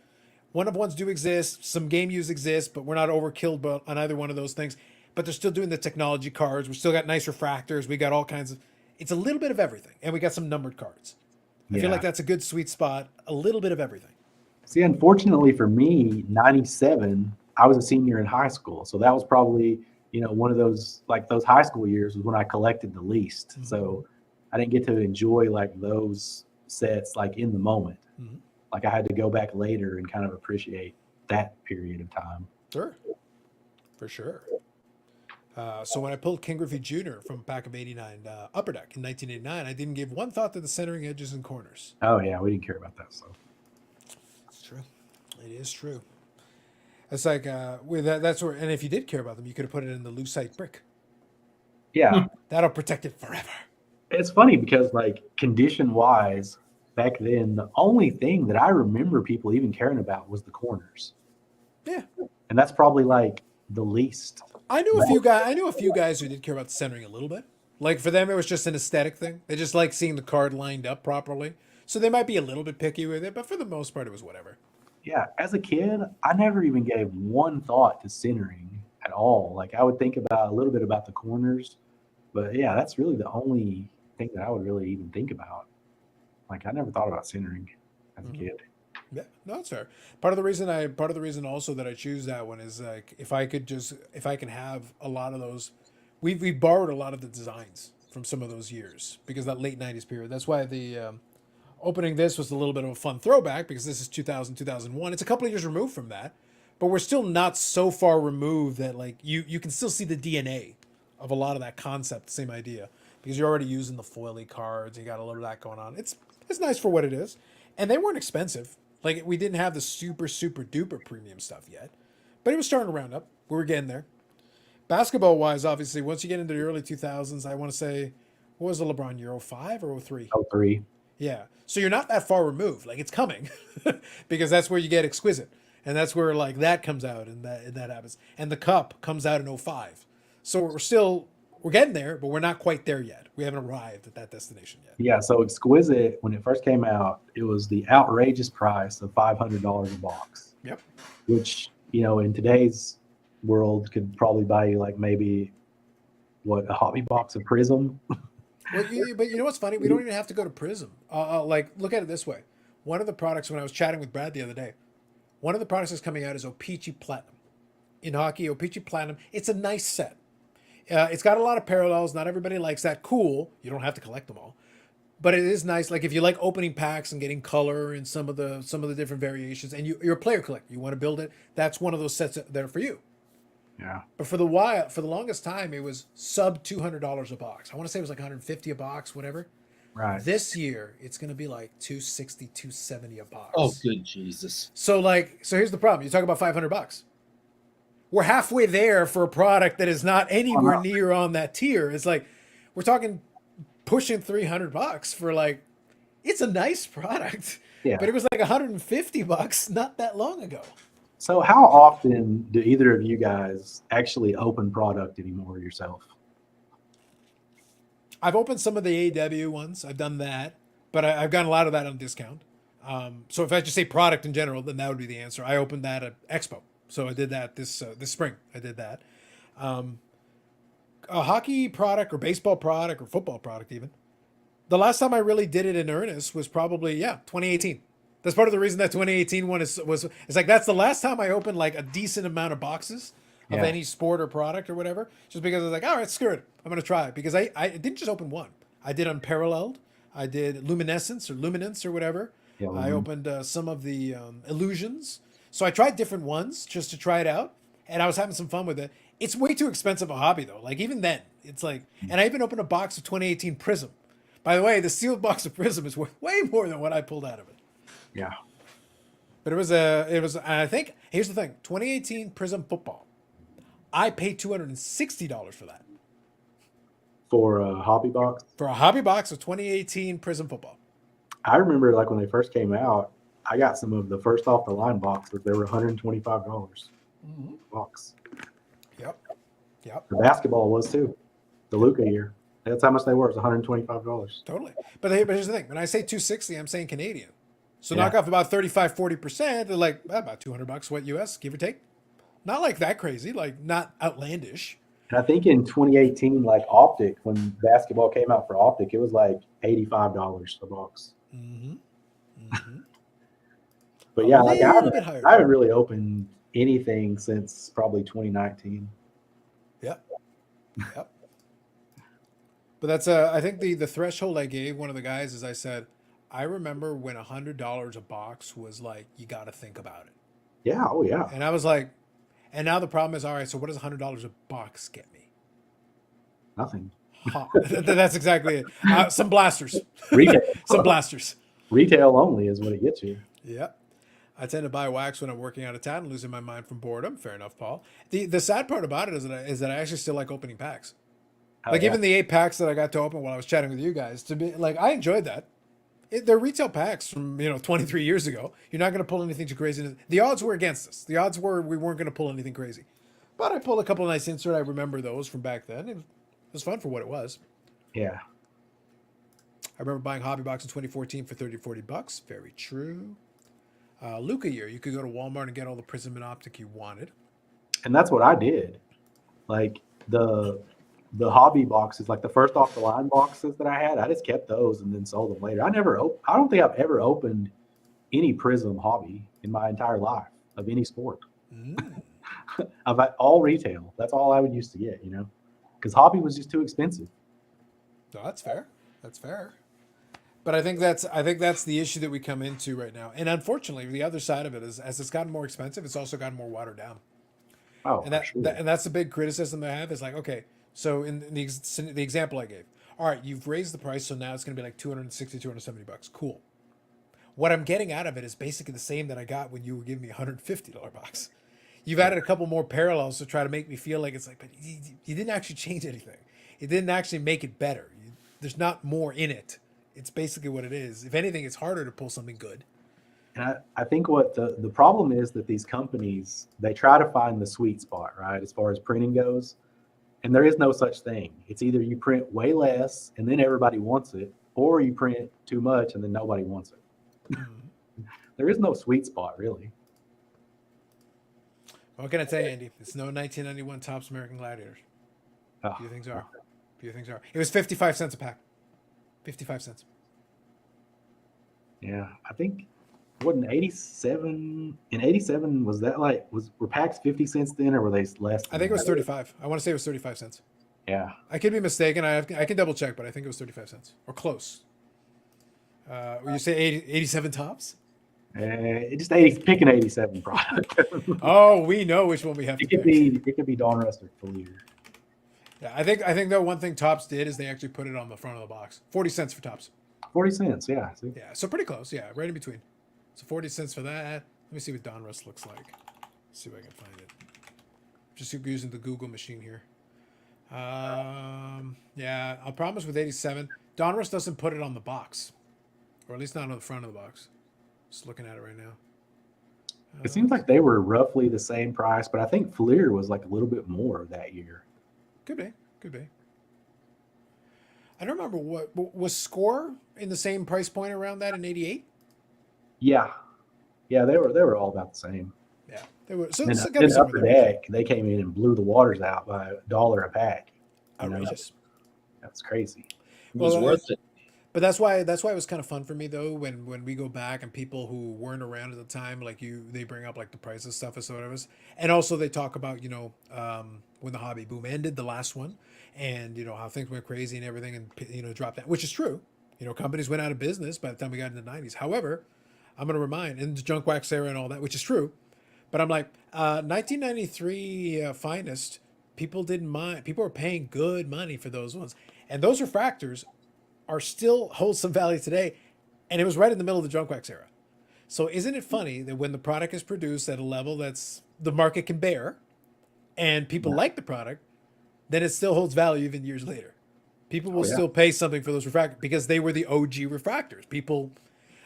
One of ones do exist. Some game use exists, but we're not overkilled on either one of those things. But they're still doing the technology cards. We still got nice refractors. We got all kinds of. It's a little bit of everything, and we got some numbered cards. I feel like that's a good sweet spot. A little bit of everything. See, unfortunately for me, 97, I was a senior in high school. So that was probably, one of those, like those high school years was when I collected the least. Mm-hmm. So I didn't get to enjoy like those sets like in the moment. Mm-hmm. Like I had to go back later and kind of appreciate that period of time. Sure. For sure. So when I pulled King Griffey Jr. from a pack of 89 Upper Deck in 1989, I didn't give one thought to the centering edges and corners. Oh, yeah. We didn't care about that. So it's true. It is true. It's like with that's where, and if you did care about them, you could have put it in the lucite brick. Yeah. That'll protect it forever. It's funny because like condition wise, back then, the only thing that I remember people even caring about was the corners. Yeah. And that's probably like the least. I knew a few guys who did care about the centering a little bit. Like for them, it was just an aesthetic thing. They just like seeing the card lined up properly. So they might be a little bit picky with it, but for the most part, it was whatever. Yeah. As a kid, I never even gave one thought to centering at all. Like I would think about a little bit about the corners, but yeah, that's really the only thing that I would really even think about. Like I never thought about centering as a kid. Yeah, no, that's fair. Part of the reason also that I choose that one is like if I can have a lot of those, we borrowed a lot of the designs from some of those years because that late 90s period. That's why the opening this was a little bit of a fun throwback because this is 2000, 2001. It's a couple of years removed from that, but we're still not so far removed that like you can still see the DNA of a lot of that concept, same idea, because you're already using the foily cards. You got a little of that going on. It's nice for what it is, and they weren't expensive. Like we didn't have the super duper premium stuff yet, but it was starting to round up. We were getting there. Basketball wise, obviously, once you get into the early 2000s, I want to say, what was the LeBron year? 05 or 03? 03. Yeah. So you're not that far removed. Like it's coming because that's where you get exquisite. And that's where like that comes out and that happens. And the cup comes out in 05. So we're getting there, but we're not quite there yet. We haven't arrived at that destination yet. Yeah. So exquisite, when it first came out, it was the outrageous price of $500 a box. Yep. Which, in today's world could probably buy you like maybe a hobby box of Prism. But you know what's funny? We don't even have to go to Prism. Like, look at it this way. One of the products, when I was chatting with Brad the other day, one of the products that's coming out is O-Pee-Chee Platinum. In hockey, O-Pee-Chee Platinum. It's a nice set. It's got a lot of parallels. Not everybody likes that. Cool. You don't have to collect them all. But it is nice. Like, if you like opening packs and getting color and some of the different variations, and you're a player collector, you want to build it, that's one of those sets that are for you. Yeah. But for the longest time, it was sub $200 a box. I want to say it was like 150 a box, whatever. Right. This year, it's going to be like 260, 270 a box. Oh, good Jesus. So here's the problem. You talk about $500. We're halfway there for a product that is not anywhere near on that tier. It's like, we're talking pushing $300 for like, it's a nice product. Yeah. But it was like $150 not that long ago. So how often do either of you guys actually open product anymore yourself? I've opened some of the AEW ones. I've done that, but I've gotten a lot of that on discount. So if I just say product in general, then that would be the answer. I opened that at Expo. So I did that this spring. I did that. A hockey product or baseball product or football product even. The last time I really did it in earnest was probably, 2018. That's part of the reason that 2018 one it's like that's the last time I opened like a decent amount of boxes of any sport or product or whatever. Just because I was like, all right, screw it, I'm gonna try it because I didn't just open one. I did Unparalleled. I did Luminance or whatever. Yeah, I opened some of the Illusions. So I tried different ones just to try it out, and I was having some fun with it. It's way too expensive a hobby though. Like even then, it's like, and I even opened a box of 2018 Prism. By the way, the sealed box of Prism is worth way more than what I pulled out of it. Yeah. But I think, here's the thing, 2018 Prism football. I paid $260 for that. For a hobby box. For a hobby box of 2018 Prism football. I remember like when they first came out, I got some of the first off the line boxes. They were $125 box. Yep. The basketball was too. The Luca year. That's how much they were. It was $125. Totally. But here's the thing. When I say 260, I'm saying Canadian. So Yeah. knock off about 35-40%. They're like about $200 what US, give or take. Not like that crazy, like not outlandish. And I think in 2018, like Optic, when basketball came out for Optic, it was like $85 a box. But yeah, like Little bit higher. I haven't really opened anything since probably 2019. Yep. But that's I think the threshold I gave one of the guys is I said, I remember when $100 a box was like, you got to think about it. Yeah. Oh yeah. And I was like, and now the problem is, all right, so what does $100 a box get me? Nothing. That's exactly it. Some blasters. Retail. Some blasters. Retail only is what it gets you. Yep. I tend to buy wax when I'm working out of town and losing my mind from boredom. Fair enough, Paul. The sad part about it is that I actually still like opening packs. Like even the 8 packs that I got to open while I was chatting with you guys, to be like, I enjoyed that. They're retail packs from 23 years ago. You're not going to pull anything too crazy. The odds were against us. The odds were we weren't going to pull anything crazy. But I pulled a couple of nice insert. I remember those from back then. It was fun for what it was. Yeah. I remember buying Hobby Box in 2014 for $30-$40. Very true. Luca year, you could go to Walmart and get all the Prism and Optic you wanted. And that's what I did. Like the hobby boxes, like the first off the line boxes that I had, I just kept those and then sold them later. I don't think I've ever opened any Prism hobby in my entire life of any sport. I've had all retail. That's all I would used to get, because hobby was just too expensive. No, that's fair. That's fair. But I think that's the issue that we come into right now. And unfortunately, the other side of it is, as it's gotten more expensive, it's also gotten more watered down. Oh, and that's the big criticism I have is like, okay, so in the example I gave, all right, you've raised the price, so now it's going to be like $260-$270. Cool. What I'm getting out of it is basically the same that I got when you were giving me $150 box. You've added a couple more parallels to try to make me feel like it's like, but you didn't actually change anything. It didn't actually make it better. There's not more in it. It's basically what it is. If anything, it's harder to pull something good. And I think what the problem is that these companies, they try to find the sweet spot, right, as far as printing goes. And there is no such thing. It's either you print way less and then everybody wants it, or you print too much and then nobody wants it. There is no sweet spot, really. What can I tell you, Andy? It's no 1991 Topps American Gladiators. Few things are. It was 55 cents a pack. 55 cents. Yeah, I think in 87 was that were packs 50 cents then, or were they less? I think it was 35. I want to say it was 35 cents. Yeah, I could be mistaken. I can double check, but I think it was 35 cents or close. You say 87 Tops? Just pick an 87 product. Oh, we know which one we have. It could be Dawn Rust or Fleer. Yeah, I think though one thing Topps did is they actually put it on the front of the box. 40 cents for Topps. 40 cents, yeah. See? Yeah, so pretty close. Yeah, right in between. So 40 cents for that. Let me see what Dawn Rust looks like. See if I can find it. Just using the Google machine here. Yeah, I'll promise with 87, Dawn Rust doesn't put it on the box, or at least not on the front of the box. Just looking at it right now. It seems like they were roughly the same price, but I think Fleer was like a little bit more that year. Could be. I don't remember what was Score in the same price point around that in '88. Yeah, they were all about the same. Yeah, they were. So and then Upper Deck, they came in and blew the waters out by $1 a pack. Outrageous. That's crazy. It was worth it. But that's why it was kind of fun for me though when we go back and people who weren't around at the time they bring up like the price of stuff or whatever, and also they talk about when the hobby boom ended, the last one, and how things went crazy and everything, and dropped that, which is true. Companies went out of business by the time we got into the 90s. However, I'm going to remind, in the junk wax era and all that, which is true, but I'm like 1993 Finest people didn't mind. People were paying good money for those ones, and those refractors are still hold some value today. And it was right in the middle of the junk wax era. So isn't it funny that when the product is produced at a level that's the market can bear, and people like the product, then it still holds value even years later. People will still pay something for those refractors because they were the OG refractors. People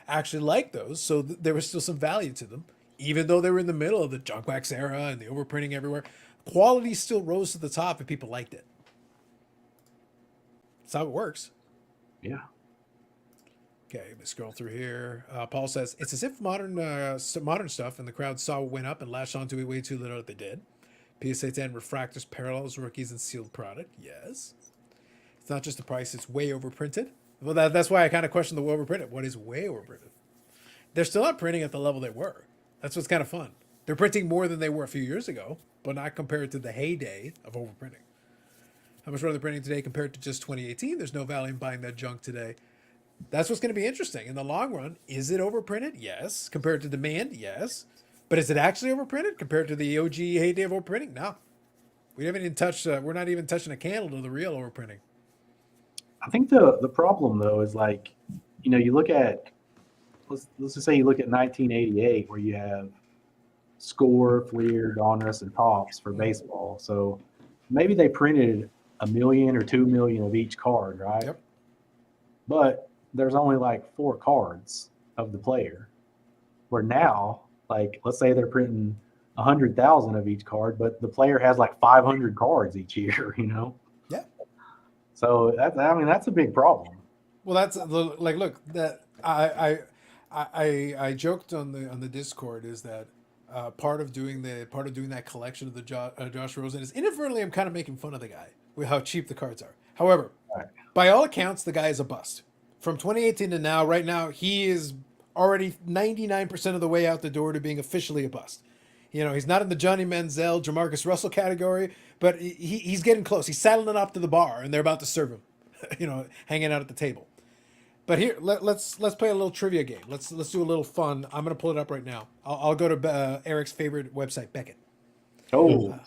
actually liked those, so there was still some value to them, even though they were in the middle of the junk wax era and the overprinting everywhere. Quality still rose to the top if people liked it. That's how it works. Yeah. Okay, let me scroll through here. Paul says, it's as if modern stuff and the crowd saw what went up and latched onto it way too little that they did. PSA 10 refractors, parallels, rookies, and sealed product. Yes. It's not just the price, it's way overprinted. Well, that's why I kind of question the overprinted. What is way overprinted? They're still not printing at the level they were. That's what's kind of fun. They're printing more than they were a few years ago, but not compared to the heyday of overprinting. How much more are they printing today compared to just 2018? There's no value in buying that junk today. That's what's going to be interesting. In the long run, is it overprinted? Yes. Compared to demand? Yes. But is it actually overprinted compared to the OG heyday of overprinting? No. We haven't even touched, we're not even touching a candle to the real overprinting. I think the problem though is like, you look at let's just say you look at 1988 where you have Score, Fleer, Donruss, and Topps for baseball. So maybe they printed 1 million or 2 million of each card, right? Yep. But there's only like 4 cards of the player. Where now, like, let's say they're printing 100,000 of each card, but the player has like 500 cards each year, Yeah. So that's a big problem. Well, that's like, look, that I joked on the Discord is that part of doing that collection of the Josh Rosen is inadvertently I'm kind of making fun of the guy with how cheap the cards are. However, by all accounts, the guy is a bust. From 2018 to now, right now, he is already 99% of the way out the door to being officially a bust. He's not in the Johnny Manziel, Jamarcus Russell category, but he's getting close. He's saddling up to the bar, and they're about to serve him, hanging out at the table. But here, let's play a little trivia game. Let's do a little fun. I'm gonna pull it up right now. I'll go to Eric's favorite website, Beckett. He owns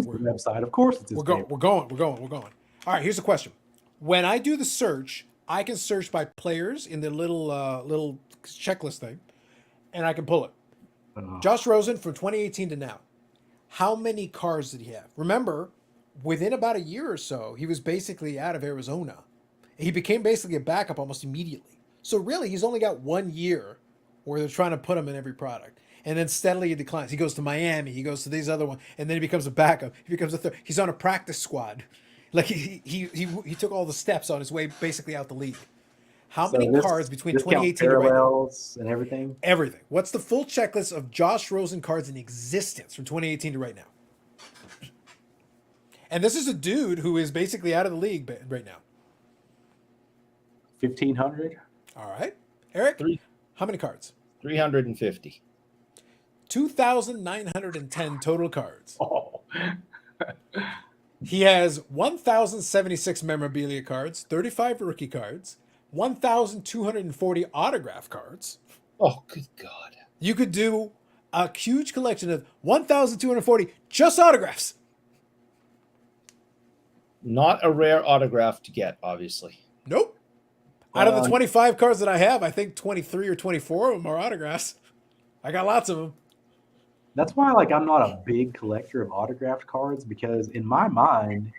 the website. Of course, it's his favorite. We're going. All right, here's a question. When I do the search, I can search by players in the little checklist thing, and I can pull it. Josh Rosen from 2018 to now. How many cards did he have? Remember, within about a year or so, he was basically out of Arizona. He became basically a backup almost immediately. So really, he's only got 1 year where they're trying to put him in every product. And then steadily he declines. He goes to Miami. He goes to these other ones. And then he becomes a backup. He becomes a third. He's on a practice squad. Like he took all the steps on his way basically out the league. How many cards between 2018 and parallels and everything? Everything. What's the full checklist of Josh Rosen cards in existence from 2018 to right now? And this is a dude who is basically out of the league right now. 1,500. All right. Eric, how many cards? 350. 2,910 total cards. Oh. He has 1,076 memorabilia cards, 35 rookie cards, 1,240 autograph cards. Oh, good God. You could do a huge collection of 1,240 just autographs. Not a rare autograph to get, obviously. Nope. Out of the 25 cards that I have, I think 23 or 24 of them are autographs. I got lots of them. That's why, I'm not a big collector of autographed cards, because in my mind,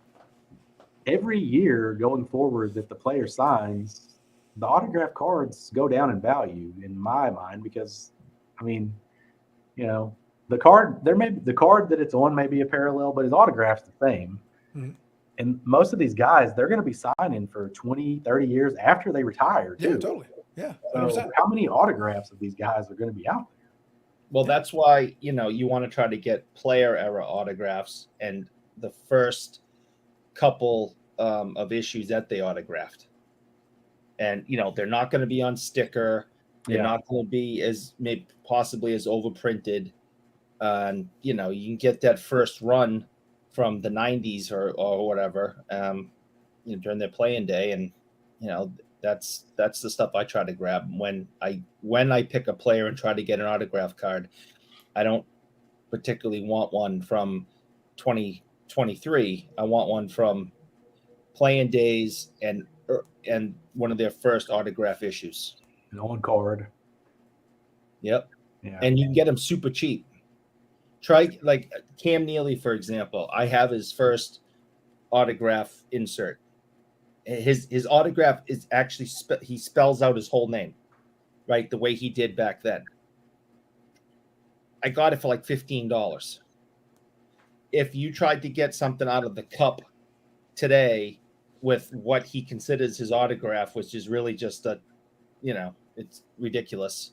every year going forward that the player signs, the autographed cards go down in value in my mind, because, the card that it's on may be a parallel, but his autograph's the same. Mm-hmm. And most of these guys, they're going to be signing for 20, 30 years after they retire, too. Yeah, totally. Yeah. So how many autographs of these guys are going to be out there? Well, that's why, you want to try to get player era autographs and the first couple of issues that they autographed. And, they're not going to be on sticker. They're not going to be possibly as overprinted. And, you can get that first run from the 90s or whatever, during their playing day. And, that's the stuff I try to grab when I pick a player and try to get an autograph card. I don't particularly want one from 2012 23. I want one from playing days and one of their first autograph issues. An on card. Yep. Yeah. And you can get them super cheap. Try like Cam Neely, for example. I have his first autograph insert. His autograph is actually he spells out his whole name, right? The way he did back then. I got it for like $15. If you tried to get something out of the cup today with what he considers his autograph, which is really just it's ridiculous.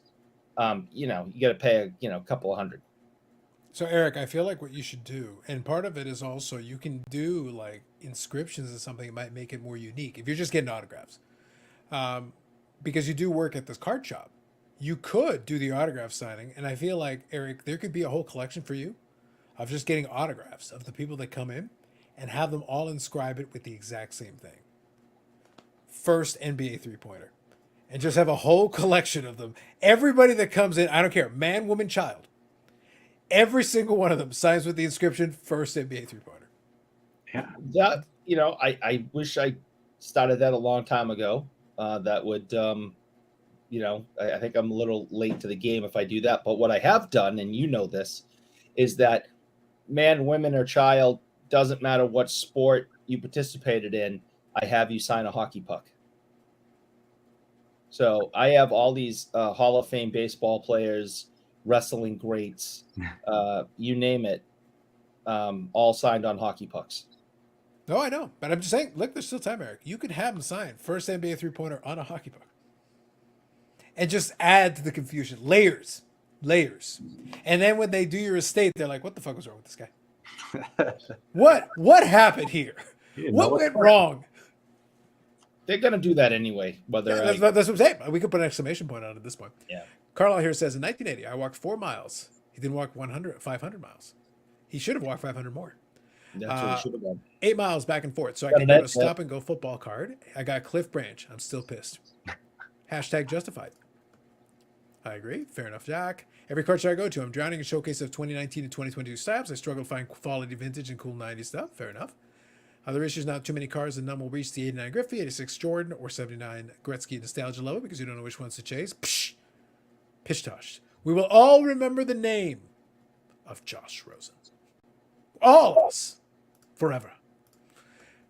You got to pay a couple of $100. So Eric, I feel like what you should do, and part of it is also you can do like inscriptions or something that might make it more unique. If you're just getting autographs, because you do work at this card shop, you could do the autograph signing. And I feel like, Eric, there could be a whole collection for you of just getting autographs of the people that come in and have them all inscribe it with the exact same thing. First NBA three-pointer. And just have a whole collection of them. Everybody that comes in, I don't care, man, woman, child. Every single one of them signs with the inscription first NBA three-pointer. Yeah. That, I wish I started that a long time ago. That would, I think I'm a little late to the game if I do that. But what I have done, and this, is that man, women, or child, doesn't matter what sport you participated in, I have you sign a hockey puck. So I have all these Hall of Fame baseball players, wrestling greats, you name it, all signed on hockey pucks. No, I know. But I'm just saying, look, there's still time, Eric. You could have them sign first NBA three-pointer on a hockey puck. And just add to the confusion. Layers. And then when they do your estate, they're like, what the fuck was wrong with this guy? What happened here? What went wrong? They're going to do that anyway. That's what I'm saying. We could put an exclamation point on it at this point. Yeah. Carlisle here says, in 1980, I walked 4 miles. He didn't walk 500 miles. He should have walked 500 more. That's what he should have done. 8 miles back and forth. So I can get a stop and go football card. I got Cliff Branch. I'm still pissed. Hashtag justified. I agree. Fair enough, Jack. Every card show I go to, I'm drowning in showcase of 2019 and 2022 stabs. I struggle to find quality vintage and cool 90s stuff. Fair enough. Other issues, not too many cards, and none will reach the 89 Griffey, 86 Jordan, or 79 Gretzky nostalgia level because you don't know which ones to chase. Psh! Pish-tosh. We will all remember the name of Josh Rosen. All of us. Forever.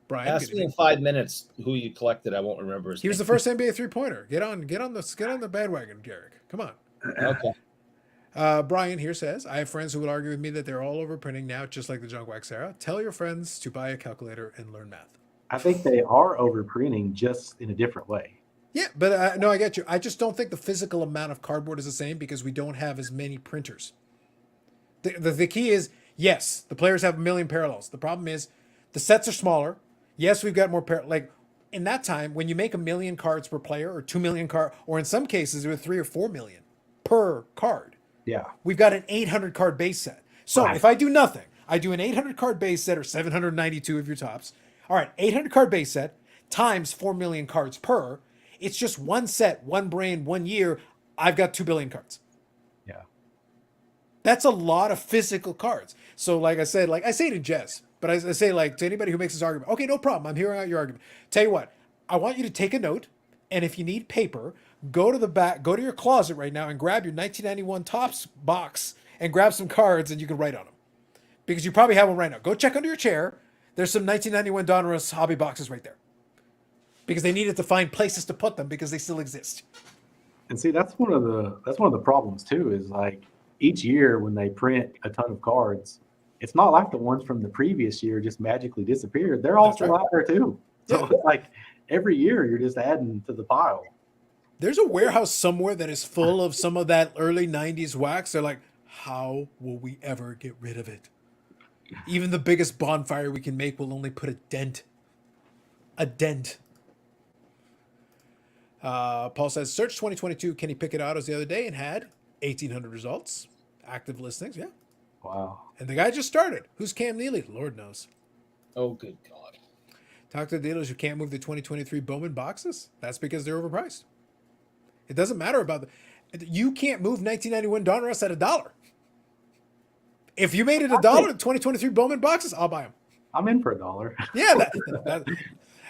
Brian, ask me in 5 minutes who you collected. I won't remember his name. Was the first NBA three-pointer. Get on the bandwagon, Garrick. Come on. Okay. Brian here says, I have friends who would argue with me that they're all overprinting now, just like the junk wax era. Tell your friends to buy a calculator and learn math. I think they are overprinting, just in a different way. Yeah, but no, I get you. I just don't think the physical amount of cardboard is the same because we don't have as many printers. The key is, yes, the players have a million parallels. The problem is the sets are smaller. Yes, we've got more like in that time when you make 1 million cards per player or 2 million cards, or in some cases with 3 or 4 million per card. Yeah. We've got an 800 card base set. So if I do nothing, I do an 800 card base set or 792 of your tops. All right, 800 card base set times 4 million cards per. It's just one set, one brand, 1 year. I've got 2 billion cards. Yeah. That's a lot of physical cards. So like I said, like I say to Jess, but I say like to anybody who makes this argument, okay, no problem. I'm hearing out your argument. Tell you what, I want you to take a note. And if you need paper, go to the back, go to your closet right now and grab your 1991 Topps box and grab some cards and you can write on them. Because you probably have one right now. Go check under your chair. There's some 1991 Donruss hobby boxes right there. Because they needed to find places to put them because they still exist. And see, that's one of the problems too, is like each year when they print a ton of cards, it's not like the ones from the previous year just magically disappeared. They're all still out there too. So it's like every year you're just adding to the pile. There's a warehouse somewhere that is full of some of that early 90s wax. They're like, how will we ever get rid of it? Even the biggest bonfire we can make will only put a dent. A dent. Paul says, search 2022 Kenny Pickett autos the other day and had 1,800 results. Active listings, yeah. Wow. And the guy just started. Who's Cam Neely? Lord knows. Oh, good God. Talk to the dealers who can't move the 2023 Bowman boxes. That's because they're overpriced. It doesn't matter about you can't move 1991 Donruss at $1. If you made it $1 in 2023 Bowman boxes, I'll buy them. I'm in for $1. Yeah,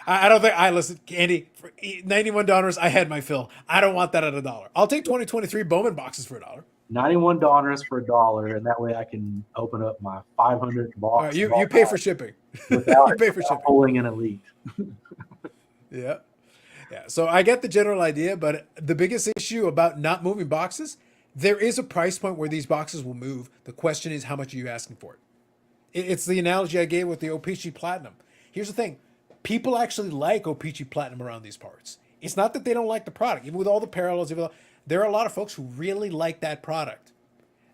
I don't think I listen, Andy. For $91, I had my fill. I don't want that at $1. I'll take 2023 Bowman boxes for $1. $91 for $1, and that way I can open up my 500th All right, box you pay for shipping. without, You pay for without shipping. pulling an elite. Yeah. Yeah. So I get the general idea, but the biggest issue about not moving boxes, there is a price point where these boxes will move. The question is, how much are you asking for it? It's the analogy I gave with the O-Pee-Chee Platinum. Here's the thing. People actually like O-Pee-Chee Platinum around these parts. It's not that they don't like the product. Even with all the parallels, there are a lot of folks who really like that product.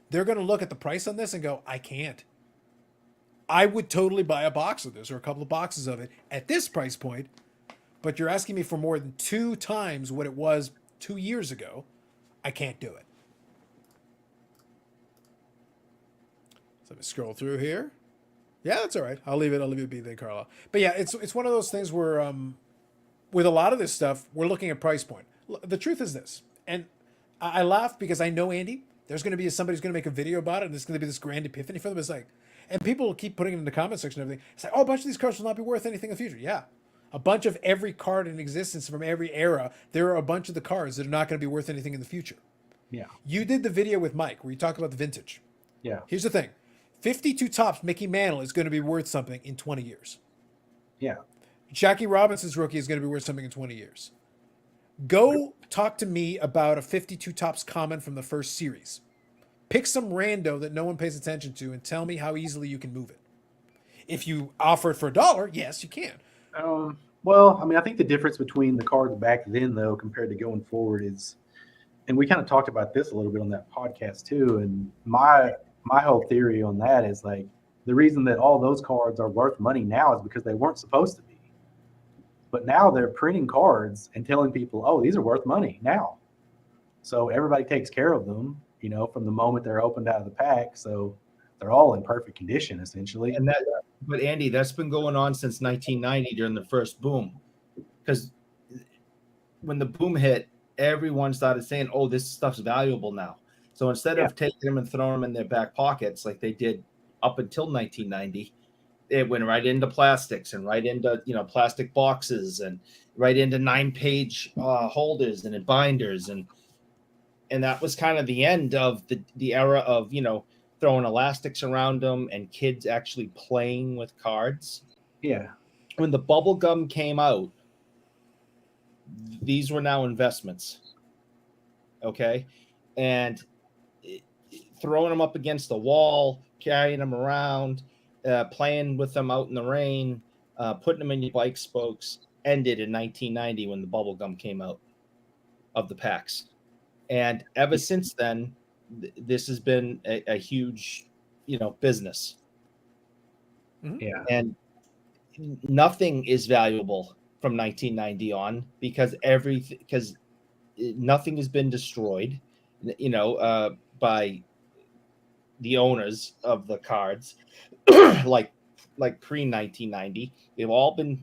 They're going to look at the price on this and go, I can't. I would totally buy a box of this or a couple of boxes of it at this price point, but you're asking me for more than 2 times what it was 2 years ago. I can't do it. So let me scroll through here. Yeah, that's all right. I'll leave it be then, Carla. But yeah, it's one of those things where with a lot of this stuff, we're looking at price point. The truth is this, and I laugh because I know, Andy, there's going to be somebody's going to make a video about it, and there's going to be this grand epiphany for them. It's like, and people will keep putting it in the comment section and everything. It's like, oh, a bunch of these cards will not be worth anything in the future. Yeah. A bunch of every card in existence from every era, there are a bunch of the cards that are not going to be worth anything in the future. Yeah. You did the video with Mike where you talked about the vintage. Yeah. Here's the thing. 52 tops Mickey Mantle is going to be worth something in 20 years. Yeah. Jackie Robinson's rookie is going to be worth something in 20 years. Go talk to me about a 52 tops common from the first series. Pick some rando that no one pays attention to and tell me how easily you can move it. If you offer it for $1, yes, you can. Well, I mean, I think the difference between the cards back then, though, compared to going forward is, and we kind of talked about this a little bit on that podcast too. And my whole theory on that is like the reason that all those cards are worth money now is because they weren't supposed to be. But now they're printing cards and telling people, oh, these are worth money now. So everybody takes care of them, you know, from the moment they're opened out of the pack. So they're all in perfect condition, essentially. And but Andy, that's been going on since 1990 during the first boom. Because when the boom hit, everyone started saying, oh, this stuff's valuable now. So instead of taking them and throwing them in their back pockets like they did up until 1990, it went right into plastics and right into, plastic boxes and right into 9-page holders and binders. And that was kind of the end of the era of, throwing elastics around them and kids actually playing with cards. Yeah. When the bubble gum came out, these were now investments. Okay. And throwing them up against the wall, carrying them around, playing with them out in the rain, putting them in your bike spokes ended in 1990 when the bubble gum came out of the packs. And ever since then, this has been a huge, business. Yeah. And nothing is valuable from 1990 on because nothing has been destroyed, by the owners of the cards, like pre-1990. They've all been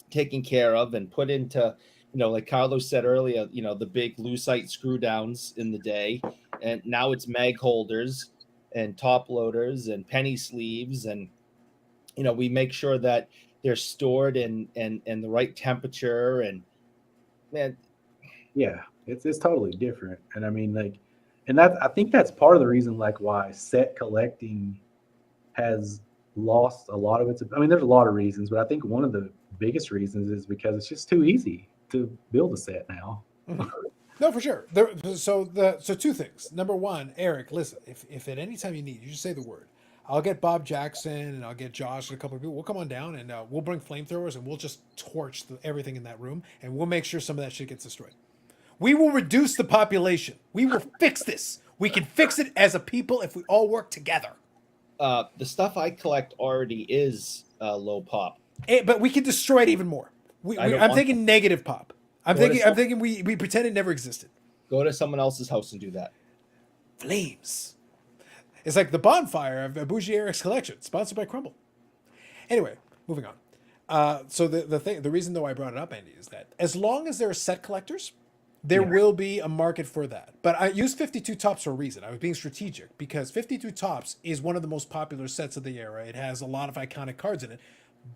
taken care of and put into, like Carlos said earlier, the big lucite screw downs in the day. And now it's mag holders and top loaders and penny sleeves. And, we make sure that they're stored in the right temperature. And man, yeah, it's totally different. And I mean, like, and I think that's part of the reason, like, why set collecting has lost a lot of its. I mean, there's a lot of reasons, but I think one of the biggest reasons is because it's just too easy to build a set now. Mm-hmm. No, for sure. So 2 things. Number one, Eric, listen, if at any time you need, you just say the word. I'll get Bob Jackson and I'll get Josh and a couple of people. We'll come on down and we'll bring flamethrowers and we'll just torch everything in that room and we'll make sure some of that shit gets destroyed. We will reduce the population. We will fix this. We can fix it as a people if we all work together. The stuff I collect already is low pop. But we can destroy it even more. I'm thinking negative pop. I'm thinking we pretend it never existed. Go to someone else's house and do that. Flames. It's like the bonfire of Bougie Eric's collection, sponsored by Crumble. Anyway, moving on. So the reason though I brought it up, Andy, is that as long as there are set collectors, There Yeah. will be a market for that. But I used 52 tops for a reason. I was being strategic because 52 tops is one of the most popular sets of the era. It has a lot of iconic cards in it.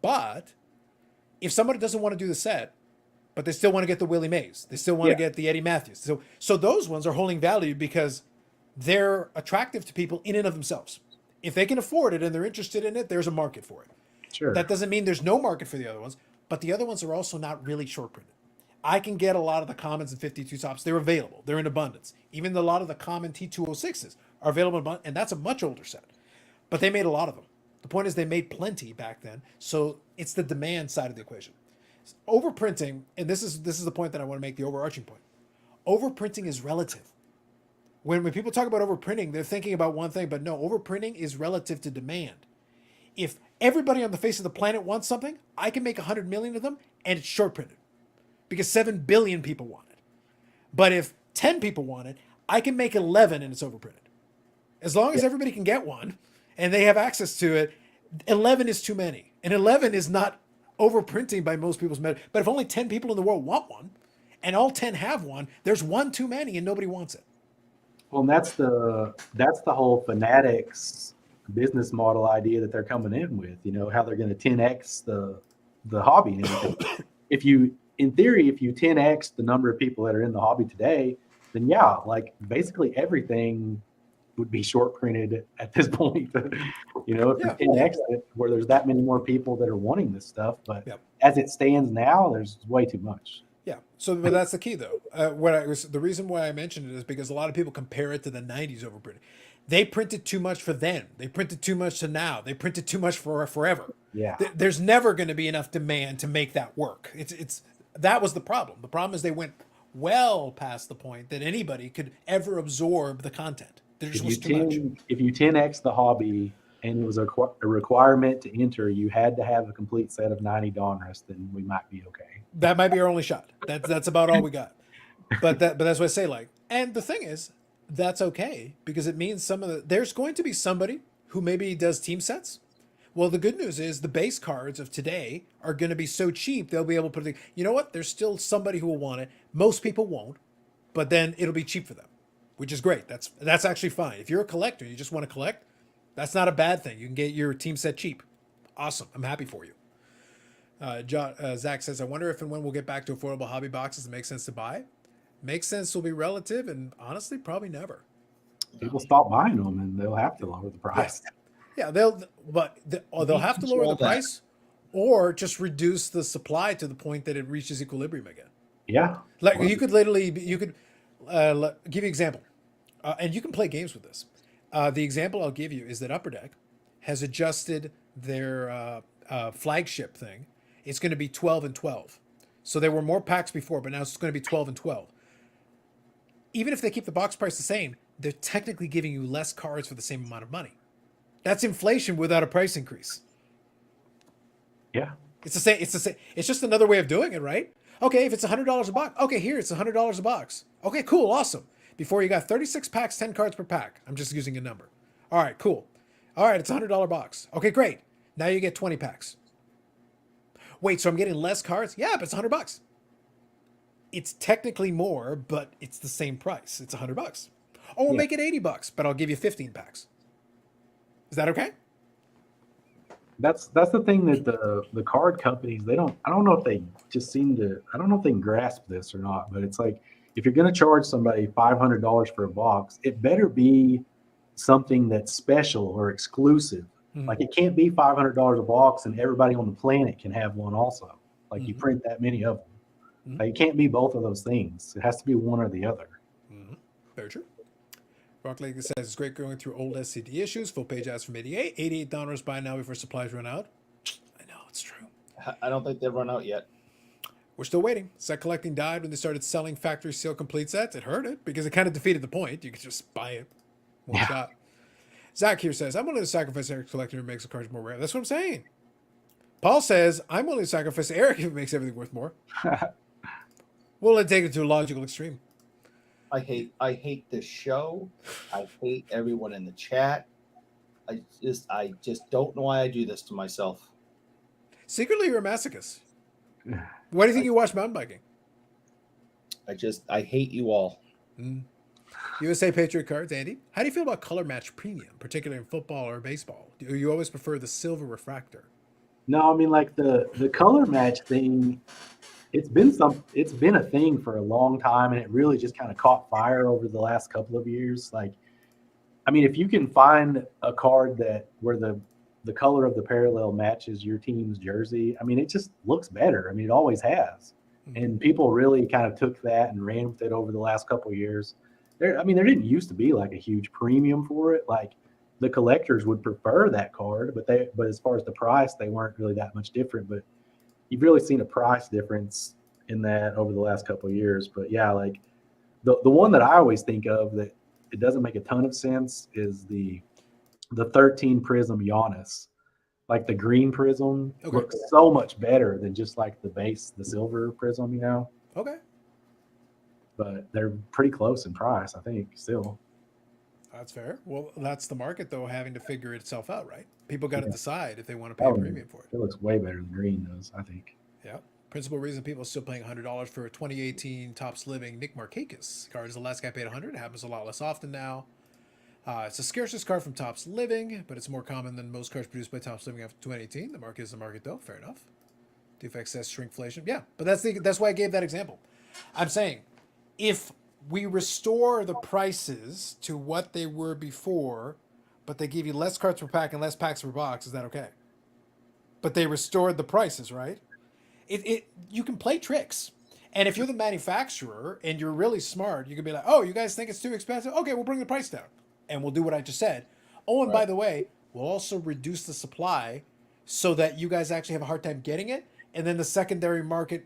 But if somebody doesn't want to do the set, but they still want to get the Willie Mays, they still want to Yeah. get the Eddie Matthews. So those ones are holding value because they're attractive to people in and of themselves. If they can afford it and they're interested in it, there's a market for it. Sure. That doesn't mean there's no market for the other ones, but the other ones are also not really short printed. I can get a lot of the commons and 52 tops. They're available. They're in abundance. Even a lot of the common T206s are available in abundance, and that's a much older set. But they made a lot of them. The point is they made plenty back then, so it's the demand side of the equation. Overprinting, and this is the point that I want to make, the overarching point. Overprinting is relative. When people talk about overprinting, they're thinking about one thing, but no, overprinting is relative to demand. If everybody on the face of the planet wants something, I can make 100 million of them, and it's short printed because 7 billion people want it. But if 10 people want it, I can make 11 and it's overprinted. As long as everybody can get one and they have access to it, 11 is too many. And 11 is not overprinting by most people's measure. But if only 10 people in the world want one and all 10 have one, there's one too many and nobody wants it. Well, and that's the whole Fanatics business model idea that they're coming in with. You know how they're going to 10x the hobby and everything. If you 10x the number of people that are in the hobby today, then yeah, like basically everything would be short printed at this point. You know, if you 10x it, where there's that many more people that are wanting this stuff, but as it stands now, there's way too much. Yeah. So, but that's the key, though. The reason why I mentioned it is because a lot of people compare it to the '90s overprinting. They printed too much for then. They printed too much to now. They printed too much for forever. Yeah. There's never going to be enough demand to make that work. That was the problem. The problem is they went well past the point that anybody could ever absorb the content. There just was too much. If you 10x the hobby and it was a requirement to enter, you had to have a complete set of 90 Donruss, then we might be okay. That might be our only shot. That's about all we got. But that's what I say. Like, and the thing is, that's okay because it means there's going to be somebody who maybe does team sets. Well, the good news is the base cards of today are going to be so cheap they'll be able to put it. You know what? There's still somebody who will want it. Most people won't, but then it'll be cheap for them, which is great. That's actually fine. If you're a collector, you just want to collect, that's not a bad thing. You can get your team set cheap. Awesome. I'm happy for you. Zach says, I wonder if and when we'll get back to affordable hobby boxes that make sense to buy. Makes sense will be relative, and honestly, probably never. People stop buying them, and they'll have to lower the price. Yeah, they'll have to lower the price, or just reduce the supply to the point that it reaches equilibrium again. Yeah, like you could give you an example, and you can play games with this. The example I'll give you is that Upper Deck has adjusted their flagship thing. It's going to be 12 and 12. So there were more packs before, but now it's going to be 12 and 12. Even if they keep the box price the same, they're technically giving you less cards for the same amount of money. That's inflation without a price increase. Yeah. It's the same. It's just another way of doing it, right? Okay, if it's $100 a box, okay, here it's $100 a box. Okay, cool, awesome. Before you got 36 packs, 10 cards per pack. I'm just using a number. All right, cool. All right, it's a $100 box. Okay, great. Now you get 20 packs. Wait, so I'm getting less cards? Yeah, but it's $100. It's technically more, but it's the same price. It's $100. Oh, we'll make it $80, but I'll give you 15 packs. Is that okay? That's the thing that the card companies, I don't know if they just I don't know if they can grasp this or not, but it's like, if you're going to charge somebody $500 for a box, it better be something that's special or exclusive. Mm-hmm. Like, it can't be $500 a box and everybody on the planet can have one also. Like, you print that many of them. Mm-hmm. Like, it can't be both of those things. It has to be one or the other. Mm-hmm. Very true. Rock Lake says it's great going through old SCD issues. Full page ads from 88 $88 buy now before supplies run out. I know, it's true. I don't think they've run out yet. We're still waiting. Set collecting died when they started selling factory seal complete sets. It hurt it because it kind of defeated the point. You could just buy it one shot. Zach here says, I'm willing to sacrifice Eric's collector who makes the cards more rare. That's what I'm saying. Paul says, I'm willing to sacrifice Eric if it makes everything worth more. Well, let's take it to a logical extreme. I hate this show. I hate everyone in the chat. I just don't know why I do this to myself. Secretly, you're a masochist. Why do you think you watch mountain biking? I hate you all. Mm. USA Patriot cards, Andy. How do you feel about color match premium, particularly in football or baseball? Do you always prefer the silver refractor? No, I mean like the color match thing. It's been a thing for a long time, and it really just kind of caught fire over the last couple of years. Like, I mean, if you can find a card that where the color of the parallel matches your team's jersey, I mean, it just looks better. I mean, it always has. Mhm. And people really kind of took that and ran with it over the last couple of years. I mean, there didn't used to be like a huge premium for it. Like the collectors would prefer that card, but as far as the price, they weren't really that much different. But you've really seen a price difference in that over the last couple of years. But yeah, like the one that I always think of that it doesn't make a ton of sense is the 13 prism Giannis. Like the green prism Okay. looks so much better than just like the silver prism, you know. Okay. But they're pretty close in price, I think, still. That's fair. Well, that's the market, though, having to figure itself out, right? People got to Yeah. decide if they want to pay a Oh, premium for it. It looks way better than green does, I think. Yeah. Principal reason people are still paying $100 for a 2018 Topps Living Nick Markakis card is the last guy paid $100. It happens a lot less often now. It's the scarcest card from Topps Living, but it's more common than most cards produced by Topps Living after 2018. The market is the market, though. Fair enough. Due to excess shrinkflation. Yeah, but that's why I gave that example. I'm saying if we restore the prices to what they were before, but they give you less cards per pack and less packs per box, is that okay? But they restored the prices, right? You can play tricks. And if you're the manufacturer and you're really smart, you can be like, oh, you guys think it's too expensive? Okay, we'll bring the price down. And we'll do what I just said. Oh, and by the way, we'll also reduce the supply so that you guys actually have a hard time getting it. And then the secondary market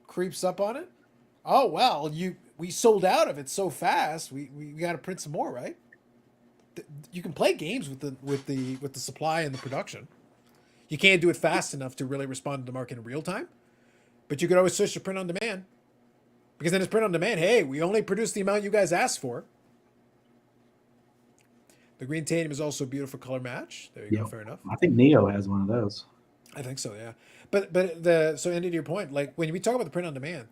creeps up on it. Oh, well, we sold out of it so fast. We got to print some more, right? You can play games with the supply and the production. You can't do it fast enough to really respond to the market in real time. But you could always switch to print on demand. Because then it's print on demand. Hey, we only produce the amount you guys asked for. The green titanium is also a beautiful color match. There you go. Fair enough. I think Neo has one of those. I think so, yeah. But so Andy, to your point, like when we talk about the print on demand,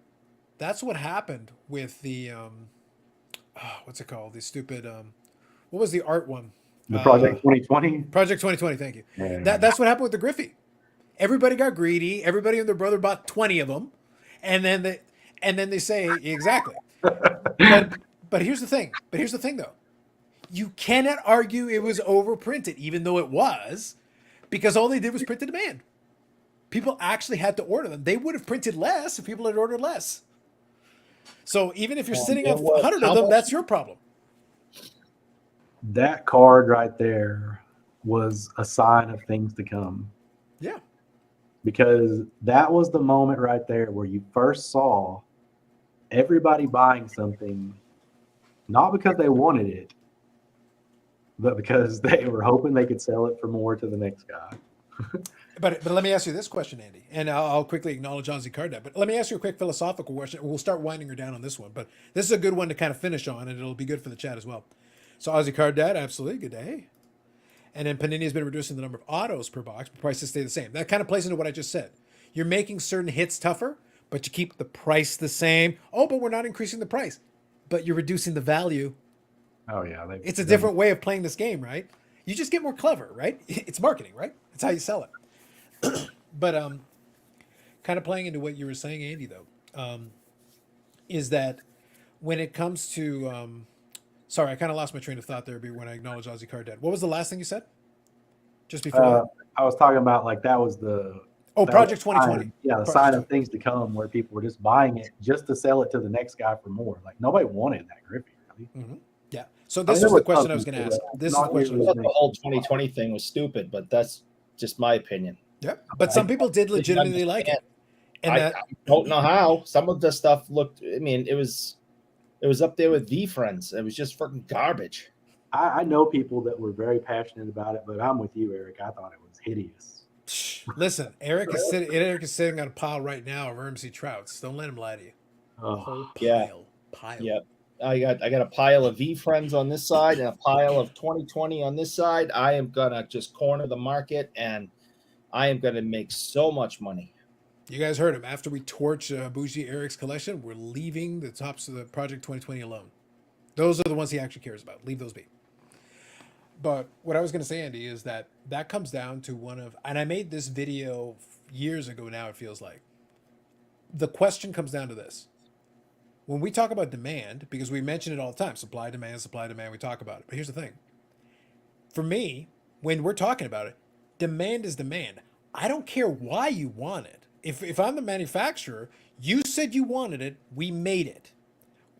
that's what happened with the what's it called? The stupid what was the art one? The Project 2020. Project 2020. Thank you. Yeah. That's what happened with the Griffey. Everybody got greedy. Everybody and their brother bought 20 of them, and then they say exactly. But here's the thing. Though, you cannot argue it was overprinted, even though it was, because all they did was print the demand. People actually had to order them. They would have printed less if people had ordered less. So even if you're sitting on 100 of them, that's your problem. That card right there was a sign of things to come. Yeah. Because that was the moment right there where you first saw everybody buying something, not because they wanted it, but because they were hoping they could sell it for more to the next guy. But let me ask you this question, Andy, and I'll quickly acknowledge Ozzy Cardad. But let me ask you a quick philosophical question. We'll start winding her down on this one, but this is a good one to kind of finish on, and it'll be good for the chat as well. So Ozzy Cardad, absolutely, good day. And then Panini has been reducing the number of autos per box, but prices stay the same. That kind of plays into what I just said. You're making certain hits tougher, but you keep the price the same. Oh, but we're not increasing the price, but you're reducing the value. Oh yeah, it's a different way of playing this game, right? You just get more clever, right? It's marketing, right? It's how you sell it. But kind of playing into what you were saying, Andy, though, is that when it comes to sorry, I kind of lost my train of thought there when I acknowledged Ozzy Cardad. What was the last thing you said? Just before I was talking about like that was the Project 2020. Yeah, the sign of things to come, where people were just buying it just to sell it to the next guy for more. Like nobody wanted that Griffey, really. Mm-hmm. Yeah. So this is the question I was going to ask. This is the question. The whole 2020 thing was stupid, but that's just my opinion. Yep. But some people did legitimately like it. And I don't know how. Some of the stuff looked. I mean, it was up there with V-Friends. It was just fucking garbage. I know people that were very passionate about it, but I'm with you, Eric. I thought it was hideous. Listen, Eric is sitting on a pile right now of RMC Trouts. Don't let him lie to you. Oh, Pile. Yep. I got a pile of V-Friends on this side and a pile of 2020 on this side. I am gonna just corner the market, and I am gonna make so much money. You guys heard him. After we torch Bougie Eric's collection, we're leaving the tops of the Project 2020 alone. Those are the ones he actually cares about. Leave those be. But what I was going to say, Andy, is that comes down to one of, and I made this video years ago now, it feels like. The question comes down to this. When we talk about demand, because we mention it all the time, supply, demand, we talk about it. But here's the thing. For me, when we're talking about it, demand is demand. I don't care why you want it. If I'm the manufacturer, you said you wanted it, we made it.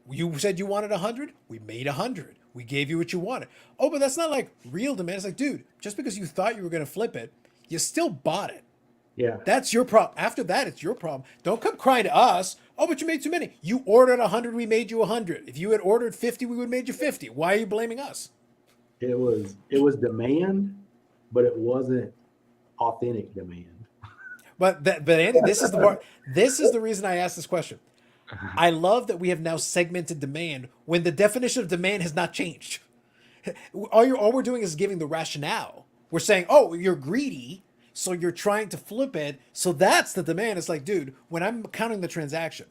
You said you wanted 100, we made 100. We gave you what you wanted. Oh, but that's not like real demand. It's like, dude, just because you thought you were going to flip it, you still bought it. Yeah. That's your problem. After that, it's your problem. Don't come crying to us. Oh, but you made too many. You ordered 100, we made you 100. If you had ordered 50, we would have made you 50. Why are you blaming us? It was demand, but it wasn't authentic demand. But Andy, this is the part. This is the reason I asked this question. I love that we have now segmented demand when the definition of demand has not changed. All we're doing is giving the rationale. We're saying, oh, you're greedy, so you're trying to flip it. So that's the demand. It's like, dude, when I'm counting the transaction,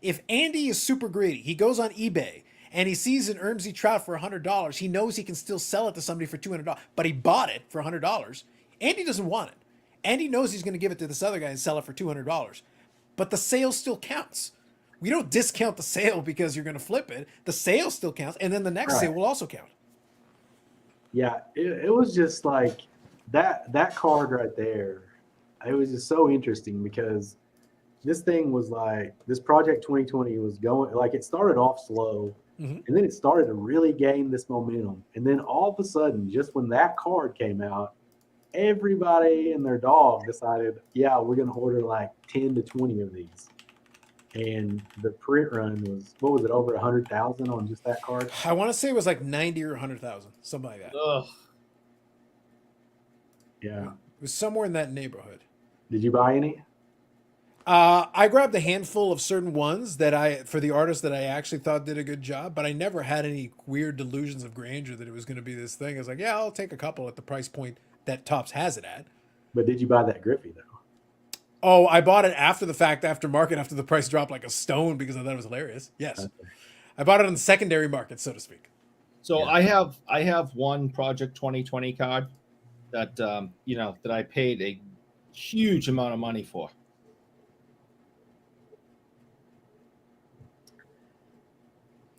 if Andy is super greedy, he goes on eBay and he sees an Ermsey trout for $100. He knows he can still sell it to somebody for $200, but he bought it for $100. Andy doesn't want it. Andy knows he's going to give it to this other guy and sell it for $200, but the sale still counts. We don't discount the sale because you're going to flip it. The sale still counts, and then the next sale will also count. Yeah, it was just like that card right there. It was just so interesting because this thing was like, this Project 2020 was going, like, it started off slow, and then it started to really gain this momentum. And then all of a sudden, just when that card came out, everybody and their dog decided, yeah, we're going to order like 10 to 20 of these. And the print run was, what was it, over 100,000 on just that card? I want to say it was like 90 or 100,000, something like that. Ugh. Yeah. It was somewhere in that neighborhood. Did you buy any? I grabbed a handful of certain ones for the artists that I actually thought did a good job, but I never had any weird delusions of grandeur that it was going to be this thing. I was like, yeah, I'll take a couple at the price point that Topps has it at. But did you buy that Griffey though? Oh, I bought it after the fact, after market, after the price dropped like a stone because I thought it was hilarious. Yes. Okay. I bought it on the secondary market, so to speak. So Yeah. I have one Project 2020 card that that I paid a huge amount of money for.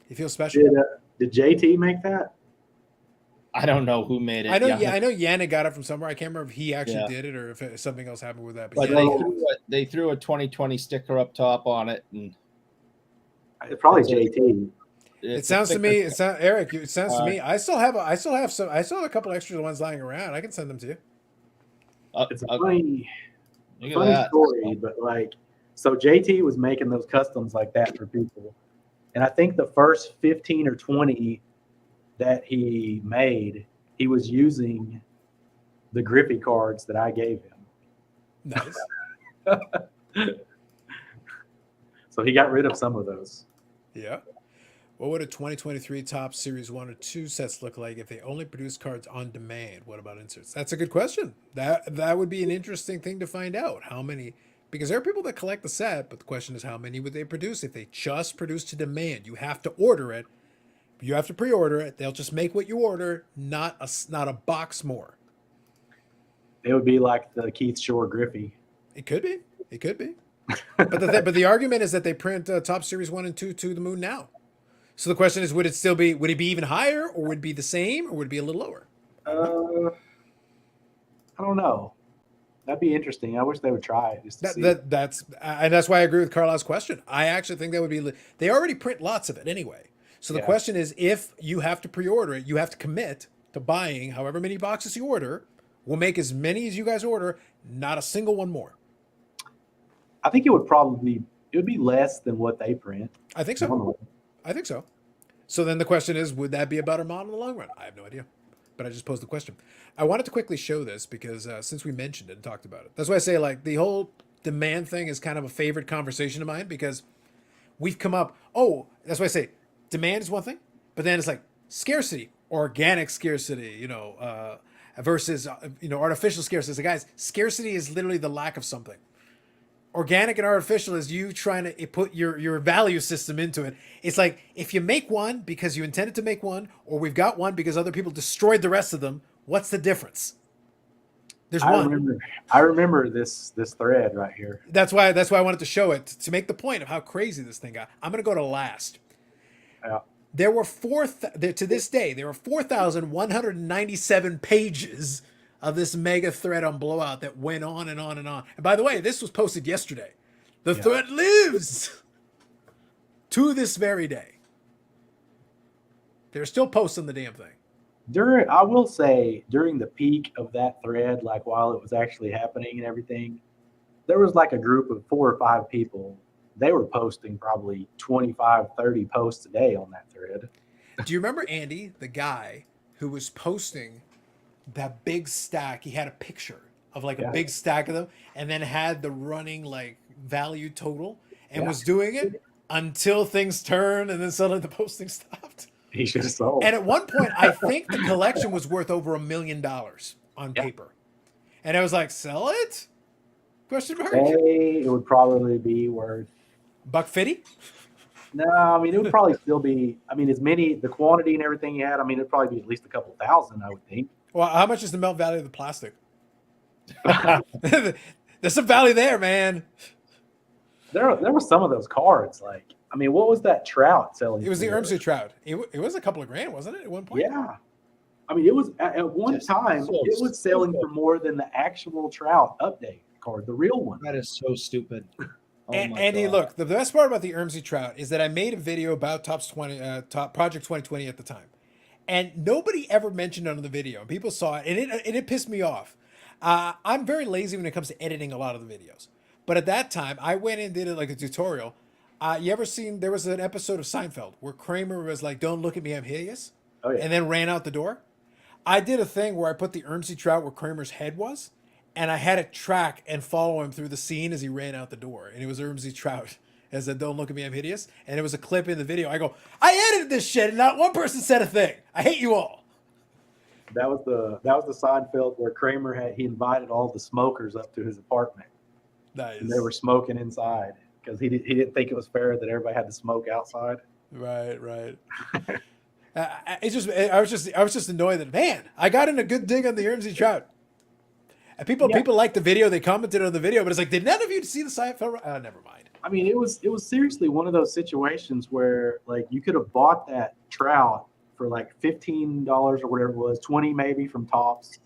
You feel special? Did JT make that? I don't know who made it. I know. Yeah, I know. Yannick got it from somewhere. I can't remember if he actually did it or if something else happened with that. But they threw a 2020 sticker up top on it, and It's probably JT. it sounds to me. Eric. It sounds to me. I still have a couple extra ones lying around. I can send them to you. It's a funny look at that story, but like, so JT was making those customs like that for people, and I think the first 15 or 20 that he made, he was using the Griffey cards that I gave him. Nice. So he got rid of some of those. Yeah. What would a 2023 Topps Series 1 or 2 sets look like if they only produce cards on demand? What about inserts? That's a good question. That would be an interesting thing to find out. How many? Because there are people that collect the set, but the question is how many would they produce if they just produce to demand? You have to order it. You have to pre-order it. They'll just make what you order, not a box more. It would be like the Keith Shore Griffey. It could be. It could be. But the argument is that they print Topps Series 1 and 2 to the moon now. So the question is, would it be even higher, or would it be the same, or would it be a little lower? I don't know. That'd be interesting. I wish they would try it just to see. That's why I agree with Carlisle's question. I actually think that would be. They already print lots of it anyway. So the question is, if you have to pre-order it, you have to commit to buying however many boxes you order. We'll make as many as you guys order, not a single one more. I think it would be less than what they print. I think so. I think so. So then the question is, would that be a better model in the long run? I have no idea, but I just posed the question. I wanted to quickly show this because since we mentioned it and talked about it, that's why I say like the whole demand thing is kind of a favorite conversation of mine because we've come up. Oh, that's why I say demand is one thing, but then it's like scarcity, organic scarcity, versus artificial scarcity. So guys, scarcity is literally the lack of something. Organic and artificial is you trying to put your value system into it. It's like if you make one because you intended to make one, or we've got one because other people destroyed the rest of them. What's the difference? There's one. I remember this thread right here. That's why I wanted to show it to make the point of how crazy this thing got. I'm gonna go to last. Yeah. There were to this day there were 4,197 pages of this mega thread on Blowout that went on and on and on. And by the way, this was posted yesterday. The thread lives to this very day. They're still posting the damn thing. I will say during the peak of that thread, like while it was actually happening and everything, there was like a group of 4 or 5 people. They were posting probably 25, 30 posts a day on that thread. Do you remember Andy, the guy who was posting that big stack? He had a picture of like a big stack of them and then had the running like value total and was doing it until things turned and then suddenly the posting stopped. He should have sold. And at one point, I think the collection was worth over $1 million on paper. And I was like, sell it? Question mark. Hey, it would probably be worth $150? No, I mean, it would probably still be, I mean, the quantity and everything you had, I mean, it'd probably be at least a couple thousand, I would think. Well, how much is the melt value of the plastic? There's some value there, man. There were some of those cards, like, I mean, what was that trout selling? It was the for? Ermsey trout. It was a couple of grand, wasn't it, at one point? Yeah. I mean, it was at one time, it was selling for more than the actual trout update card, the real one. That is so stupid. Oh Andy, God. look, the best part about the Ermsey trout is that I made a video about Top Project 2020 at the time. And nobody ever mentioned it on the video. People saw it, and it pissed me off. I'm very lazy when it comes to editing a lot of the videos. But at that time, I went and did it like a tutorial. You ever seen, there was an episode of Seinfeld where Kramer was like, "Don't look at me, I'm hideous," and then ran out the door? I did a thing where I put the Ermsey trout where Kramer's head was, and I had it track and follow him through the scene as he ran out the door. And it was Ermsey trout. I said, "Don't look at me, I'm hideous." And it was a clip in the video. I go, I edited this shit and not one person said a thing. I hate you all. That was the Seinfeld where Kramer he invited all the smokers up to his apartment. Nice. And they were smoking inside because he didn't think it was fair that everybody had to smoke outside. Right. I was just annoyed that, man, I got in a good dig on the Ermsey trout. And people liked the video. They commented on the video, but it's like, did none of you see the Seinfeld? Never mind. I mean, it was seriously one of those situations where like you could have bought that trout for like $15 or whatever it was, 20 maybe from Tops,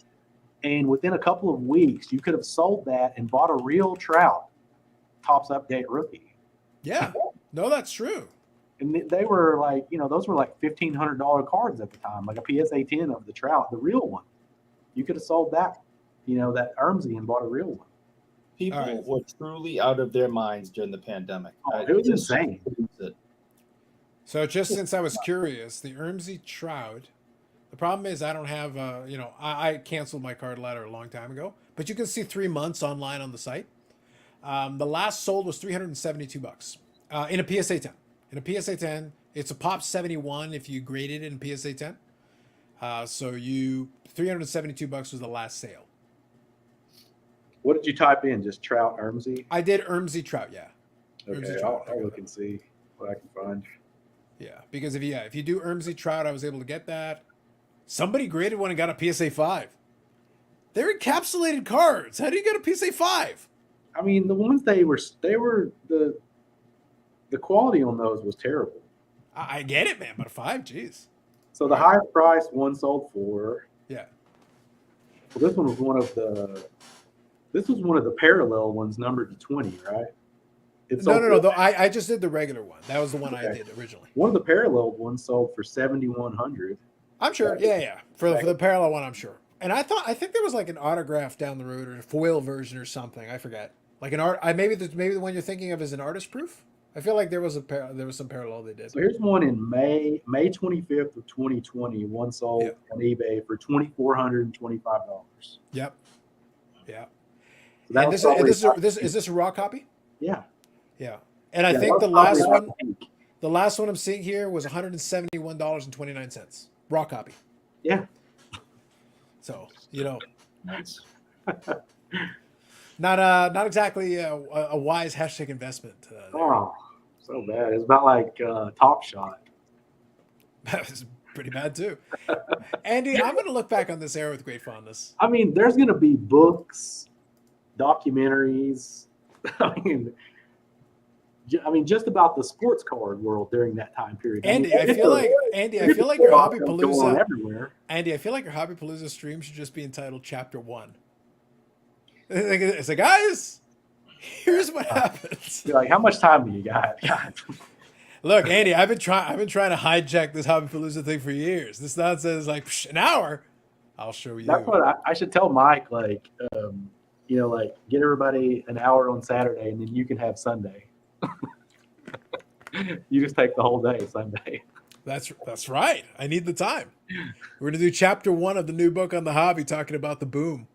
and within a couple of weeks you could have sold that and bought a real trout Tops Update rookie. Yeah, no, that's true. And they were like, those were like $1,500 cards at the time, like a PSA 10 of the trout, the real one. You could have sold that, that Ermsey and bought a real one. People were truly out of their minds during the pandemic. Oh, it was insane. So just since I was curious, the Ermsey trout, the problem is I don't have, I canceled my card ladder a long time ago, but you can see 3 months online on the site. The last sold was $372 in a PSA 10. In a PSA 10, it's a pop 71 if you graded it in PSA 10. So $372 was the last sale. What did you type in? Just trout Ermsey? I did Ermsey trout, yeah. Okay, Ermsey trout, I'll look and see what I can find. Yeah, because if you do Ermsey trout, I was able to get that. Somebody graded one and got a PSA 5. They're encapsulated cards. How do you get a PSA 5? I mean, the ones they were the quality on those was terrible. I get it, man, but a 5, jeez. So the highest price one sold for. Yeah. Well, this was one of the parallel ones numbered to 20, right? No. I just did the regular one. That was the one I did originally. One of the parallel ones sold for $7,100. I'm sure. Yeah. For the parallel one, I'm sure. And I think there was like an autograph down the road or a foil version or something. I forget. Like an art. Maybe the one you're thinking of is an artist proof. I feel like there was some parallel they did. So here's one in May 25th of 2020. One sold on eBay for $2,425. Yep. Yeah. So and is this a raw copy? Yeah. Yeah. And I think the last one I'm seeing here was $171.29. Raw copy. Yeah. So, Nice. not exactly a wise hashtag investment. There. Oh, so bad. It's about like Top Shot. That was pretty bad too. Andy, I'm going to look back on this era with great fondness. I mean, there's going to be books, documentaries. I mean, just about the sports card world during that time period. Andy, I feel like your Hobby Palooza. Everywhere. Andy, I feel like your Hobby Palooza stream should just be entitled Chapter 1. It's like, guys, here's what happens. You're like, how much time do you got? God. Look, Andy, I've been trying to hijack this Hobby Palooza thing for years. This nonsense is like an hour. I'll show you. That's what I should tell Mike. Like, like get everybody an hour on Saturday, and then you can have Sunday. You just take the whole day Sunday. That's right. I need the time. We're gonna do Chapter 1 of the new book on the hobby, talking about the boom.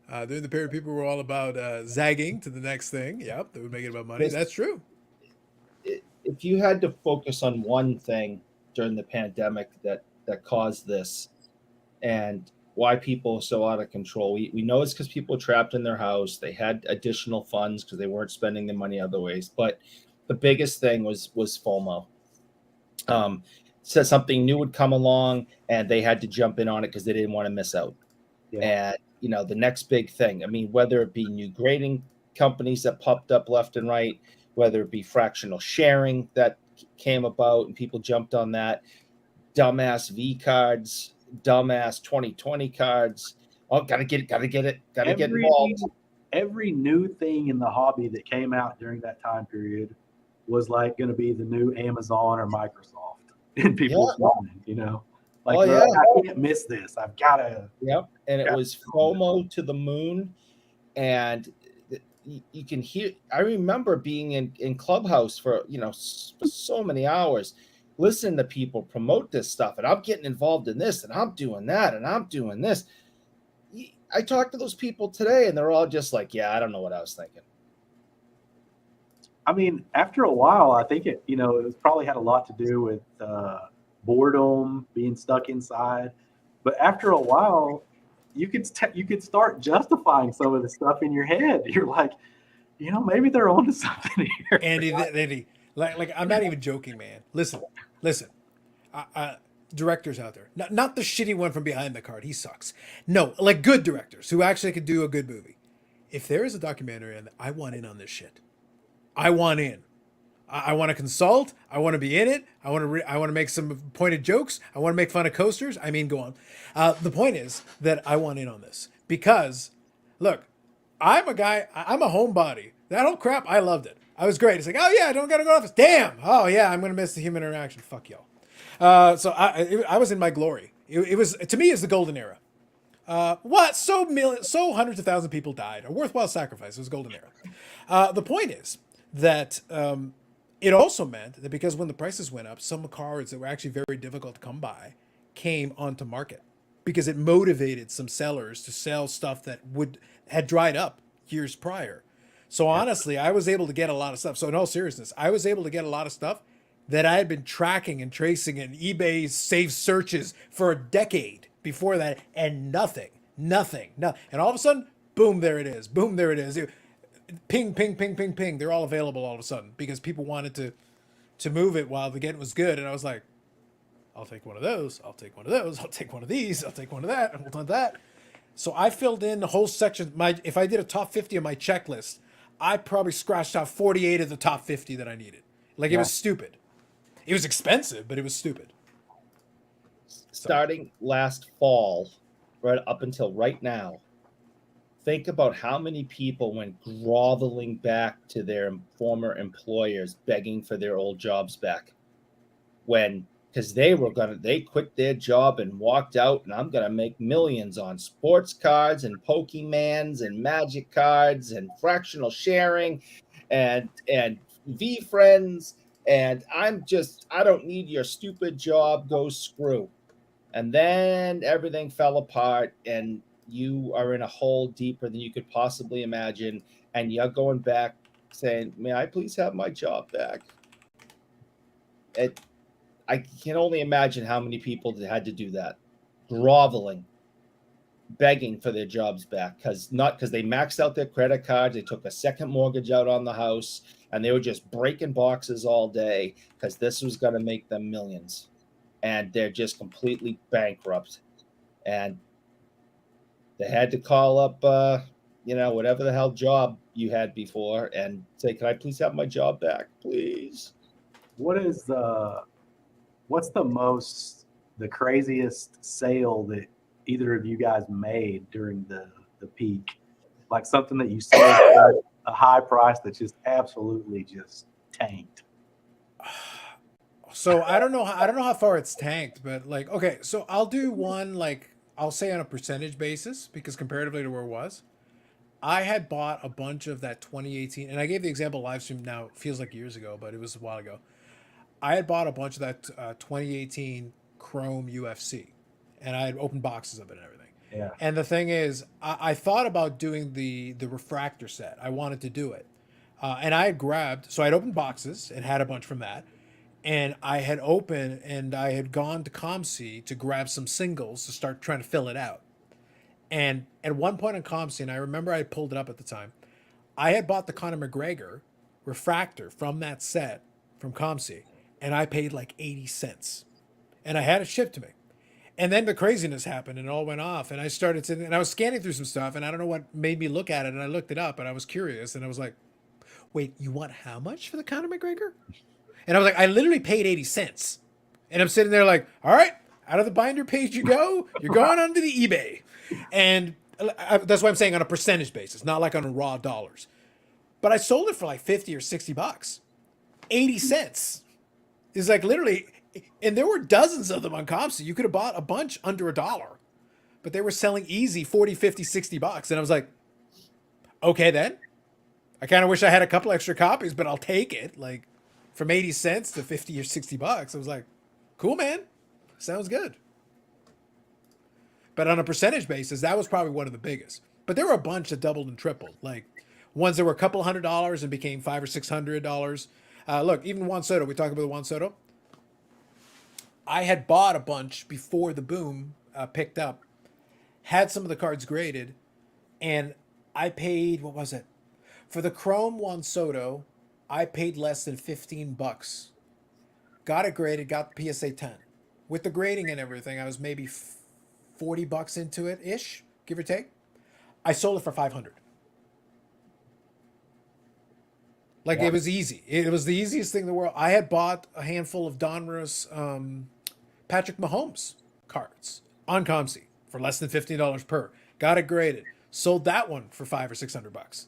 During the period, people were all about zagging to the next thing. Yep, they would make it about money. That's true. If you had to focus on one thing during the pandemic that caused this, and why people are so out of control, we know it's because people were trapped in their house. They had additional funds because they weren't spending their money other ways. But the biggest thing was FOMO. Said something new would come along, and they had to jump in on it because they didn't want to miss out. Yeah. And the next big thing. I mean, whether it be new grading companies that popped up left and right, whether it be fractional sharing that came about and people jumped on that, dumbass V cards, dumbass 2020 cards. Oh, gotta get involved. Every new thing in the hobby that came out during that time period was like going to be the new Amazon or Microsoft in people's mind, Like, I can't miss this. I've got to. Yep. And it was FOMO to the moon. And you can hear, I remember being in Clubhouse for so many hours, listening to people promote this stuff, and I'm getting involved in this, and I'm doing that, and I'm doing this. I talked to those people today, and they're all just like, yeah, I don't know what I was thinking. I mean, after a while, I think it probably had a lot to do with boredom, being stuck inside. But after a while, you could start justifying some of the stuff in your head. You're like, maybe they're onto something here. Andy, like I'm not even joking, man. Listen. Directors out there, not the shitty one from behind the card. He sucks. No, like good directors who actually could do a good movie. If there is a documentary, and I want in on this shit. I want in. I want to consult. I want to be in it. I want to make some pointed jokes. I want to make fun of coasters. I mean, go on. The point is that I want in on this because, look, I'm a guy. I'm a homebody. That whole crap, I loved it. I was great. It's like, oh yeah, I don't gotta go to office. Damn. Oh yeah, I'm gonna miss the human interaction. Fuck y'all. So I was in my glory. It was, to me, is the golden era. So hundreds of thousands of people died. A worthwhile sacrifice. It was golden era. The point is that it also meant that because when the prices went up, some cards that were actually very difficult to come by came onto market because it motivated some sellers to sell stuff that had dried up years prior. So honestly, I was able to get a lot of stuff. So in all seriousness, I was able to get a lot of stuff that I had been tracking and tracing in eBay saved searches for a decade before that, and nothing. And all of a sudden, boom, there it is. Boom, there it is. Ping, ping, ping, ping, ping. They're all available all of a sudden because people wanted to move it while the getting was good. And I was like, I'll take one of those. I'll take one of those. I'll take one of these. I'll take one of that. And we'll do that. So I filled in the whole section. If I did a top 50 on my checklist, I probably scratched out 48 of the top 50 that I needed. It was stupid. It was expensive, but it was stupid. Starting last fall, right up until right now, think about how many people went groveling back to their former employers, begging for their old jobs back. Because they quit their job and walked out, and I'm gonna make millions on sports cards and Pokemans and Magic cards and fractional sharing and V friends. And I don't need your stupid job, go screw. And then everything fell apart, and you are in a hole deeper than you could possibly imagine. And you're going back saying, may I please have my job back? I can only imagine how many people had to do that. Groveling. begging for their jobs back because they maxed out their credit cards, they took a second mortgage out on the house, and they were just breaking boxes all day because this was going to make them millions, and they're just completely bankrupt, and they had to call up whatever the hell job you had before and say, can I please have my job back, please? What's the craziest sale that either of you guys made during the peak? Like something that you sold at a high price that just absolutely just tanked. So I don't know how far it's tanked, but like, okay, so I'll do one, like, I'll say on a percentage basis, because comparatively to where it was, I had bought a bunch of that 2018, and I gave the example live stream now, it feels like years ago, but it was a while ago. I had bought a bunch of that 2018 Chrome UFC, and I had opened boxes of it and everything. Yeah. And the thing is, I thought about doing the refractor set. I wanted to do it. And I had grabbed, so I'd opened boxes and had a bunch from that. And I had opened and I had gone to ComC to grab some singles to start trying to fill it out. And at one point on ComC, and I remember I had pulled it up at the time, I had bought the Conor McGregor refractor from that set from ComC, and I paid like 80 cents. And I had it shipped to me. And then the craziness happened and it all went off. And I started to, and I was scanning through some stuff, and I don't know what made me look at it. And I looked it up and I was curious, and I was like, wait, you want how much for the Conor McGregor? And I was like, I literally paid 80 cents. And I'm sitting there like, all right, out of the binder page you go. You're going onto the eBay. And that's why I'm saying on a percentage basis, not like on raw dollars. But I sold it for like 50 or 60 bucks. 80 cents is like literally, and there were dozens of them on ComC. You could have bought a bunch under $1, but they were selling easy 40, 50, 60 bucks. And I was like, okay, then I kind of wish I had a couple extra copies, but I'll take it. Like, from 80 cents to 50 or 60 bucks. I was like, cool, man. Sounds good. But on a percentage basis, that was probably one of the biggest. But there were a bunch that doubled and tripled. Like ones that were a couple $100 and became $500 or $600. Look, even Juan Soto. We talked about the Juan Soto. I had bought a bunch before the boom picked up, had some of the cards graded, and I paid, what was it? For the Chrome Juan Soto, I paid less than 15 bucks. Got it graded, got the PSA 10. With the grading and everything, I was maybe 40 bucks into it ish, give or take. I sold it for 500. Like, Yeah. it was easy. It was the easiest thing in the world. I had bought a handful of Donruss Patrick Mahomes cards on ComC for less than $15 per. Got it graded. Sold that one for $500 or $600.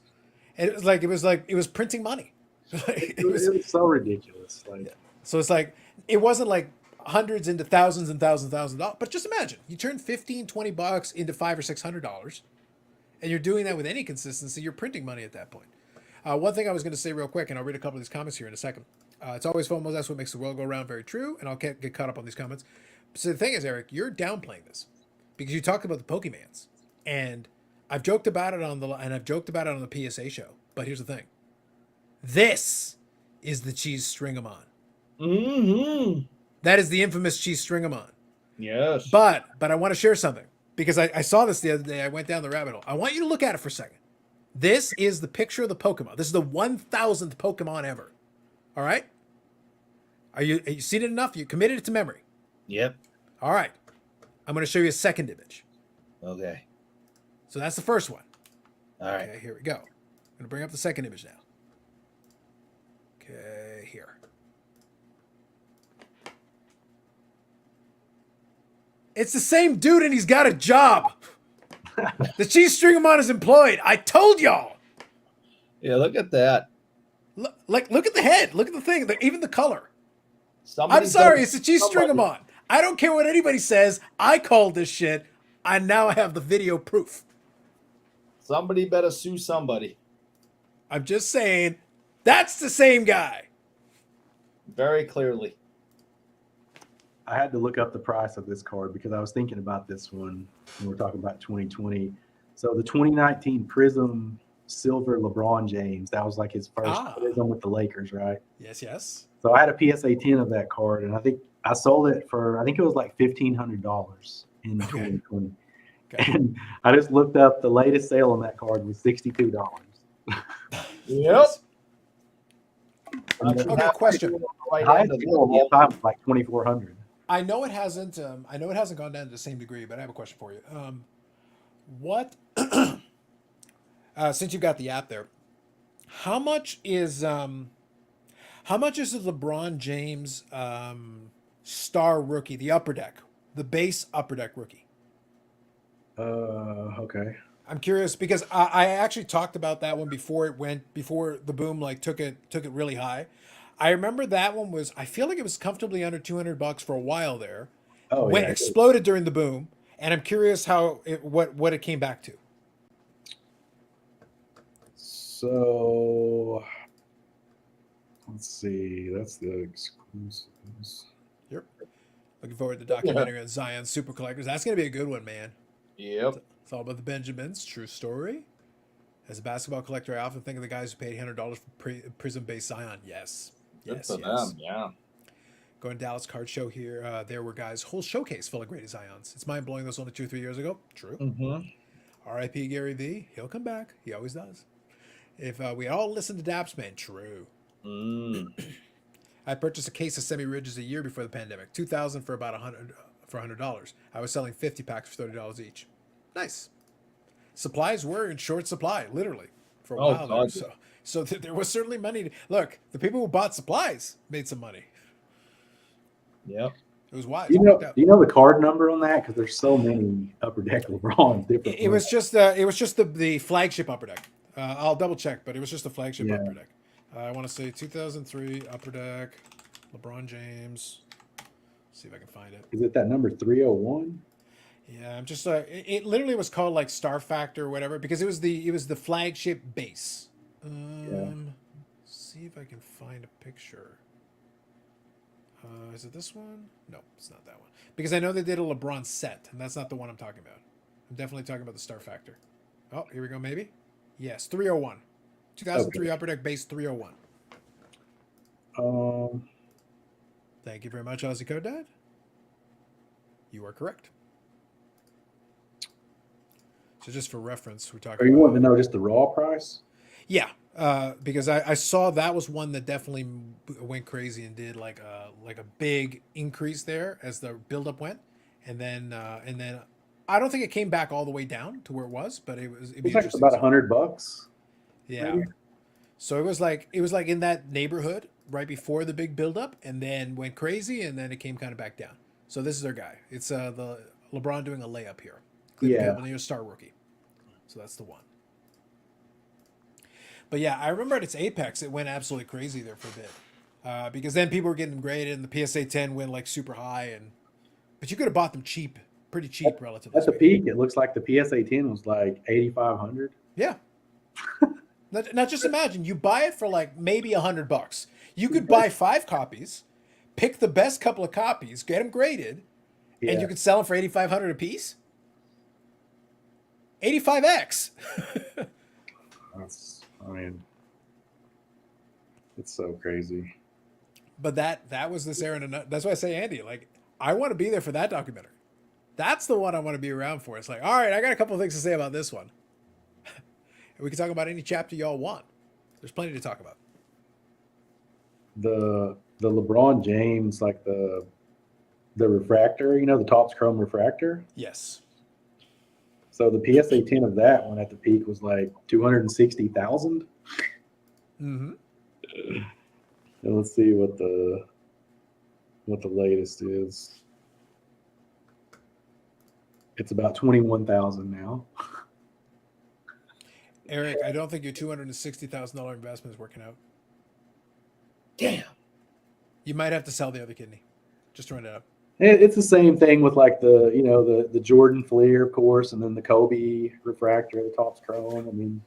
And it was printing money. It was so ridiculous. Like, So it's like, it wasn't like hundreds into thousands and thousands of dollars. But just imagine, you turn 15, 20 bucks into $500 or $600, and you're doing that with any consistency, you're printing money at that point. One thing I was going to say real quick, and I'll read a couple of these comments here in a second. It's always FOMO, that's what makes the world go round, very true, and I'll get caught up on these comments. So the thing is, Eric, you're downplaying this because you talked about the Pokemans, and I've joked about it on the PSA show, but here's the thing. This is the cheese stringamon. Mm-hmm. That is the infamous cheese stringamon. Yes. But I want to share something because I saw this the other day. I went down the rabbit hole. I want you to look at it for a second. This is the picture of the Pokemon. This is the 1,000th Pokemon ever. All right? Are you seen it enough? You committed it to memory. Yep. All right. I'm going to show you a second image. Okay. So that's the first one. All right. Okay, here we go. I'm going to bring up the second image now. Okay, here. It's the same dude and he's got a job. The cheese stringamon is employed. I told y'all. Yeah, look at that. Look at the head. Look at the thing. Even the color. Somebody I'm sorry. better- It's a cheese somebody- stringamon. I don't care what anybody says. I called this shit. I now have the video proof. Somebody better sue somebody. I'm just saying. That's the same guy. Very clearly. I had to look up the price of this card because I was thinking about this one when we're talking about 2020. So the 2019 Prism Silver LeBron James, that was like his first Prism with the Lakers, right? Yes, yes. So I had a PSA 10 of that card, and I think I sold it for, I think it was like $1,500 in 2020. Okay. And I just looked up the latest sale on that card was $62. Yep. And Okay, question. The the right highest end of sale of all the time was like 2,400. I know it hasn't. I know it hasn't gone down to the same degree, but I have a question for you. What? Since you've got the app there, how much is the LeBron James star rookie, the upper deck, the base upper deck rookie? Okay. I'm curious because I actually talked about that one before the boom like took it really high. I remember that one was, I feel like it was comfortably under $200 for a while there. Oh Went yeah. exploded during the boom, and I'm curious what it came back to. So let's see. That's the exclusives. Yep. Looking forward to the documentary on Zion Super Collectors. That's gonna be a good one, man. Yep. It's all about the Benjamins. True story. As a basketball collector, I often think of the guys who paid $100 for Prism-based Zion. Yes. Good Yes, for yes. them. Yeah. Going to Dallas Card Show here. There were guys, whole showcase full of great Zions. It's mind blowing. Those only 2-3 years ago. True. Mm-hmm. R.I.P. Gary V. He'll come back. He always does. If we all listen to Daps, man, true. Mm. I purchased a case of semi ridges a year before the pandemic. 2,000 for about $100. I was selling 50 packs for $30 each. Nice. Supplies were in short supply, literally, for a while there. God. So there was certainly money. Look, the people who bought supplies made some money. Yep. It was wise. Do It worked out. you know the card number on that? Because there's so many upper deck LeBrons. Different. It was just the flagship upper deck. I'll double check, but it was just the flagship Yeah. upper deck. I want to say 2003 upper deck, LeBron James. See if I can find it. Is it that number 301? Yeah, I'm just it literally was called like Star Factor or whatever because it was the flagship base. See if I can find a picture. Is it this one? No, it's not that one. Because I know they did a LeBron set, and that's not the one I'm talking about. I'm definitely talking about the Star Factor. Oh, here we go, maybe? Yes, 301. 2003 Upper Deck base 301. Thank you very much, Aussie Code Dad. You are correct. So just for reference, we're talking Are you about... wanting to know just the raw price? Yeah, because I saw that was one that definitely went crazy and did like a big increase there as the buildup went, and then I don't think it came back all the way down to where it was, but it'd be It's like interesting. about $100. Yeah. maybe. So it was like in that neighborhood right before the big buildup, and then went crazy, and then it came kind of back down. So this is their guy. It's the LeBron doing a layup here. Cleveland Yeah. Cavaliers star rookie. So that's the one. But yeah, I remember at its apex, it went absolutely crazy there for a bit, because then people were getting them graded, and the PSA 10 went like super high, but you could have bought them cheap, pretty cheap, relatively. At the speaking. peak, it looks like the PSA 10 was like 8,500. Yeah. Now just imagine you buy it for like maybe $100. You could buy 5 copies, pick the best couple of copies, get them graded, Yeah. and you could sell them for $8,500 a piece. 85x. I mean, it's so crazy. But that was this era. That's why I say, Andy, like, I want to be there for that documentary. That's the one I want to be around for. It's like, all right, I got a couple of things to say about this one. And we can talk about any chapter y'all want. There's plenty to talk about. The LeBron James, like the refractor, the Topps Chrome refractor. Yes. So the PSA 10 of that one at the peak was like 260,000. Mm-hmm. And let's see what the latest is. It's about 21,000 now. Eric, I don't think your $260,000 investment is working out. Damn. You might have to sell the other kidney. Just throwing it up. It's the same thing with like the Jordan Fleer, of course, and then the Kobe refractor, the Topps Chrome. I mean,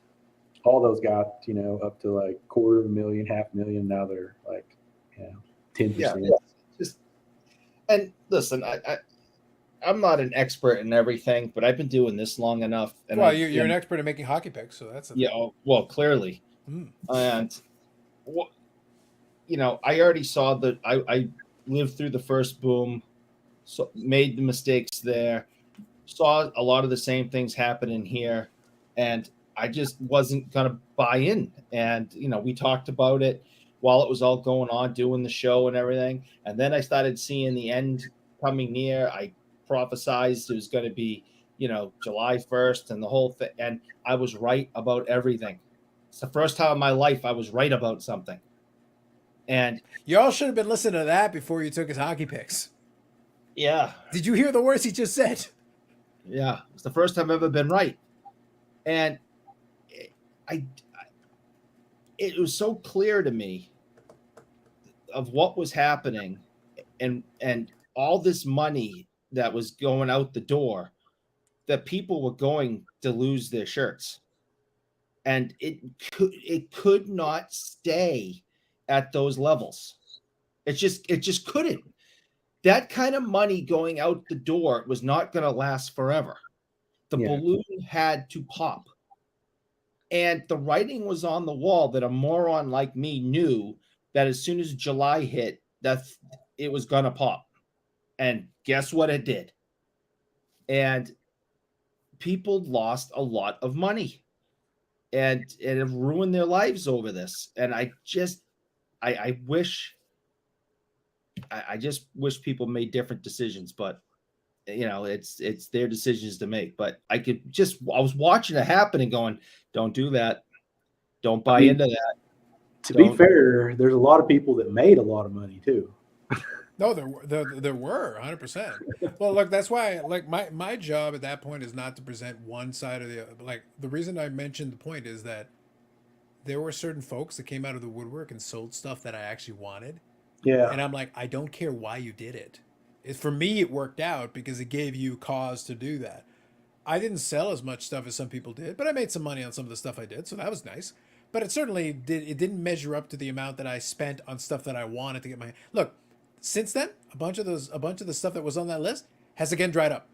all those got up to like $250,000, $500,000. Now they're like 10%. Yeah. Just and listen, I'm not an expert in everything, but I've been doing this long enough. And Well, you're an expert at making hockey picks, so that's well, clearly. Mm. And I already saw that. I lived through the first boom, so made the mistakes there. saw a lot of the same things happening here, and I just wasn't going to buy in. And, we talked about it while it was all going on, doing the show and everything. And then I started seeing the end coming near. I prophesized it was going to be, July 1st and the whole thing. And I was right about everything. It's the first time in my life I was right about something. And You all should have been listening to that before you took his hockey picks. yeah, Did you hear the words he just said? yeah, it's the first time I've ever been right. And I it was so clear to me of what was happening, and all this money that was going out the door, that people were going to lose their shirts, and it could not stay at those levels. It just couldn't. That kind of money going out the door was not going to last forever. The Yeah. balloon had to pop. And the writing was on the wall that a moron like me knew that as soon as July hit, that it was gonna pop. And guess what it did? And people lost a lot of money and have ruined their lives over this. And I just just wish people made different decisions, but it's their decisions to make. But I was watching it happen and going, don't do that. Don't buy into that. To be fair, there's a lot of people that made a lot of money too. No, there were 100%. Well, look, that's why like my job at that point is not to present one side or the other. Like the reason I mentioned the point is that there were certain folks that came out of the woodwork and sold stuff that I actually wanted. Yeah. And I'm like, I don't care why you did it. For me, it worked out because it gave you cause to do that. I didn't sell as much stuff as some people did, but I made some money on some of the stuff I did, so that was nice. But it certainly didn't measure up to the amount that I spent on stuff that I wanted to get my look. Since then, a bunch of the stuff that was on that list has again dried up.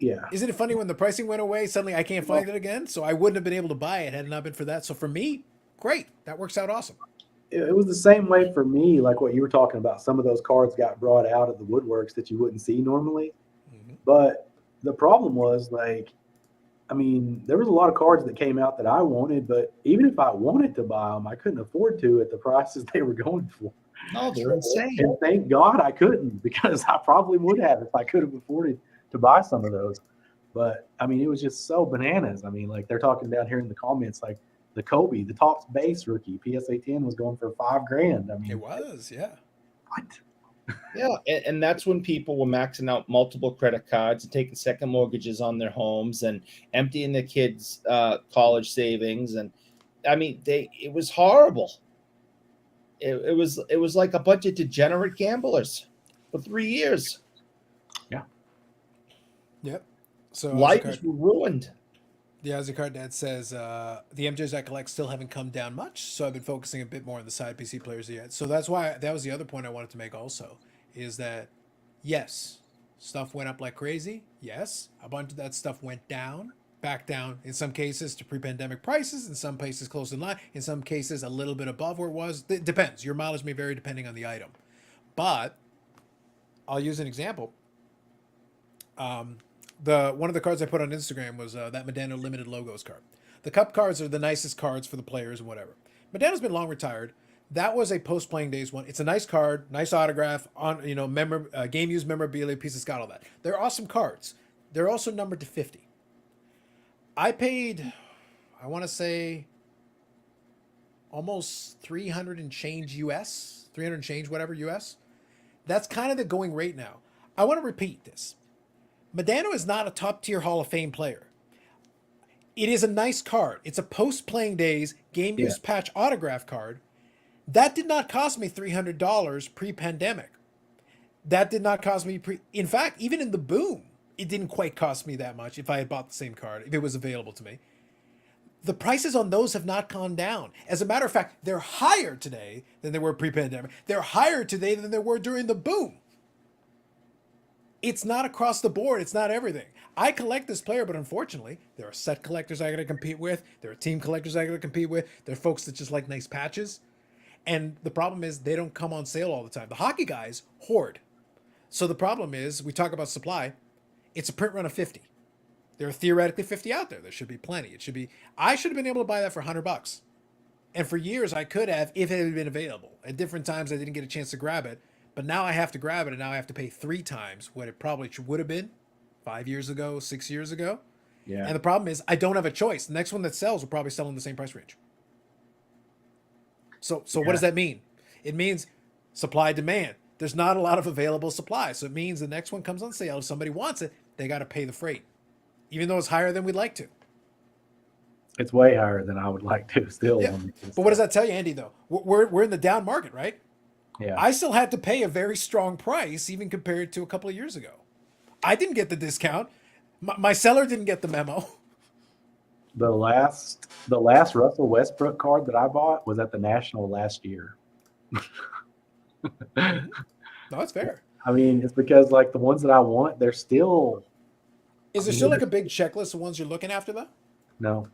Yeah. Isn't it funny when the pricing went away, suddenly I can't find it again? So I wouldn't have been able to buy it had it not been for that. So for me, great. That works out awesome. It was the same way for me, like what you were talking about. Some of those cards got brought out of the woodworks that you wouldn't see normally. Mm-hmm. But the problem was, like, I mean, there was a lot of cards that came out that I wanted, but even if I wanted to buy them, I couldn't afford to at the prices they were going for. No, they're insane. And thank God I couldn't, because I probably would have if I could have afforded to buy some of those. But I mean, it was just so bananas. I mean, like they're talking down here in the comments, like the Kobe, the Topps base rookie PSA 10 was going for $5,000. I mean, It was, yeah. What? Yeah, and that's when people were maxing out multiple credit cards and taking second mortgages on their homes and emptying their kids' college savings. And I mean, it was horrible. It was like a bunch of degenerate gamblers for 3 years. Yeah. Yep. So Lives were ruined. The Ozzy Card Dad says, the MJs I collect still haven't come down much, so I've been focusing a bit more on the side PC players yet. So that's why, that was the other point I wanted to make also, is that, yes, stuff went up like crazy. Yes, a bunch of that stuff went down, back down, in some cases to pre-pandemic prices, in some cases close in line, in some cases a little bit above where it was. It depends. Your mileage may vary depending on the item. But I'll use an example. One of the cards I put on Instagram was that Medano limited logos card. The cup cards are the nicest cards for the players and whatever. Medano's been long retired. That was a post playing days one. It's a nice card, nice autograph on game used memorabilia piece. It's got all that. They're awesome cards. They're also numbered to 50. I paid, I want to say, almost 300 and change US, 300 and change whatever US. That's kind of the going rate now. I want to repeat this. Medano is not a top-tier Hall of Fame player. It is a nice card. It's a post-playing days, game-used patch autograph card. That did not cost me $300 pre-pandemic. That did not cost me In fact, even in the boom, it didn't quite cost me that much if I had bought the same card, if it was available to me. The prices on those have not gone down. As a matter of fact, they're higher today than they were pre-pandemic. They're higher today than they were during the boom. It's not across the board. It's not everything. I collect this player, but unfortunately, there are set collectors I got to compete with. There are team collectors I got to compete with. There are folks that just like nice patches. And the problem is they don't come on sale all the time. The hockey guys hoard. So the problem is, we talk about supply. It's a print run of 50. There are theoretically 50 out there. There should be plenty. I should have been able to buy that for $100. And for years I could have if it had been available. At different times I didn't get a chance to grab it, but now I have to grab it and now I have to pay 3 times what it probably would have been 5 years ago, 6 years ago. Yeah. And the problem is I don't have a choice. The next one that sells will probably sell in the same price range. So what does that mean? It means supply demand. There's not a lot of available supply. So it means the next one comes on sale. If somebody wants it, they got to pay the freight, even though it's higher than we'd like to. It's way higher than I would like to still. Yeah. But what does that tell you, Andy, though? We're in the down market, right? Yeah. I still had to pay a very strong price, even compared to a couple of years ago. I didn't get the discount. My seller didn't get the memo. The last Russell Westbrook card that I bought was at the National last year. No, that's fair. I mean, it's because like the ones that I want, they're still. Is there still like a big checklist of ones you're looking after, though? No.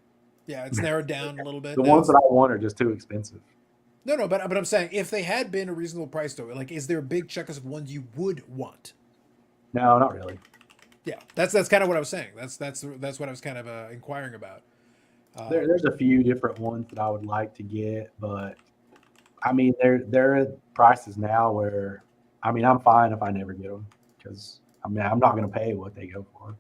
Yeah, it's narrowed down a little bit. The now. ones that I want are just too expensive. No, but I'm saying if they had been a reasonable price, though, like, is there a big checklist of ones you would want? No, not really. Yeah, that's kind of what I was saying. That's what I was kind of inquiring about. There's a few different ones that I would like to get, but I mean, they're at prices now where, I mean, I'm fine if I never get them because I mean, I'm not going to pay what they go for.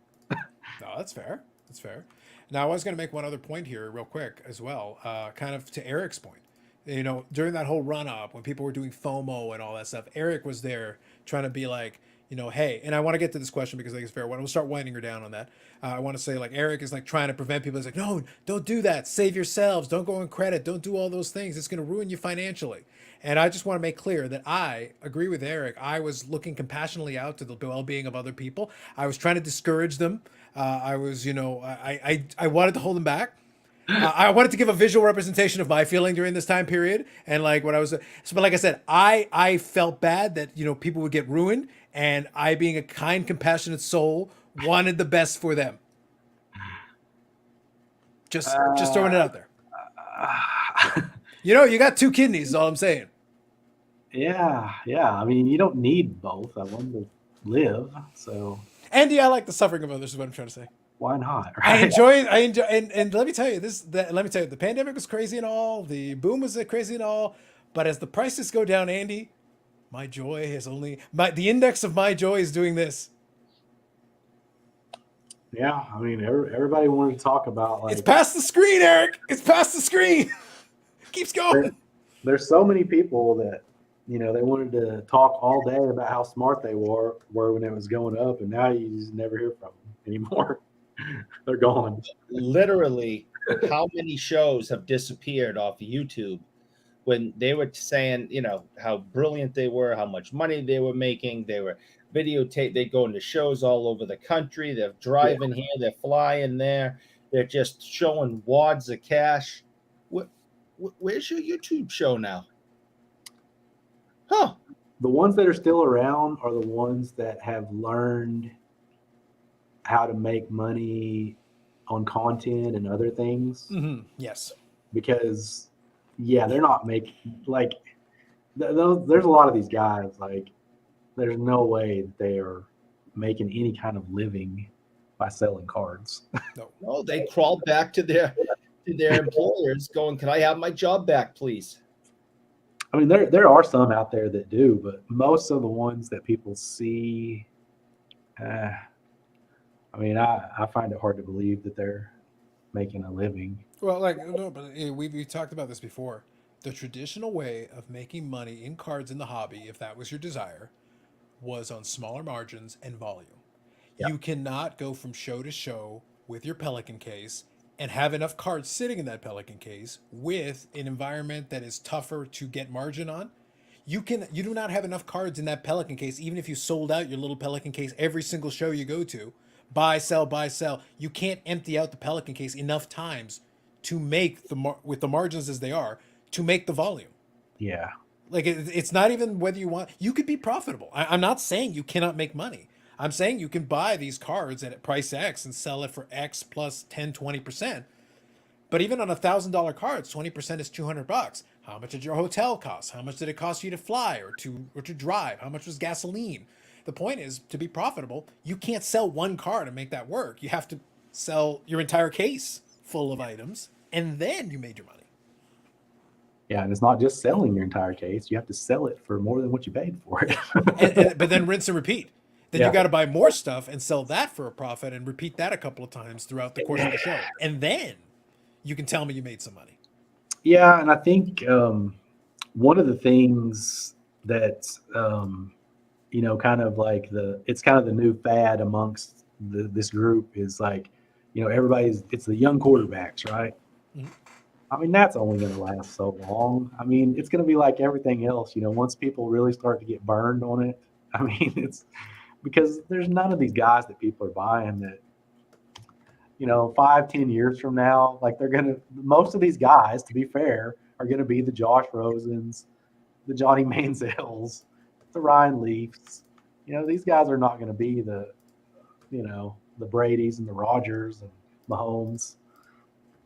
No, that's fair. That's fair. Now, I was going to make one other point here real quick as well, kind of to Eric's point. You know, during that whole run-up, when people were doing FOMO and all that stuff, Eric was there trying to be like, you know, hey, and I want to get to this question because I think it's fair. We'll start winding her down on that. I want to say, like, Eric is like trying to prevent people. He's like, no, don't do that. Save yourselves. Don't go on credit. Don't do all those things. It's going to ruin you financially. And I just want to make clear that I agree with Eric. I was looking compassionately out to the well-being of other people. I was trying to discourage them. I was, you know, I wanted to hold them back. I wanted to give a visual representation of my feeling during this time period, and like what I was. But like I said, I felt bad that, you know, people would get ruined, and I, being a kind, compassionate soul, wanted the best for them. Just throwing it out there. You know, you got 2 kidneys. Is all I'm saying. Yeah. I mean, you don't need both. I want to live, so Andy, I like the suffering of others. Is what I'm trying to say. why not? I Right? enjoy, and let me tell you the pandemic was crazy and all, the boom was crazy and all, but as the prices go down, Andy, my joy is the index of my joy is doing this. Yeah, I mean, everybody wanted to talk about like It's past the screen, Eric. It's past the screen. Keeps going. there's so many people that, you know, they wanted to talk all day about how smart they were when it was going up, and now you just never hear from them anymore. They're gone. Literally, how many shows have disappeared off of YouTube when they were saying, you know, how brilliant they were, how much money they were making? They were videotape. They go into shows all over the country. They're driving here. They're flying there. They're just showing wads of cash. Where's your YouTube show now? Huh? The ones that are still around are the ones that have learned how to make money on content and other things. Mm-hmm. Yes. Because, yeah, they're not making, like, there's a lot of these guys, like, there's no way that they are making any kind of living by selling cards. No, they crawled back to their employers going, can I have my job back, please? I mean, there are some out there that do, but most of the ones that people see, I mean, I find it hard to believe that they're making a living. Well, like, no, but we talked about this before. The traditional way of making money in cards in the hobby, if that was your desire, was on smaller margins and volume. Yeah. You cannot go from show to show with your Pelican case and have enough cards sitting in that Pelican case with an environment that is tougher to get margin on. You do not have enough cards in that Pelican case, even if you sold out your little Pelican case every single show you go to. Buy, sell. You can't empty out the Pelican case enough times to make with the margins as they are, to make the volume. Yeah. Like, it's not even whether you could be profitable. I'm not saying you cannot make money. I'm saying you can buy these cards at price X and sell it for X plus 10, 20%. But even on $1,000 cards, 20% is $200. How much did your hotel cost? How much did it cost you to fly or to drive? How much was gasoline? The point is, to be profitable, you can't sell one card and make that work. You have to sell your entire case full of items, and then you made your money. Yeah, and it's not just selling your entire case. You have to sell it for more than what you paid for it. But then rinse and repeat. Then you Yeah. got to buy more stuff and sell that for a profit and repeat that a couple of times throughout the course of the show. And then you can tell me you made some money. Yeah, and I think one of the things that kind of like it's kind of the new fad amongst this group is like, it's the young quarterbacks, right? Mhm. I mean, that's only going to last so long. I mean, it's going to be like everything else, once people really start to get burned on it. I mean, it's because there's none of these guys that people are buying that, 5-10 years from now, like most of these guys, to be fair, are going to be the Josh Rosens, the Johnny Manziels, the Ryan Leafs. These guys are not going to be the Bradys and the Rogers and Mahomes.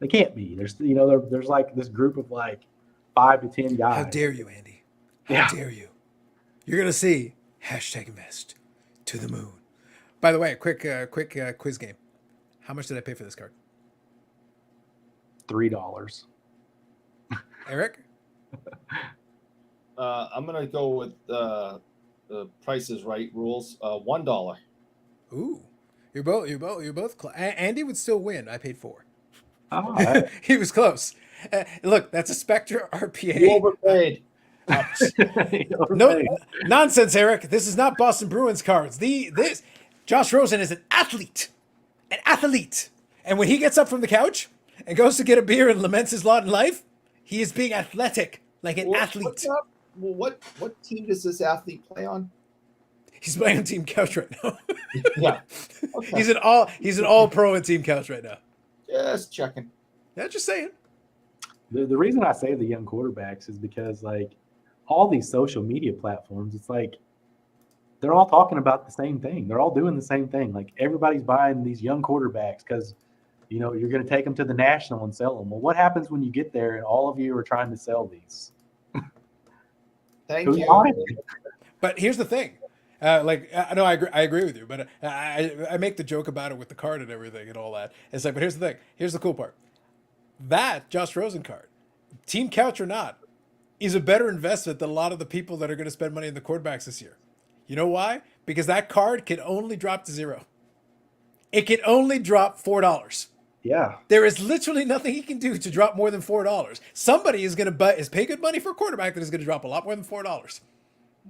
They can't be. There's like this group of like 5 to 10 guys. How dare you, Andy? How Yeah. dare you? You're going to see #invest to the moon. By the way, quick quiz game. How much did I pay for this card? $3. Eric? I'm gonna go with the Price is Right rules. $1. Ooh. You're both Andy would still win. I paid $4. Oh, that- He was close. Look, that's a Spectre RPA. You overpaid. No nonsense, Eric. This is not Boston Bruins cards. This Josh Rosen is an athlete, and when he gets up from the couch and goes to get a beer and laments his lot in life, he is being athletic, like an athlete. What team does this athlete play on? He's playing on Team Couch right now. Yeah. Okay. He's an all pro in Team Couch right now. Just checking. Yeah, just saying. The reason I say the young quarterbacks is because like all these social media platforms, it's like they're all talking about the same thing. They're all doing the same thing. Like everybody's buying these young quarterbacks because you're going to take them to the national and sell them. Well, what happens when you get there and all of you are trying to sell these? Thank Who's you. buying it? But here's the thing. No, I agree with you, but I make the joke about it with the card and everything and all that. It's like, but here's the thing. Here's the cool part. That Josh Rosen card, Team Couch or not, is a better investment than a lot of the people that are going to spend money in the quarterbacks this year. You know why? Because that card can only drop to $0. It can only drop $4. Yeah. There is literally nothing he can do to drop more than $4. Somebody is going to pay good money for a quarterback that is going to drop a lot more than $4.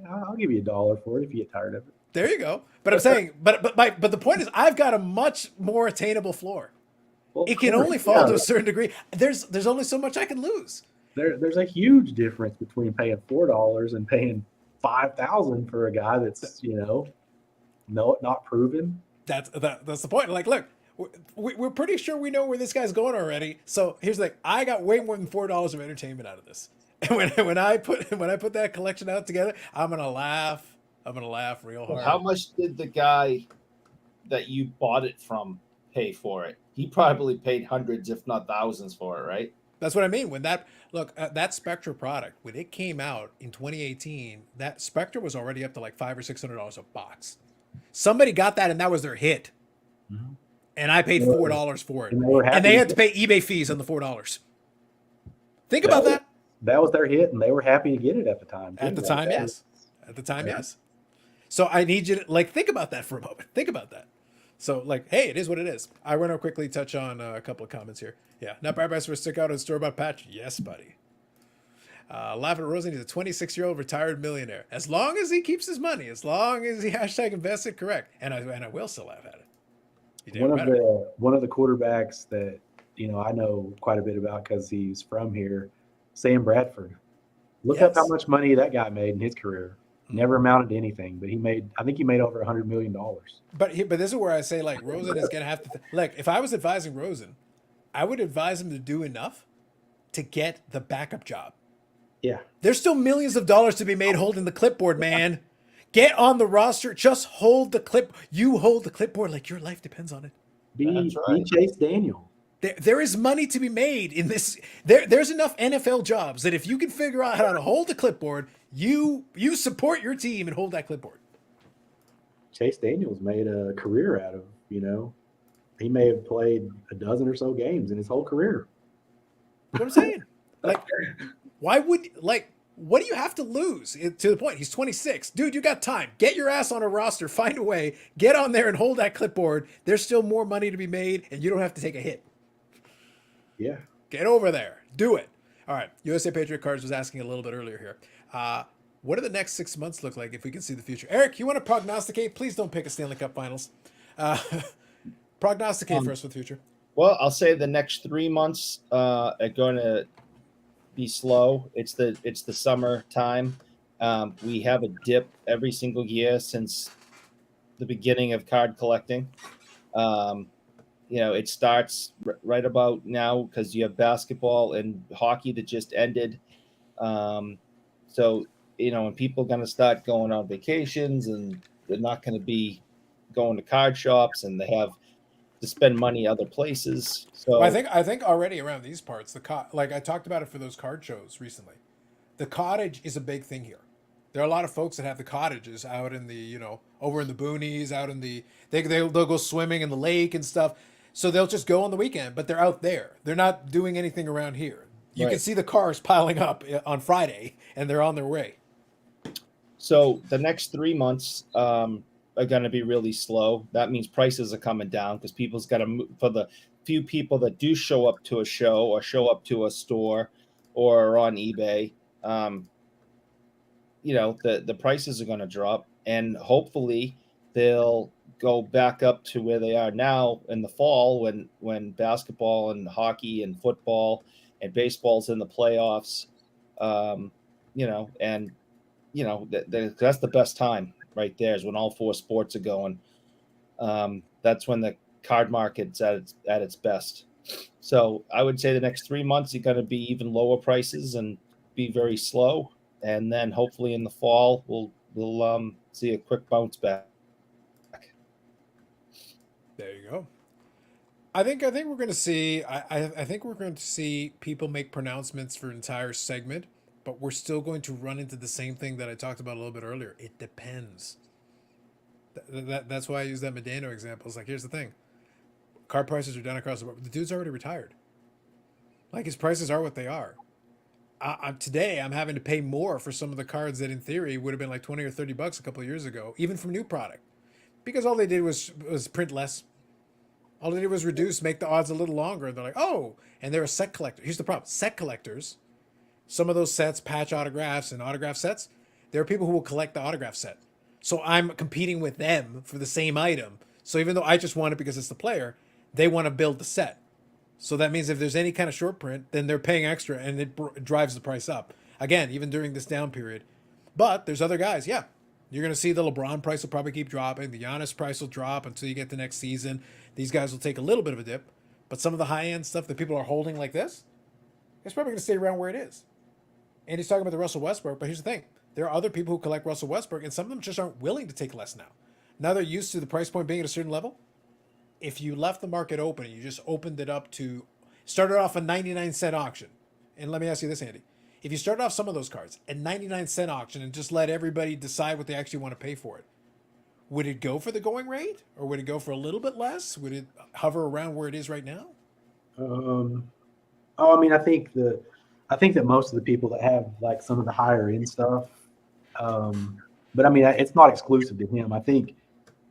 I'll give you $1 for it if you get tired of it. There you go. But I'm saying, but the point is, I've got a much more attainable floor. Well, It can only fall to a certain degree. There's only so much I can lose. There's a huge difference between paying $4 and paying $5,000 for a guy that's not proven. That's the point. Like, look, we're pretty sure we know where this guy's going already. So here's the thing: I got way more than $4 of entertainment out of this. And when I put that collection out together, I'm gonna laugh. I'm gonna laugh real hard. How much did the guy that you bought it from pay for it? He probably paid hundreds, if not thousands, for it, right? That's what I mean. When that Spectre product, when it came out in 2018, that Spectre was already up to like $500 or $600 a box. Somebody got that, and that was their hit. Mhm. And I paid $4 for it, And they had to pay eBay fees on the $4. Think about that. That was their hit, and they were happy to get it at the time. At the too. time, yes. At the time, yes. So I need you to think about that for a moment. Think about that. So hey, it is what it is. I want to quickly touch on a couple of comments here. Yeah, not bad price for a stick out and store bought patch. Yes, buddy. Laughing at Rosen, he's a 26-year-old retired millionaire. As long as he keeps his money, as long as he #invested correct, and I will still laugh at it. One of the quarterbacks that I know quite a bit about because he's from here, Sam Bradford. Look up how much money that guy made in his career. Never amounted to anything, but I think he made over $100 million. But this is where I say Rosen is gonna have to if I was advising Rosen, I would advise him to do enough to get the backup job. Yeah. There's still millions of dollars to be made holding the clipboard, man. Get on the roster. Just hold the clip. You hold the clipboard like your life depends on it. Be Chase Daniel. There is money to be made in this. There's enough NFL jobs that if you can figure out how to hold the clipboard, you support your team and hold that clipboard. Chase Daniels made a career out of, he may have played a dozen or so games in his whole career. That's what I'm saying. Like, why would what do you have to lose? To the point, he's 26. Dude, you got time. Get your ass on a roster, find a way, get on there and hold that clipboard. There's still more money to be made, and you don't have to take a hit. Yeah. Get over there. Do it. All right. USA Patriot Cards was asking a little bit earlier here. What do the next 6 months look like if we can see the future? Eric, you want to prognosticate? Please don't pick a Stanley Cup Finals. Prognosticate for us for the future. Well, I'll say the next 3 months are going to be slow. It's the summer time. We have a dip every single year since the beginning of card collecting. It starts right about now because you have basketball and hockey that just ended. So, when people are going to start going on vacations and they're not going to be going to card shops and they have to spend money other places. So Well, I think already around these parts, like I talked about it for those card shows recently. The cottage is a big thing here. There are a lot of folks that have the cottages out in the, over in the boonies, out in the they'll go swimming in the lake and stuff. So they'll just go on the weekend, but they're out there. They're not doing anything around here. You can see the cars piling up on Friday, and they're on their way. So the next 3 months are going to be really slow. That means prices are coming down because people's got to move. For the few people that do show up to a show or show up to a store or are on eBay, the prices are going to drop, and hopefully they'll go back up to where they are now in the fall when basketball and hockey and football and baseball's in the playoffs. That's the best time right there is when all four sports are going. That's when the card market's at its best. So I would say the next 3 months are going to be even lower prices and be very slow, and then hopefully in the fall we'll see a quick bounce back. There you go. I think we're going to see. I think we're going to see people make pronouncements for an entire segment, but we're still going to run into the same thing that I talked about a little bit earlier. It depends. That's why I use that Medano example. It's like, here's the thing: car prices are down across the board. The dude's already retired. Like, his prices are what they are. Today I'm having to pay more for some of the cards that in theory would have been like $20 or $30 a couple of years ago, even from new product, because all they did was print less. All they did was reduce, make the odds a little longer. And they're like, oh, and they're a set collector. Here's the problem: set collectors. Some of those sets, patch autographs and autograph sets, there are people who will collect the autograph set. So I'm competing with them for the same item. So even though I just want it because it's the player, they want to build the set. So that means if there's any kind of short print, then they're paying extra, and it drives the price up. Again, even during this down period. But there's other guys, yeah. You're going to see the LeBron price will probably keep dropping. The Giannis price will drop until you get the next season. These guys will take a little bit of a dip. But some of the high-end stuff that people are holding like this, it's probably going to stay around where it is. And he's talking about the Russell Westbrook, but here's the thing. There are other people who collect Russell Westbrook, and some of them just aren't willing to take less now. Now they're used to the price point being at a certain level. If you left the market open and you just opened it up to, started off a 99-cent auction, and let me ask you this, Andy. If you started off some of those cards at 99-cent auction and just let everybody decide what they actually want to pay for it, would it go for the going rate, or would it go for a little bit less? Would it hover around where it is right now? I think that most of the people that have like some of the higher end stuff, but I mean, it's not exclusive to him. I think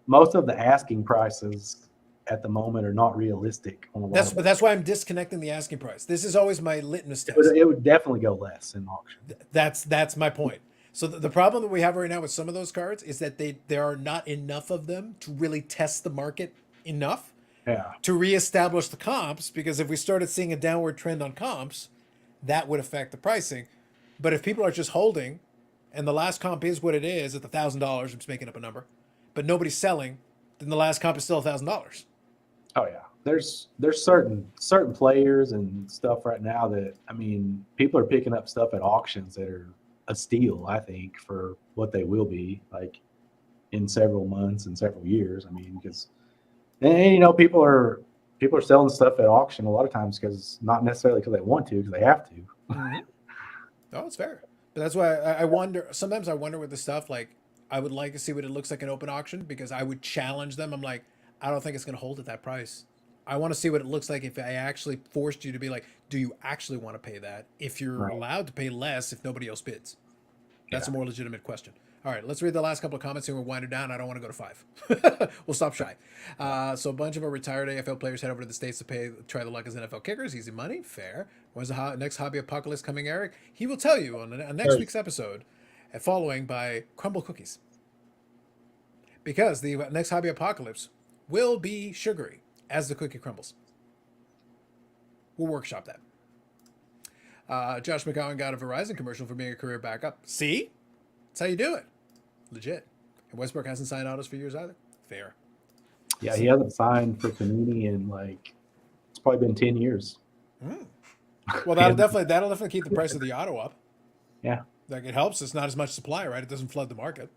most of the asking prices at the moment are not realistic on a lot But that's why I'm disconnecting the asking price. This is always my litmus test. It would definitely go less in auction. That's my point. So the problem that we have right now with some of those cards is that there are not enough of them to really test the market enough to reestablish the comps, because if we started seeing a downward trend on comps, that would affect the pricing. But if people are just holding, and the last comp is what it is at $1,000, I'm just making up a number, but nobody's selling, then the last comp is still $1,000. Oh yeah, there's certain players and stuff right now that, I mean, people are picking up stuff at auctions that are a steal, I think, for what they will be like in several months and several years. I mean, because people are selling stuff at auction a lot of times because not necessarily because they want to, because they have to. No, it's fair. But that's why I wonder. Sometimes I wonder with the stuff, like, I would like to see what it looks like in open auction, because I would challenge them. I'm like, I don't think it's going to hold at that price. I want to see what it looks like if I actually forced you to be like, do you actually want to pay that? If you're Right. allowed to pay less if nobody else bids. That's Yeah. a more legitimate question. All right, let's read the last couple of comments and we'll wind it down. I don't want to go to 5. We'll stop shy. So a bunch of our retired AFL players head over to the States to try the luck as NFL kickers. Easy money, fair. When's the next hobby apocalypse coming, Eric? He will tell you on next week's episode, following by crumble cookies. Because the next hobby apocalypse will be sugary as the cookie crumbles. We'll workshop that. Josh McGowan got a Verizon commercial for being a career backup. See? That's how you do it. Legit. And Westbrook hasn't signed autos for years either. Fair. Yeah, he hasn't signed for Panini in like it's probably been 10 years. Well, that'll definitely keep the price of the auto up. Yeah. Like it helps. It's not as much supply, right? It doesn't flood the market.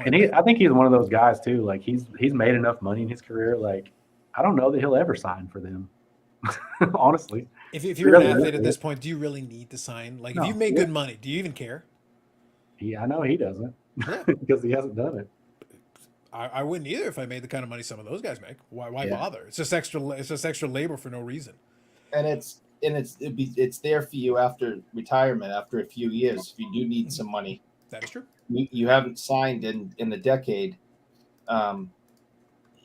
And I think he's one of those guys too. Like he's made enough money in his career. Like I don't know that he'll ever sign for them. Honestly. If you're an athlete at this point, do you really need to sign? Like if you've made good money, do you even care? Yeah, I know he doesn't because he hasn't done it. I wouldn't either if I made the kind of money some of those guys make. Why bother? It's just extra labor for no reason. And it's there for you after retirement, after a few years. If you do need some money, that is true. You haven't signed in the decade. Now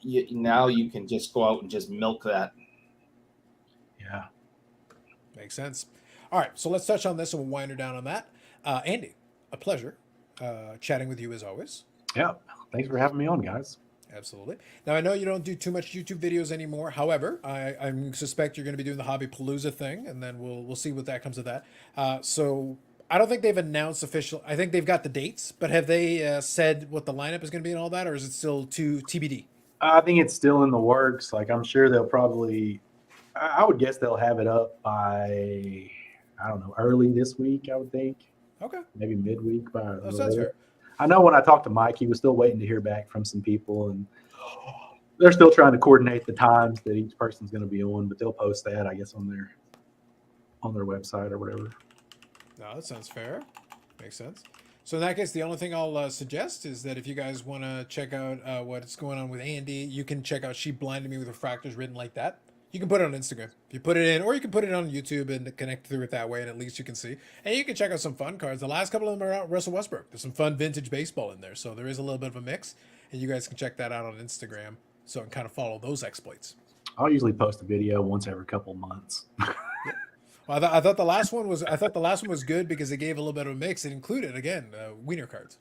you can just go out and just milk that. Yeah, makes sense. All right, so let's touch on this and we'll wind her down on that. Andy, a pleasure chatting with you as always. Yeah, thanks for having me on, guys. Absolutely. Now I know you don't do too much YouTube videos anymore. However, I suspect you're going to be doing the Hobby Palooza thing, and then we'll see what that comes of that. So I don't think they've announced official. I think they've got the dates, but have they said what the lineup is going to be and all that, or is it still TBD? I think it's still in the works. Like I'm sure they'll probably. I would guess they'll have it up by I don't know early this week. I would think. Okay. Maybe midweek. That sounds fair. I know when I talked to Mike, he was still waiting to hear back from some people, and they're still trying to coordinate the times that each person's going to be on. But they'll post that, I guess, on their website or whatever. No, that sounds fair. Makes sense. So in that case, the only thing I'll suggest is that if you guys want to check out what's going on with Andy, you can check out She Blinded Me with Refractors written like that. You can put it on Instagram. You put it in, or you can put it on YouTube and connect through it that way, and at least you can see. And you can check out some fun cards. The last couple of them are out Russell Westbrook. There's some fun vintage baseball in there, so there is a little bit of a mix, and you guys can check that out on Instagram, so and kind of follow those exploits. I'll usually post a video once every couple months. Well, I thought the last one was good because it gave a little bit of a mix. It included again wiener cards.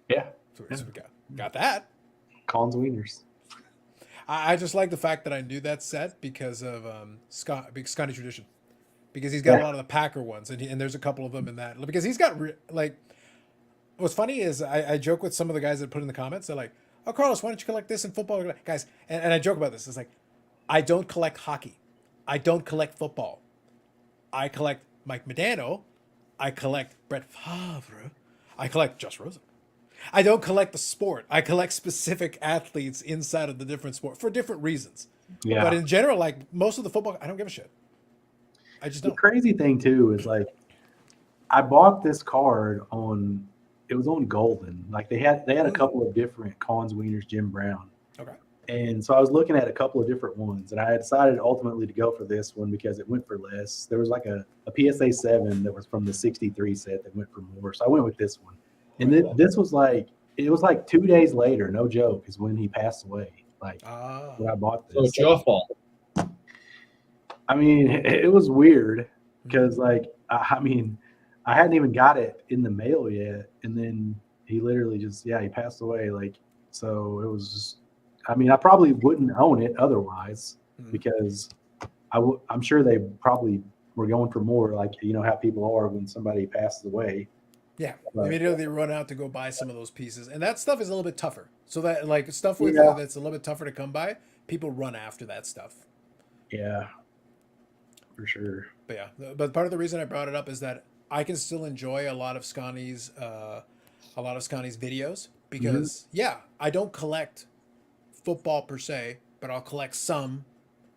Yeah, so we got that. Collins wieners. I just like the fact that I knew that set because of Scotty Tradition, because he's got a lot of the Packer ones, and there's a couple of them in that. Because he's got like, what's funny is I joke with some of the guys that put in the comments. They're like, "Oh, Carlos, why don't you collect this in football, guys?" And I joke about this. It's like, I don't collect hockey, I don't collect football, I collect Mike Modano, I collect Brett Favre, I collect Josh Rosen. I don't collect the sport. I collect specific athletes inside of the different sport for different reasons. Yeah. But in general, like most of the football, I don't give a shit. I just don't. The crazy thing too is like, I bought this card it was on Golden. Like they had a couple of different Collins wieners, Jim Brown. Okay. And so I was looking at a couple of different ones, and I had decided ultimately to go for this one because it went for less. There was like a PSA 7 that was from the 63 set that went for more. So I went with this one. And this was like, it was like 2 days later, no joke, is when he passed away. Like when I bought this. So it's your fault. I mean, it was weird because like, I mean, I hadn't even got it in the mail yet. And then he literally just, he passed away. Like, so it was just, I mean, I probably wouldn't own it otherwise because I'm sure they probably were going for more, like, you know, how people are when somebody passes away. Yeah, But, immediately run out to go buy some of those pieces, and that stuff is a little bit tougher. So that like stuff with that's a little bit tougher to come by, people run after that stuff. Yeah, for sure. But yeah, but part of the reason I brought it up is that I can still enjoy a lot of Scotty's videos because I don't collect football per se, but I'll collect some,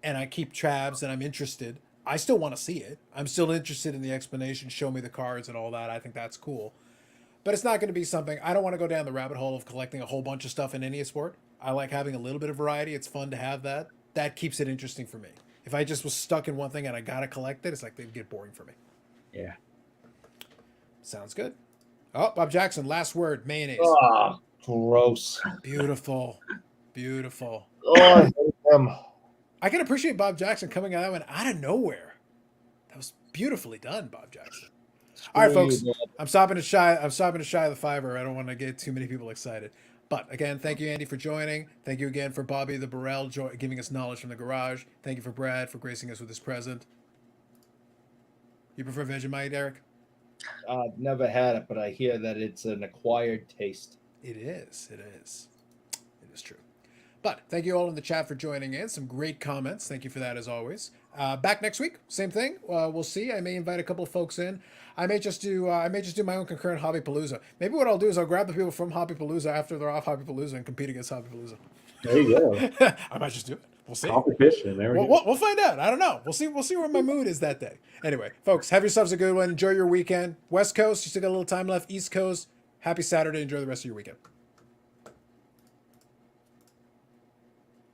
and I keep tabs, and I'm interested. I still want to see it. I'm still interested in the explanation. Show me the cards and all that. I think that's cool. But it's not going to be something. I don't want to go down the rabbit hole of collecting a whole bunch of stuff in any sport. I like having a little bit of variety. It's fun to have that that keeps it interesting for me. If I just was stuck in one thing and I gotta collect it, it's like they'd get boring for me. Yeah. Sounds good. Oh, Bob Jackson, last word, mayonnaise. Ah, gross. Beautiful. Beautiful. Oh, I hate them. I can appreciate Bob Jackson coming out and out of nowhere. That was beautifully done, Bob Jackson. All right, Screw you, folks. man. I'm stopping to shy of the fiver. I don't want to get too many people excited. But again, thank you, Andy, for joining. Thank you again for Bobby the Burrell giving us knowledge from the garage. Thank you for Brad for gracing us with his present. You prefer Vegemite, Eric? I've never had it, but I hear that it's an acquired taste. It is. It is. It is true. But thank you all in the chat for joining in. Some great comments. Thank you for that as always. Back next week, same thing. We'll see. I may invite a couple of folks in. I may just do my own concurrent Hobby Palooza. Maybe what I'll do is I'll grab the people from Hobby Palooza after they're off Hobby Palooza and compete against Hobby Palooza. There you go. I might just do it. We'll see. Competition. There we go. We'll find out. I don't know. We'll see where my mood is that day. Anyway, folks, have yourselves a good one. Enjoy your weekend. West Coast, you still got a little time left. East Coast, happy Saturday. Enjoy the rest of your weekend.